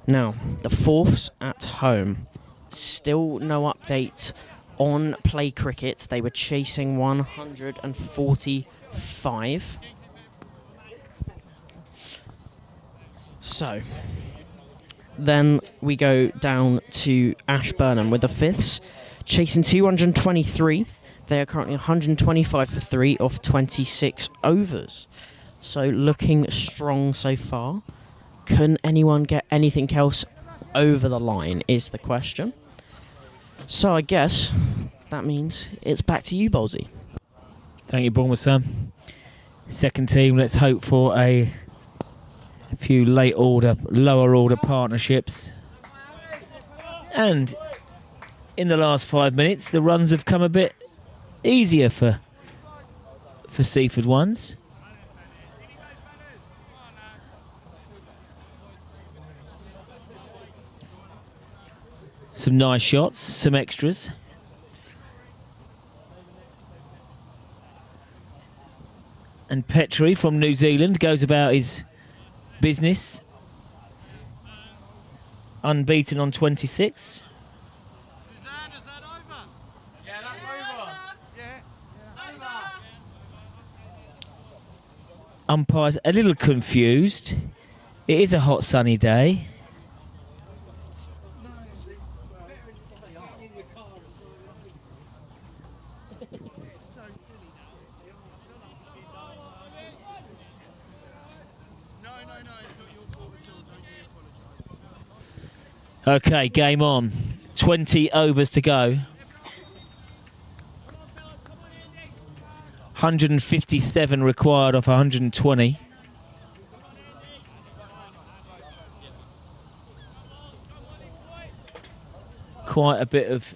D: Now, the fourths at home. Still no update on play cricket. They were chasing 145. So, then we go down to Ashburnham with the fifths, chasing 223. They are currently 125 for 3 off 26 overs. So, looking strong so far. Can anyone get anything else over the line is the question. So I guess that means it's back to you, Bolsey.
A: Thank you, Bournemouth, Sam. Second team, let's hope for a few lower order partnerships. And in the last 5 minutes, the runs have come a bit easier for Seaford ones. Some nice shots, some extras. And Petrie from New Zealand goes about his business. unbeaten on 26.
M: Yeah, that's over. Yeah.
A: Umpires a little confused. It is a hot sunny day. Okay, game on. 20 overs to go. 157 required off 120. Quite a bit of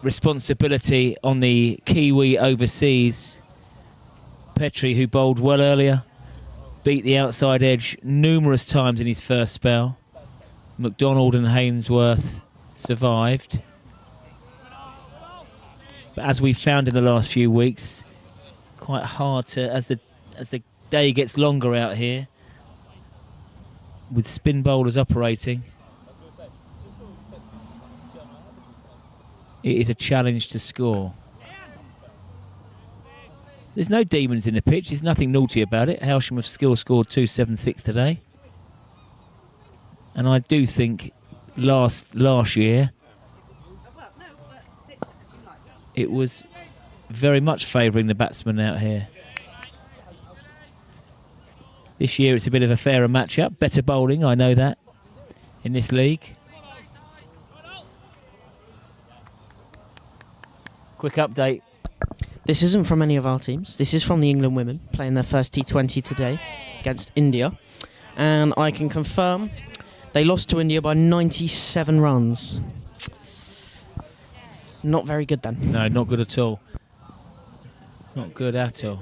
A: responsibility on the Kiwi overseas. Petrie, who bowled well earlier, beat the outside edge numerous times in his first spell. McDonald and Hainsworth survived. But as we've found in the last few weeks, quite hard to, as the day gets longer out here, with spin bowlers operating, it is a challenge to score. There's no demons in the pitch, there's nothing naughty about it. Hailsham have still scored 276 today. And I do think last year it was very much favouring the batsman out here. This year it's a bit of a fairer matchup, better bowling, I know that, in this league. Quick update.
D: This isn't from any of our teams. This is from the England women playing their first T20 today against India. And I can confirm they lost to India by 97 runs. Not very good then.
A: No, not good at all. Not good at all.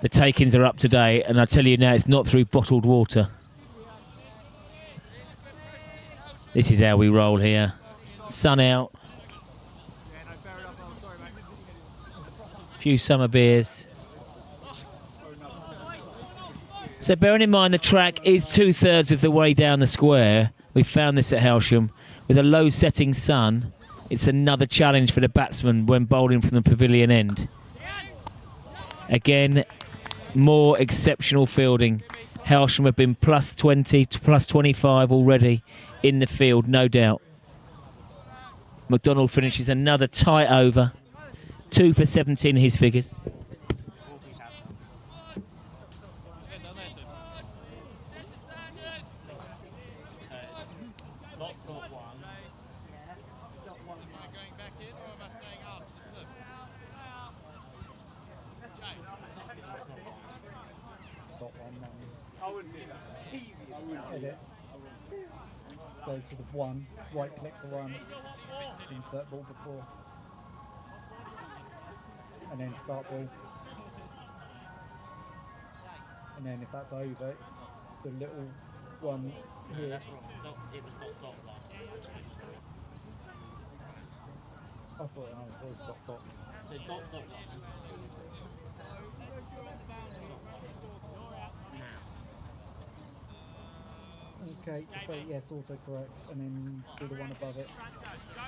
A: The takings are up today, and I tell you now, it's not through bottled water. This is how we roll here. Sun out. Few summer beers. So bearing in mind the track is 2/3 of the way down the square, we found this at Hailsham, with a low setting sun, it's another challenge for the batsman when bowling from the pavilion end. Again, more exceptional fielding. Hailsham have been plus 20 to plus 25 already in the field, no doubt. McDonald finishes another tight over. 2 for 17 his figures.
G: Go to the one, right click the one, insert ball before, and then start ball. And then if that's over, the little one here. I thought it was dot dot. Okay, so yes, autocorrect, and then do the one above it,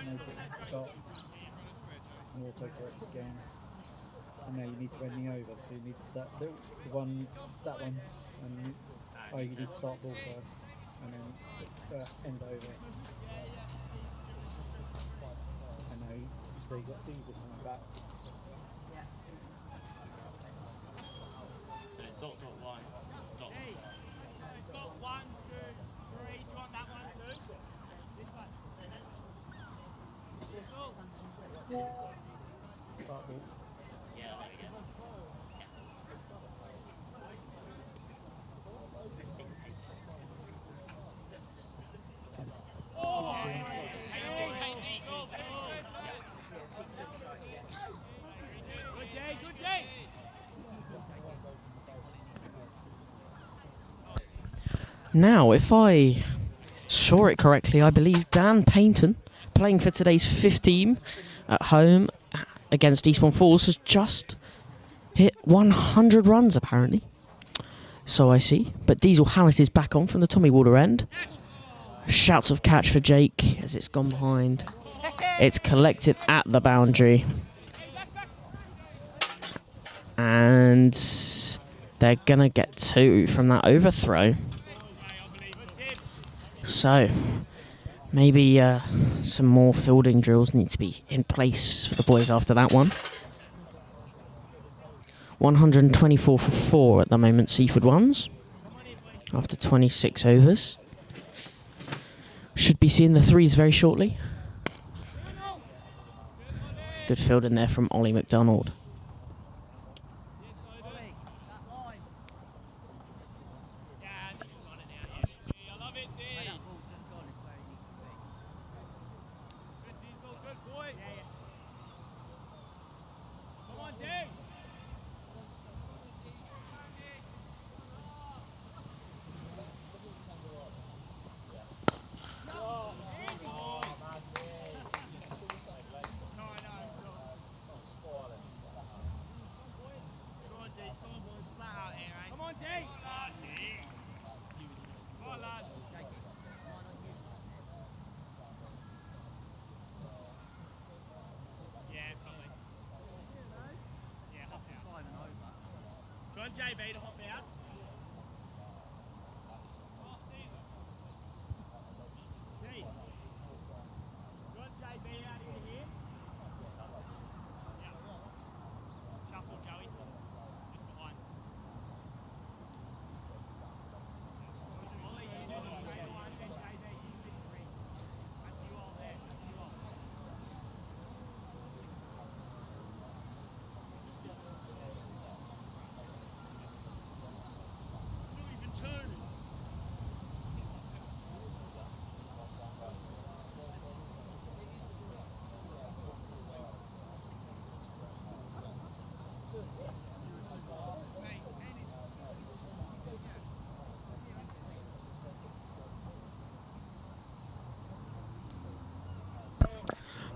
G: make it dot, and autocorrect again. And now you need to end the over, so you need that little one, that one, and you need to start ball first, and then end over. And now so you've got these coming back.
K: So dot dot one, dot one.
C: Got 1, 2, 3. Do you want that one too? This one.
G: Start ball.
K: Yeah, there we go.
C: Good day.
D: Now, if I saw it correctly, I believe Dan Paynton, playing for today's 5th team at home against Eastbourne Falls, has just hit 100 runs, apparently. So I see. But Diesel Hallett is back on from the Tommy Walder end. Shouts of catch for Jake as it's gone behind. It's collected at the boundary. And they're going to get 2 from that overthrow. So maybe some more fielding drills need to be in place for the boys after that one. 124 for 4 at the moment, Seaford ones, after 26 overs. Should be seeing the 3s very shortly. Good fielding there from Ollie McDonald.
B: JB to hop out. Hey. You want JB out here? Yeah. Shuffle, Joey. Just behind. Ollie, you do the straight line, then JB, you sit 3. That's you all there. That's you all.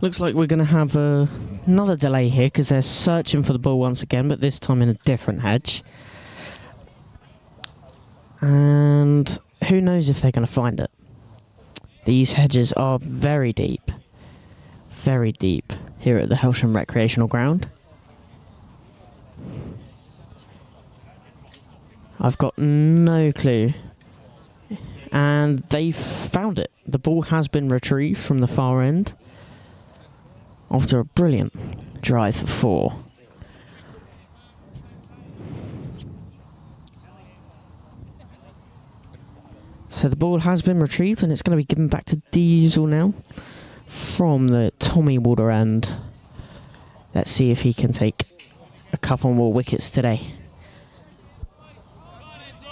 D: Looks like we're going to have another delay here because they're searching for the ball once again, but this time in a different hedge. And who knows if they're going to find it. These hedges are very deep here at the Hailsham Recreational Ground. I've got no clue. And they've found it. The ball has been retrieved from the far end after a brilliant drive for 4. So the ball has been retrieved and it's going to be given back to Diesel now from the Tommy Walder end. Let's see if he can take a couple more wickets today.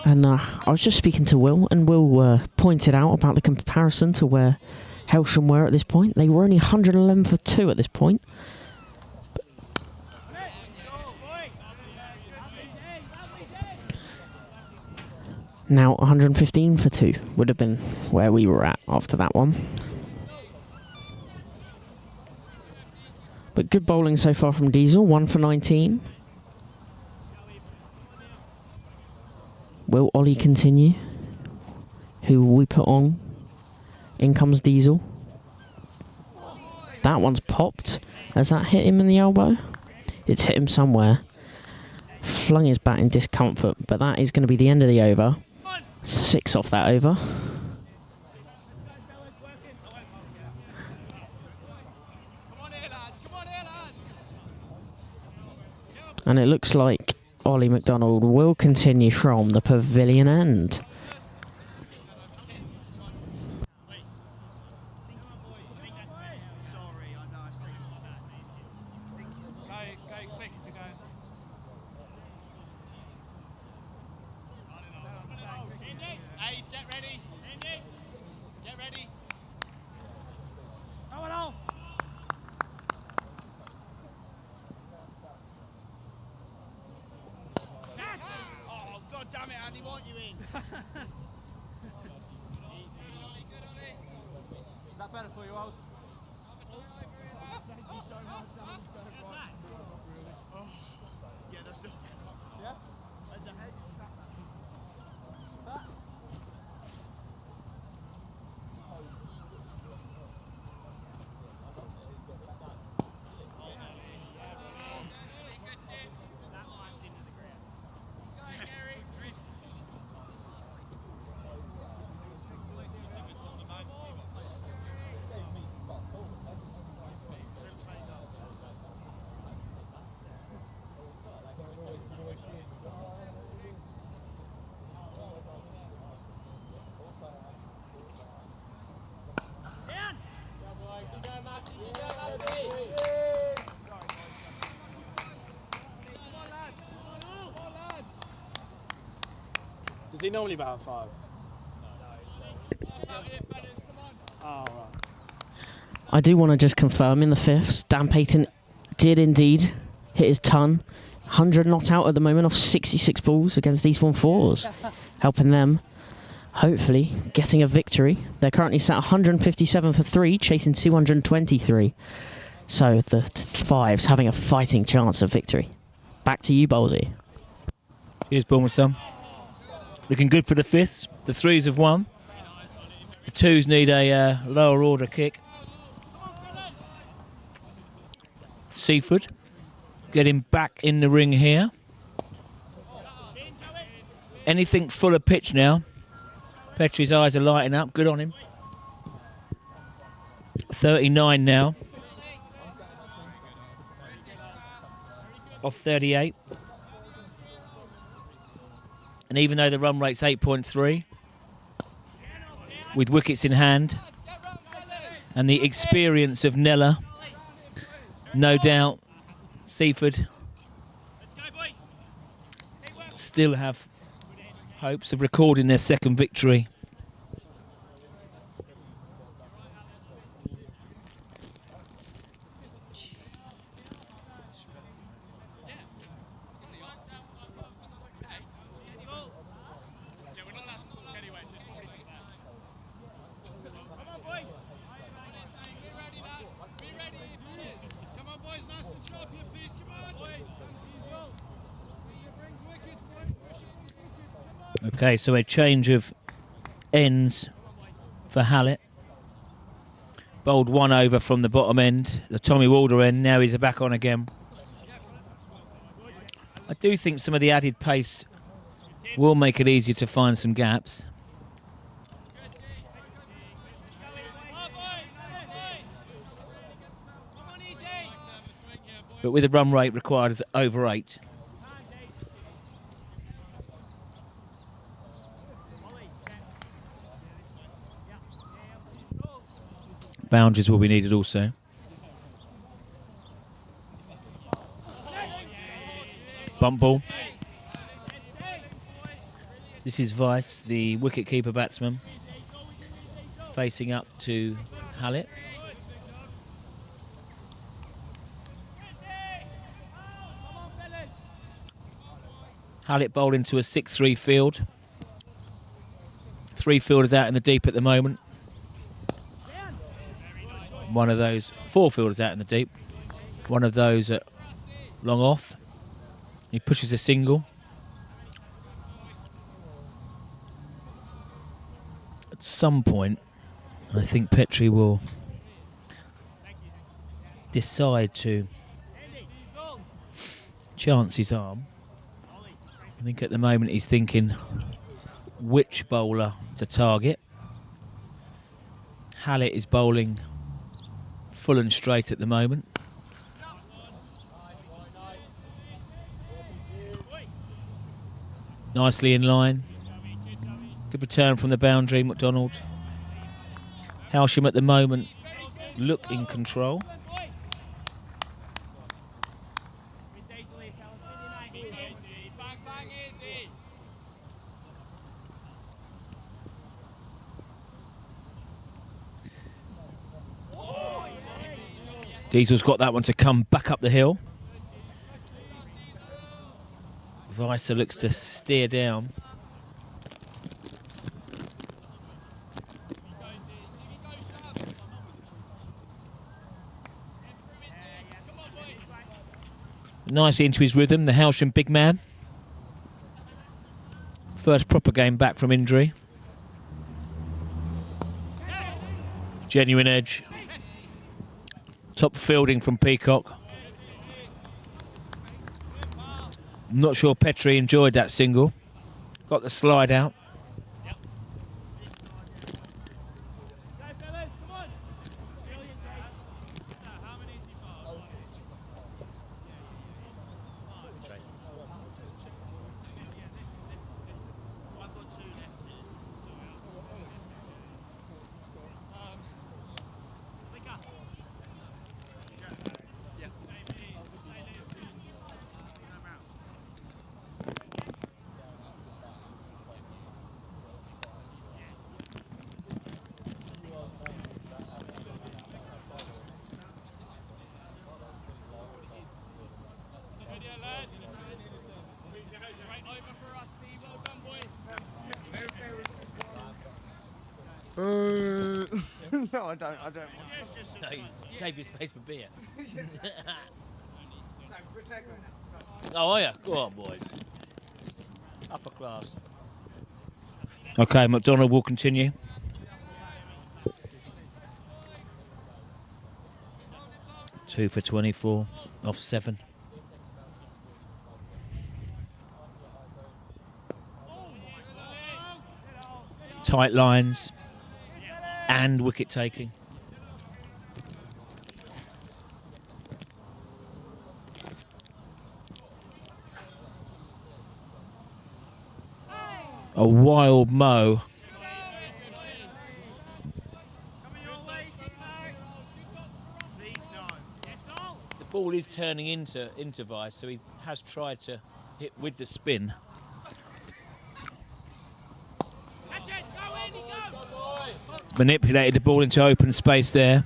D: And I was just speaking to Will, and Will pointed out about the comparison to where Hailsham were at this point. They were only 111 for 2 at this point. Now 115 for 2 would have been where we were at after that one. But good bowling so far from Diesel, 1 for 19. Will Ollie continue? Who will we put on? In comes Diesel. That one's popped. Has that hit him in the elbow? It's hit him somewhere. Flung his bat in discomfort, but that is going to be the end of the over. 6 off that over. And it looks like Ollie McDonald will continue from the pavilion end.
B: Does he normally bat 5? Oh, right.
D: I do want to just confirm in the fifths, Dan Payton did indeed hit his ton. 100 not out at the moment off 66 balls against Eastbourne Fours, helping them hopefully getting a victory. They're currently sat 157 for 3, chasing 223. So the fives having a fighting chance of victory. Back to you, Bowlesy.
A: Here's Bournemouth son. Looking good for the fifths. The threes have won. The twos need a lower order kick. Seaford getting back in the ring here. Anything full of pitch now. Petrie's eyes are lighting up. Good on him. 39 now. Off 38. And even though the run rate's 8.3, with wickets in hand and the experience of Nella, no doubt Seaford still have hopes of recording their second victory. Okay, so a change of ends for Hallett. Bowled one over from the bottom end, the Tommy Walder end. Now he's back on again. I do think some of the added pace will make it easier to find some gaps. But with a run rate required as over 8. Boundaries will be needed also. Bump ball. This is Vice, the wicket-keeper batsman, facing up to Hallett. Hallett bowled into a 6-3 field. 3 fielders out in the deep at the moment. One of those, 4 fielders out in the deep. One of those at long off. He pushes a single. At some point, I think Petrie will decide to chance his arm. I think at the moment he's thinking which bowler to target. Hallett is bowling full and straight at the moment. Nicely in line. Good return from the boundary, McDonald. Hailsham at the moment look in control. Diesel's got that one to come back up the hill. Vicer looks to steer down. Nicely into his rhythm, the Hailsham big man. First proper game back from injury. Genuine edge. Top fielding from Peacock. I'm not sure Petrie enjoyed that single. Got the slide out.
B: No, I don't.
A: No, you gave you space for beer. Oh, are you? Go on, boys. Upper class. Okay, McDonald will continue. Two for 24 off 7. Tight lines and wicket taking. A wild mow. The ball is turning into Vice, so he has tried to hit with the spin. Manipulated the ball into open space there.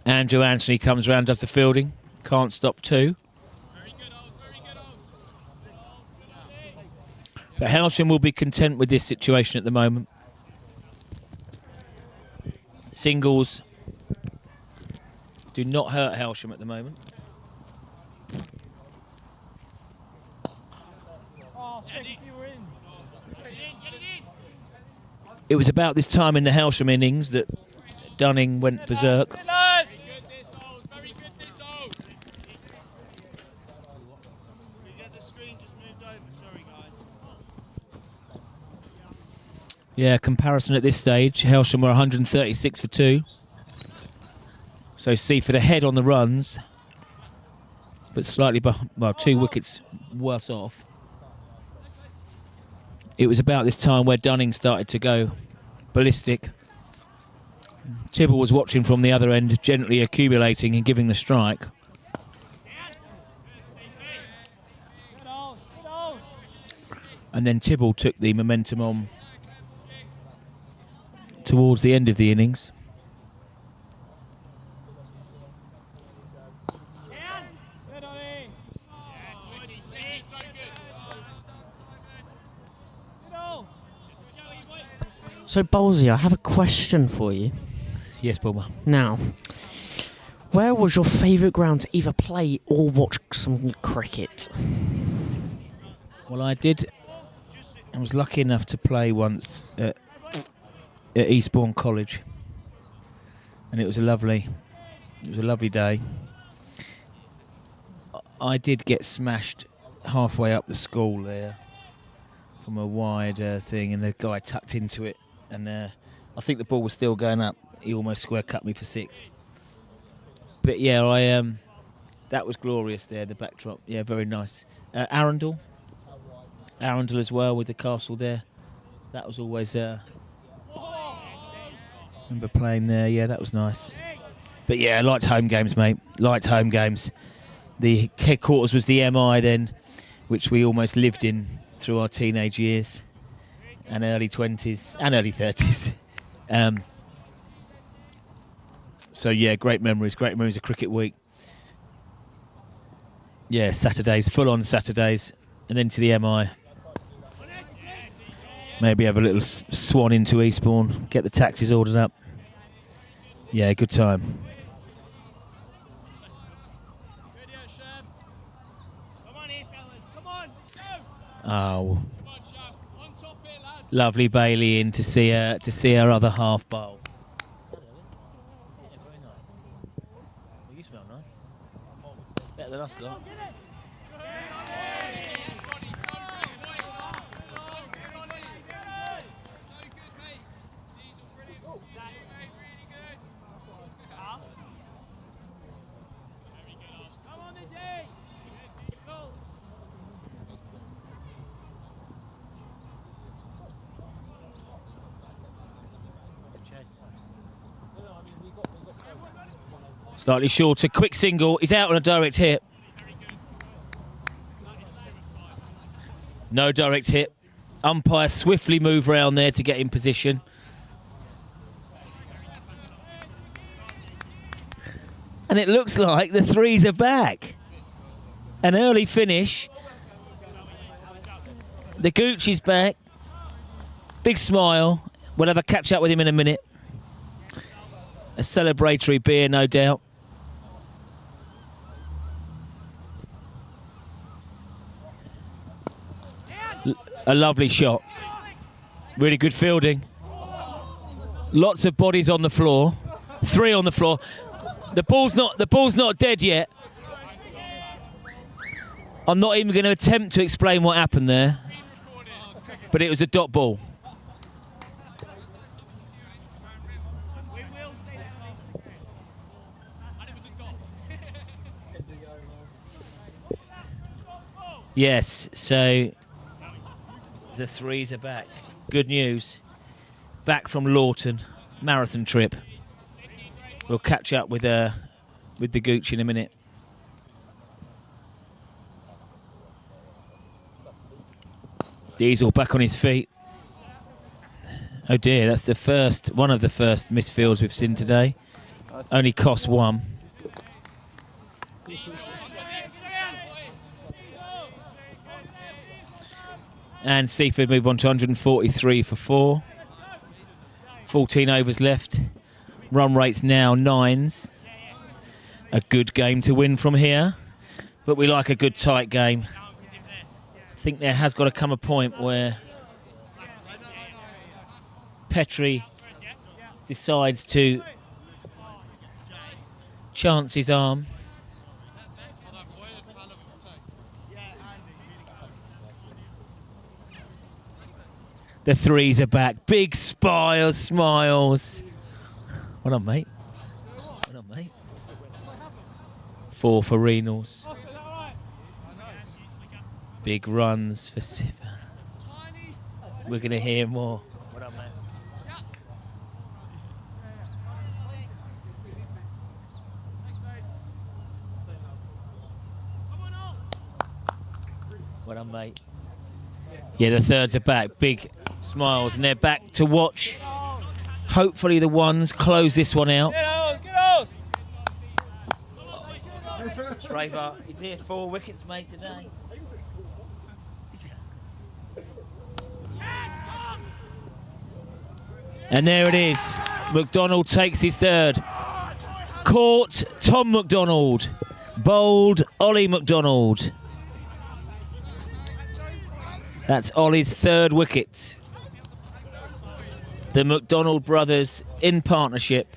A: Andrew Anthony comes around, does the fielding. Can't stop 2. But Hailsham will be content with this situation at the moment. Singles do not hurt Hailsham at the moment. It was about this time in the Hailsham innings that Dunning went berserk. Yeah, comparison at this stage, Hailsham were 136 for 2. So Seaford ahead on the runs, but slightly behind, well, 2 wickets worse off. It was about this time where Dunning started to go ballistic. Tibble was watching from the other end, gently accumulating and giving the strike. And then Tibble took the momentum on towards the end of the innings.
D: So, Bowlesy, I have a question for you.
A: Yes, Bulmer.
D: Now, where was your favourite ground to either play or watch some cricket?
A: Well, I was lucky enough to play once at Eastbourne College, and it was a lovely day. I did get smashed halfway up the school there from a wide thing, and the guy tucked into it, and I think the ball was still going up. He almost square cut me for 6. But yeah, that was glorious there, the backdrop. Yeah, very nice. Arundel as well, with the castle there. That was always remember playing there. Yeah, that was nice. But yeah, I liked home games, mate. Liked home games. The headquarters was the MI then, which we almost lived in through our teenage years and early 20s and early 30s. So yeah, great memories of cricket week. Yeah, Saturdays, full on Saturdays, and then to the MI. Maybe have a little swan into Eastbourne, get the taxis ordered up. Yeah, good time. Oh, lovely Bailey in to see her other half bowl. Yeah, very nice. Well, you smell nice. Better than us, lot. Slightly shorter, quick single. He's out on a direct hit. No direct hit. Umpire swiftly moved round there to get in position. And it looks like the threes are back. An early finish. The Gooch is back. Big smile We'll have a catch up with him in a minute. A celebratory beer, no doubt. A lovely shot. Really good fielding. Lots of bodies on the floor. 3 on the floor. The ball's not dead yet. I'm not even going to attempt to explain what happened there. But it was a dot ball. Yes, so the 3s are back. Good news. Back from Lawton, marathon trip. We'll catch up with the Gooch in a minute. Diesel back on his feet. Oh dear, that's one of the first misfields we've seen today. Only cost 1. And Seaford move on to 143 for 4. 14 overs left. Run rate's now 9s. A good game to win from here, but we like a good tight game. I think there has got to come a point where Petrie decides to chance his arm. The 3s are back. Big smiles. Well done, mate. Well done, mate. 4 for Renals. Big runs for Seaford. We're going to hear more. Well done, mate. Well done, mate. Yeah, the 3rds are back. Big smiles, and they're back to watch. Hopefully the 1s close this one out. Traver, he's here 4 wickets, mate, today. And there it is. McDonald takes his 3rd. Caught Tom McDonald. Bowled Ollie McDonald. That's Ollie's 3rd wicket. The McDonald brothers in partnership.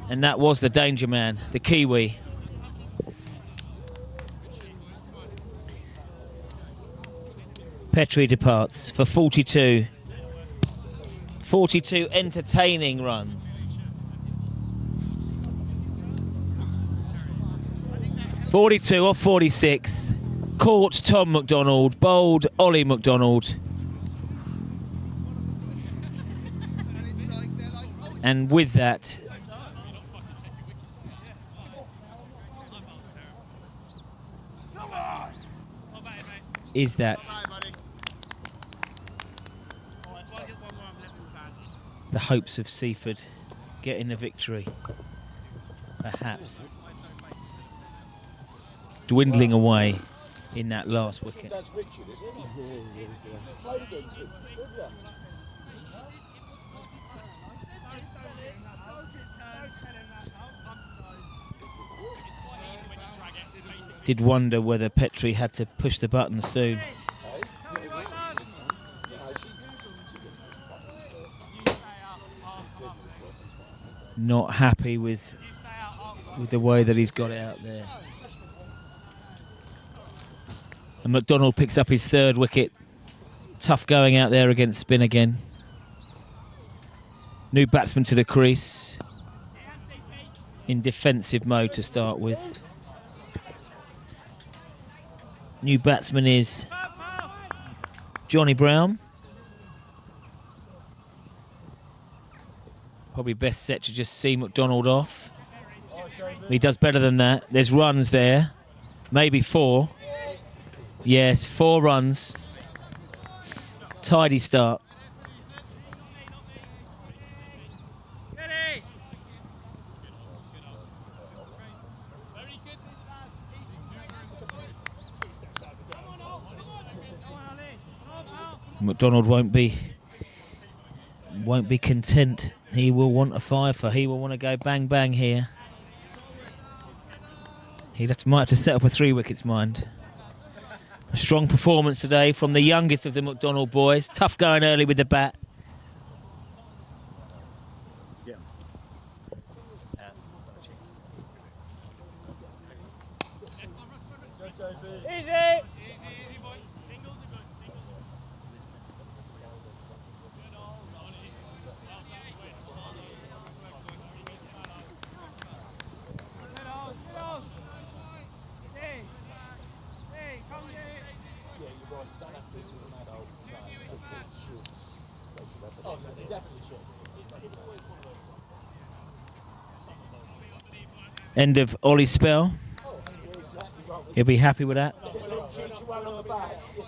A: And that was the danger man, the Kiwi. Petrie departs for 42. 42 entertaining runs. .42 off 46. Caught Tom McDonald, bowled Ollie McDonald. And with that, is that the hopes of Seaford getting the victory perhaps dwindling away in that last wicket.
N: That's Richard, isn't it? Played against him.
A: Did wonder whether Petrie had to push the button soon. Not happy with the way that he's got it out there. And McDonald picks up his 3rd wicket. Tough going out there against spin again. New batsman to the crease. In defensive mode to start with. New batsman is Johnny Brown. Probably best set to just see McDonald off. He does better than that. There's runs there. Maybe 4. Yes, 4 runs. Tidy start. McDonald won't be content. He will want a fifer. He will want to go bang bang here. Might have to settle for 3 wickets, mind. A strong performance today from the youngest of the McDonald boys. Tough going early with the bat.
C: Easy!
A: End of Ollie's spell. He'll be happy with that.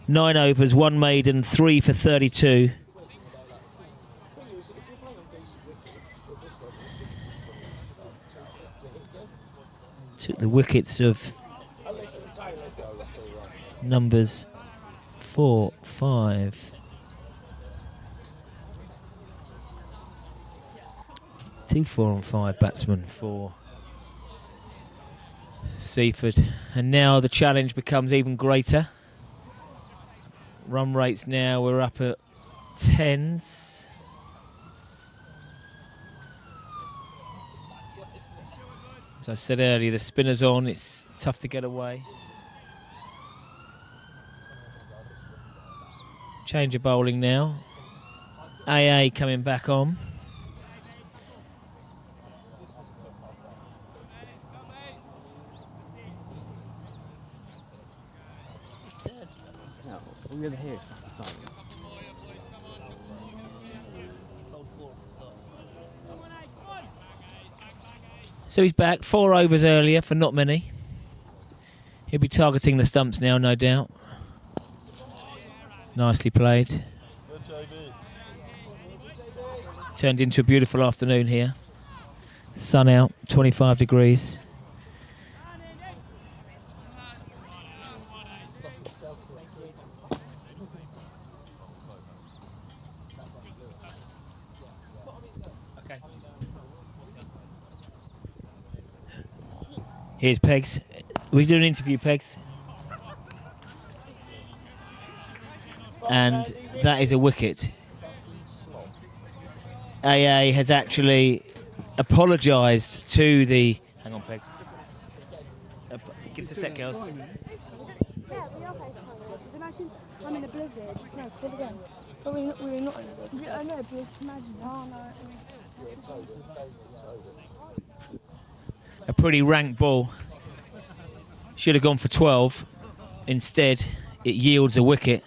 A: 9 overs, 1 maiden, 3 for 32. Took the wickets of numbers 4, 5. 2, 4 and 5 batsmen for Seaford, and now the challenge becomes even greater. Run rates now, we're up at 10s. As I said earlier, the spinner's on, it's tough to get away. Change of bowling now. AA coming back on.
D: We're here.
A: So he's back 4 overs earlier for not many. He'll be targeting the stumps now, no doubt. Nicely played. Turned into a beautiful afternoon here. Sun out, 25 degrees. Here's Pegs. We do an interview, Pegs. And that is a wicket. AA has actually apologised to the... Hang on, Pegs. Give us a sec, girls.
H: Yeah, we are FaceTiming. Imagine I'm in a blizzard. No, it's good again. But we're not in a blizzard. Yeah, I know, but just imagine. Oh, no.
A: A pretty rank ball. Should have gone for 12. Instead, it yields a wicket.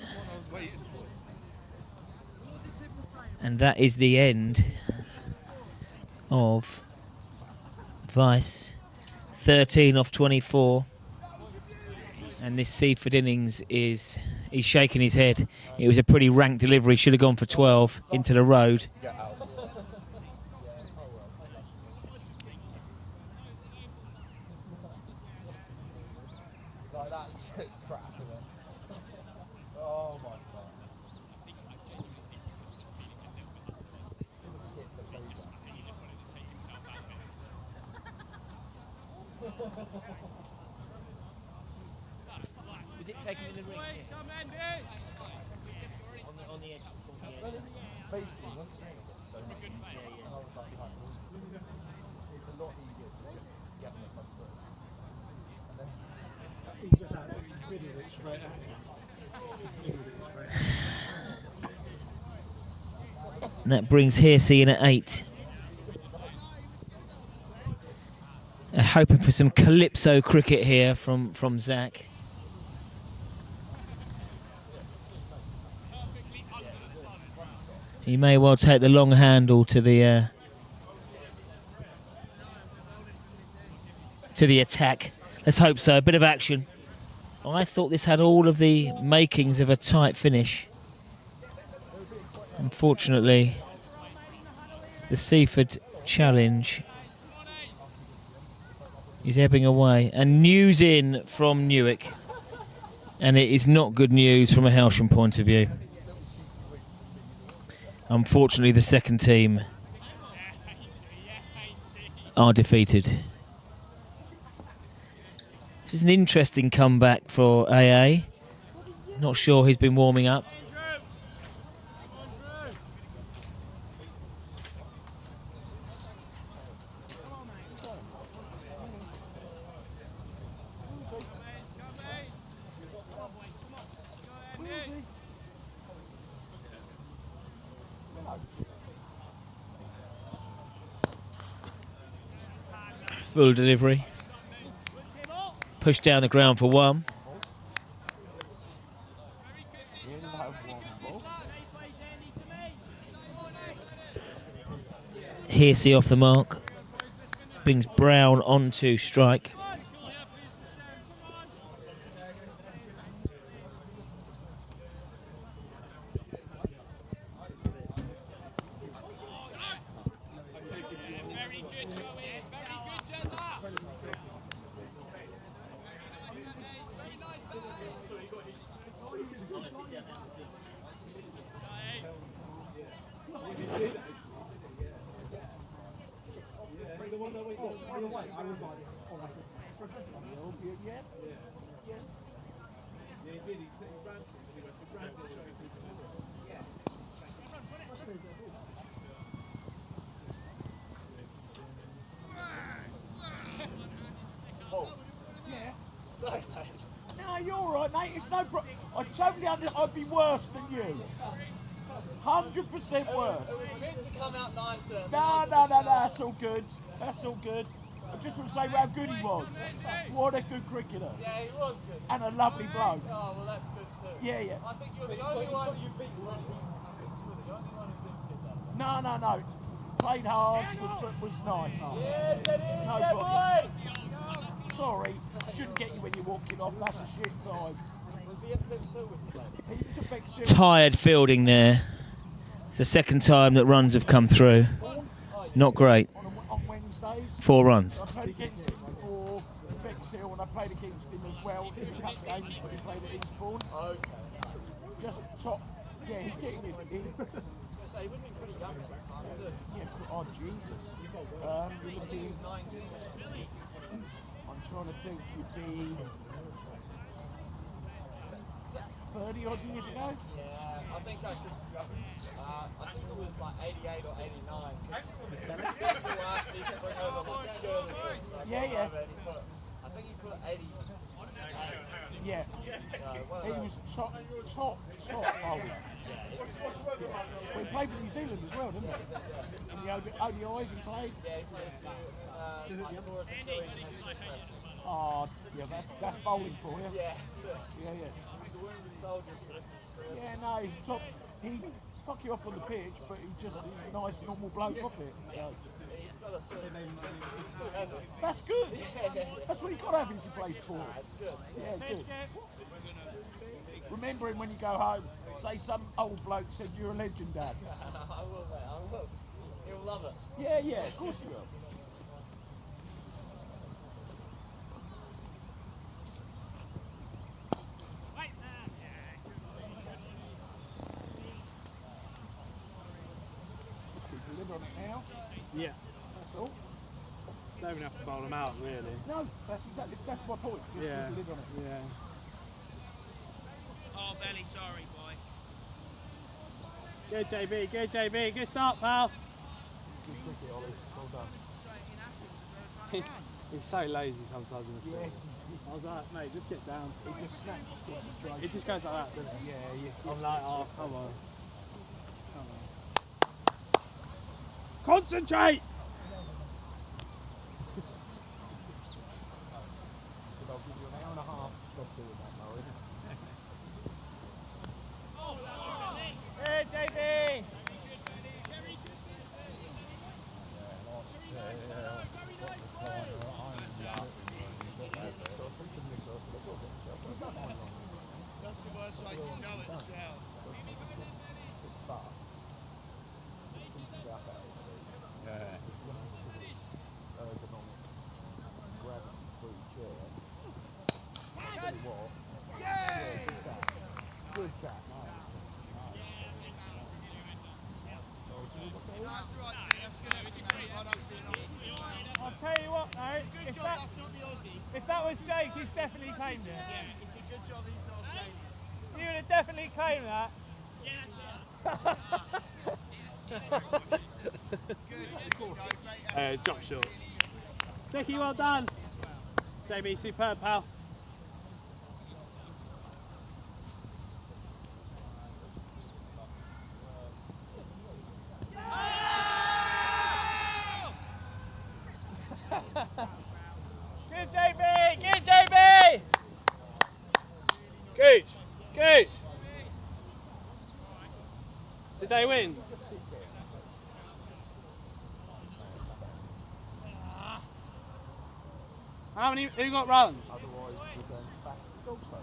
A: And that is the end of Vice. 13 off 24. And this Seaford innings he's shaking his head. It was a pretty rank delivery. Should have gone for 12 into the road.
E: It's crap, isn't it? Oh my god.
A: Was it taken in the ring? On the edge.
E: Basically, once you're in it, it's so much easier. And I was like, it's a lot easier to just get on the front foot. And then
A: And that brings Hailsham in at 8. Hoping for some calypso cricket here from Zach. He may well take the long handle to the attack. Let's hope so. A bit of action. I thought this had all of the makings of a tight finish. Unfortunately, the Seaford challenge is ebbing away. And news in from Newark. And it is not good news from a Hailsham point of view. Unfortunately, the second team are defeated. This is an interesting comeback for AA. Not sure he's been warming up. Full delivery. Pushed down the ground for one. Hailsham off the mark. Brings Brown onto strike.
N: No, you're all right, mate. It's no problem. I'd be worse than you. 100% worse.
E: It was meant to come out nicer.
N: No, that's all good. That's all good. I just want to say how good he was. What a good cricketer.
E: Yeah, he was good.
N: And a lovely bloke.
E: Oh, well, that's good too.
N: Yeah.
E: I think you're the only one you beat. I think you're the only one who's ever said that.
N: No. Played hard, was nice.
E: Yes, it is.
N: No
E: Yeah,
N: problem.
E: boy.
N: Sorry, shouldn't get you when you're walking off. That's a shit time.
E: Was he at Bexhill when you played?
N: He was at Bexhill.
A: Tired fielding there. It's the second time that runs have come through. Not great.
N: On Wednesdays.
A: 4 runs.
N: I played against him before Bexhill, and I played against him as well in the cup games when he played at Eastbourne.
E: Okay.
N: Just top. Yeah, he getting it.
E: I was going to say, he would have been pretty young at that time too.
N: Yeah, oh Jesus.
E: I think he was 19 or something.
N: I'm trying to think, you'd be 30 odd years ago?
E: Yeah, I think because I think it was like 88 or 89 because Bexhill asked me to bring over like a shirt of his, so I brought it over and I think he put 80.
N: Yeah.
E: So,
N: he was top bowler. Well, he played for New Zealand as well, didn't he? In the ODIs he played?
E: Yeah, he played a few like Taurus and Achilles and those six matches.
N: Oh, yeah, that's bowling for you.
E: Yeah, sure.
N: Yeah.
E: He was a wounded soldier for the rest of his career.
N: Yeah, no, he's top. He fuck you off on the pitch, but he's just a nice, normal bloke off it. So.
E: He's got a certain intensity. He still has it.
N: That's good.
E: Yeah.
N: That's what you got to have if you play sport.
E: Nah, it's good.
N: Yeah, good. Remember him when you go home. Say some old bloke said you're a legend, Dad.
E: I will, mate. I will. He'll love it.
N: Yeah, of course you will.
C: Yeah.
N: That's all.
C: Don't even have to bowl them out, really.
N: No, that's my point. Just
C: Yeah.
N: keep the lid on it.
C: Yeah.
M: Oh, Belly, sorry, boy.
C: Good, JB. Good, JB. Good start, pal.
N: Good cricket, Ollie. Well done.
C: He's so lazy sometimes in the
N: Yeah.
C: field. I was like, mate, just get down.
N: He just snaps his concentration.
C: It just goes like that, doesn't it?
N: Yeah.
C: I'm like, oh, come on. Concentrate!
N: I'll give you an hour and a half to stop doing that, Murray.
C: Hey, JB!
M: That's the worst way you can go at Slough.
N: Yeah.
M: That's not the Aussie.
C: If that was Jake, he's definitely claimed it.
M: Yeah, it's a good job he's not Australian.
C: You would have definitely claimed that.
B: Drop short.
C: Dickie, well done. Jamie, superb, pal. Good, JB! Good, JB! Good! Good! Did they win? How many? Who got runs?
N: Otherwise, we're going fast also.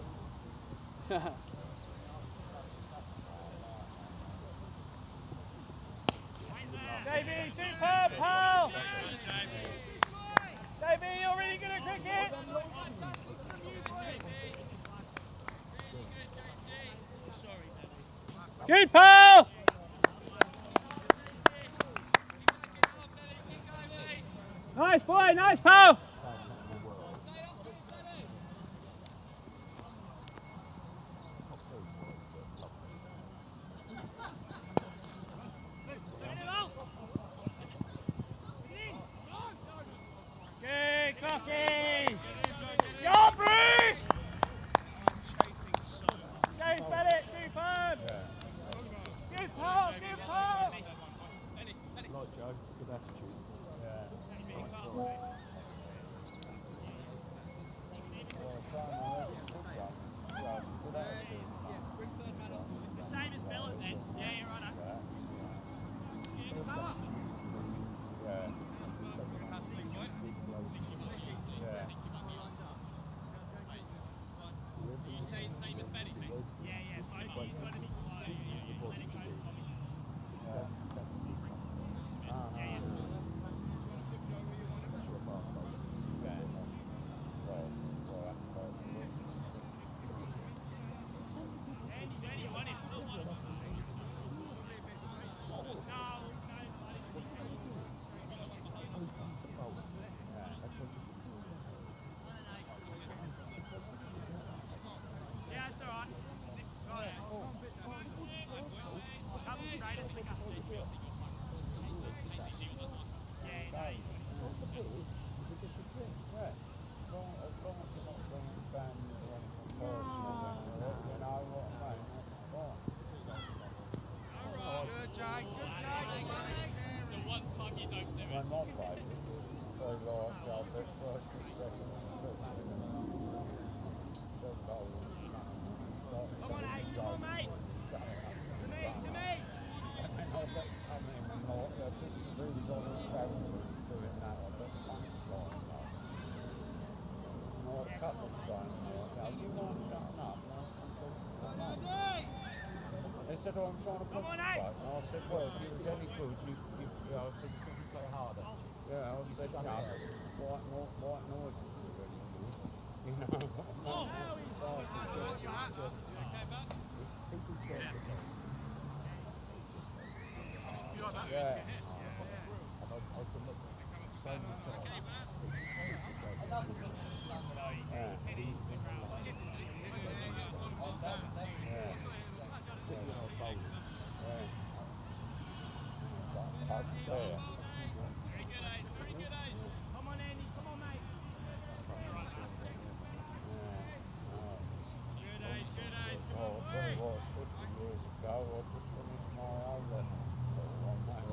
C: JB, superb, pal! JB, you're really good at cricket! Good, pal! Nice boy, nice pal! Good, Clocky! Yarbrough! James Bennett, superb! Good pal, good pal!
N: Like Joe, good attitude.
K: The same as Bella then. Yeah, you're right. You say it's same as Benny, mate? Yeah, yeah. He's got to be yeah, it's alright.
C: Good, Jake, good, Jake!
K: The one time you don't do it.
C: Come on, Ace, come on, mate! To me!
N: They said, oh, I'm trying to concentrate. And I said, well, if it was any good, I said, could you play harder? Yeah, I said, no, white noise is really good. You know, people check it. Yeah. And I can look so many times.
C: Come on, Andy, come on, mate!
N: I'll tell you what, 50 years ago, I just finished my own on that.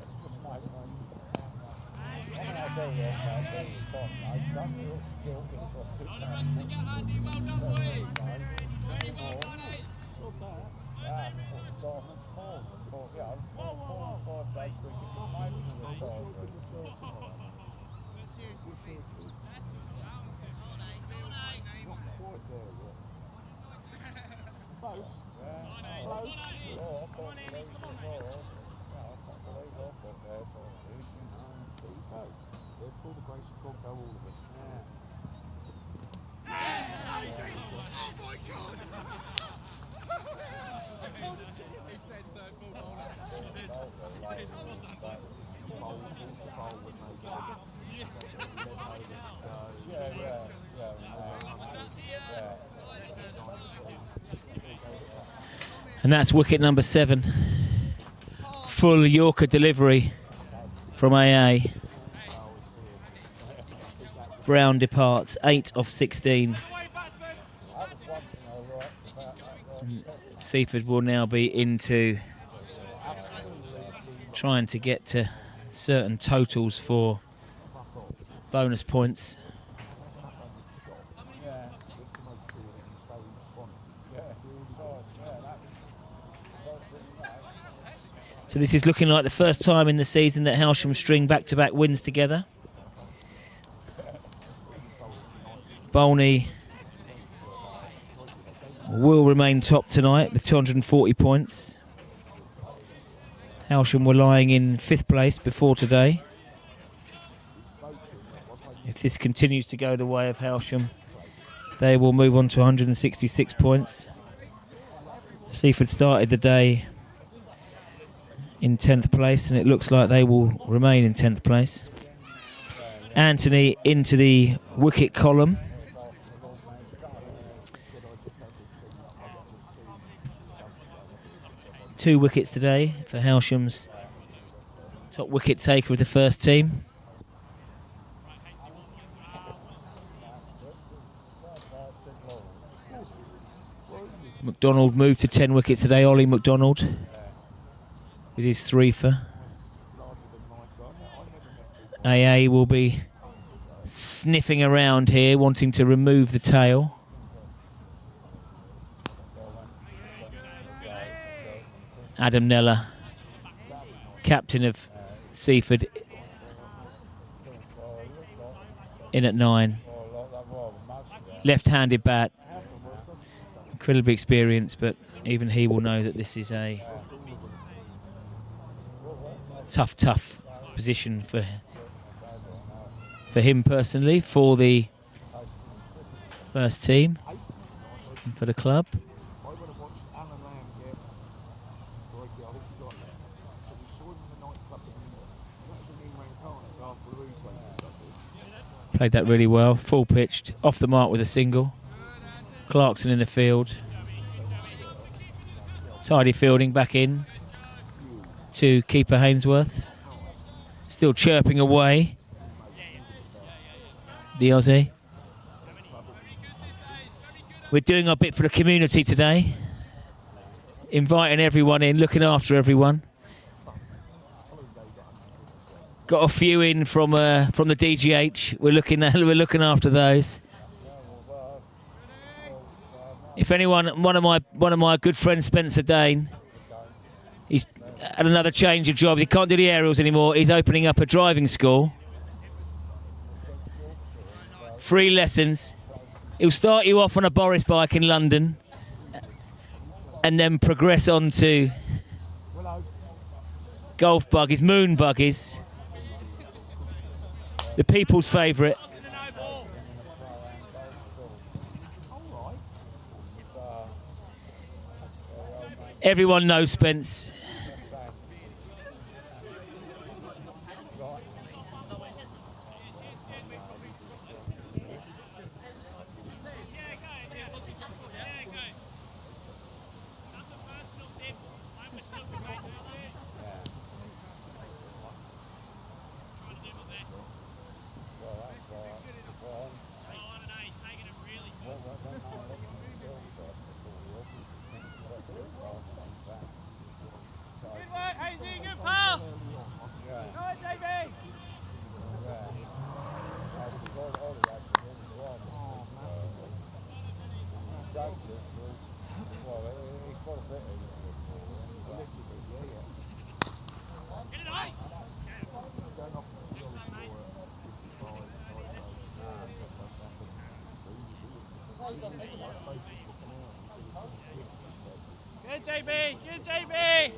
N: It's just my one. I do the top, I don't feel skilled because I sit down.
C: Well done, boy!
N: Diamond small, but yeah, 4 and 5 day cricket is maybe the time.
M: Seriously, please.
N: Not quite there yet. Close. Yeah. Close. Come on, Andy, come on, mate. I can't believe I've got there, so it's close. Let's all the grace of God go, all of us.
M: Oh my God! I told you. He said third ball bowler.
A: And that's wicket number 7. Full Yorker delivery from AA. Brown departs, 8 of 16. Seaford will now be into trying to get to certain totals for bonus points. So this is looking like the first time in the season that Hailsham string back-to-back wins together. Bolney will remain top tonight with 240 points. Hailsham were lying in 5th place before today. If this continues to go the way of Hailsham, they will move on to 166 points. Seaford started the day in 10th place, and it looks like they will remain in 10th place. Anthony into the wicket column. Two wickets today for Hailsham's top wicket taker of the first team. McDonald moved to 10 wickets today, Ollie McDonald, with his 3-fer. AA will be sniffing around here, wanting to remove the tail. Adam Neller, captain of Seaford, in at 9. Left-handed bat, incredibly experienced, but even he will know that this is a tough position for him personally, for the first team, and for the club. Played that really well, full pitched, off the mark with a single. Clarkson in the field. Tidy fielding back in to keeper Hainsworth. Still chirping away, the Aussie. We're doing our bit for the community today. Inviting everyone in, looking after everyone. Got a few in from the DGH. We're looking after those. If anyone, one of my good friends, Spencer Dane, he's had another change of jobs. He can't do the aerials anymore. He's opening up a driving school. Free lessons. He'll start you off on a Boris bike in London, and then progress on to golf buggies, moon buggies. The people's favourite. Everyone knows Spence.
C: Good JB, good JB.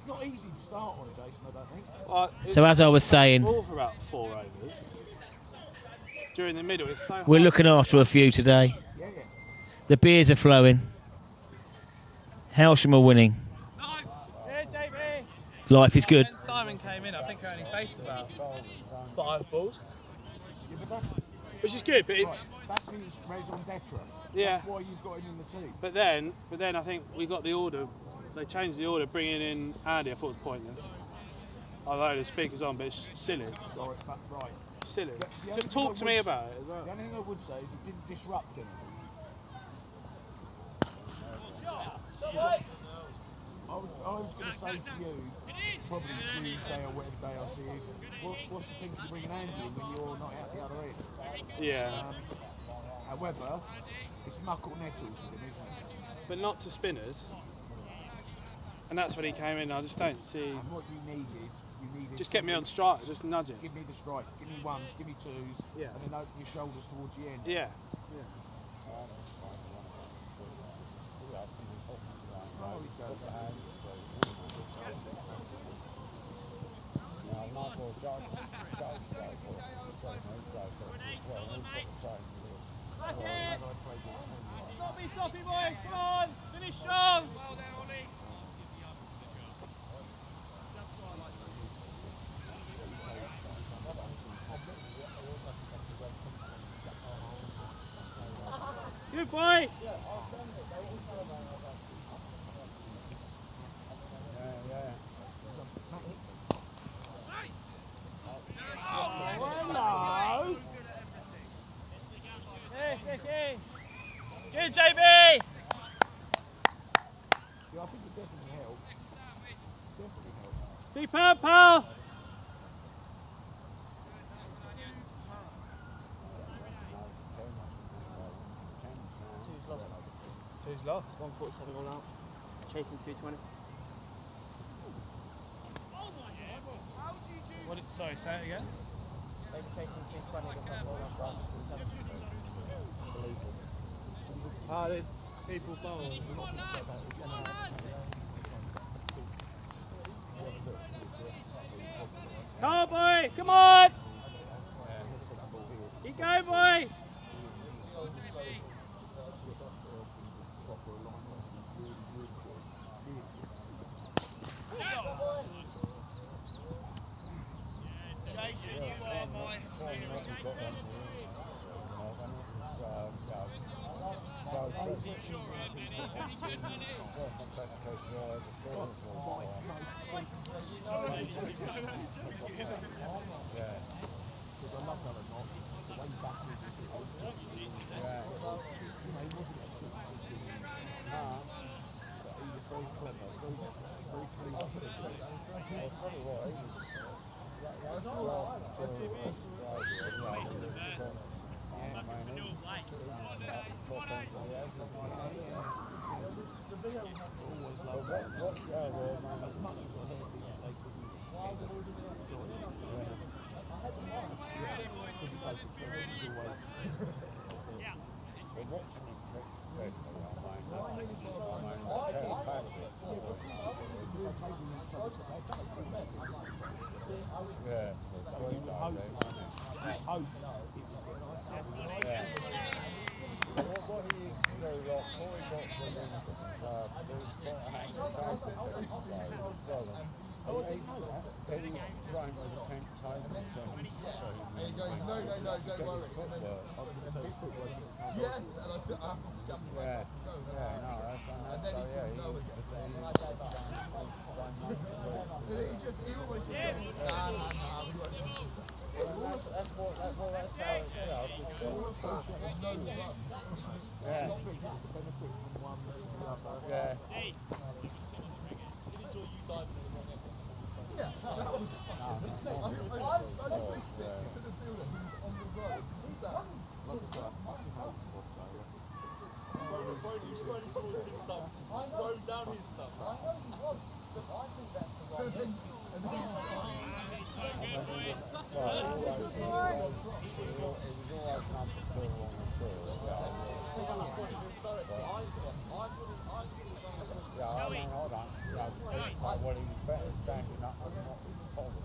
N: not easy to start on, Jason, I don't think.
A: So as I was saying,
B: Ball for about 4 overs. During the middle, it's so
A: we're
B: hard.
A: looking after a few today.
N: Yeah.
A: The beers are flowing. Hailsham are winning. Life is good.
C: When Simon came in, I think I only faced about 5 balls.
N: Yeah, but that's...
B: Which is good, but it's...
N: That's his raison d'etre.
B: Yeah.
N: That's why you've got him in the team.
B: But then I think we got the order. They changed the order, bringing in Andy. I thought it was pointless. Although the speaker's on, but it's silly.
N: Sorry, but right.
B: Silly.
N: The
B: Just talk to me about it as well.
N: The only thing I would say is it didn't disrupt anything. I was going to say to you, probably Tuesday or whatever day I see you, what's the thing to bring an Andy in when you're not out the other end?
B: Yeah.
N: However, it's muckle nettles with him, isn't it?
B: But not to spinners. And that's when he came in. I just don't see.
N: And what you needed
B: just get me on strike. Just nudge it.
N: Give me the strike. Give me ones. Give me twos.
B: Yeah.
N: And then open your shoulders towards the end.
B: Yeah.
N: Oh, he does.
C: Not be sloppy, boys. Come on. Finish strong. Well done, Ollie. Good boys. Good, JB!
N: Yeah, I think it definitely helped. Definitely helped.
C: Superb, pal!
D: Two's lost. 147 all out. Chasing 220.
C: Sorry, say it again.
D: They were chasing 220. Unbelievable.
C: People bowling. Come on, boys! Come on! Keep going, boys!
M: Jason, you are my hero.
I: Yes, and I have to scum the way. And then he keeps going. He always just goes, nah, we won't.
N: That's what that's how it's no run.
I: Yeah.
N: Not big enough to benefit from one to the other.
I: Yeah.
N: Yeah, that was. I picked it to the fielder who's on the road. Who's that?
M: He's running towards his stuff. Throw down his stuff.
N: I know he was, but I think that's the right thing.
I: Hold on.
N: he's better standing up than not in forward.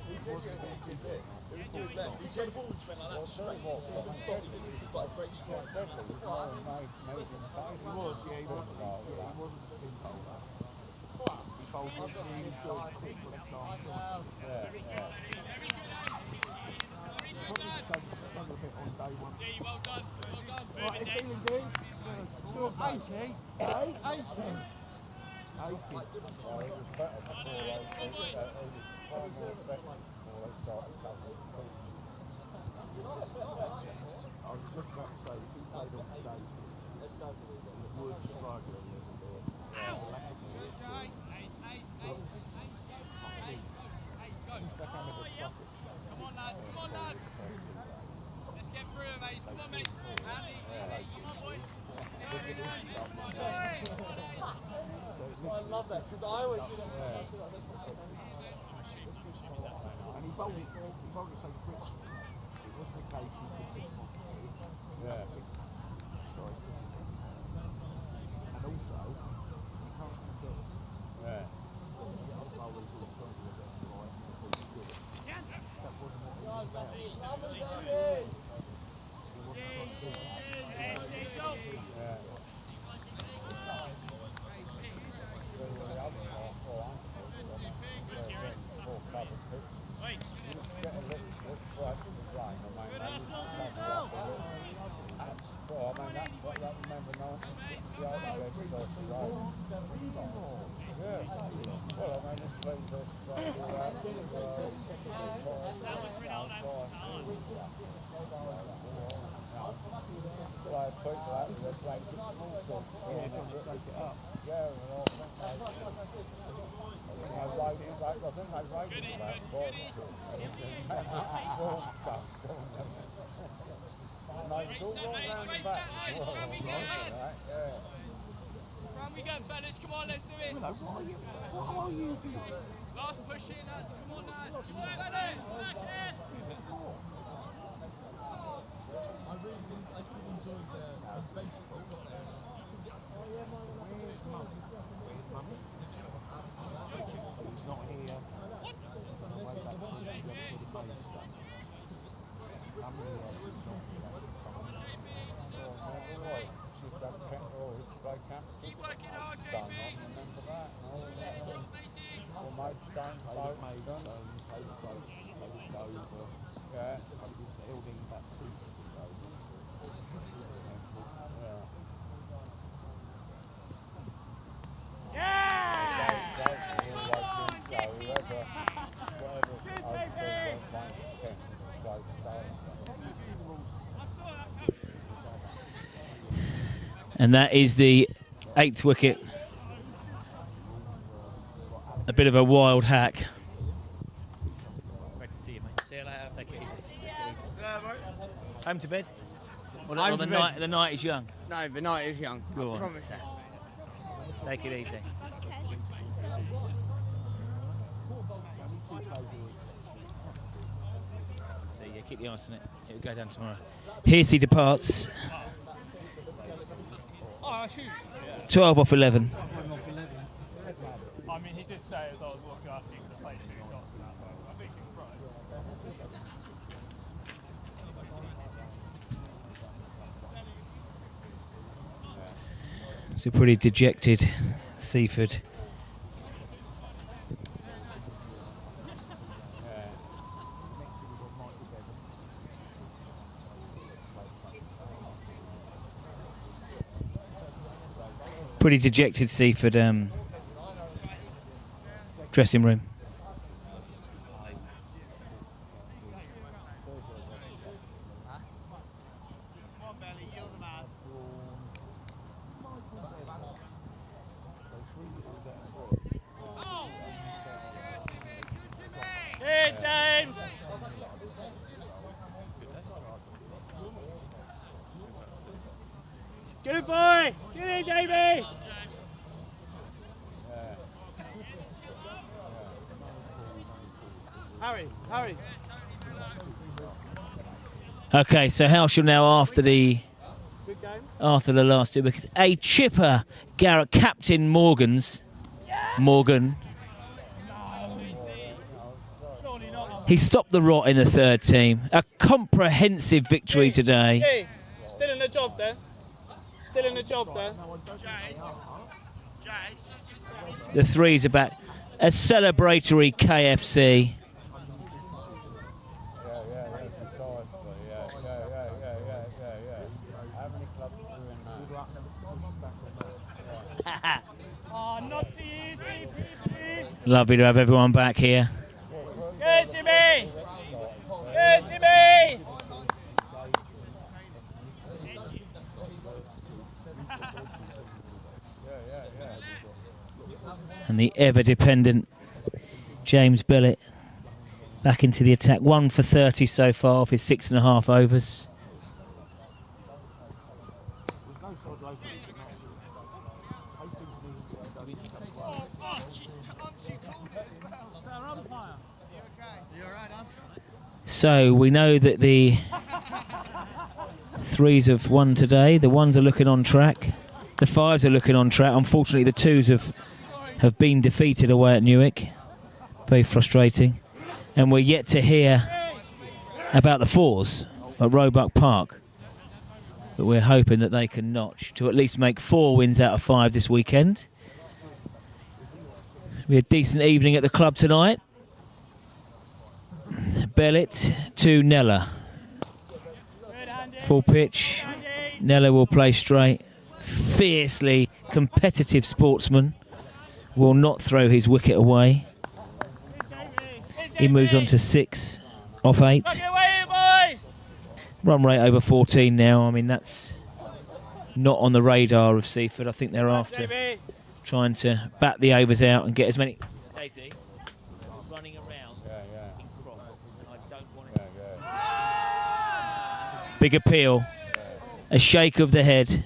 E: He did this. It was to his left. He tried the ball and just went like that straight. He was stopping him. He got a great strike.
N: He was, yeah, he was. He wasn't a spin bowler. He bowled really still quick left arm shot. Yeah. Probably struggled a bit on day one.
C: Well done.
N: Right, if feeling good, still achy. Achy. Well, it was better before it was far more effective before they started covering the pitch. I was just about to say, if he stayed on the days, he would struggle a little bit. He's back under the Sussex.
C: Come on, lads. Let's get through him, Ace. Come on, mate. Andy, come on, boy.
E: I love that because I always do that.
N: And he bowled it so quick. It wasn't a case you could sit off. Yeah. And also, you can't forget. Yeah. That wasn't what he was about.
C: Round we go, fellas. Come on, let's do it.
N: What are you doing?
C: Last push here, lads. Come on, lads. Come on, fellas.
E: I really enjoyed the basically got there.
N: He's not here.
C: Keep working hard,
N: Remember that? Maidstone, yeah. Held in about 2 years ago.
A: And that is the 8th wicket. A bit of a wild hack. Great to see you, mate. See you later. Take it easy. Home to bed? Or the night is young?
O: No, the night is young.
A: Go
O: I
A: on.
O: promise.
A: Take it easy. So yeah, keep the ice on it. It'll go down tomorrow. Piercy departs. 12 off 11.
B: I mean, he did say as I was walking up, he could have played 2 shots in that, but I think he was right.
A: It's a pretty dejected Seaford. Pretty dejected Seaford dressing room.
C: Hey, James! Good boy! Get in, Davey! Harry.
A: Okay, so Hailsham now after the last 2 wickets. A chipper, Garrett, Captain Morgans.
C: Yeah!
A: Morgan. He stopped the rot in the third team. A comprehensive victory today.
C: Still in the job there. Still in the job there.
A: The threes are back. A celebratory KFC. Lovely to have everyone back here.
C: Good, Jimmy! Good, Jimmy!
A: And the ever-dependent James Billett back into the attack. 1 for 30 so far off his 6.5 overs. So we know that the threes have won today. The ones are looking on track. The fives are looking on track. Unfortunately, the twos have been defeated away at Newark. Very frustrating. And we're yet to hear about the fours at Roebuck Park. But we're hoping that they can notch to at least make 4 wins out of 5 this weekend. It'll be a decent evening at the club tonight. Bellett to Nella. Full pitch. Nella will play straight. Fiercely competitive sportsman. Will not throw his wicket away. He moves on to 6 off 8. Run rate over 14 now. I mean, that's not on the radar of Seaford. I think they're after trying to bat the overs out and get as many. Daisy, running around in cross. I don't want it. Big appeal. A shake of the head.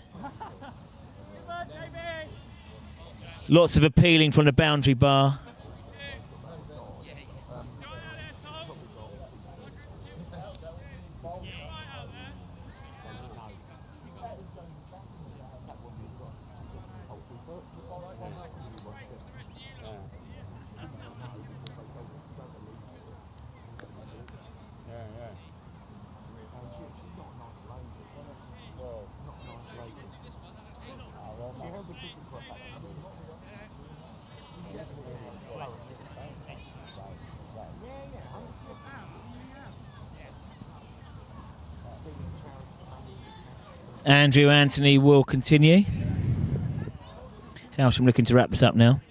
A: Lots of appealing from the boundary bar. Andrew Anthony will continue. Hailsham looking to wrap this up now.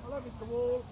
C: Hello, Mr. Wall.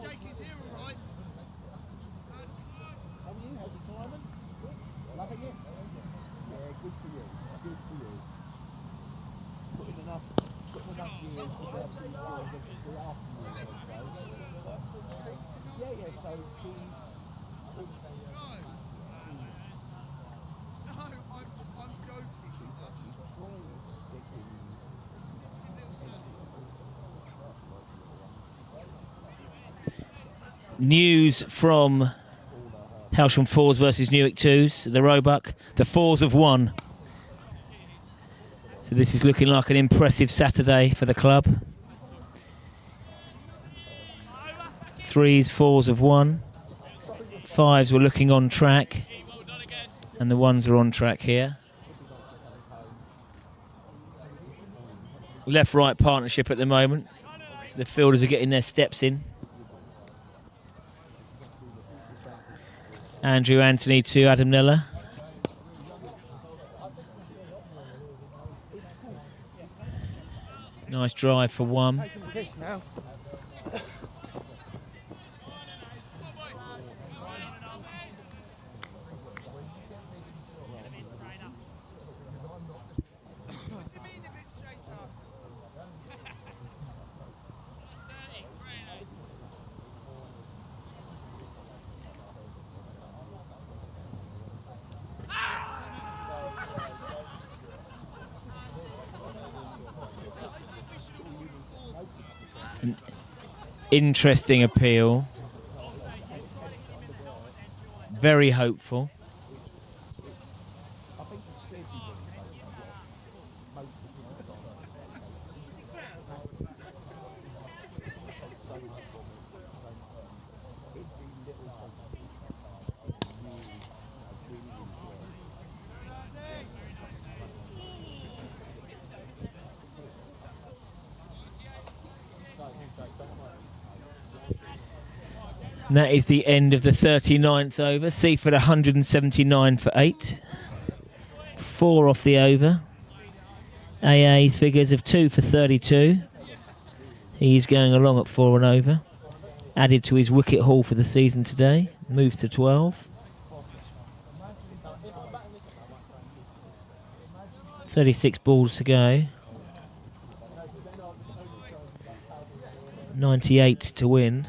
M: Jake is here, all right?
N: How are you? How's your retirement? Loving it? Yeah, good for you. Good for you. Putting enough years to be able to enjoy the afternoon. Yeah, so she's...
M: No, I'm joking.
A: News from Hailsham Fours versus Newark 2s, the Roebuck. The Fours have won. So this is looking like an impressive Saturday for the club. 3s, 4s have won. 5s were looking on track. And the 1s are on track here. Left-right partnership at the moment. So the fielders are getting their steps in. Andrew Anthony to Adam Nella. Nice drive for one.
B: Taking the piss now.
A: An interesting appeal. Very hopeful. And that is the end of the 39th over. Seaford 179 for 8. 4 off the over. AA's figures of 2 for 32. He's going along at 4 and over. Added to his wicket haul for the season today. Moves to 12. 36 balls to go. 98 to win.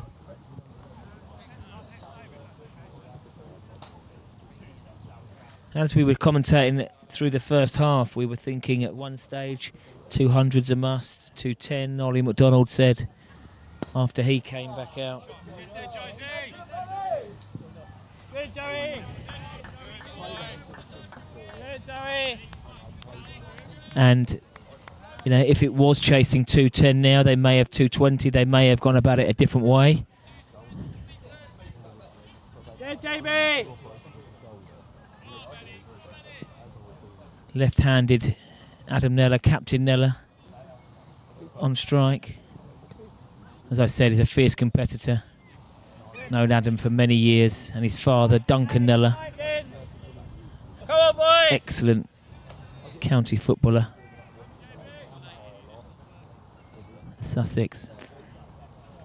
A: As we were commentating through the first half, we were thinking at one stage 200's a must, 210. Ollie McDonald said after he came back out.
C: Good, Joey. Good, Joey.
A: And, you know, if it was chasing 210 now, they may have 220. They may have gone about it a different way.
C: Good, JB.
A: Left-handed Adam Neller, Captain Neller, on strike. As I said, he's a fierce competitor. Known Adam for many years, and his father, Duncan Neller.
C: Come on, boys.
A: Excellent county footballer. Sussex.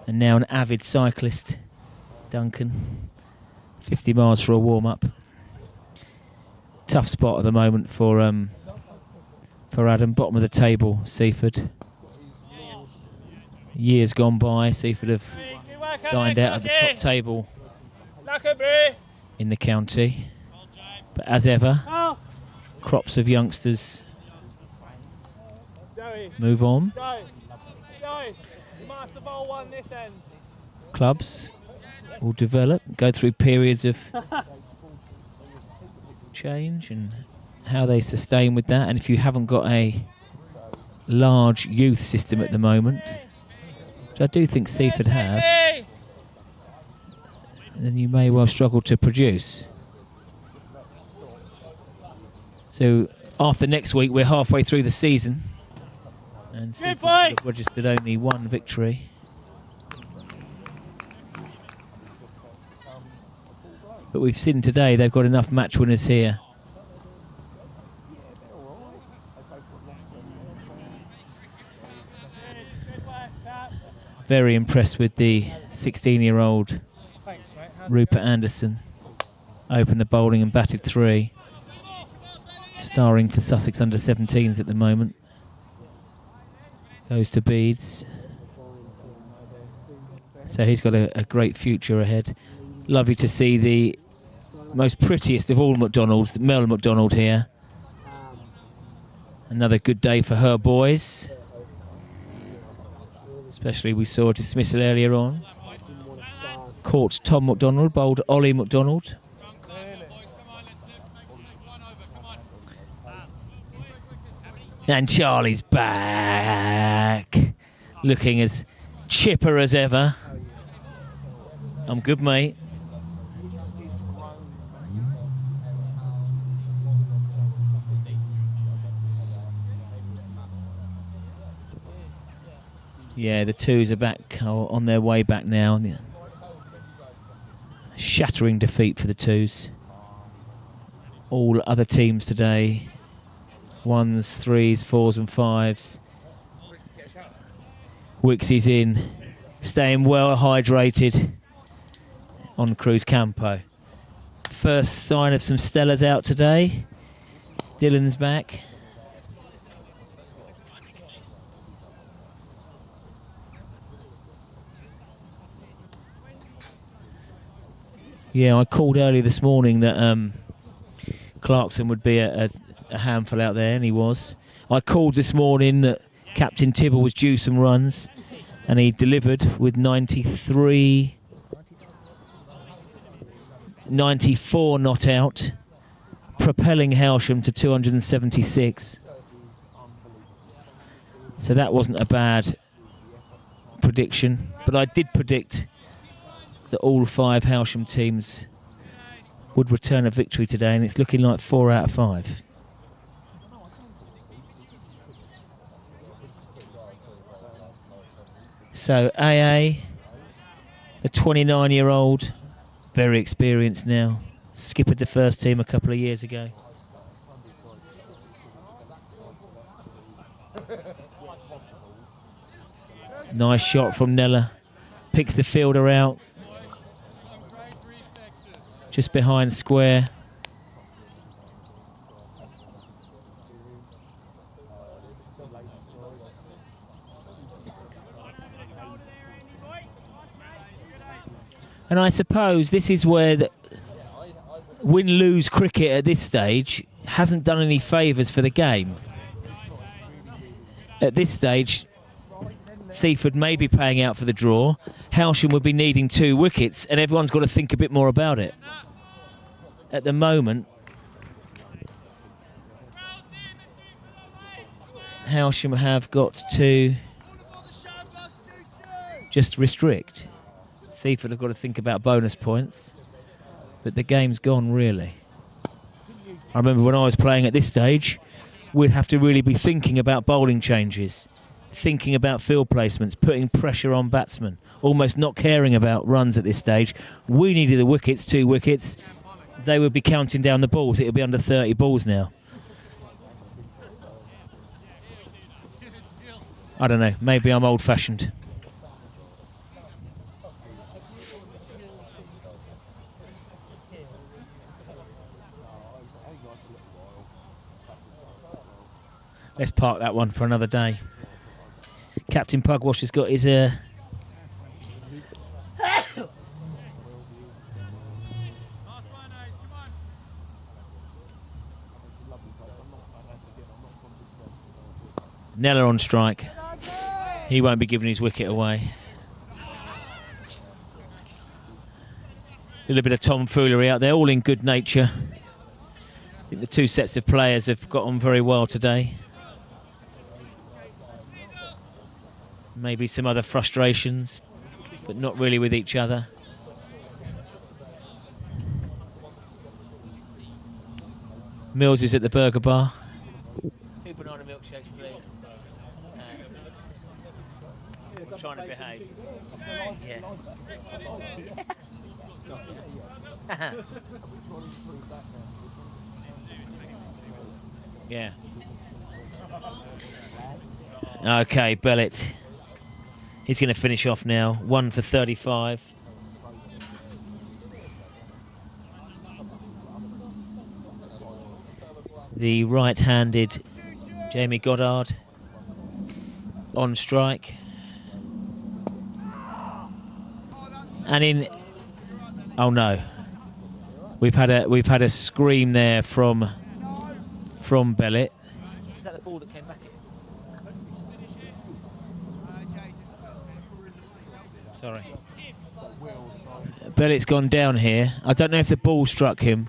A: And now an avid cyclist, Duncan. 50 miles for a warm-up. Tough spot at the moment for Adam. Bottom of the table, Seaford. Years gone by, Seaford have dined out at the top table in the county. But as ever, crops of youngsters move on. Clubs will develop, go through periods of change and how they sustain with that. And if you haven't got a large youth system at the moment, which I do think Seaford have, then you may well struggle to produce. So after next week, we're halfway through the season, and Seaford have registered only one victory. But we've seen today they've got enough match winners here. Very impressed with the 16-year-old Rupert Anderson. Opened the bowling and batted 3. Starring for Sussex under-17s at the moment. Goes to Beeds. So he's got a great future ahead. Lovely to see the most prettiest of all McDonalds, Mel McDonald here. Another good day for her boys. Especially we saw a dismissal earlier on. Caught Tom McDonald, bowled Ollie McDonald. And Charlie's back. Looking as chipper as ever. I'm good, mate. Yeah, the 2s are back, on their way back now. Shattering defeat for the 2s. All other teams today, 1s, 3s, 4s and 5s, Wixie's in, staying well hydrated on Cruz Campo. First sign of some Stellas out today. Dylan's back. Yeah, I called early this morning that Clarkson would be a handful out there, and he was. I called this morning that Captain Tibble was due some runs, and he delivered with 94 not out, propelling Hailsham to 276. So that wasn't a bad prediction, but I did predict that all 5 Hailsham teams would return a victory today, and it's looking like 4 out of 5. So AA, the 29-year-old, very experienced now, skippered the first team a couple of years ago. Nice shot from Nella, picks the fielder out, just behind square. And I suppose this is where the win-lose cricket at this stage hasn't done any favours for the game. At this stage, Seaford may be paying out for the draw. Hailsham would be needing 2 wickets, and everyone's got to think a bit more about it. At the moment, Hailsham have got to just restrict. Seaford have got to think about bonus points, but the game's gone, really. I remember when I was playing at this stage, we'd have to really be thinking about bowling changes, thinking about field placements, putting pressure on batsmen, almost not caring about runs at this stage. We needed the wickets, 2 wickets. They would be counting down the balls. It would be under 30 balls now. I don't know, maybe I'm old-fashioned. Let's park that one for another day. Captain Pugwash has got his... Nella on strike. He won't be giving his wicket away. A little bit of tomfoolery out there, all in good nature. I think the 2 sets of players have got on very well today. Maybe some other frustrations, but not really with each other. Mills is at the burger bar. 2 banana milkshakes, please. I'm trying to behave. Yeah. Yeah. Okay, Bellet. He's going to finish off now. 1 for 35. The right-handed Jamie Goddard on strike. And in... Oh no. We've had a scream there from Bellet. Is that the ball that came back in? Sorry. Bellet's gone down here. I don't know if the ball struck him.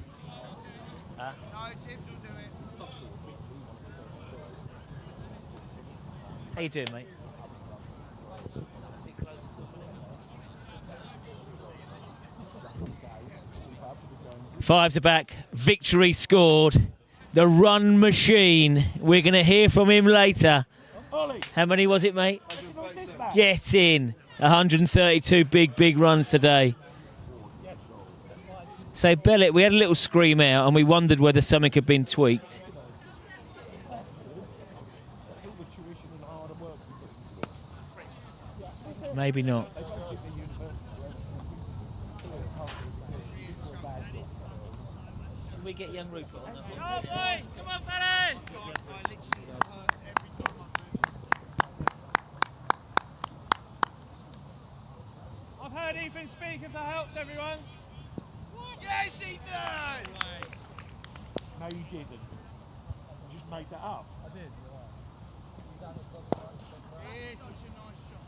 A: How you doing, mate? Fives are back. Victory scored. The run machine. We're going to hear from him later. How many was it, mate? Get in. 132 big runs today. So Bellet, we had a little scream out and we wondered whether something had been tweaked. Maybe not. Can we get young Rupert on that one?
K: Come on, boys! Come on, fellas! I've heard Ethan speak if that helps everyone.
M: Yes, Ethan!
N: No, you didn't. You just made that up. I did.
M: Yeah, such a nice shot.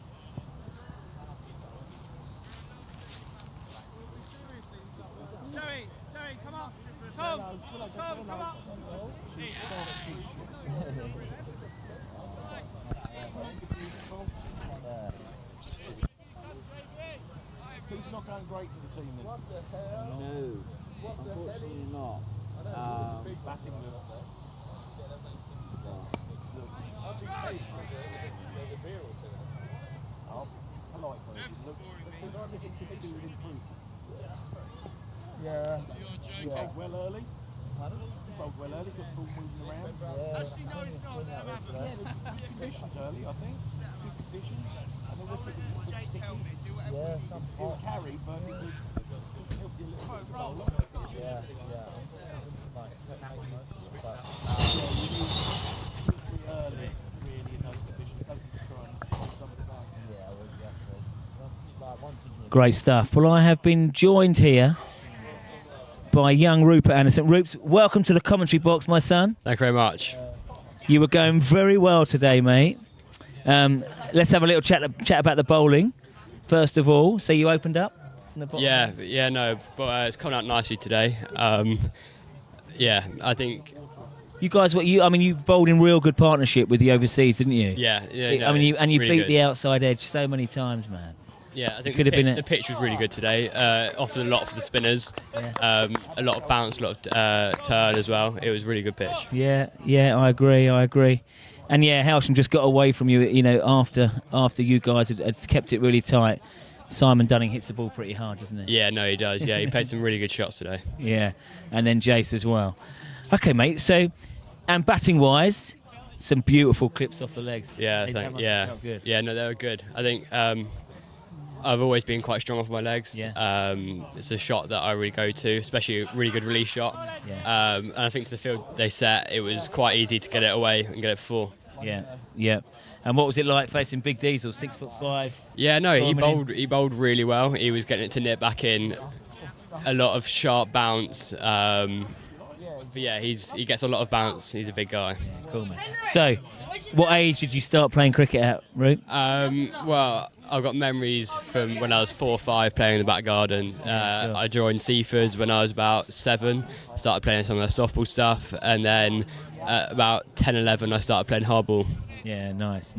K: Joey, come on. Come on.
N: So it's not going great for the team then?
I: What the hell?
N: No, unfortunately not. Batting looks.
I: There's a beer or something.
N: Oh, politely. It looks as if it could do with improvement.
I: Yeah.
N: You bowled well early. Pardon? You bowled well early, got the ball moving around.
M: Actually, no, it's not.
N: Yeah, there was good conditions early, I think. Good conditions. And the wicket was a little bit sticky. It was carried, but it would help you a little bit to bowl on.
I: Yeah.
N: Early, really, in those conditions. Don't try and hold some of the game.
I: Yeah, well, exactly.
A: Great stuff. Well, I have been joined here by young Rupert Anderson. Rupes, welcome to the commentary box, my son.
O: Thank you very much.
A: You were going very well today, mate. Let's have a little chat about the bowling, first of all. So you opened up from the bottom?
O: Yeah, no, but it's coming out nicely today. Yeah, I think.
A: You guys, you bowled in real good partnership with the overseas, didn't you?
O: Yeah. No,
A: I mean, you
O: really
A: beat
O: good.
A: the outside edge so many times, man.
O: Yeah, I think
A: could have been
O: the pitch was really good today. Offered a lot for the spinners.
A: Yeah.
O: A lot of bounce, a lot of turn as well. It was a really good pitch.
A: Yeah, I agree. And yeah, Hailsham just got away from you, after you guys had kept it really tight. Simon Dunning hits the ball pretty hard, doesn't he?
O: Yeah, no, he does. Yeah, he played some really good shots today.
A: Yeah, and then Jace as well. Okay, mate. So, and batting-wise, some beautiful clips off the legs.
O: Yeah,
A: Good.
O: Yeah, no, they were good. I think I've always been quite strong off my legs.
A: Yeah.
O: It's a shot that I really go to, especially a really good release shot.
A: Yeah.
O: And I think to the field they set, it was quite easy to get it away and get it full.
A: Yeah. And what was it like facing Big Diesel, 6'5"?
O: Yeah, no, he bowled really well. He was getting it to nip back in, a lot of sharp bounce. But yeah, he gets a lot of bounce. He's a big guy.
A: Yeah, cool, man. So, what age did you start playing cricket at, Root?
O: Well, I've got memories from when I was 4 or 5 playing in the back garden.
A: Sure.
O: I joined Seaford when I was about 7. Started playing some of their softball stuff, and then about 10, 11, I started playing hardball.
A: Yeah, nice.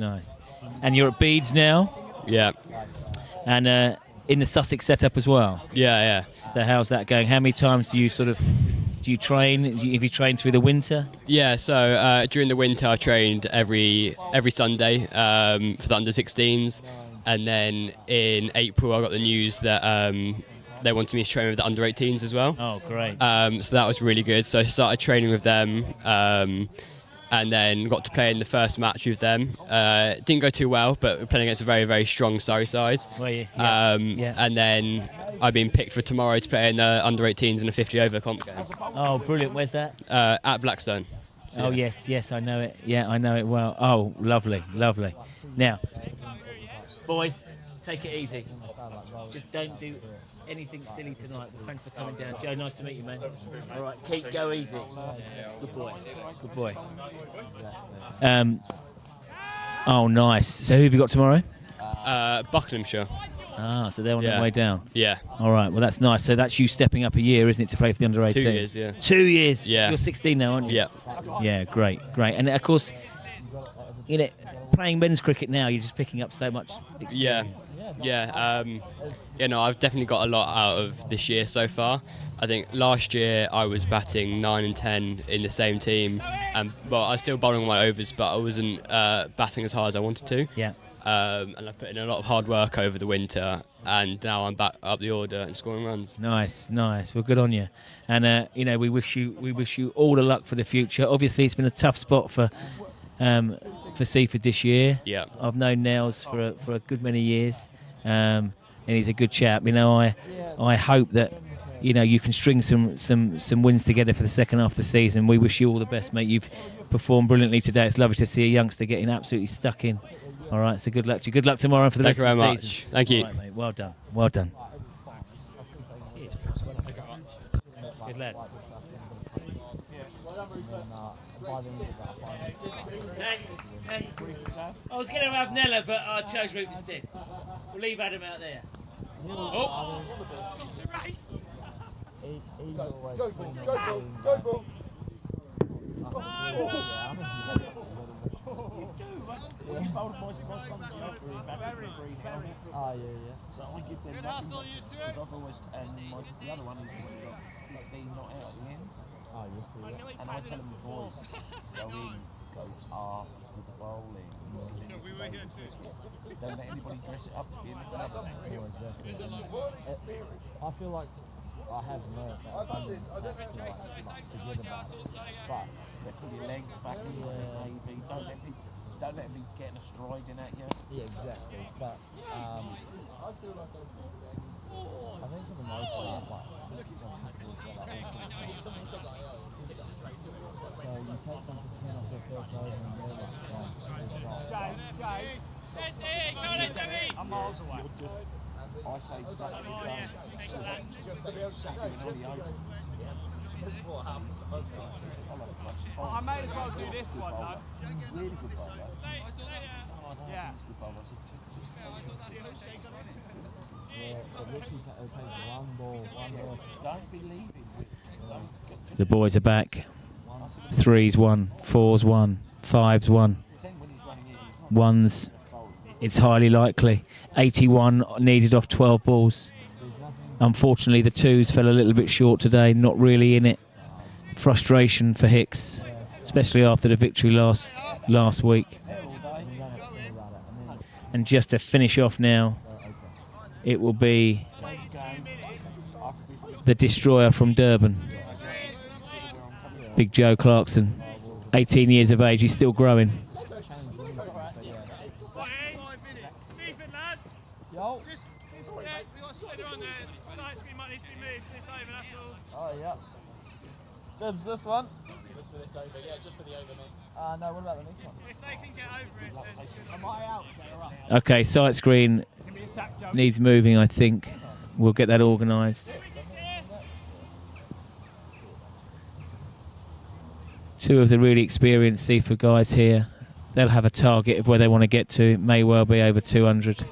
A: And you're at Beeds now?
O: Yeah.
A: And in the Sussex setup as well?
O: Yeah.
A: So how's that going? How many times do you train? Have you trained through the winter?
O: Yeah, so during the winter I trained every Sunday for the under-16s, and then in April I got the news that they wanted me to train with the under-18s as well.
A: Oh, great.
O: So that was really good. So I started training with them, and then got to play in the first match with them. It didn't go too well, but we're playing against a very, very strong Surrey side.
A: Were you? Yeah.
O: And then I've been picked for tomorrow to play in the under-18s in a 50-over comp game.
A: Oh, brilliant. Where's that?
O: At Blackstone. So,
A: oh, yes, I know it. Yeah, I know it well. Oh, lovely. Now, boys, take it easy. Just don't do anything silly tonight. Thanks for coming down. Joe, nice to meet you, man. All right, go easy. Good boy. Oh, nice. So who have you got tomorrow?
O: Buckinghamshire.
A: Ah, so they're on their way down.
O: Yeah.
A: All right, well, that's nice. So that's you stepping up a year, isn't it, to play for the under-18?
O: 2 years, yeah.
A: 2 years?
O: Yeah.
A: You're 16 now, aren't you?
O: Yeah.
A: Yeah, great. And, of course, playing men's cricket now, you're just picking up so much experience.
O: Yeah. I've definitely got a lot out of this year so far. I think last year I was batting 9 and 10 in the same team, and I was still bowling my overs, but I wasn't batting as hard as I wanted to.
A: Yeah.
O: And I've put in a lot of hard work over the winter, and now I'm back up the order and scoring runs.
A: Nice. Well, good on you. And we wish you all the luck for the future. Obviously, it's been a tough spot for for Seaford this year.
O: Yeah.
A: I've known Nels for a good many years, and he's a good chap. You know, I hope that you can string some wins together for the second half of the season. We wish you all the best, mate. You've performed brilliantly today. It's lovely to see a youngster getting absolutely stuck in. All right, so good luck to you. Good luck tomorrow for the rest of the season.
O: Thank you very much. Thank you.
A: All right, mate. Well done. Well done. Cheers. Good lad. Hey. I was going to have Nella, but I chose Root instead. We'll leave Adam out there. Oh!
E: Go,
P: Oh yeah. So I give them that. I've always, and the other one is being not out at the end. Oh yes. And I tell them the boys go in, go off with the bowling. Don't let anybody dress it up to be in the I feel like I have learned that. I've done this. I don't know forget about it. But put your legs back in maybe. Don't let me get in a striding at you. Yeah, exactly. But I feel like I think for the most part, someone said that hit it straight to it. So you take them to 10 off their first over and they're like, Jay, I'm miles away. I say
C: I may as well do this one though.
P: Really good bowler.
C: Yeah.
P: Don't be leaving.
A: The boys are back. 3's 1, 4's 1, 5's 1, 1's. It's highly likely. 81 needed off 12 balls. Unfortunately, the 2s fell a little bit short today. Not really in it. Frustration for Hicks, especially after the victory last week. And just to finish off now, it will be the destroyer from Durban, Big Joe Clarkson, 18 years of age. He's still growing.
K: Seaford lads.
P: Yo.
K: Just, we got a spider on there. Side screen might need to be moved this over, that's all.
P: Oh, yeah. Dibs, this one.
E: Just for this over, yeah, just for the over, mate.
P: No, what about the next one?
K: If they can get over it, then
C: Am I out?
A: Okay, sight screen needs moving, I think. We'll get that organised. Two of the really experienced Seaford guys here. They'll have a target of where they want to get to. It may well be over 200.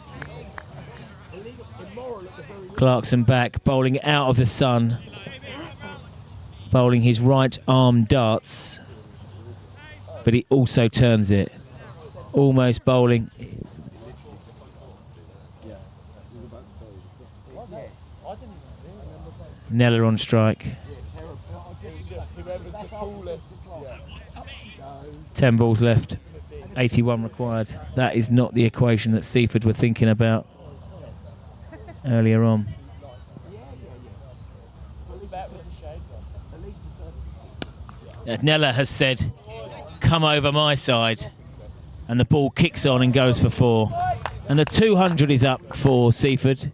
A: Clarkson back, bowling out of the sun. Bowling his right arm darts. But he also turns it. Almost bowling. Nella on strike. 10 balls left. 81 required. That is not the equation that Seaford were thinking about earlier on. Nella has said, come over my side, and the ball kicks on and goes for 4. And the 200 is up for Seaford.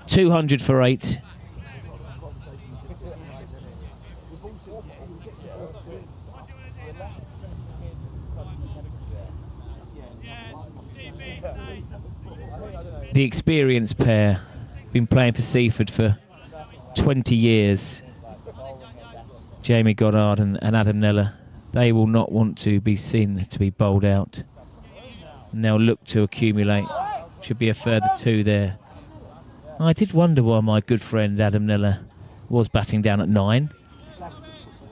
A: 200 for 8. The experienced pair, been playing for Seaford for 20 years. Jamie Goddard and Adam Nella. They will not want to be seen to be bowled out. And they'll look to accumulate. Should be a further 2 there. I did wonder why my good friend Adam Nella was batting down at 9.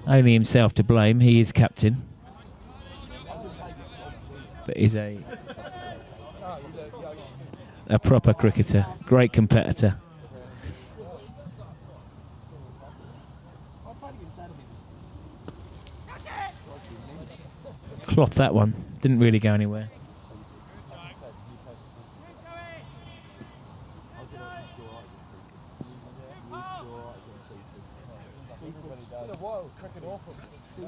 A: Only himself to blame. He is captain. But he's a proper cricketer. Great competitor. Cloth that one. Didn't really go anywhere.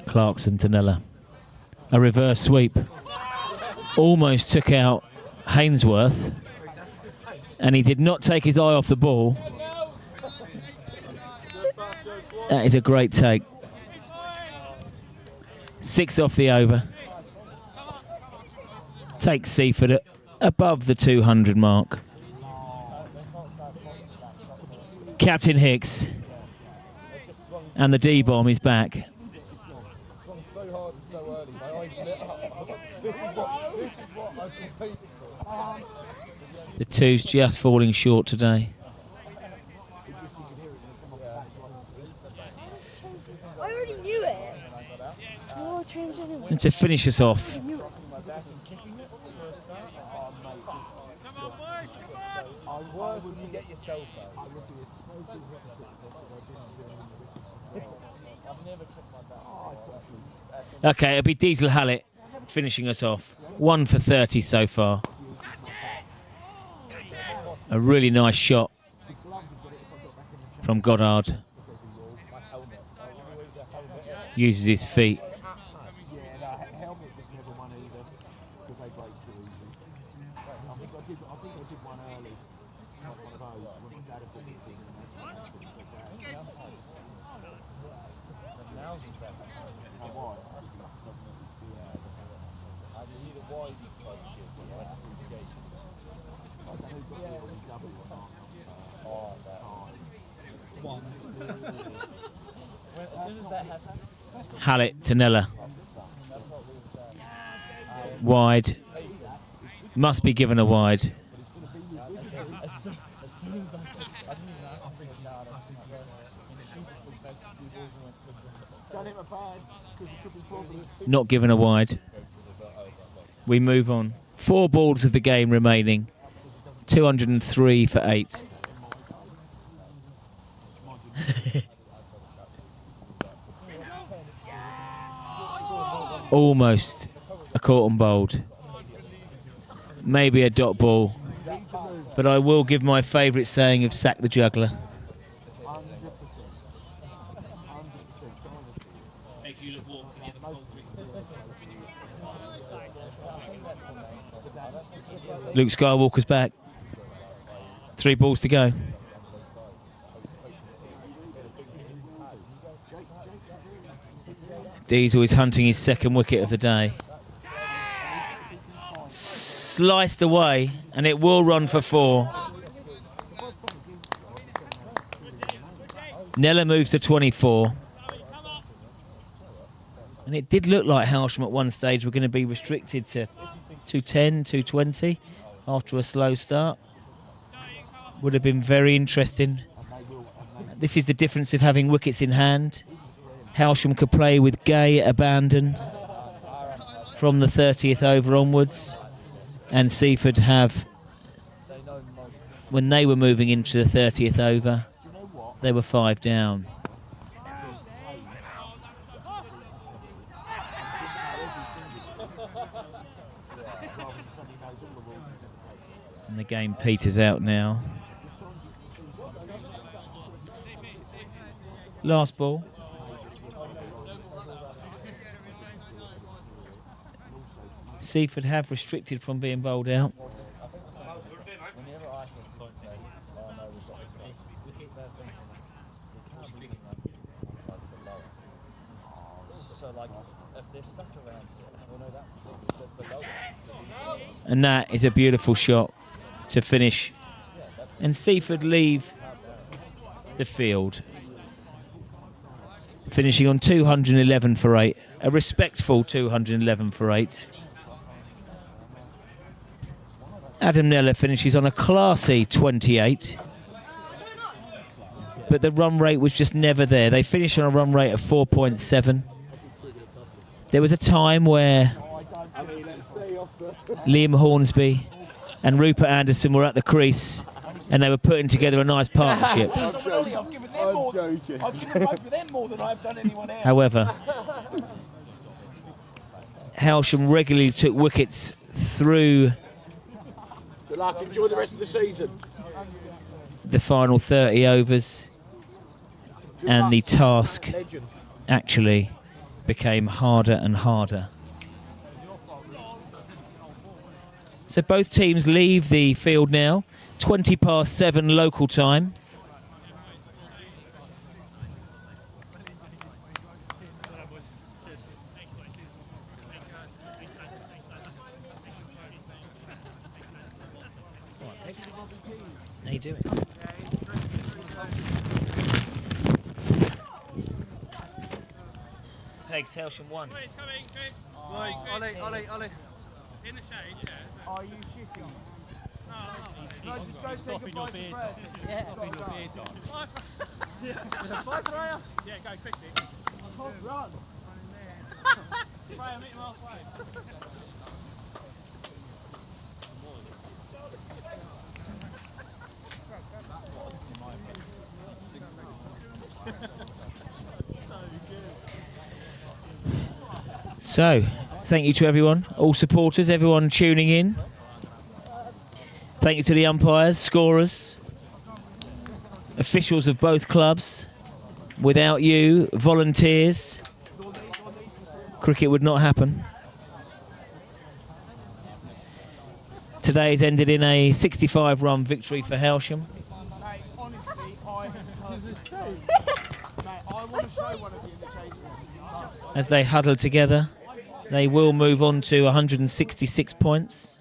A: Clarkson to Nella. A reverse sweep. almost took out Hainsworth, and he did not take his eye off the ball. That is a great take. 6 off the over. Takes Seaford above the 200 mark. Captain Hicks and the D-bomb is back.
L: Swung so hard and so early, my eyes lit up. I was like, this is what I've competed for.
A: The two's just falling short today.
H: I already knew it. Oh, change anyway.
A: And to finish us off,
L: Worse when you get yourself out. I've never kicked my back.
A: okay, it'll be Diesel Hallett finishing us off. 1 for 30 so far. A really nice shot from Goddard. Uses his feet. Hallett to Nella. Wide. Must be given a wide.
L: As soon as I didn't even ask him thinking, no, don't hit my pad because it could be problems.
A: Not given a wide. We move on. 4 balls of the game remaining. 203 for 8. Almost a caught and bowled. Maybe a dot ball. But I will give my favourite saying of sack the juggler. Luke Skywalker's back. 3 balls to go. Diesel is hunting his 2nd wicket of the day. Sliced away, and it will run for 4. Nella moves to 24. And it did look like Hailsham at one stage were going to be restricted to 210, 220 after a slow start. Would have been very interesting. This is the difference of having wickets in hand. Hailsham could play with gay abandon from the 30th over onwards, and Seaford have, when they were moving into the 30th over, they were 5 down. And the game peters out now. Last ball. Seaford have restricted from being bowled out. And that is a beautiful shot to finish. And Seaford leave the field, finishing on 211 for 8. A respectful 211 for 8. Adam Nella finishes on a classy 28. But the run rate was just never there. They finished on a run rate of 4.7. There was a time where Liam Hornsby and Rupert Anderson were at the crease and they were putting together a nice partnership.
P: I've given them more than I've done anyone else.
A: However, Hailsham regularly took wickets through
P: Good luck, enjoy the rest of the season.
A: the final 30 overs, and the task actually became harder and harder. So both teams leave the field now, 7:20 local time. How you doing? Pegs, Hailsham 1.
K: It's coming, Chris.
B: Right, Ollie.
K: In the shade, yeah.
E: Are you shitting?
K: No,
E: Can I just go say goodbye to Fred?
K: Yeah.
E: Stopping your beard on.
K: Bye, Freya. Yeah, go quickly.
E: Run.
K: Freya, meet him halfway.
A: So, thank you to everyone, all supporters, everyone tuning in. Thank you to the umpires, scorers, officials of both clubs. Without you, volunteers, cricket would not happen. Today has ended in a 65-run victory for Hailsham.
E: Mate, honestly, I want to show one of you in the change room.
A: As they huddle together, they will move on to 166 points.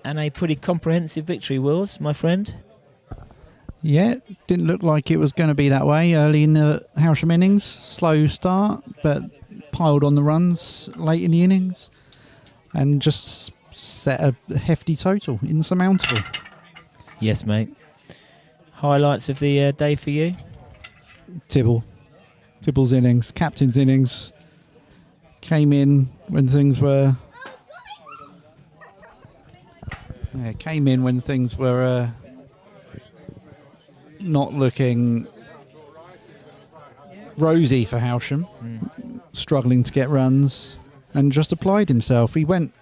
A: And a pretty comprehensive victory, Wills, my friend.
G: Yeah, didn't look like it was going to be that way early in the Hailsham innings. Slow start, but piled on the runs late in the innings and just set a hefty total, insurmountable.
A: Yes, mate. Highlights of the day for you?
G: Tibble's innings, captain's innings, came in when things were not looking rosy for Hailsham, struggling to get runs, and just applied himself. He went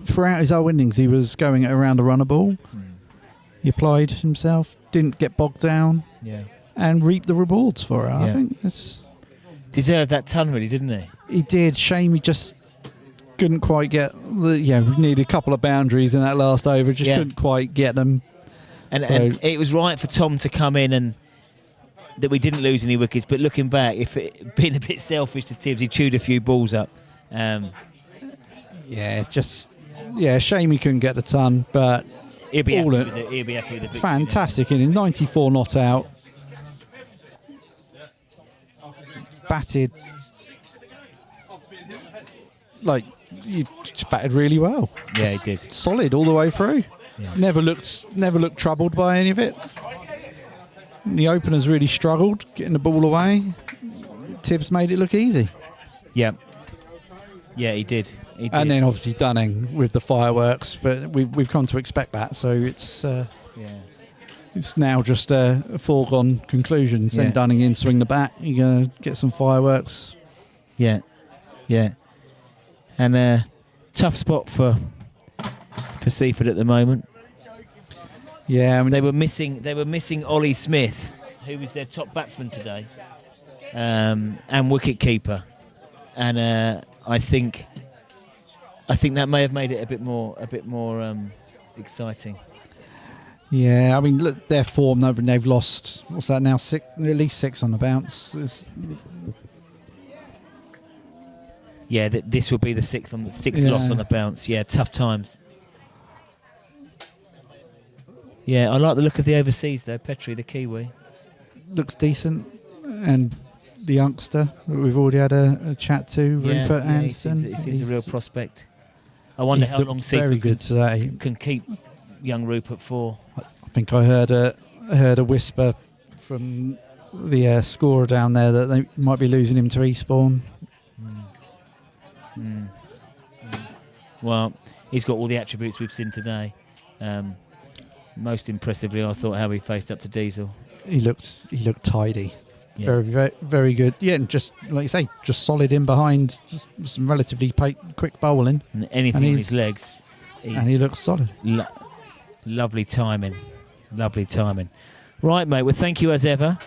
G: throughout his whole innings, he was going at around a runner ball. He applied himself, didn't get bogged down, and reaped the rewards for it. I think it's
A: deserved that ton, really, didn't he?
G: He did. Shame he just couldn't quite get we needed a couple of boundaries in that last over, just couldn't quite get them.
A: And it was right for Tom to come in and that we didn't lose any wickets, but looking back, if it being a bit selfish to Tibbs, he chewed a few balls up.
G: Shame he couldn't get the ton, but
A: he'll be happy with the victory.
G: Fantastic inning, 94 not out. Batted he batted really well.
A: Yeah, he did.
G: Solid all the way through.
A: Yeah.
G: Never looked troubled by any of it. The openers really struggled getting the ball away. Tibbs made it look easy.
A: Yeah, he did.
G: And then obviously Dunning with the fireworks, but we've come to expect that. So it's now just a foregone conclusion. Send Dunning in, swing the bat. You're gonna get some fireworks.
A: Yeah. And tough spot for Seaford at the moment.
G: Yeah, I mean,
A: they were missing Ollie Smith, who was their top batsman today, and wicket keeper, and I think that may have made it a bit more exciting.
G: Yeah, I mean, look, their form. They've lost. What's that now? At least 6 on the bounce.
A: This will be the sixth loss on the bounce. Yeah, tough times. Yeah, I like the look of the overseas though. Petrie, the Kiwi,
G: looks decent, and the youngster that we've already had a chat to, Rupert Anderson.
A: He seems a real prospect. I wonder how long Seaford can keep young Rupert for.
G: I think I heard a whisper from the scorer down there that they might be losing him to Eastbourne.
A: Well, he's got all the attributes we've seen today. Most impressively, I thought how he faced up to Diesel.
G: He looked tidy. Yeah. Very, very, very good. Yeah, and just like you say, just solid in behind, just some relatively quick bowling.
A: And anything on his legs.
G: And he looks solid.
A: Lovely timing. Right, mate. Well, thank you as ever.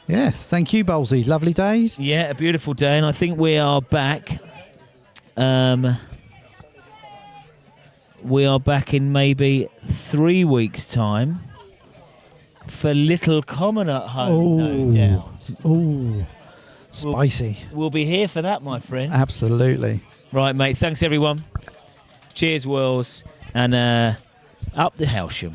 G: Yes, thank you, Bowlesy. Lovely day.
A: Yeah, a beautiful day, and I think we are back we are back in maybe 3 weeks' time for Little Common at home, no doubt.
G: Oh, spicy.
A: We'll be here for that, my friend.
G: Absolutely.
A: Right, mate. Thanks, everyone. Cheers, Wills. And up the Hailsham.